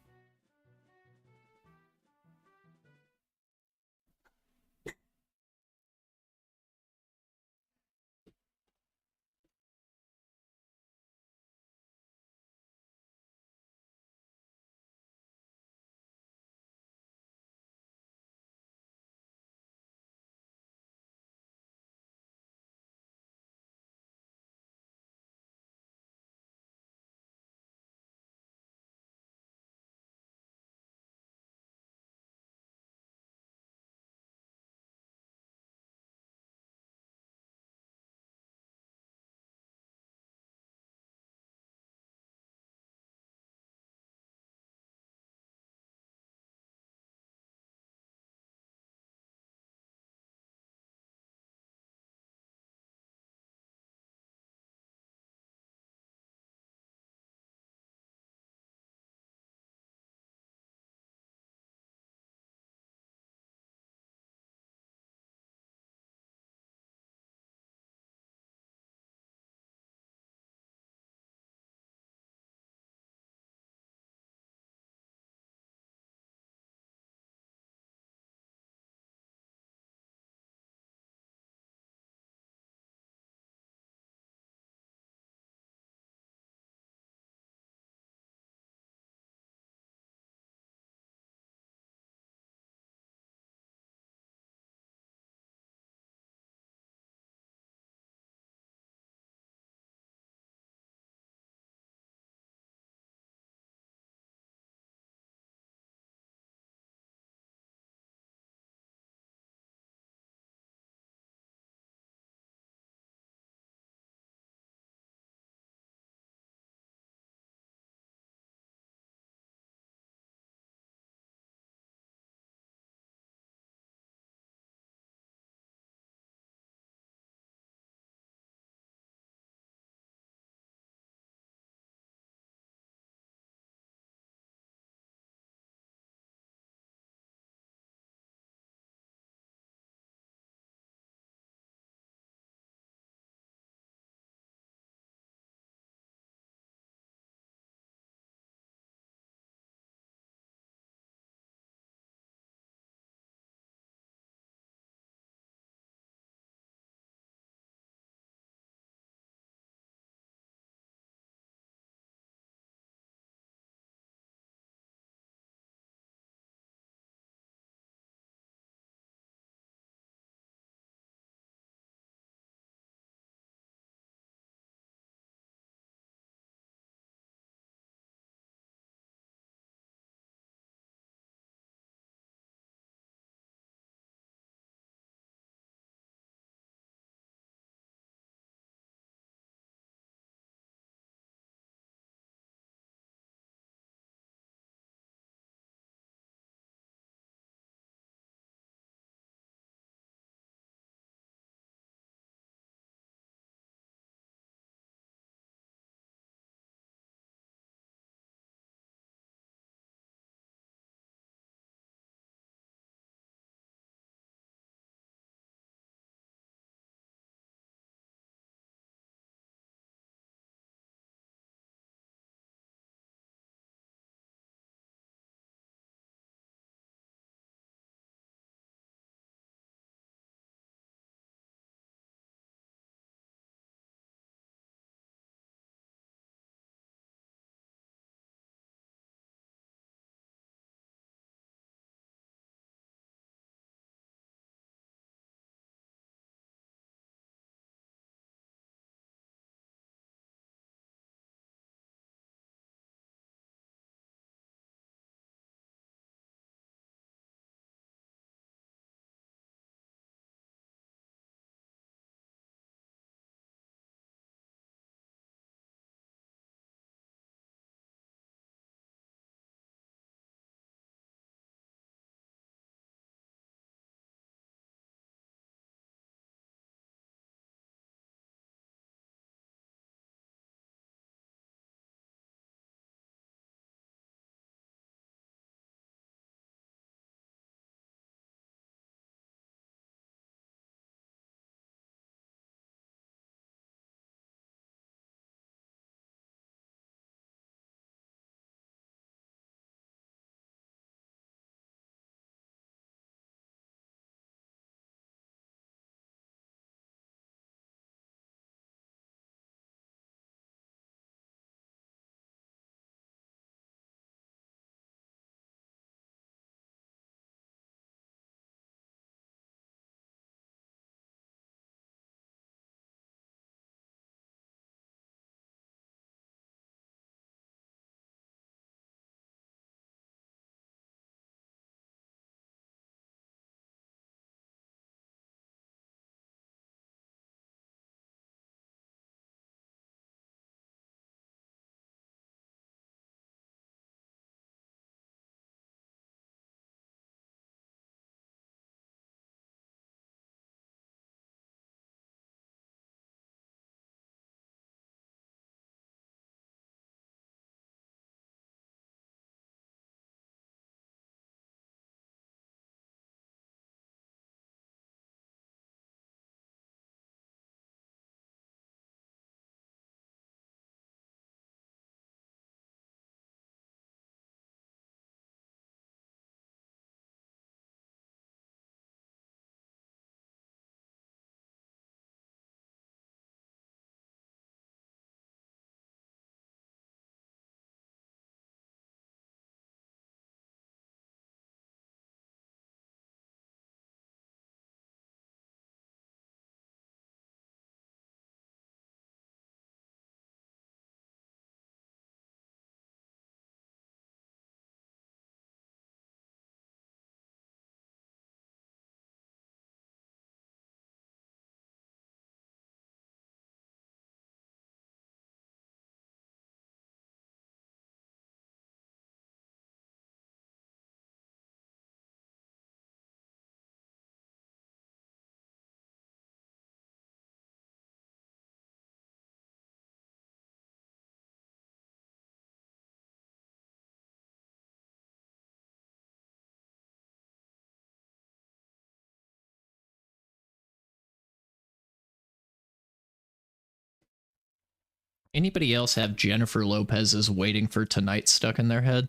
Anybody else have Jennifer Lopez's Waiting for Tonight stuck in their head?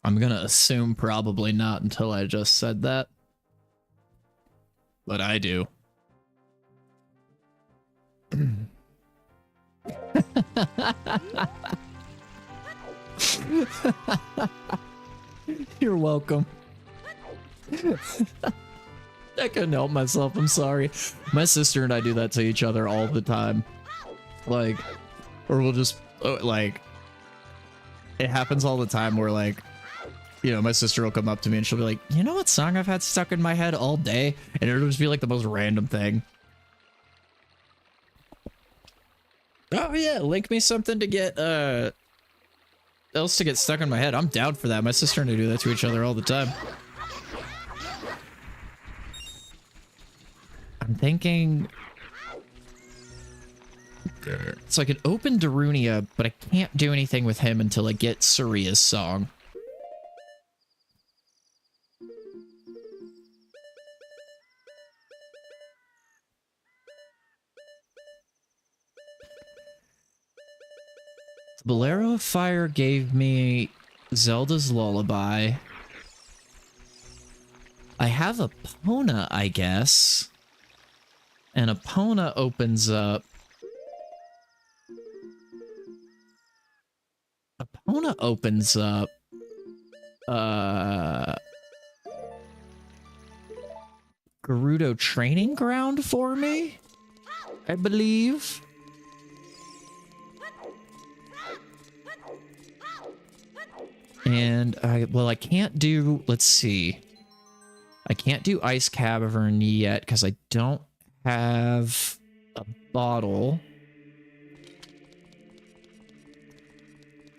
I'm gonna assume probably not until I just said that. But I do. You're welcome. I couldn't help myself, I'm sorry. My sister and I do that to each other all the time. Like, or we'll just, like, it happens all the time where, like, you know, my sister will come up to me and she'll be like, you know what song I've had stuck in my head all day? And it'll just be like the most random thing. Oh yeah, link me something to get, else to get stuck in my head. I'm down for that. My sister and I do that to each other all the time. I'm thinking... So I could open Darunia, but I can't do anything with him until I get Suria's song. Bolero of Fire gave me Zelda's Lullaby. I have Epona, I guess. And Epona opens up... Epona opens up... Gerudo Training Ground for me? I believe. And I can't do, let's see. I can't do Ice Cavern yet because I don't have a bottle.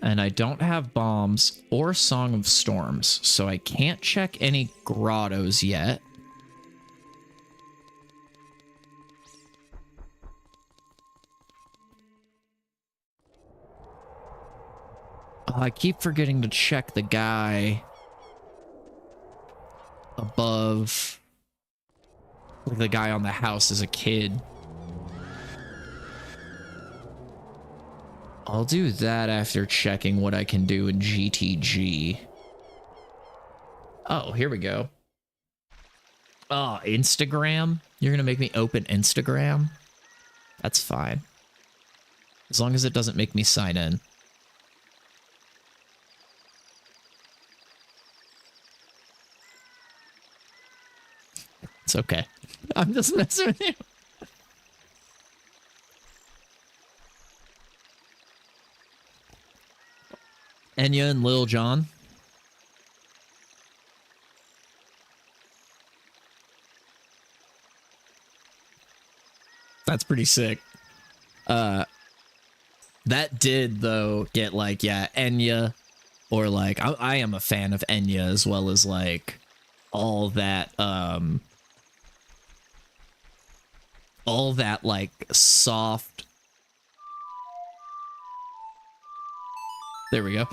And I don't have bombs or Song of Storms, so I can't check any grottos yet. I keep forgetting to check the guy above, like the guy on the house as a kid. I'll do that after checking what I can do in GTG. Oh, here we go. Oh, Instagram? You're gonna make me open Instagram? That's fine. As long as it doesn't make me sign in. It's okay. I'm just messing with you. Enya and Lil Jon. That's pretty sick. That did, though, get, like, yeah, Enya, or, like, I am a fan of Enya, as well as, like, all that, like, soft... There we go.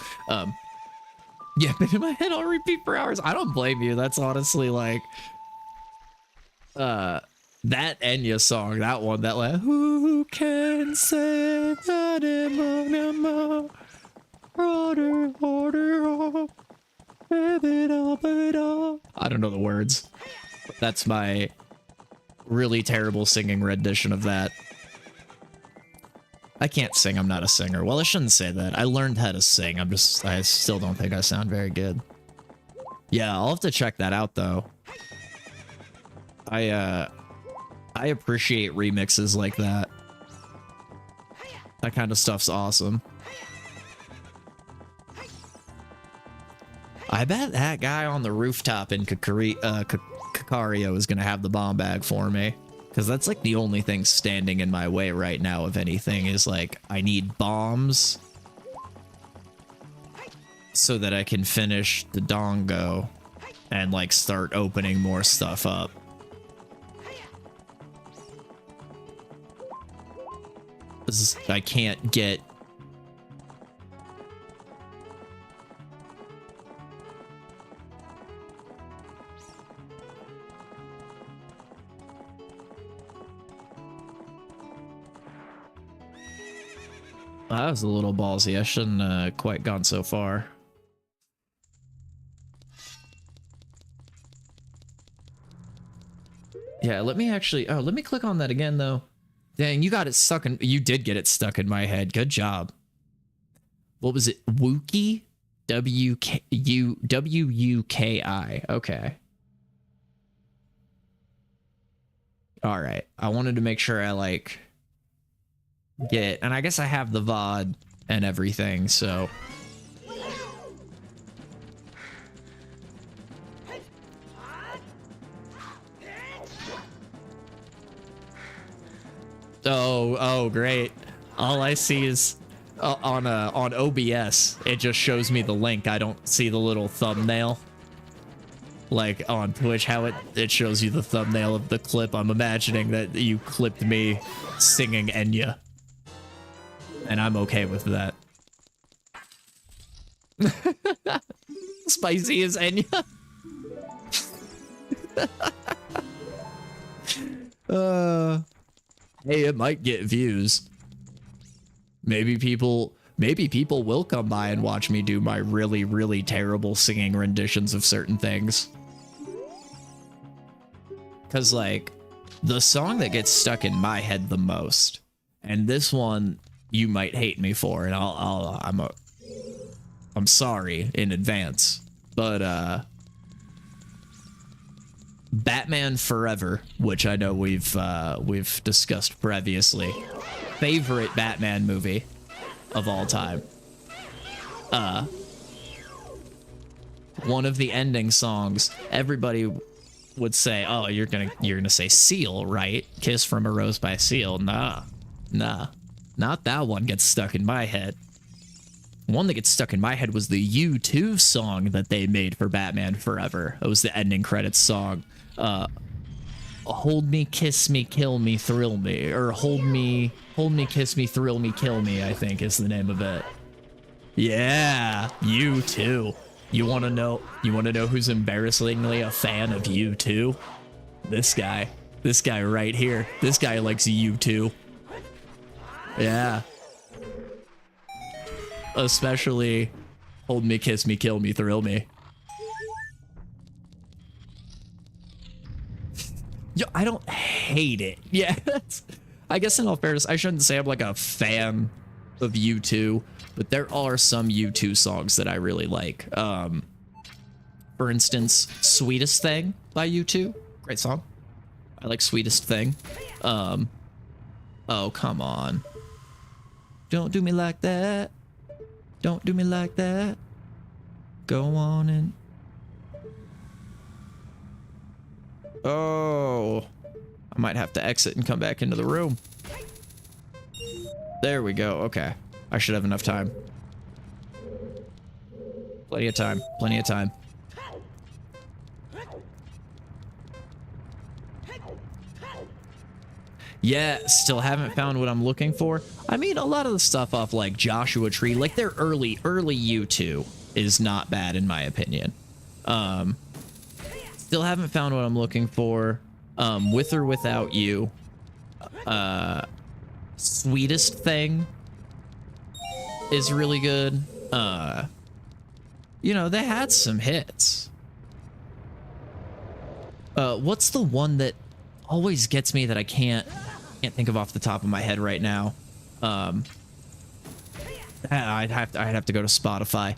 Yeah, but in my head, I'll repeat for hours. I don't blame you. That's honestly, like... that Enya song, that one, that like, who can say that anymore? I don't know the words. That's my really terrible singing rendition of that. I can't sing, I'm not a singer. Well, I shouldn't say that. I learned how to sing. I still don't think I sound very good. Yeah, I'll have to check that out, though. I appreciate remixes like that. That kind of stuff's awesome. I bet that guy on the rooftop in Kakario is gonna have the bomb bag for me. Because that's like the only thing standing in my way right now, if anything, is like, I need bombs so that I can finish the dongo and like start opening more stuff up. I can't get... That was a little ballsy. I shouldn't quite gone so far. Yeah, let me actually... Oh, let me click on that again, though. Dang, you got it stuck in... You did get it stuck in my head. Good job. What was it? Wookie? W-U-K-I. Okay. Alright. I wanted to make sure I, like... get... And I guess I have the VOD and everything, so... Oh, great. All I see is on OBS, it just shows me the link. I don't see the little thumbnail. Like on Twitch, how it shows you the thumbnail of the clip. I'm imagining that you clipped me singing Enya. And I'm okay with that. Spicy as Enya. Hey, it might get views. Maybe people will come by and watch me do my really, really terrible singing renditions of certain things. Cause like, the song that gets stuck in my head the most, and this one you might hate me for, and I'm sorry in advance, but Batman Forever, which I know we've discussed previously. Favorite Batman movie of all time. One of the ending songs, everybody would say, "Oh, you're gonna say Seal, right? Kiss from a Rose by Seal." Nah. Not that one gets stuck in my head. One that gets stuck in my head was the U2 song that they made for Batman Forever. It was the ending credits song. Hold me, kiss me, kill me, thrill me, or hold me, kiss me, thrill me, kill me, I think is the name of it. Yeah, U2. You want to know who's embarrassingly a fan of U2? This guy right here. This guy likes U2. Yeah. Especially hold me, kiss me, kill me, thrill me. Yo, I don't hate it. Yeah, I guess in all fairness, I shouldn't say I'm like a fan of U2, but there are some U2 songs that I really like. For instance, Sweetest Thing by U2. Great song. I like Sweetest Thing. Oh, come on. Don't do me like that. Don't do me like that. Go on and... Oh, I might have to exit and come back into the room. There we go. Okay. I should have enough time. Plenty of time. Plenty of time. Yeah, still haven't found what I'm looking for. I mean, a lot of the stuff off like Joshua Tree, like their early U2 is not bad in my opinion. Still haven't found what I'm looking for. With or Without You. Sweetest Thing is really good. You know, they had some hits. What's the one that always gets me that I can't think of off the top of my head right now? I'd have to go to Spotify.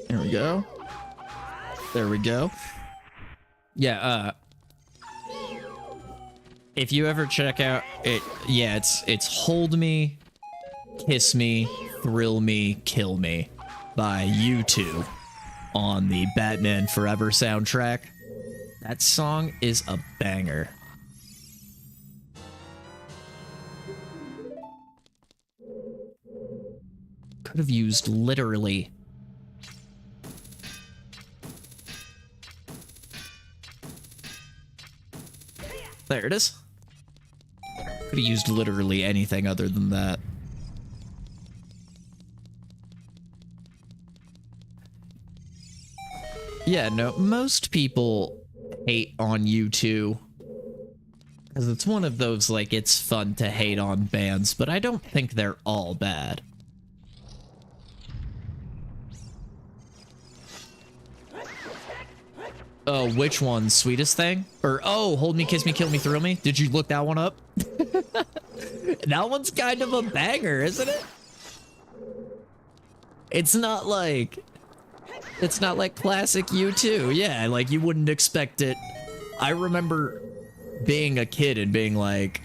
There we go. There we go. Yeah, if you ever check out it, yeah, it's Hold Me, Kiss Me, Thrill Me, Kill Me by U2 on the Batman Forever soundtrack. That song is a banger. Could have used literally... There it is. Could have used literally anything other than that. Yeah, no, most people hate on U2. Because it's one of those, like, it's fun to hate on bands, but I don't think they're all bad. Oh, which one? Sweetest Thing? Or, oh, Hold Me, Kiss Me, Kill Me, Thrill Me? Did you look that one up? That one's kind of a banger, isn't it? It's not like classic U2. Yeah, like you wouldn't expect it. I remember being a kid and being like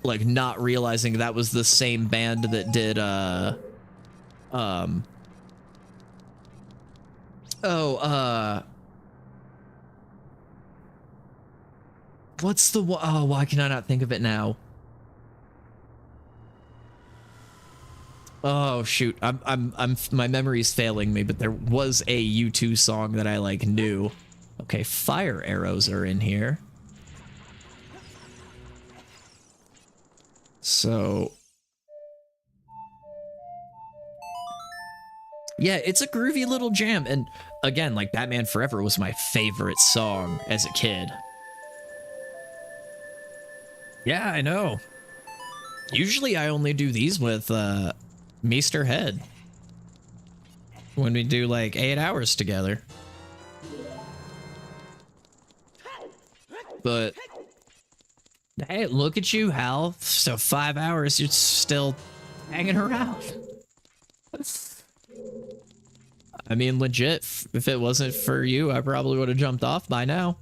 not realizing that was the same band that did what's the why can I not think of it now? Oh shoot, I'm my memory's failing me, but there was a U2 song that I like knew. Okay, fire arrows are in here. So yeah, it's a groovy little jam, and again, like Batman Forever was my favorite song as a kid. Yeah, I know. Usually I only do these with Meester Head when we do like 8 hours together. But hey, look at you, Hal. So 5 hours, you're still hanging around. I mean, legit, if it wasn't for you, I probably would have jumped off by now.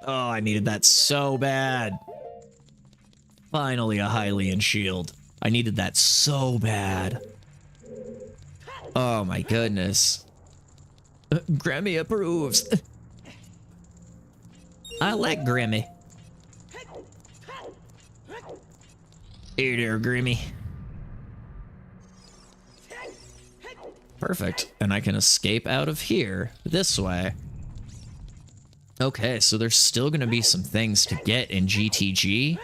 Oh, I needed that so bad. Finally, a Hylian shield. I needed that so bad. Oh my goodness. Grammy approves. I like Grammy. Here there, Grammy. Perfect. And I can escape out of here this way. Okay, so there's still going to be some things to get in GTG.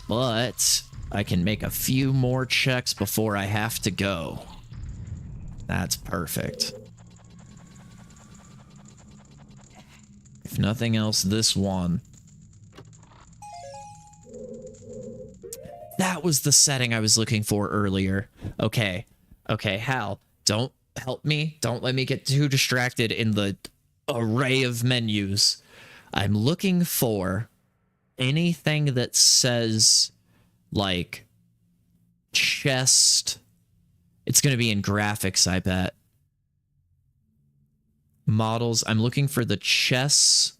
But I can make a few more checks before I have to go. That's perfect. If nothing else, this one. That was the setting I was looking for earlier. Okay. Okay, Hal, don't help me. Don't let me get too distracted in the array of menus. I'm looking for anything that says, like, chest. It's going to be in graphics, I bet. Models. I'm looking for the chests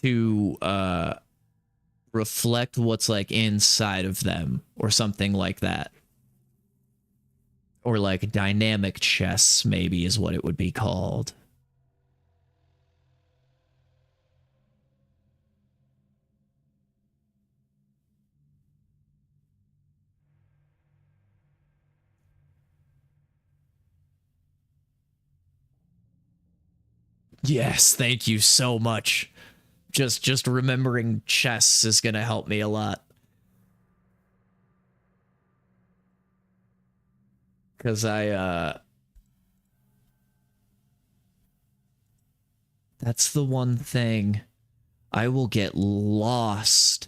to reflect what's, like, inside of them, or something like that. Or, like, dynamic chests, maybe, is what it would be called. Yes, thank you so much. Just remembering chests is gonna help me a lot. Cause that's the one thing. I will get lost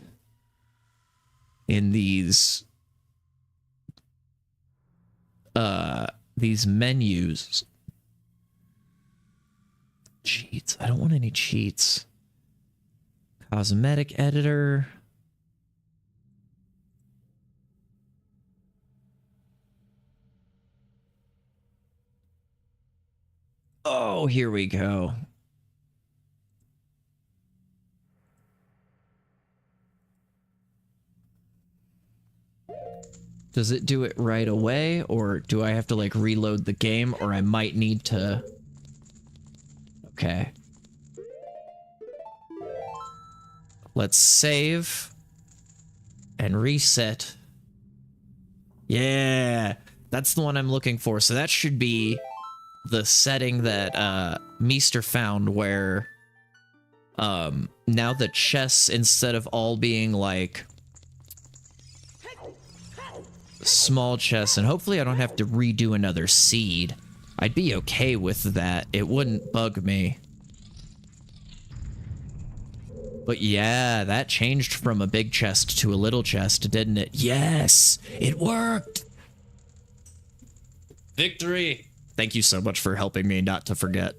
in these menus. Cheats. I don't want any cheats. Cosmetic editor. Oh, here we go. Does it do it right away, or do I have to, like, reload the game, or I might need to... Okay. Let's save and reset. Yeah, that's the one I'm looking for. So that should be the setting that Meester found, where now the chests, instead of all being like small chests, and hopefully I don't have to redo another seed. I'd be okay with that. It wouldn't bug me. But yeah, that changed from a big chest to a little chest, didn't it? Yes, it worked. Victory. Thank you so much for helping me not to forget.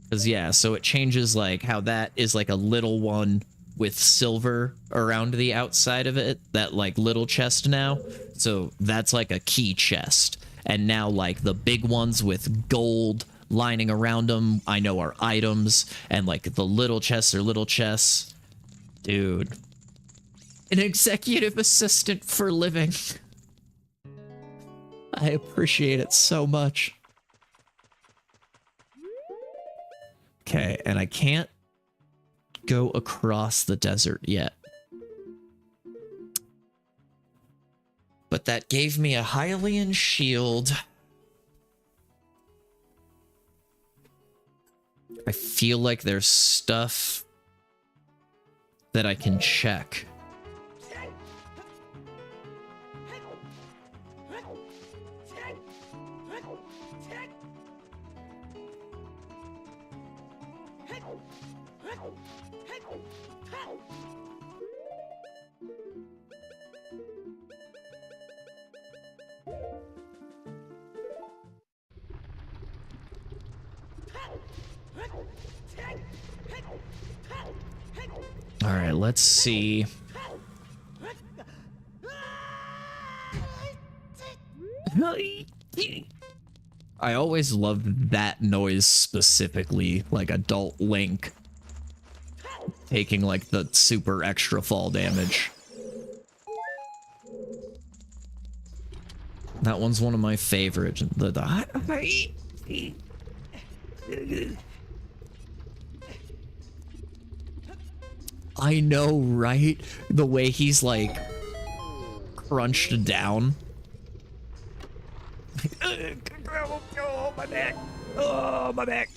Because yeah, so it changes like how that is like a little one with silver around the outside of it, that like little chest now. So that's like a key chest. And now like the big ones with gold lining around them, I know are items, and like the little chests are little chests. Dude. An executive assistant for living. I appreciate it so much. Okay, and I can't go across the desert yet. But that gave me a Hylian shield. I feel like there's stuff that I can check. All right, let's see. I always loved that noise specifically, like Adult Link taking like the super extra fall damage. That one's one of my favorites. I know, right? The way he's like crunched down. Oh, my back. Oh, my back.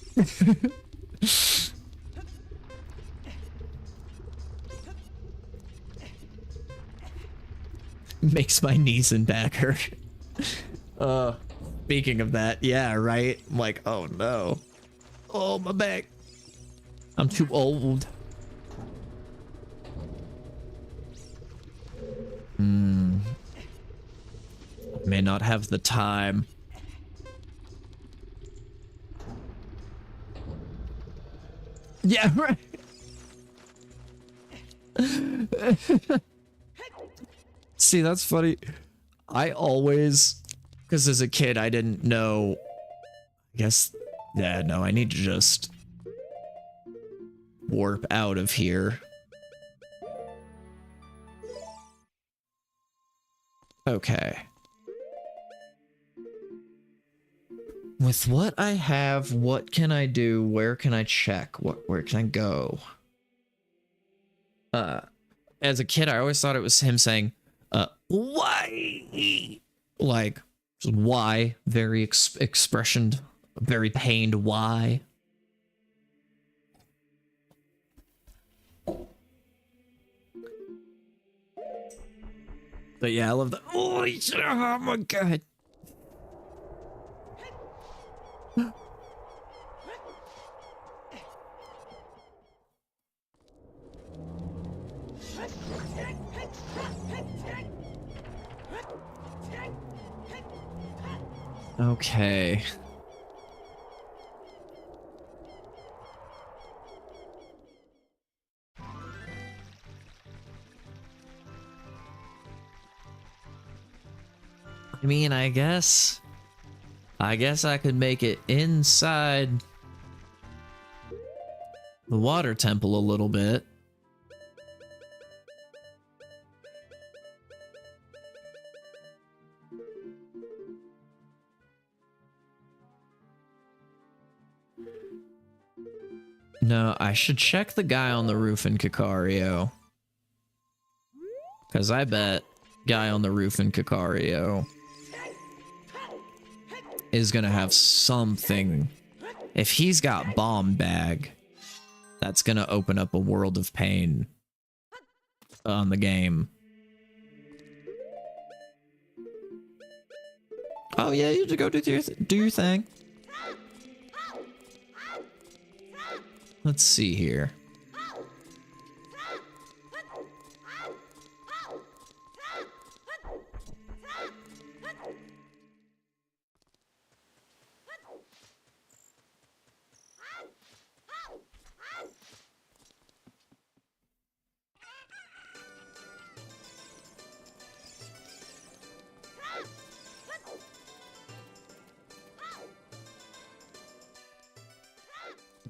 Makes my knees and back hurt. Speaking of that, yeah, right? I'm like, oh no. Oh, my back. I'm too old. May not have the time. Yeah, right. See, that's funny. I always, because as a kid, I didn't know. I guess, yeah, no, I need to just warp out of here. Okay. With what I have, what can I do? Where can I check? Where can I go? As a kid, I always thought it was him saying, why? Like, why? Very expressioned, very pained, why? But yeah, I love the, oh my god. Okay. I mean, I guess I could make it inside the water temple a little bit. No, I should check the guy on the roof in Kakario. Because I bet guy on the roof in Kakario is going to have something. If he's got bomb bag, that's going to open up a world of pain on the game. Oh Oh yeah, you just go do your thing. Let's see here.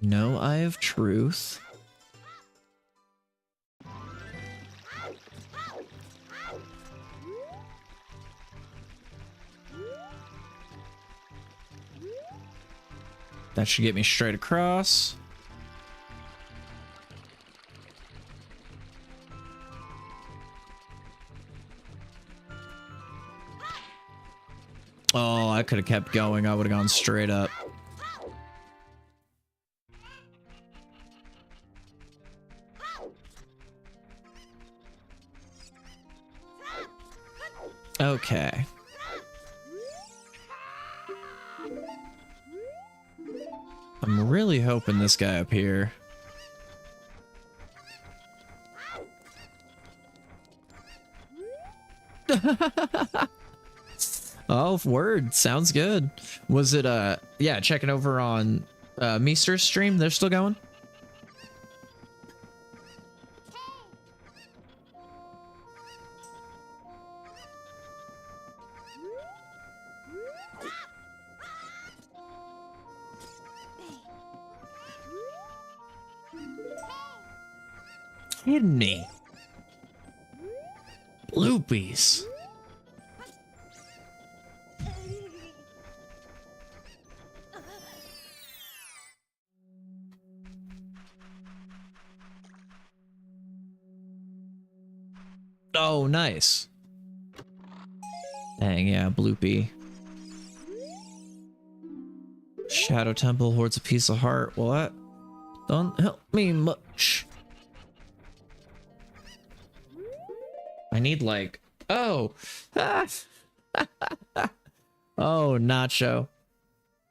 No Eye of Truth. That should get me straight across. Oh, I could have kept going. I would have gone straight up. Okay. I'm really hoping this guy up here. Oh, word. Sounds good. Was it, yeah, checking over on, Meester's stream? They're still going? Kidding me. Bloopies. Oh, nice. Dang, yeah, bloopy. Shadow Temple hoards a piece of heart. What? Don't help me much. I need like, oh, ah. Oh, Nacho.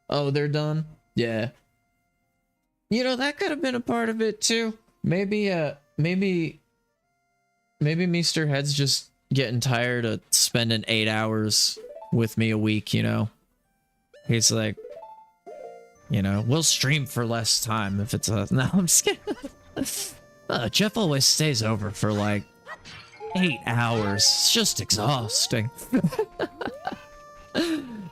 Oh, they're done. Yeah. You know, that could have been a part of it too. Maybe, maybe Mr. Head's just getting tired of spending 8 hours with me a week, you know? He's like, you know, we'll stream for less time if it's a... No, I'm just kidding. Jeff always stays over for like 8 hours. It's just exhausting.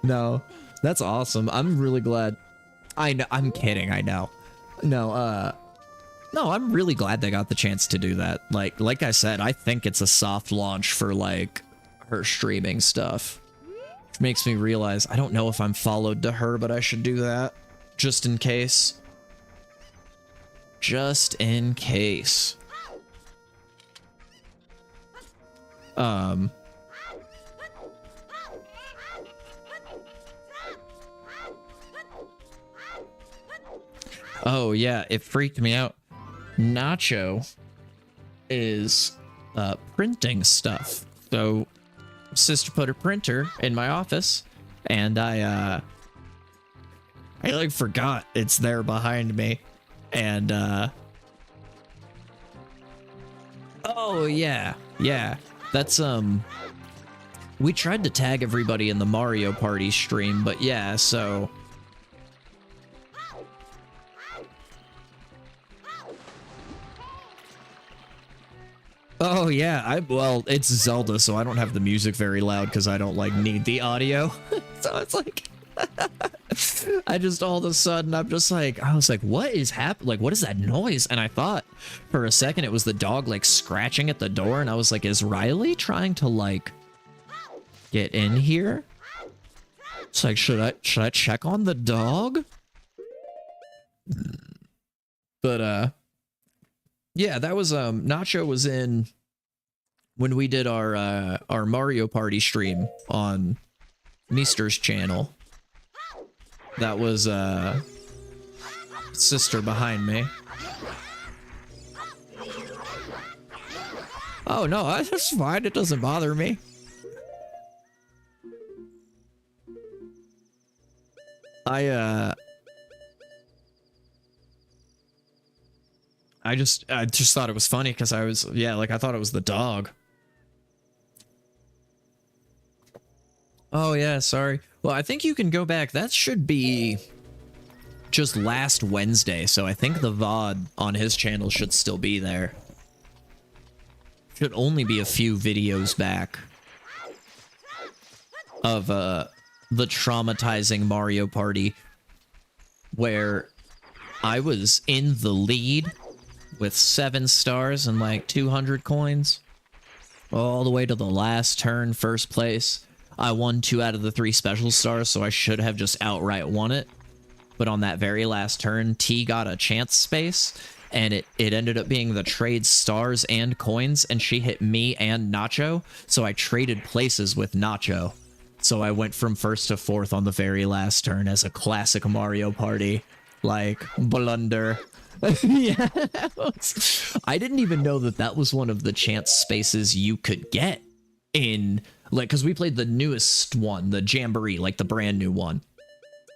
No, that's awesome. I'm really glad. I know. I'm kidding. I know. No, no, I'm really glad they got the chance to do that. Like I said, I think it's a soft launch for like her streaming stuff. Which makes me realize I don't know if I'm followed to her, but I should do that just in case. Just in case. Oh yeah, it freaked me out. Nacho is printing stuff. So sister put her printer in my office and I like forgot it's there behind me. And oh yeah, that's we tried to tag everybody in the Mario Party stream, but yeah, so oh yeah, well, it's Zelda, so I don't have the music very loud because I don't like need the audio. So it's like I just all of a sudden I was like, what is happening? Like, what is that noise? And I thought for a second it was the dog like scratching at the door, and I was like, is Riley trying to like get in here? It's like, should I check on the dog? But yeah, that was Nacho was in when we did our Mario Party stream on Meester's channel. That was sister behind me. Oh no, that's fine. It doesn't bother me. I just thought it was funny because I was, yeah, like I thought it was the dog. Oh yeah, sorry. Well, I think you can go back. That should be just last Wednesday, so I think the VOD on his channel should still be there. Should only be a few videos back of the traumatizing Mario Party where I was in the lead with 7 stars and like 200 coins all the way to the last turn, first place. I won 2 out of the 3 special stars, so I should have just outright won it. But on that very last turn, T got a chance space, and it ended up being the trade stars and coins, and she hit me and Nacho, so I traded places with Nacho. So I went from 1st to 4th on the very last turn as a classic Mario Party, like, blunder. Yeah, I didn't even know that that was one of the chance spaces you could get in, like, because we played the newest one, the Jamboree, like the brand new one.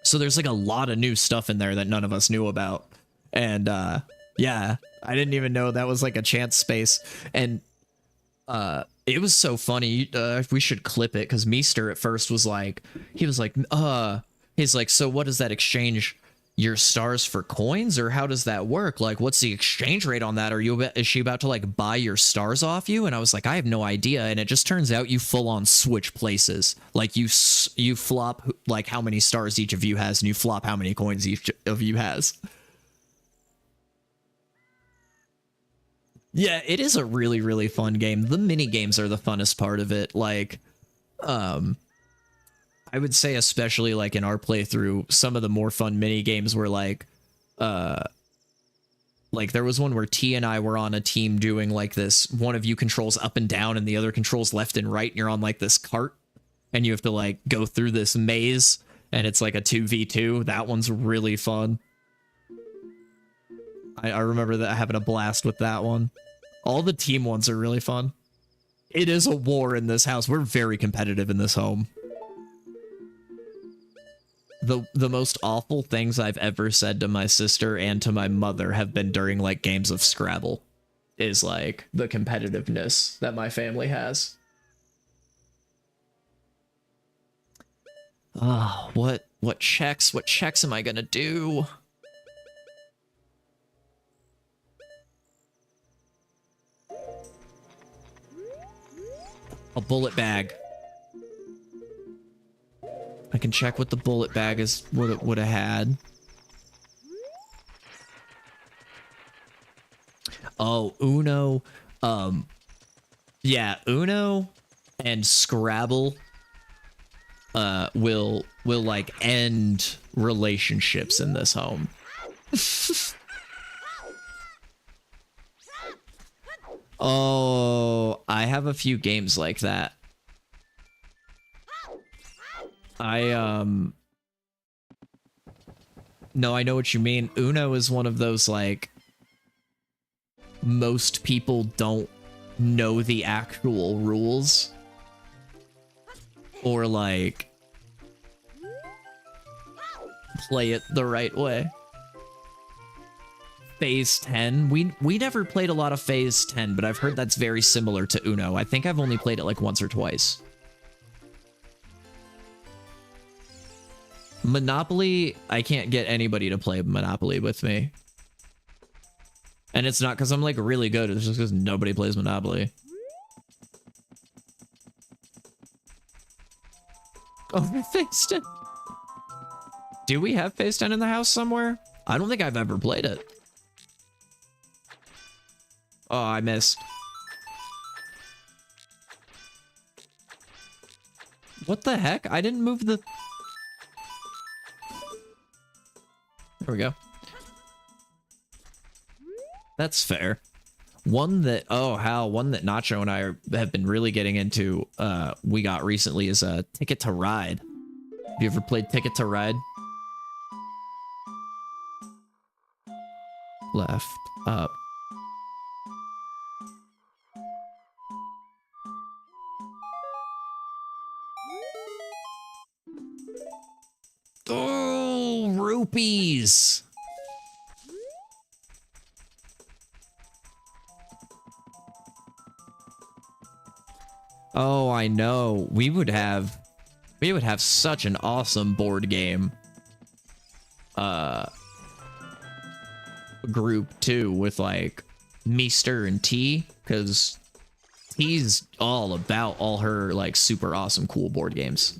So there's like a lot of new stuff in there that none of us knew about. And yeah, I didn't even know that was like a chance space. And it was so funny. We should clip it because Meester at first was like, he's like, so what does that exchange your stars for coins, or how does that work? Like, what's the exchange rate on that? Is she about to like buy your stars off you? And I was like, I have no idea. And it just turns out you full on switch places. Like you flop like how many stars each of you has, and you flop how many coins each of you has. Yeah, it is a really, really fun game. The mini games are the funnest part of it. Like, I would say especially like in our playthrough, some of the more fun mini games were like there was one where T and I were on a team doing like this. One of you controls up and down and the other controls left and right, and you're on like this cart and you have to like go through this maze, and it's like a 2v2. That one's really fun. I remember that having a blast with that one. All the team ones are really fun. It is a war in this house. We're very competitive in this home. The most awful things I've ever said to my sister and to my mother have been during like games of Scrabble, is like the competitiveness that my family has. Ah, what checks am I gonna do? A bullet bag. I can check what the bullet bag is, what it would have had. Oh, Uno. Yeah, Uno and Scrabble will like end relationships in this home. Oh, I have a few games like that. No, I know what you mean. Uno is one of those, like, most people don't know the actual rules. Or, like, play it the right way. Phase 10. We never played a lot of Phase 10, but I've heard that's very similar to Uno. I think I've only played it, like, once or twice. Monopoly, I can't get anybody to play Monopoly with me. And it's not because I'm like really good, it's just because nobody plays Monopoly. Oh, Phase 10. Do we have Phase 10 in the house somewhere? I don't think I've ever played it. Oh, I missed. What the heck? I didn't move the... There we go. That's fair. One that, one that Nacho and I have been really getting into, we got recently is Ticket to Ride. Have you ever played Ticket to Ride? Left, up. Oh! groupies. Oh, I know. We would have such an awesome board game group too, with like Meester and T, because T's all about all her like super awesome cool board games.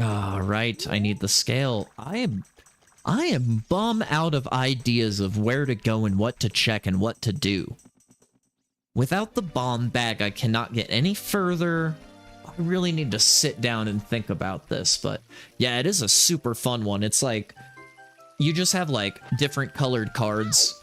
All right, I need the scale. I am bum out of ideas of where to go and what to check and what to do. Without the bomb bag, I cannot get any further. I really need to sit down and think about this, but yeah, it is a super fun one. It's like, you just have like different colored cards,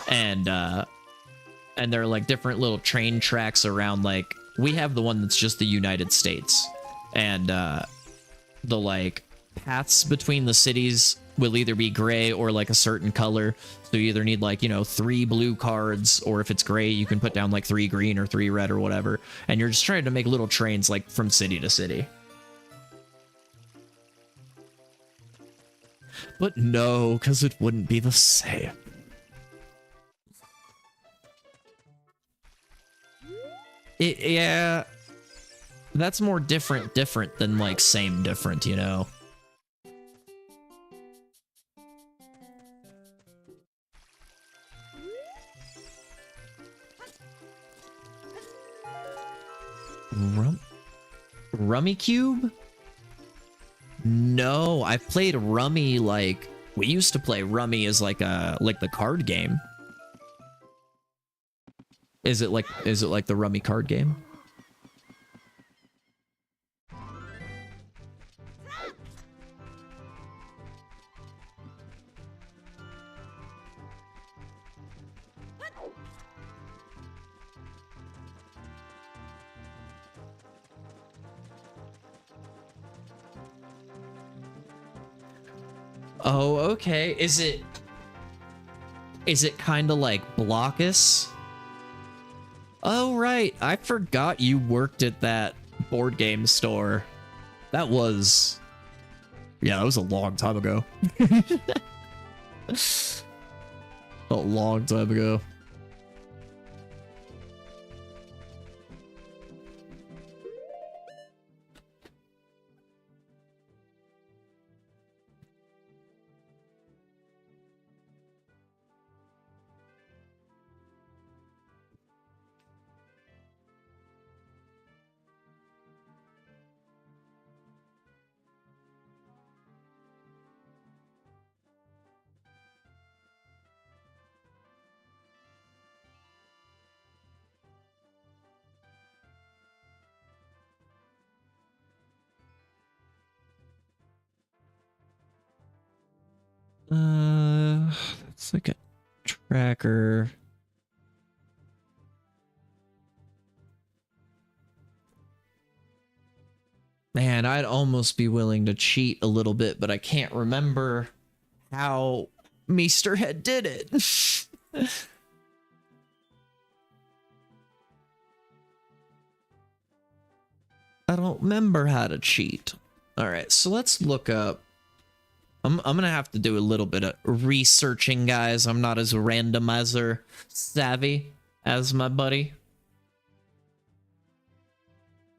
and there are like different little train tracks around. Like, we have the one that's just the United States, and the like paths between the cities will either be gray or like a certain color. So you either need like, you know, 3 blue cards, or if it's gray, you can put down like 3 green or 3 red or whatever. And you're just trying to make little trains like from city to city. But no, because it wouldn't be the same. Yeah, that's more different than like same different, you know? Rummy Cube? No, I've played Rummy, like, we used to play Rummy as like the card game. Is it like the Rummy card game? Oh, okay. Is it kind of like Blockus? Oh, right. I forgot you worked at that board game store. That was... yeah, that was a long time ago. A long time ago. It's like a tracker. Man, I'd almost be willing to cheat a little bit, but I can't remember how Meesterhead did it. I don't remember how to cheat. All right, so let's look up. I'm gonna have to do a little bit of researching, guys. I'm not as randomizer savvy as my buddy.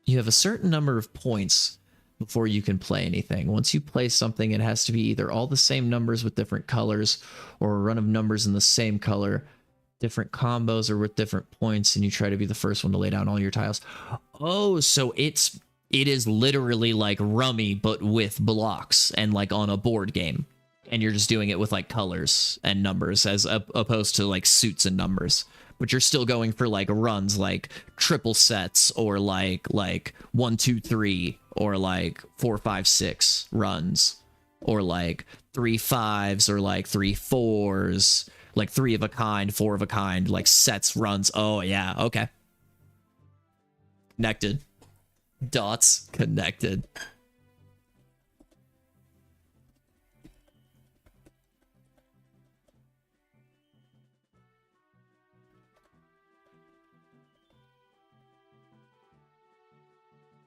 You have a certain number of points before you can play anything. Once you play something, it has to be either all the same numbers with different colors, or a run of numbers in the same color, different combos or with different points, and you try to be the first one to lay down all your tiles. Oh, so it is literally like Rummy, but with blocks and like on a board game. And you're just doing it with like colors and numbers as opposed to like suits and numbers. But you're still going for like runs, like triple sets, or like 1, 2, 3, or like 4, 5, 6 runs, or like 3 5s, or like 3 4s, like 3 of a kind, 4 of a kind, like sets, runs. Oh yeah, okay. Connected. Dots connected.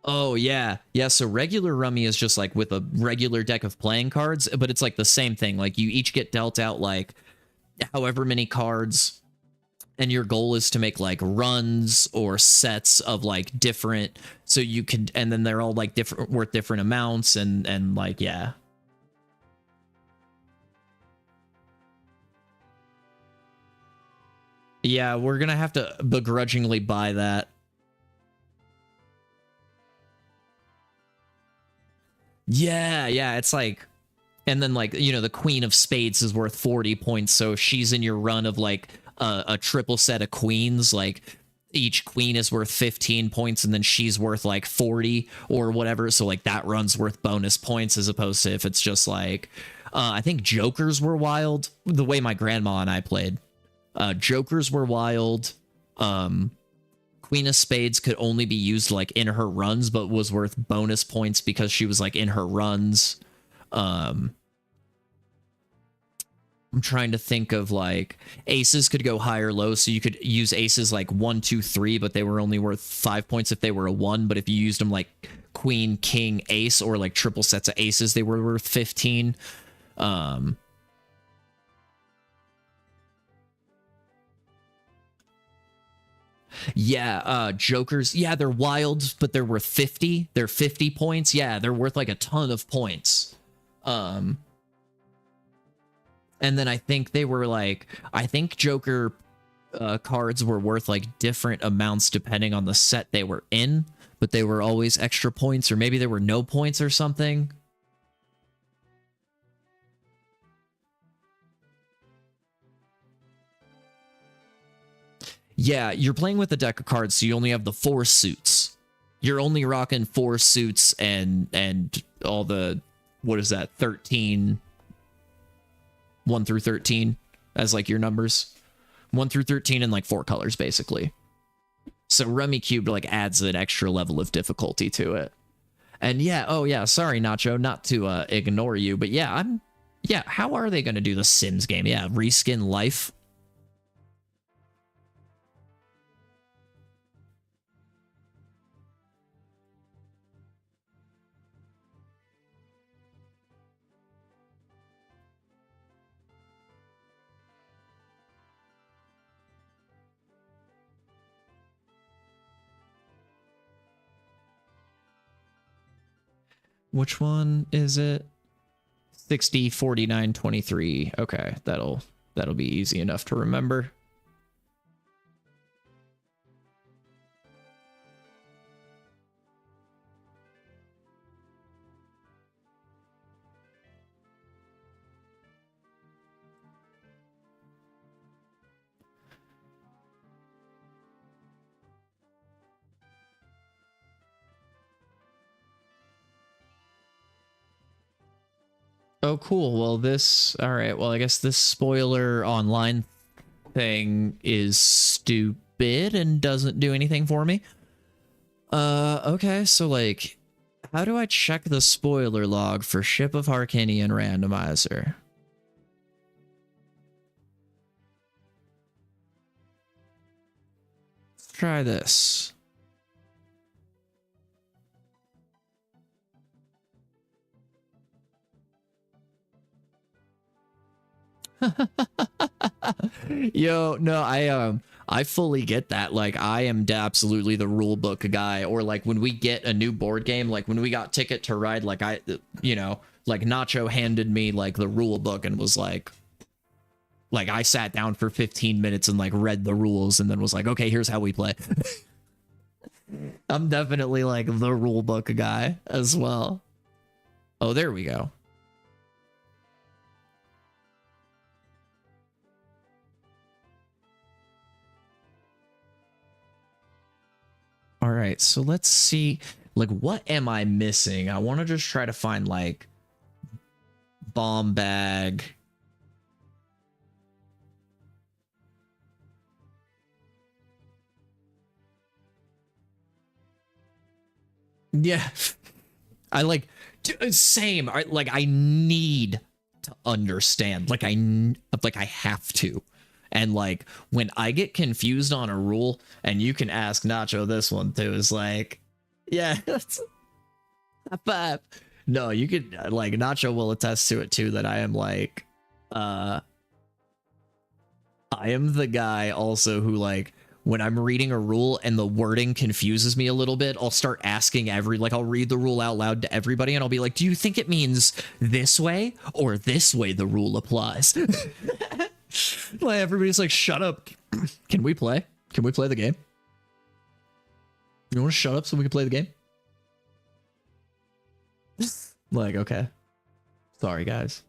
Oh yeah. Yeah, so regular rummy is just like with a regular deck of playing cards, but it's like the same thing. Like you each get dealt out like however many cards, and your goal is to make like runs or sets of like different, so you can, and then they're all like different, worth different amounts, and like, yeah. Yeah, we're gonna have to begrudgingly buy that. Yeah, yeah, it's like, and then like, you know, the Queen of Spades is worth 40 points, so she's in your run of like a triple set of queens, like each queen is worth 15 points and then she's worth like 40 or whatever, so like that run's worth bonus points, as opposed to if it's just like I think jokers were wild the way my grandma and I played. Jokers were wild. Queen of Spades could only be used like in her runs, but was worth bonus points because she was like in her runs. I'm trying to think of like aces could go high or low, so you could use aces like 1, 2, 3, but they were only worth 5 points if they were a 1. But if you used them like queen, king, ace, or like triple sets of aces, they were worth 15. Yeah, jokers, yeah, they're wild, but they're worth 50. They're 50 points. Yeah, they're worth like a ton of points. And then I think they were like, I think joker cards were worth like different amounts depending on the set they were in, but they were always extra points, or maybe there were no points or something. Yeah, you're playing with a deck of cards, so you only have the 4 suits. You're only rocking 4 suits and all the, what is that, 13, 1 through 13 as like your numbers. 1 through 13 and like 4 colors, basically. So Rummy Cube like adds an extra level of difficulty to it. And yeah, oh yeah, sorry Nacho, not to ignore you, but yeah, how are they going to do the Sims game? Yeah, reskin life. Which one is it? 60, 49, 23. Okay, that'll be easy enough to remember. Oh, cool. Well, this... Alright, well, I guess this spoiler online thing is stupid and doesn't do anything for me. Okay, so, like, how do I check the spoiler log for Ship of Harkinian Randomizer? Let's try this. Yo, no, I fully get that. Like, I am absolutely the rule book guy. Or like when we get a new board game, like when we got Ticket to Ride, like you know, like Nacho handed me like the rule book and was like I sat down for 15 minutes and like read the rules and then was like, okay, here's how we play. I'm definitely like the rule book guy as well. Oh, there we go. All right, so let's see, like, what am I missing? I want to just try to find, like, bomb bag. Yeah, I like, same. Like, I need to understand. Like, I have to. And like when I get confused on a rule, and you can ask Nacho this one too, is like Yeah. But no, you could like Nacho will attest to it too that I am like I am the guy also who like when I'm reading a rule and the wording confuses me a little bit, I'll start asking I'll read the rule out loud to everybody and I'll be like, do you think it means this way or this way the rule applies? Like everybody's like, shut up. Can we play? Can we play the game? You want to shut up so we can play the game? Like, okay. Sorry, guys.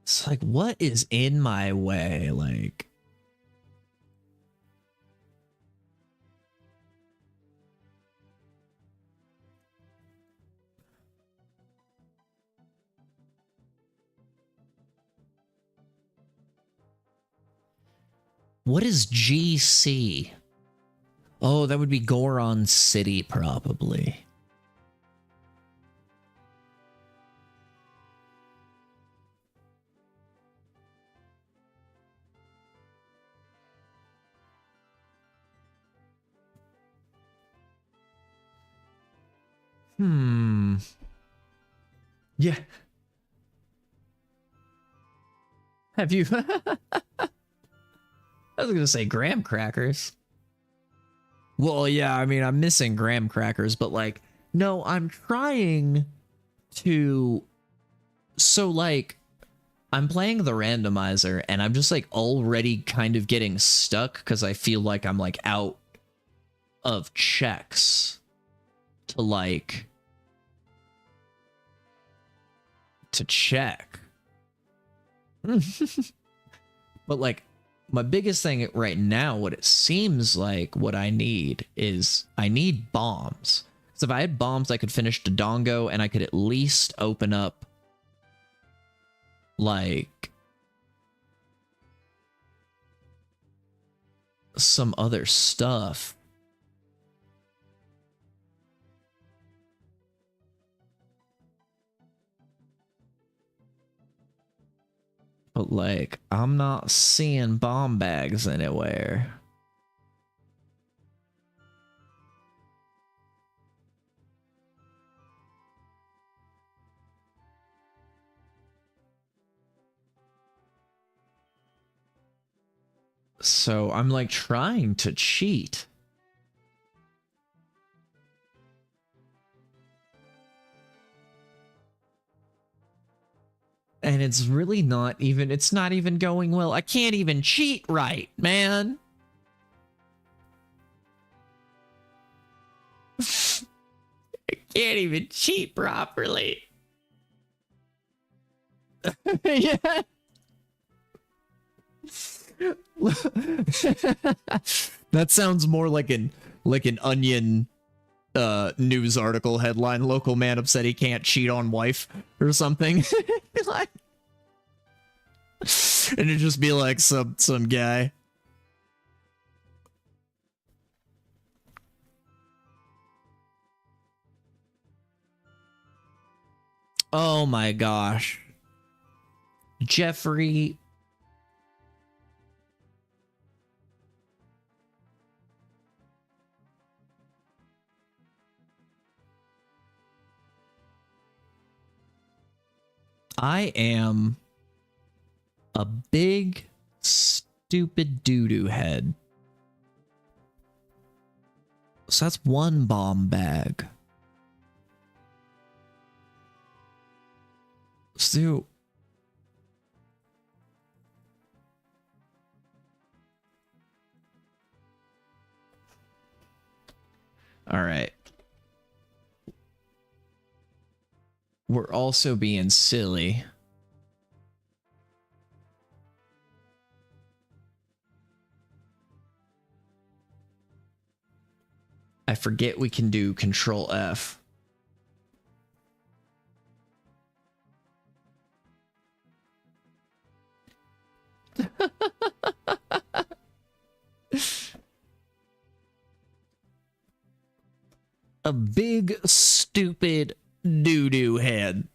It's like, what is in my way? Like, what is GC? Oh, that would be Goron City, probably. Yeah. Have you... I was gonna say graham crackers. Well, yeah, I mean, I'm missing graham crackers, but like, no, I'm trying to... So like, I'm playing the randomizer and I'm just like already kind of getting stuck because I feel like I'm like out of checks to like... to check. But like, my biggest thing right now, what it seems like what I need is I need bombs. So if I had bombs, I could finish Dodongo and I could at least open up like some other stuff. But like, I'm not seeing bomb bags anywhere. So I'm like trying to cheat. And it's really not even, it's not even going well. I can't even cheat right, man. I can't even cheat properly. Yeah. That sounds more like an Onion news article headline. Local man upset he can't cheat on wife or something. Like, and it'd just be like some guy. Oh my gosh. Jeffrey. I am a big, stupid doo-doo head. So that's one bomb bag. So... Alright. We're also being silly. I forget we can do Control F. A big, stupid doo-doo head.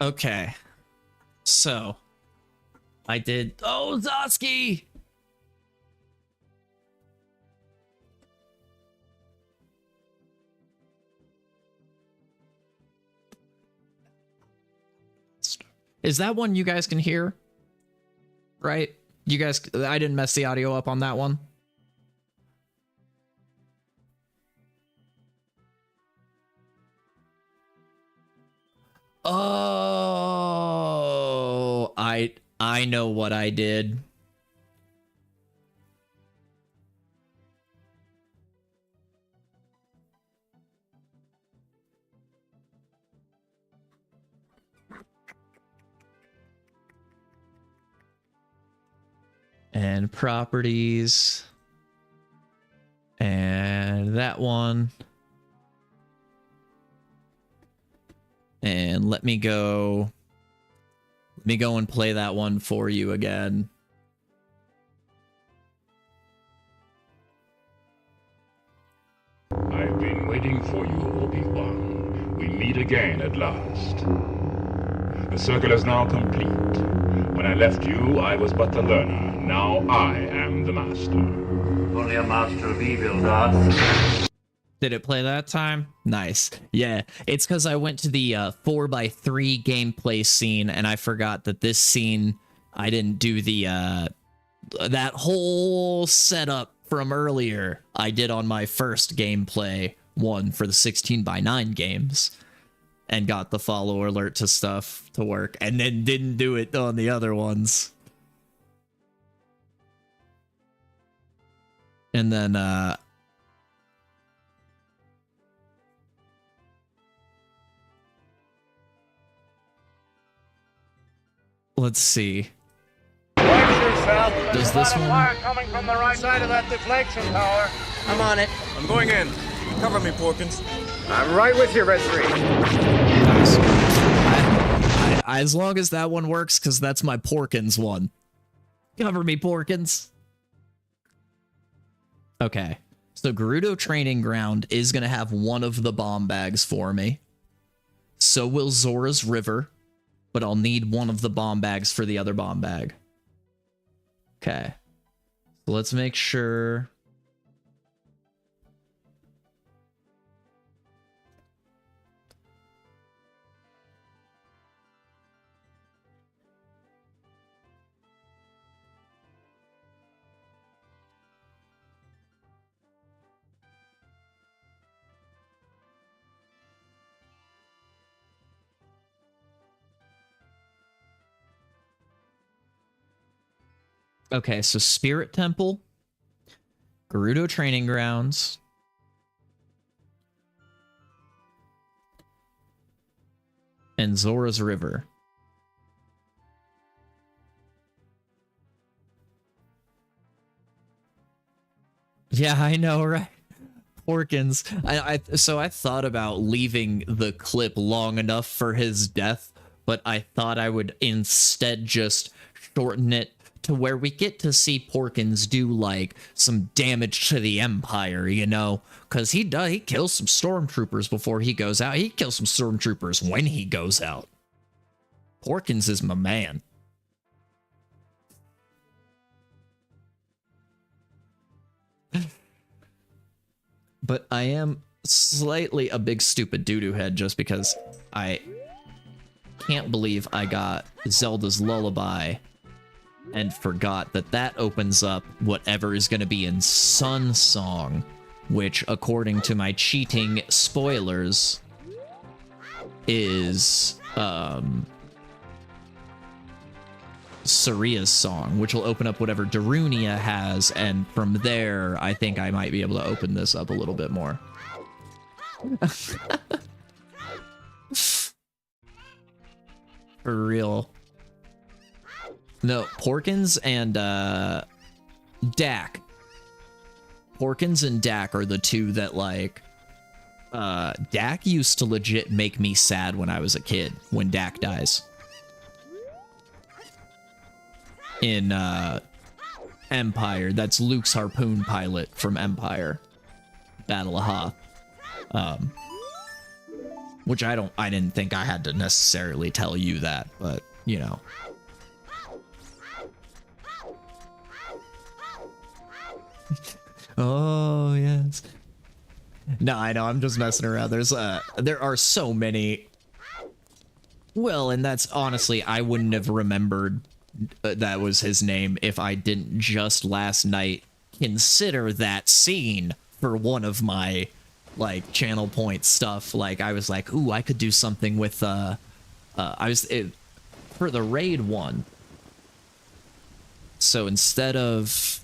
Okay. So, I did... Oh, Zotsky! Is that one you guys can hear? Right? You guys... I didn't mess the audio up on that one. Oh, I know what I did. And properties. And that one. And let me go and play that one for you again. I've been waiting for you, Obi-Wan. We meet again at last. The circle is now complete. When I left you, I was but a learner. Now I am the master. Only a master of evil, Darth. Did it play that time? Nice. Yeah, it's because I went to the 4x3 gameplay scene, and I forgot that this scene, I didn't do the, that whole setup from earlier I did on my first gameplay one for the 16x9 games, and got the follow alert to stuff to work, and then didn't do it on the other ones. And then, let's see. Does this one? Fire coming from the right side of that deflection tower. I'm on it. I'm going in. Cover me, Porkins. I'm right with you, Red 3. Nice. As long as that one works, because that's my Porkins one. Cover me, Porkins. Okay. So Gerudo Training Ground is going to have one of the bomb bags for me. So will Zora's River. But I'll need one of the bomb bags for the other bomb bag. Okay. So let's make sure. Okay, so Spirit Temple, Gerudo Training Grounds, and Zora's River. Yeah, I know, right? Porkins. So I thought about leaving the clip long enough for his death, but I thought I would instead just shorten it to where we get to see Porkins do, like, some damage to the Empire, you know? Because he kills some stormtroopers before he goes out. He kills some stormtroopers when he goes out. Porkins is my man. But I am slightly a big stupid doo-doo head just because I can't believe I got Zelda's Lullaby and forgot that that opens up whatever is going to be in Sun Song, which, according to my cheating spoilers, is Saria's song, which will open up whatever Darunia has, and from there, I think I might be able to open this up a little bit more. For real. No, Porkins and Dak. Porkins and Dak are the two that, like, Dak used to legit make me sad when I was a kid, when Dak dies. In Empire, that's Luke's harpoon pilot from Empire. Battle of Hoth. Which I didn't think I had to necessarily tell you that, but, you know. Oh, yes. No, I know, I'm just messing around. There are so many. Well, and that's honestly, I wouldn't have remembered that was his name if I didn't just last night consider that scene for one of my, like, channel point stuff. Like, I was like, ooh, I could do something with, for the raid one. So instead of,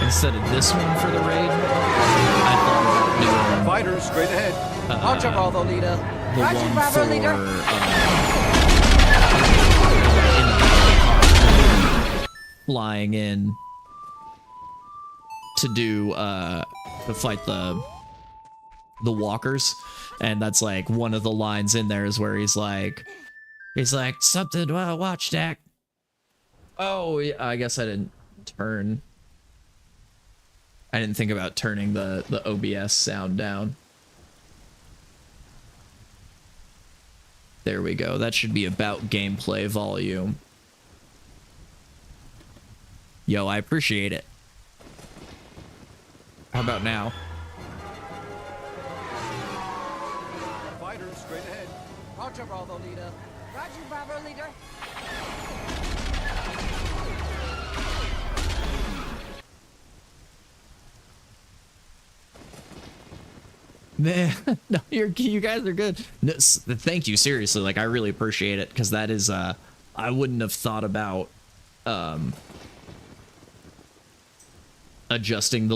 instead of this one for the raid, I thought about doing Fighters straight ahead. Launch up all the leader. the Roger, one Bravo, for leader. Flying in to do to fight the walkers, and that's like one of the lines in there is where he's like something to watch, Dak. Oh, yeah, I guess I didn't turn. I didn't think about turning the OBS sound down. There we go. That should be about gameplay volume. Yo, I appreciate it. How about now? Fighters straight ahead. Launch up all the leader. Roger, Bravo, leader. Man, no, you guys are good. No, thank you, seriously. Like, I really appreciate it, because that is, I wouldn't have thought about, adjusting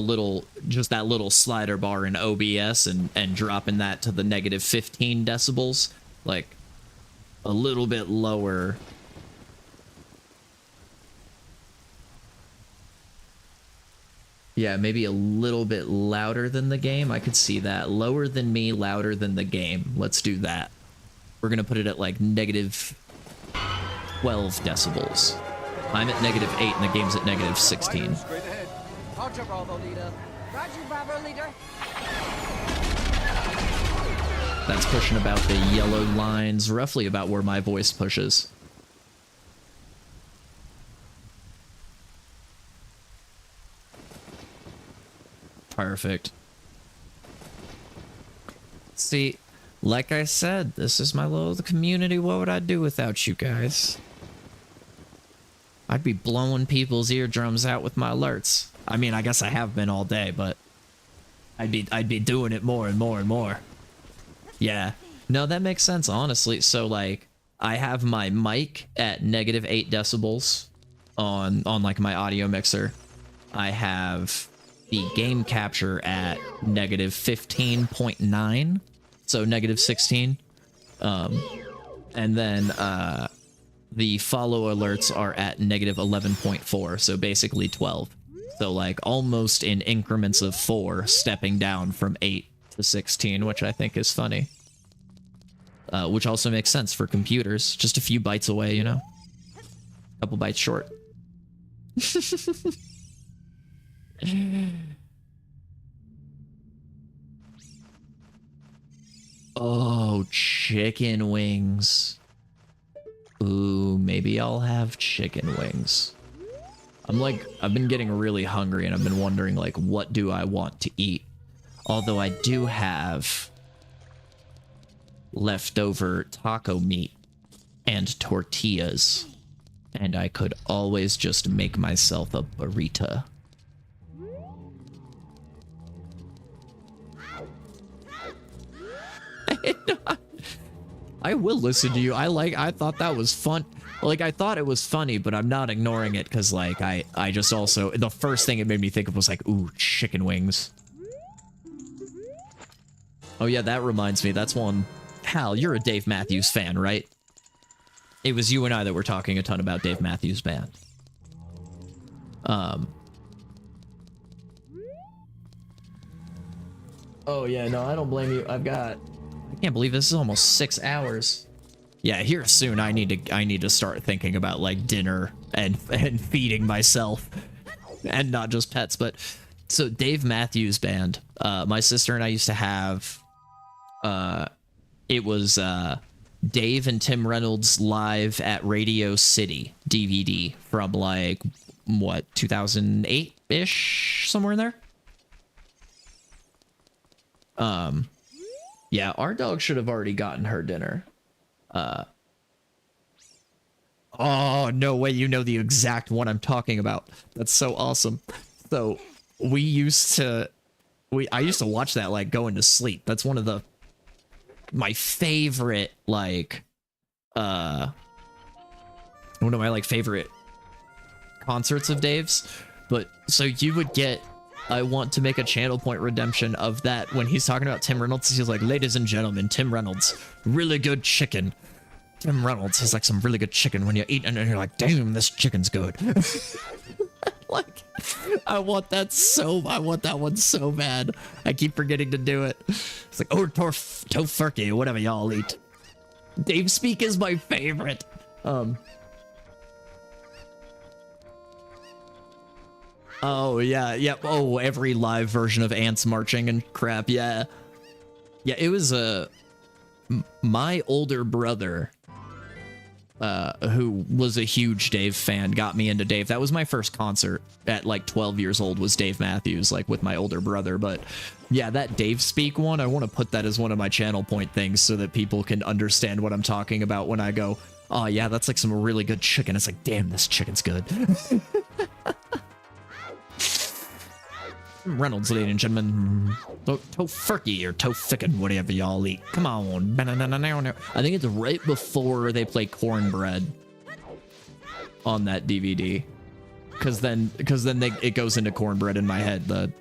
just that little slider bar in OBS and dropping that to the negative 15 decibels, like, a little bit lower. Yeah, maybe a little bit louder than the game. I could see that. Lower than me, louder than the game. Let's do that. We're going to put it at like negative 12 decibels. I'm at negative 8 and the game's at negative 16. Straight ahead. Launch up all the leader. Roger, Bravo, leader. That's pushing about the yellow lines, roughly about where my voice pushes. Perfect. See, like I said, this is my little community. What would I do without you guys? I'd be blowing people's eardrums out with my alerts. I mean, I guess I have been all day, but I'd be doing it more and more and more. Yeah. No, that makes sense, honestly. So, like, I have my mic at negative 8 decibels on like my audio mixer. I have the game capture at negative 15.9, so negative 16. And then the follow alerts are at negative 11.4, so basically 12. So like almost in increments of 4, stepping down from 8 to 16, which I think is funny. Which also makes sense for computers. Just a few bytes away, you know? A couple bytes short. Oh, chicken wings. Ooh, maybe I'll have chicken wings. I've been getting really hungry and I've been wondering, like, what do I want to eat? Although I do have leftover taco meat and tortillas. And I could always just make myself a burrito. I will listen to you. I thought that was fun. Like, I thought it was funny, but I'm not ignoring it because, like, I just also, the first thing it made me think of was like, ooh, chicken wings. Oh yeah, that reminds me. That's one. Hal, you're a Dave Matthews fan, right? It was you and I that were talking a ton about Dave Matthews Band. Oh yeah, no, I don't blame you. I can't believe this is almost 6 hours. Yeah, here soon I need to start thinking about like dinner and feeding myself. and not just pets. But so Dave Matthews Band, my sister and I used to have, it was Dave and Tim Reynolds live at Radio City DVD from like, what, 2008-ish, somewhere in there. Yeah, our dog should have already gotten her dinner. Oh, no way, you know the exact one I'm talking about. That's so awesome. So, I used to watch that, like, going to sleep. That's one of my favorite, like, one of my, like, favorite concerts of Dave's. But, so you would get, I want to make a channel point redemption of that when he's talking about Tim Reynolds. He's like, ladies and gentlemen, Tim Reynolds, really good chicken. Tim Reynolds has like some really good chicken when you eat it and you're like, damn, this chicken's good. Like, I want that one so bad. I keep forgetting to do it. It's like, oh, tofurkey, whatever y'all eat. Dave Speak is my favorite. Oh, yeah. Oh, every live version of Ants Marching and crap, yeah. Yeah, it was, my older brother, who was a huge Dave fan, got me into Dave. That was my first concert at, like, 12 years old, was Dave Matthews, like, with my older brother. But, yeah, that Dave Speak one, I want to put that as one of my channel point things so that people can understand what I'm talking about when I go, oh, yeah, that's, like, some really good chicken. It's like, damn, this chicken's good. Reynolds, ladies and gentlemen. Tofurkey or toficken, whatever y'all eat. Come on. I think it's right before they play Cornbread on that DVD. Because then it goes into Cornbread in my head. The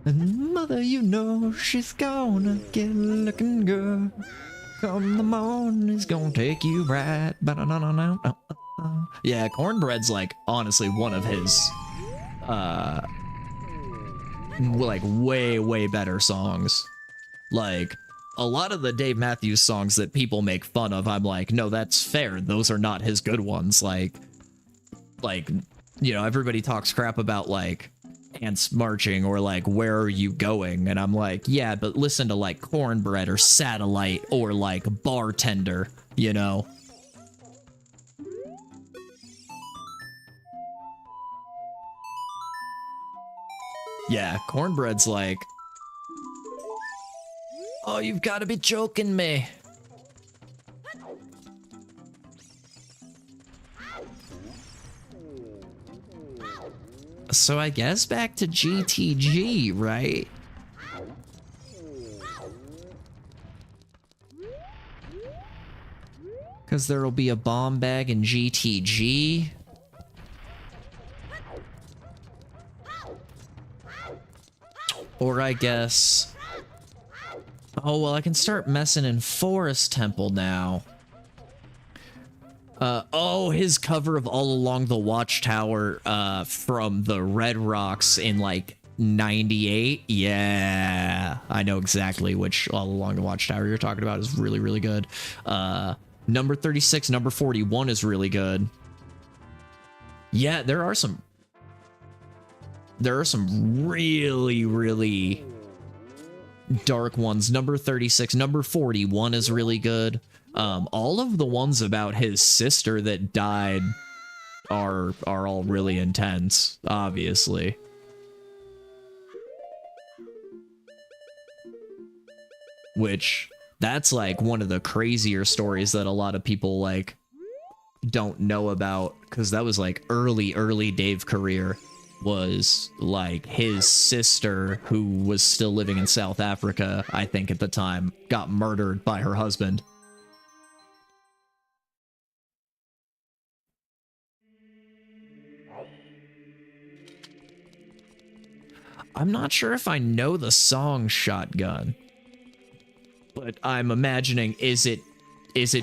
and mother, you know she's gonna get looking good. Come the morning, he's gonna take you right. Yeah, Cornbread's like honestly one of his like way better songs. Like a lot of the Dave Matthews songs that people make fun of, I'm like, no, that's fair. Those are not his good ones. Like, you know, everybody talks crap about like Ants Marching or like Where Are You Going? And I'm like, yeah, but listen to like Cornbread or Satellite or like Bartender, you know? Yeah, Cornbread's like, oh, you've got to be joking me. So I guess back to GTG, right? Because there'll be a bomb bag in GTG. Or I guess... oh, well, I can start messing in Forest Temple now. Oh, his cover of All Along the Watchtower, from the Red Rocks in, like, 98? Yeah, I know exactly which All Along the Watchtower you're talking about. Is really, really good. Number 36, number 41 is really good. Yeah, there are some really, really dark ones. Number 36, number 41 is really good. All of the ones about his sister that died are all really intense, obviously. Which, that's like one of the crazier stories that a lot of people like don't know about, because that was like early Dave career, was like his sister, who was still living in South Africa, I think at the time, got murdered by her husband. I'm not sure if I know the song Shotgun, but I'm imagining, is it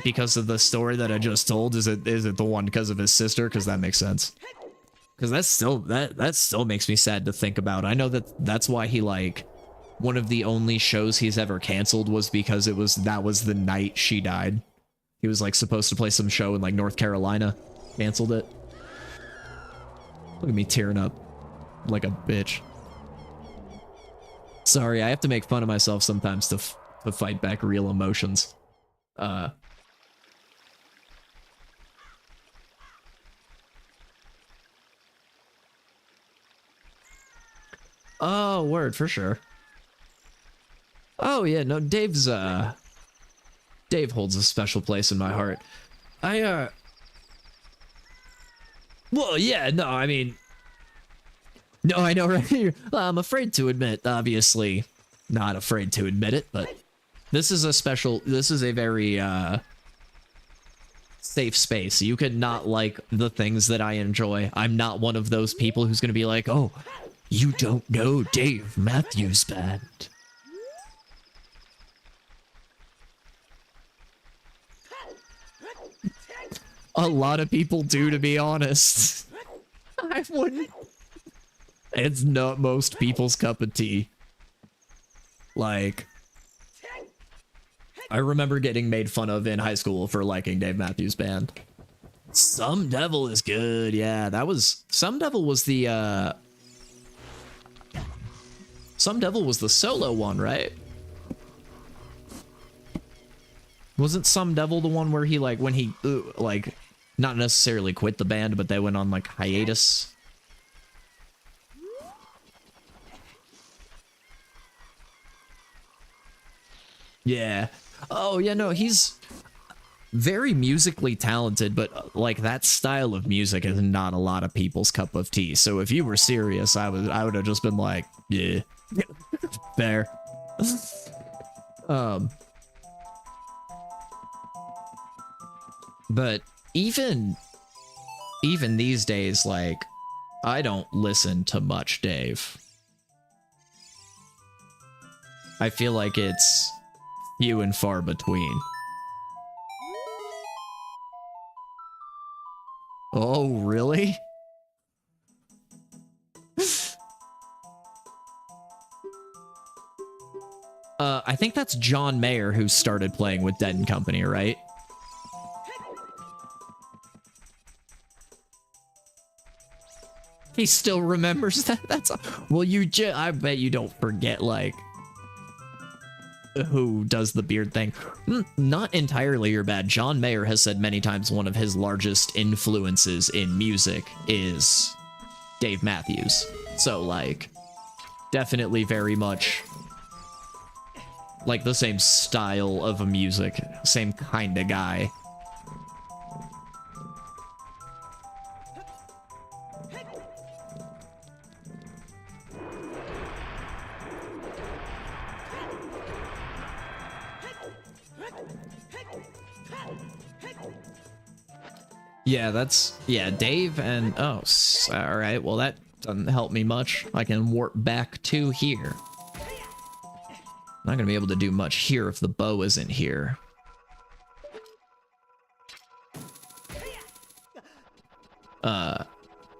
because of the story that I just told? Is it the one because of his sister? Because that makes sense. Because that still makes me sad to think about. I know that's why he, like, one of the only shows he's ever canceled was because that was the night she died. He was, like, supposed to play some show in, like, North Carolina. Canceled it. Look at me tearing up like a bitch. Sorry, I have to make fun of myself sometimes to fight back real emotions. Oh, word, for sure. Oh, yeah, no, Dave holds a special place in my heart. Well, yeah, no, I mean... No, I know, right? I'm afraid to admit, obviously, not afraid to admit it, but this is a very, safe space. You could not like the things that I enjoy. I'm not one of those people who's gonna be like, oh, you don't know Dave Matthews Band. A lot of people do, to be honest. I wouldn't. It's not most people's cup of tea. Like, I remember getting made fun of in high school for liking Dave Matthews Band. Some Devil is good, yeah. Some Devil was the solo one, right? Wasn't Some Devil the one where he, like, when he, like, not necessarily quit the band, but they went on, like, hiatus? Yeah. Oh, yeah, no, he's very musically talented, but, like, that style of music is not a lot of people's cup of tea. So if you were serious, I would have just been like, yeah. Fair. But even these days, like, I don't listen to much Dave. I feel like it's few and far between. Oh, really? I think that's John Mayer who started playing with Dead and Company, right? He still remembers that. Well, I bet you don't forget, like, who does the beard thing. Not entirely your bad. John Mayer has said many times one of his largest influences in music is Dave Matthews. So, like, definitely very much like the same style of a music, same kind of guy. Yeah, Dave and, oh, all right, well, that doesn't help me much. I can warp back to here. Not gonna be able to do much here if the bow isn't here.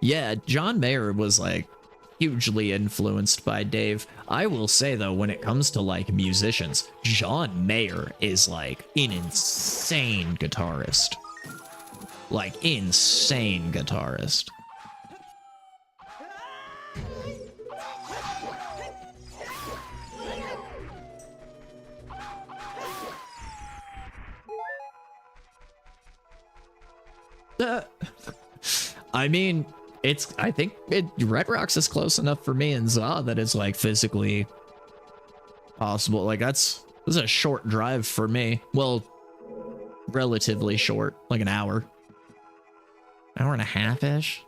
Yeah, John Mayer was, like, hugely influenced by Dave. I will say, though, when it comes to, like, musicians, John Mayer is, like, an insane guitarist. Like, insane guitarist. I mean, I think Red Rocks is close enough for me and Za that it's, like, physically possible. Like, this is a short drive for me. Well, relatively short, like an hour. Hour and a half-ish?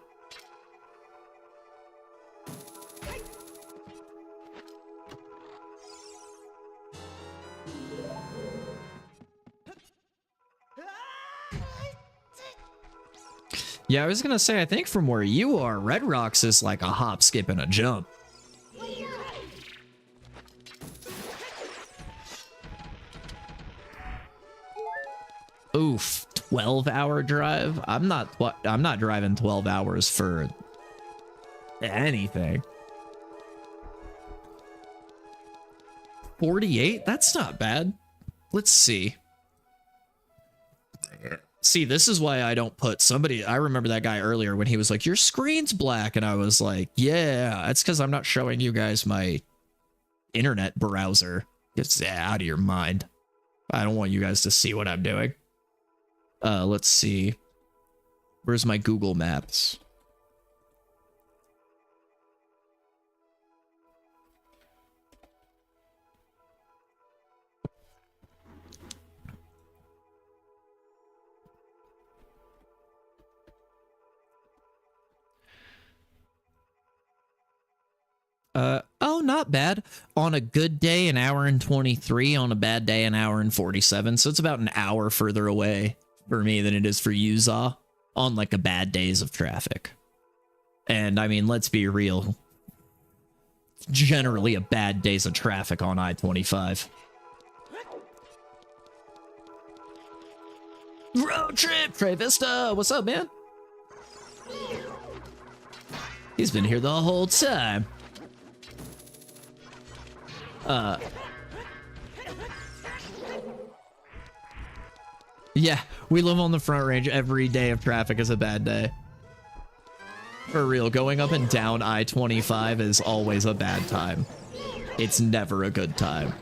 Yeah, I was gonna say, I think from where you are, Red Rocks is like a hop, skip, and a jump. Oof, 12-hour drive? I'm not driving 12 hours for anything. 48? That's not bad. Let's see. See, this is why I don't put somebody... I remember that guy earlier when he was like, your screen's black. And I was like, yeah, that's because I'm not showing you guys my internet browser. It's out of your mind. I don't want you guys to see what I'm doing. Let's see. Where's my Google Maps? Oh, not bad. On a good day, an hour and 23. On a bad day, an hour and 47. So it's about an hour further away for me than it is for you, Zaw, on like a bad days of traffic. And I mean, let's be real. Generally a bad days of traffic on I-25. Road trip, Trey Vista. What's up, man? He's been here the whole time. Yeah, we live on the Front Range. Every day of traffic is a bad day. For real, going up and down I-25 is always a bad time. It's never a good time.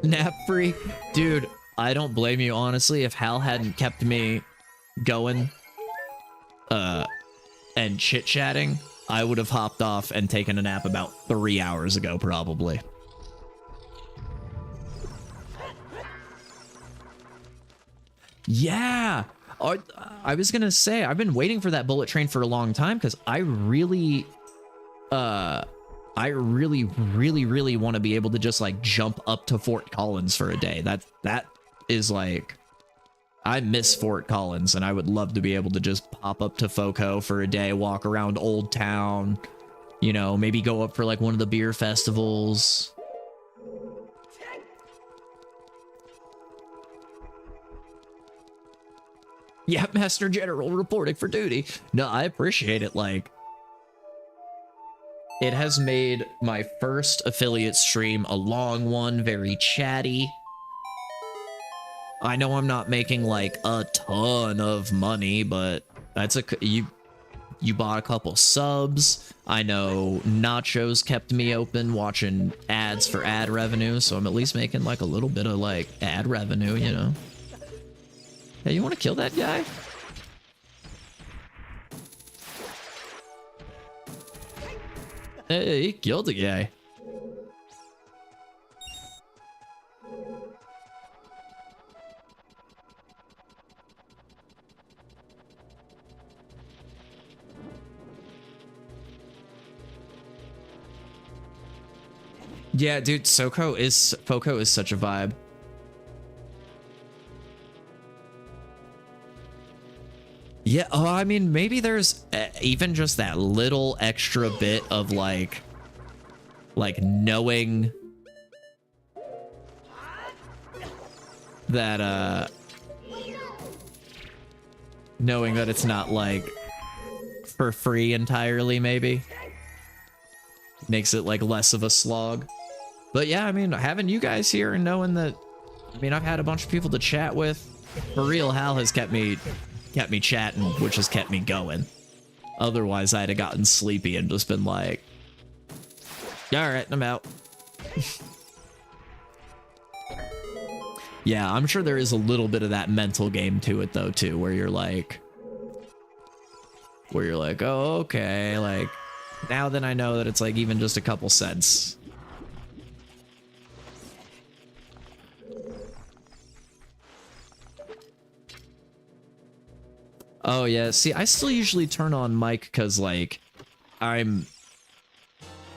Nap free? Dude, I don't blame you, honestly. If Hal hadn't kept me going, and chit-chatting, I would have hopped off and taken a nap about 3 hours ago, probably. Yeah! I was gonna say, I've been waiting for that bullet train for a long time, because I really want to be able to just, like, jump up to Fort Collins for a day. That is, like... I miss Fort Collins, and I would love to be able to just pop up to FOCO for a day, walk around Old Town, you know, maybe go up for, like, one of the beer festivals. Yeah, Master General reporting for duty. No, I appreciate it, like... It has made my first affiliate stream a long one, very chatty. I know I'm not making, like, a ton of money, but that's you bought a couple subs. I know Nachos kept me open watching ads for ad revenue, so I'm at least making, like, a little bit of, like, ad revenue, you know? Hey, you want to kill that guy? Hey, he killed the guy. Yeah, dude, FOCO is such a vibe. Yeah, oh, I mean, maybe there's even just that little extra bit of like knowing that knowing that it's not like for free entirely, maybe makes it like less of a slog. But yeah, I mean, having you guys here and knowing that, I mean, I've had a bunch of people to chat with. For real, Hal has kept me chatting, which has kept me going. Otherwise, I'd have gotten sleepy and just been like, all right, I'm out. Yeah, I'm sure there is a little bit of that mental game to it, though, too, where you're like, oh, okay, like, now that I know that it's like even just a couple cents. Oh yeah, see, I still usually turn on mic because like I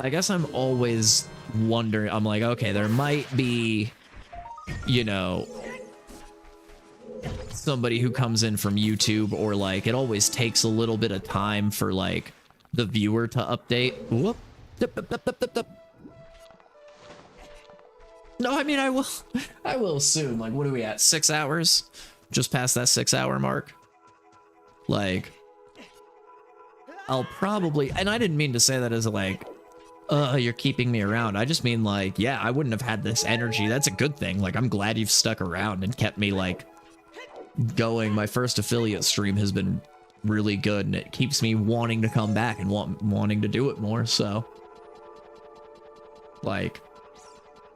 guess I'm always wondering, I'm like, okay, there might be, you know, somebody who comes in from YouTube, or like it always takes a little bit of time for like the viewer to update. Whoop. No, I mean, I will soon. Like, what are we at? 6 hours? just past that 6-hour mark. Like, I'll probably, and I didn't mean to say that as a like, you're keeping me around. I just mean like, yeah, I wouldn't have had this energy. That's a good thing. Like, I'm glad you've stuck around and kept me like going. My first affiliate stream has been really good, and it keeps me wanting to come back and wanting to do it more. So, like,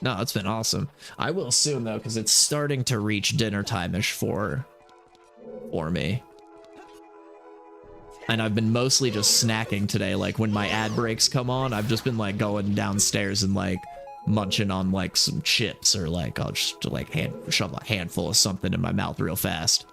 no, it's been awesome. I will soon though, because it's starting to reach dinner time-ish for me. And I've been mostly just snacking today. Like, when my ad breaks come on, I've just been like going downstairs and like munching on like some chips, or like I'll just like shove a handful of something in my mouth real fast.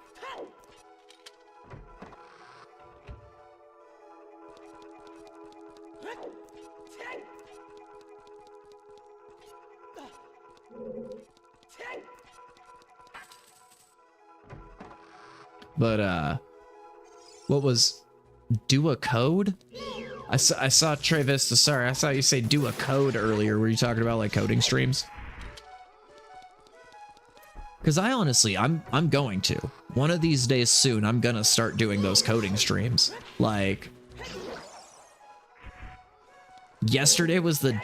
But what was do a code? I saw Trey Vista. Sorry, I saw you say do a code earlier. Were you talking about like coding streams? Because I honestly, I'm going to. One of these days soon, I'm gonna start doing those coding streams. Like, yesterday was the day.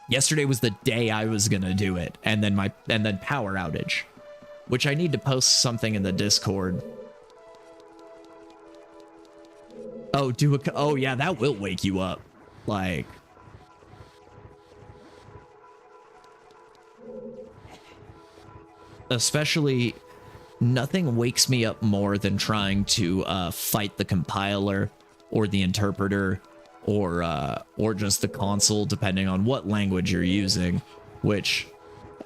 Yesterday was the day I was gonna do it, and then power outage, which I need to post something in the Discord. Oh, oh yeah, that will wake you up. Like, especially, nothing wakes me up more than trying to fight the compiler or the interpreter or just the console, depending on what language you're using, which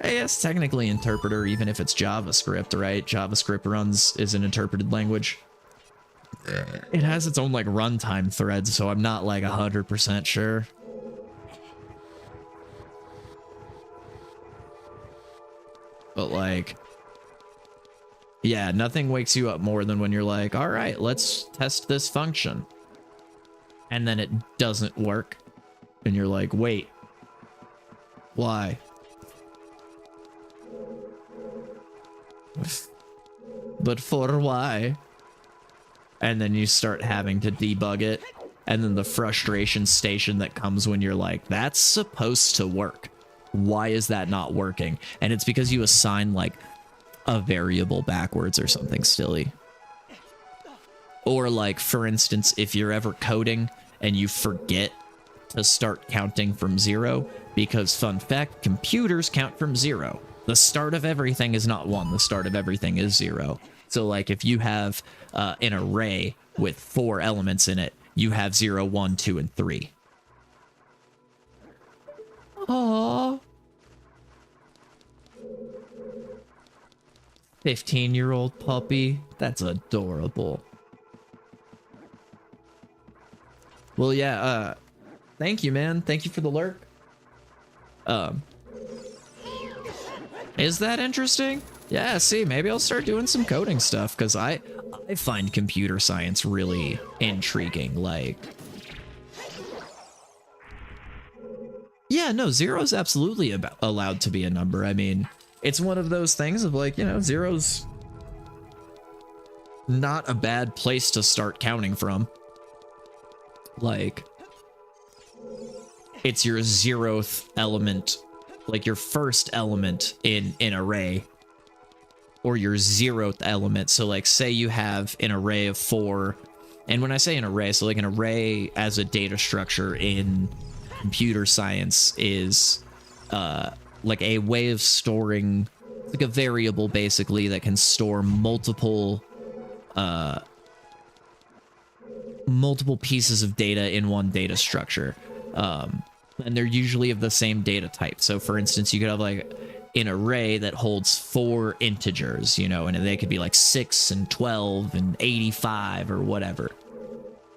I guess technically interpreter, even if it's JavaScript, right? JavaScript is an interpreted language. It has its own like runtime threads, so I'm not like 100% sure. But like, yeah, nothing wakes you up more than when you're like, all right, let's test this function. And then it doesn't work. And you're like, wait, why? But for why? And then you start having to debug it. And then the frustration station that comes when you're like, that's supposed to work. Why is that not working? And it's because you assign like a variable backwards or something silly. Or like, for instance, if you're ever coding and you forget to start counting from 0, because fun fact, computers count from 0. The start of everything is not 1. The start of everything is 0. So like if you have an array with 4 elements in it, you have 0, 1, 2, and 3. Aww. 15-year-old puppy. That's adorable. Well, yeah, thank you, man. Thank you for the lurk. Is that interesting? Yeah, see, maybe I'll start doing some coding stuff, because I find computer science really intriguing. Like, yeah, no, 0 is absolutely allowed to be a number. I mean, it's one of those things of like, you know, 0's not a bad place to start counting from. Like, it's your 0th element, like your first element in an array, or your 0th element. So like, say you have an array of 4, and when I say an array, so like an array as a data structure in computer science is like a way of storing, like a variable basically that can store multiple pieces of data in one data structure, and they're usually of the same data type. So for instance, you could have like an array that holds 4 integers, you know, and they could be like 6 and 12 and 85 or whatever.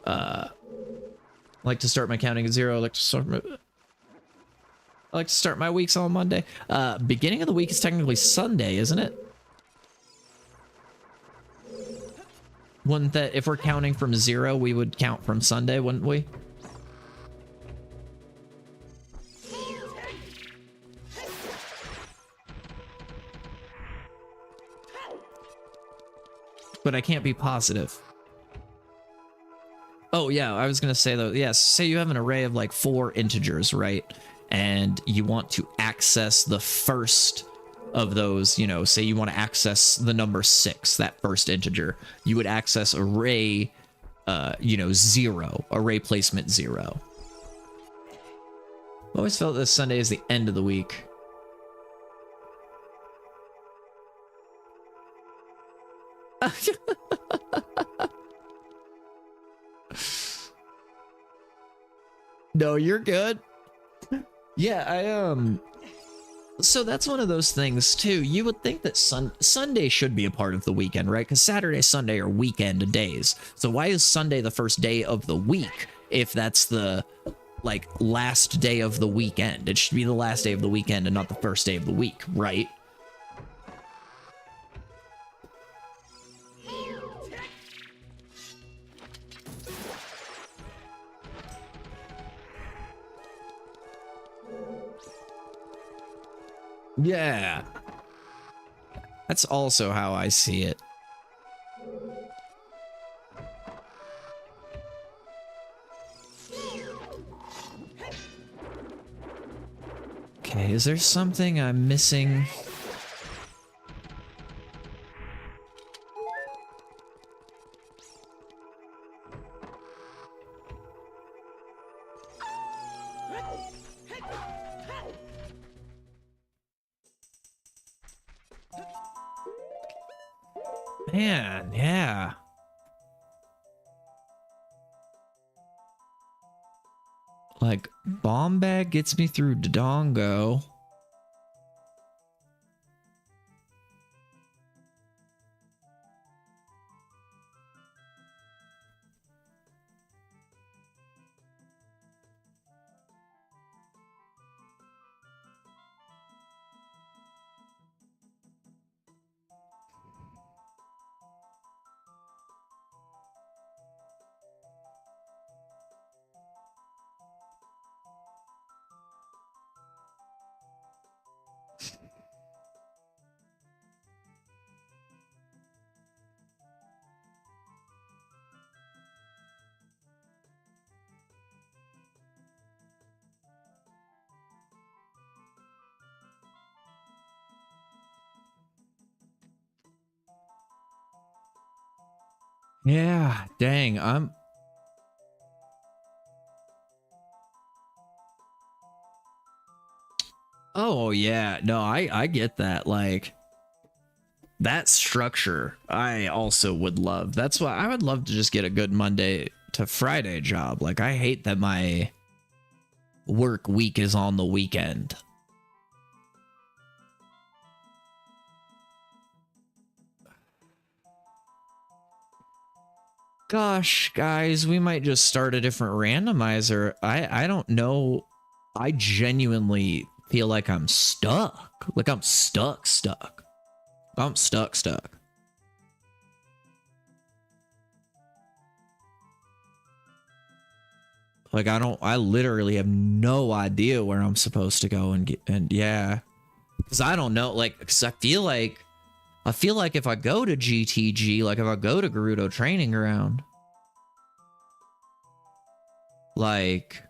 I like to start my counting at 0. I like to start my weeks on Monday. Beginning of the week is technically Sunday, isn't it? Wouldn't that, if we're counting from 0, we would count from Sunday, wouldn't we? but I can't be positive. Oh, yeah, I was going to say, though, yes, say you have an array of like 4 integers, right? And you want to access the first of those, you know, say you want to access the number 6, that first integer. You would access array, 0, array placement 0. I always felt that Sunday is the end of the week. No, you're good. Yeah, so that's one of those things too. You would think that Sunday should be a part of the weekend, right? Because Saturday, Sunday are weekend days. So why is Sunday the first day of the week if that's the like last day of the weekend? It should be the last day of the weekend and not the first day of the week, right? Yeah. That's also how I see it. Okay, is there something I'm missing? Man, yeah. Like, bomb bag gets me through Dodongo. Yeah, dang, Oh, yeah, no, I get that, like, that structure, I also would love. That's why I would love to just get a good Monday to Friday job. Like, I hate that my work week is on the weekend. Gosh, guys, we might just start a different randomizer. I don't know. I genuinely feel like I'm stuck. Like I'm stuck. I'm stuck. Like I literally have no idea where I'm supposed to go and yeah. Cause I don't know, like, cause I feel like if I go to GTG, like if I go to Gerudo Training Ground, like,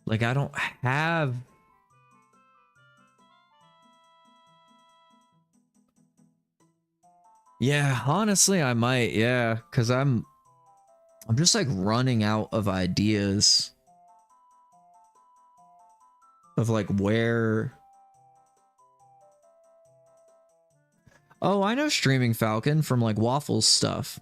I don't have. Yeah, honestly, I might. Yeah, because I'm just like running out of ideas of like where. Oh, I know Streaming Falcon from like Waffles stuff.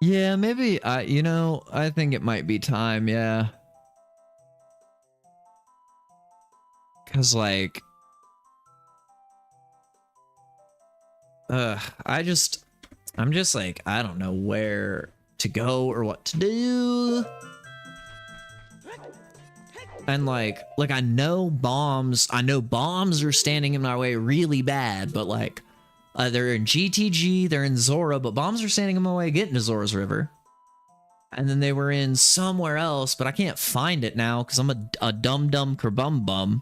Yeah, maybe I think it might be time, yeah. Cause like I'm just like, I don't know where to go or what to do. And like I know bombs are standing in my way really bad, but like they're in GTG, they're in Zora, but bombs are standing in my way getting to Zora's River. And then they were in somewhere else, but I can't find it now because I'm a dumb kerbum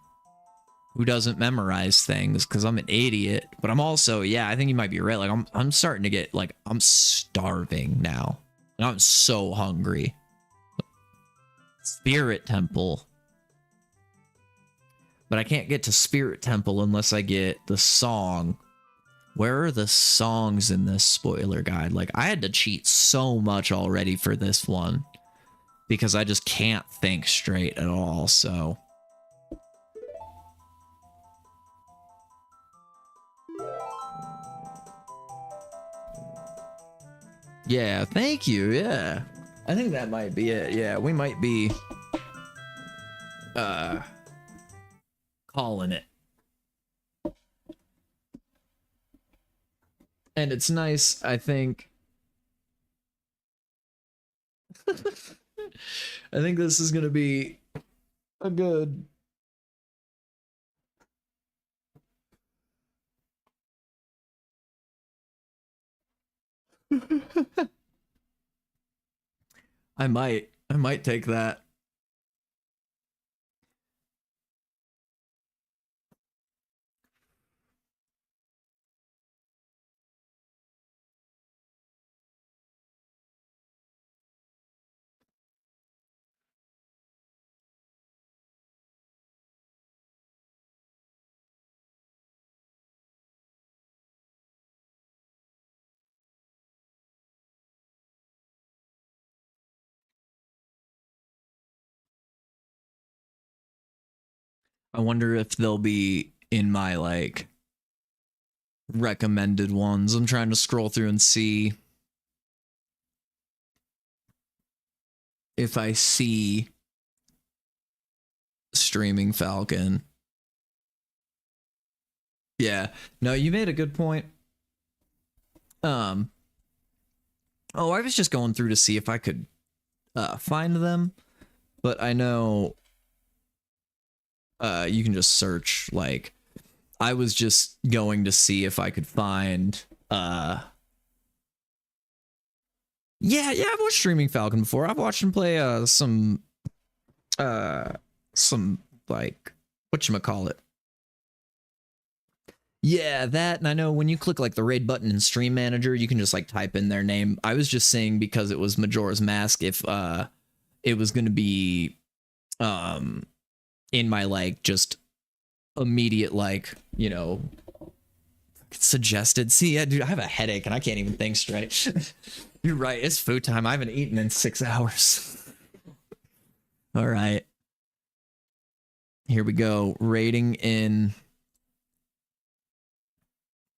who doesn't memorize things because I'm an idiot. But I'm also, yeah, I think you might be right. Like I'm starting to get like, I'm starving now. And I'm so hungry. Spirit Temple. But I can't get to Spirit Temple unless I get the song. Where are the songs in this spoiler guide? Like, I had to cheat so much already for this one. Because I just can't think straight at all, so... Yeah, thank you, yeah. I think that might be it, yeah. We might be... calling it. And it's nice, I think. I think this is gonna be a good... I might take that. I wonder if they'll be in my, like, recommended ones. I'm trying to scroll through and see if I see Streaming Falcon. Yeah. No, you made a good point. Oh, I was just going through to see if I could find them, but I know you can just search, like, I was just going to see if I could find yeah, I've watched Streaming Falcon before. I've watched him play some like, whatchamacallit. Yeah, that, and I know when you click like the raid button in Stream Manager, you can just like type in their name. I was just saying because it was Majora's Mask, if it was gonna be in my like just immediate, like, you know, suggested. See, yeah, dude, I have a headache and I can't even think straight. You're right, it's food time. I haven't eaten in 6 hours. All right, here we go. Rating in.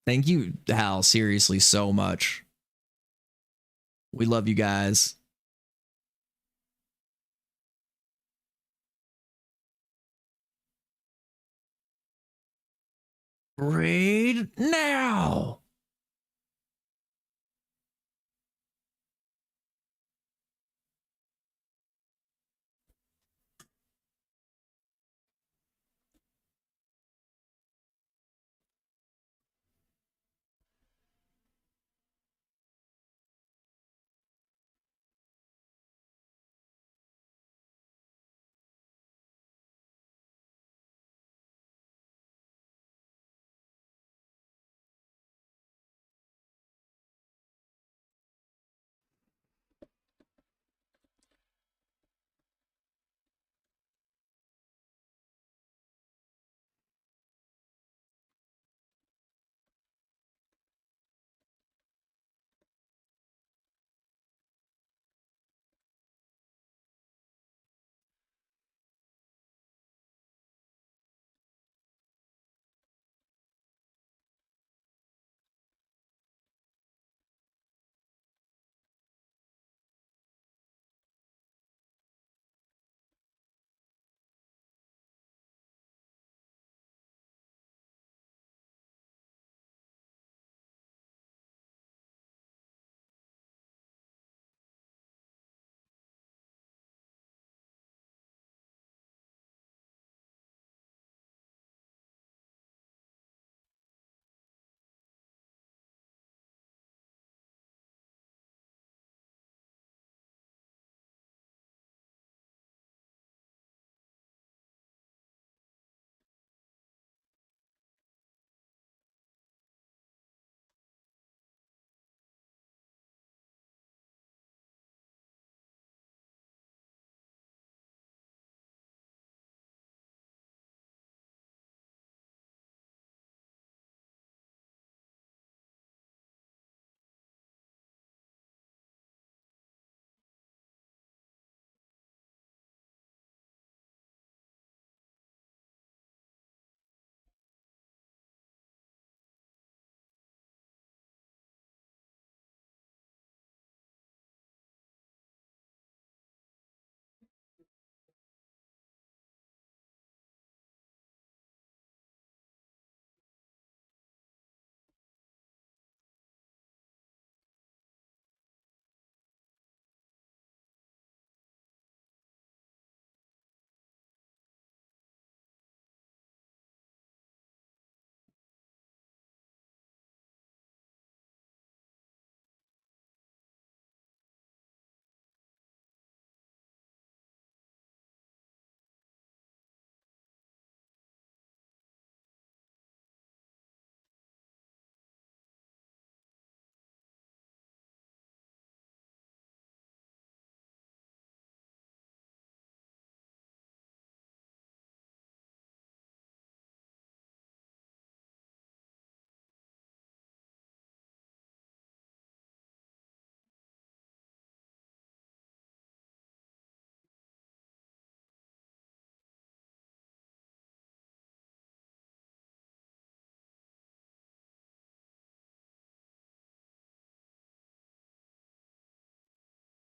Thank you, Hal, seriously, so much. We love you guys. Raid now.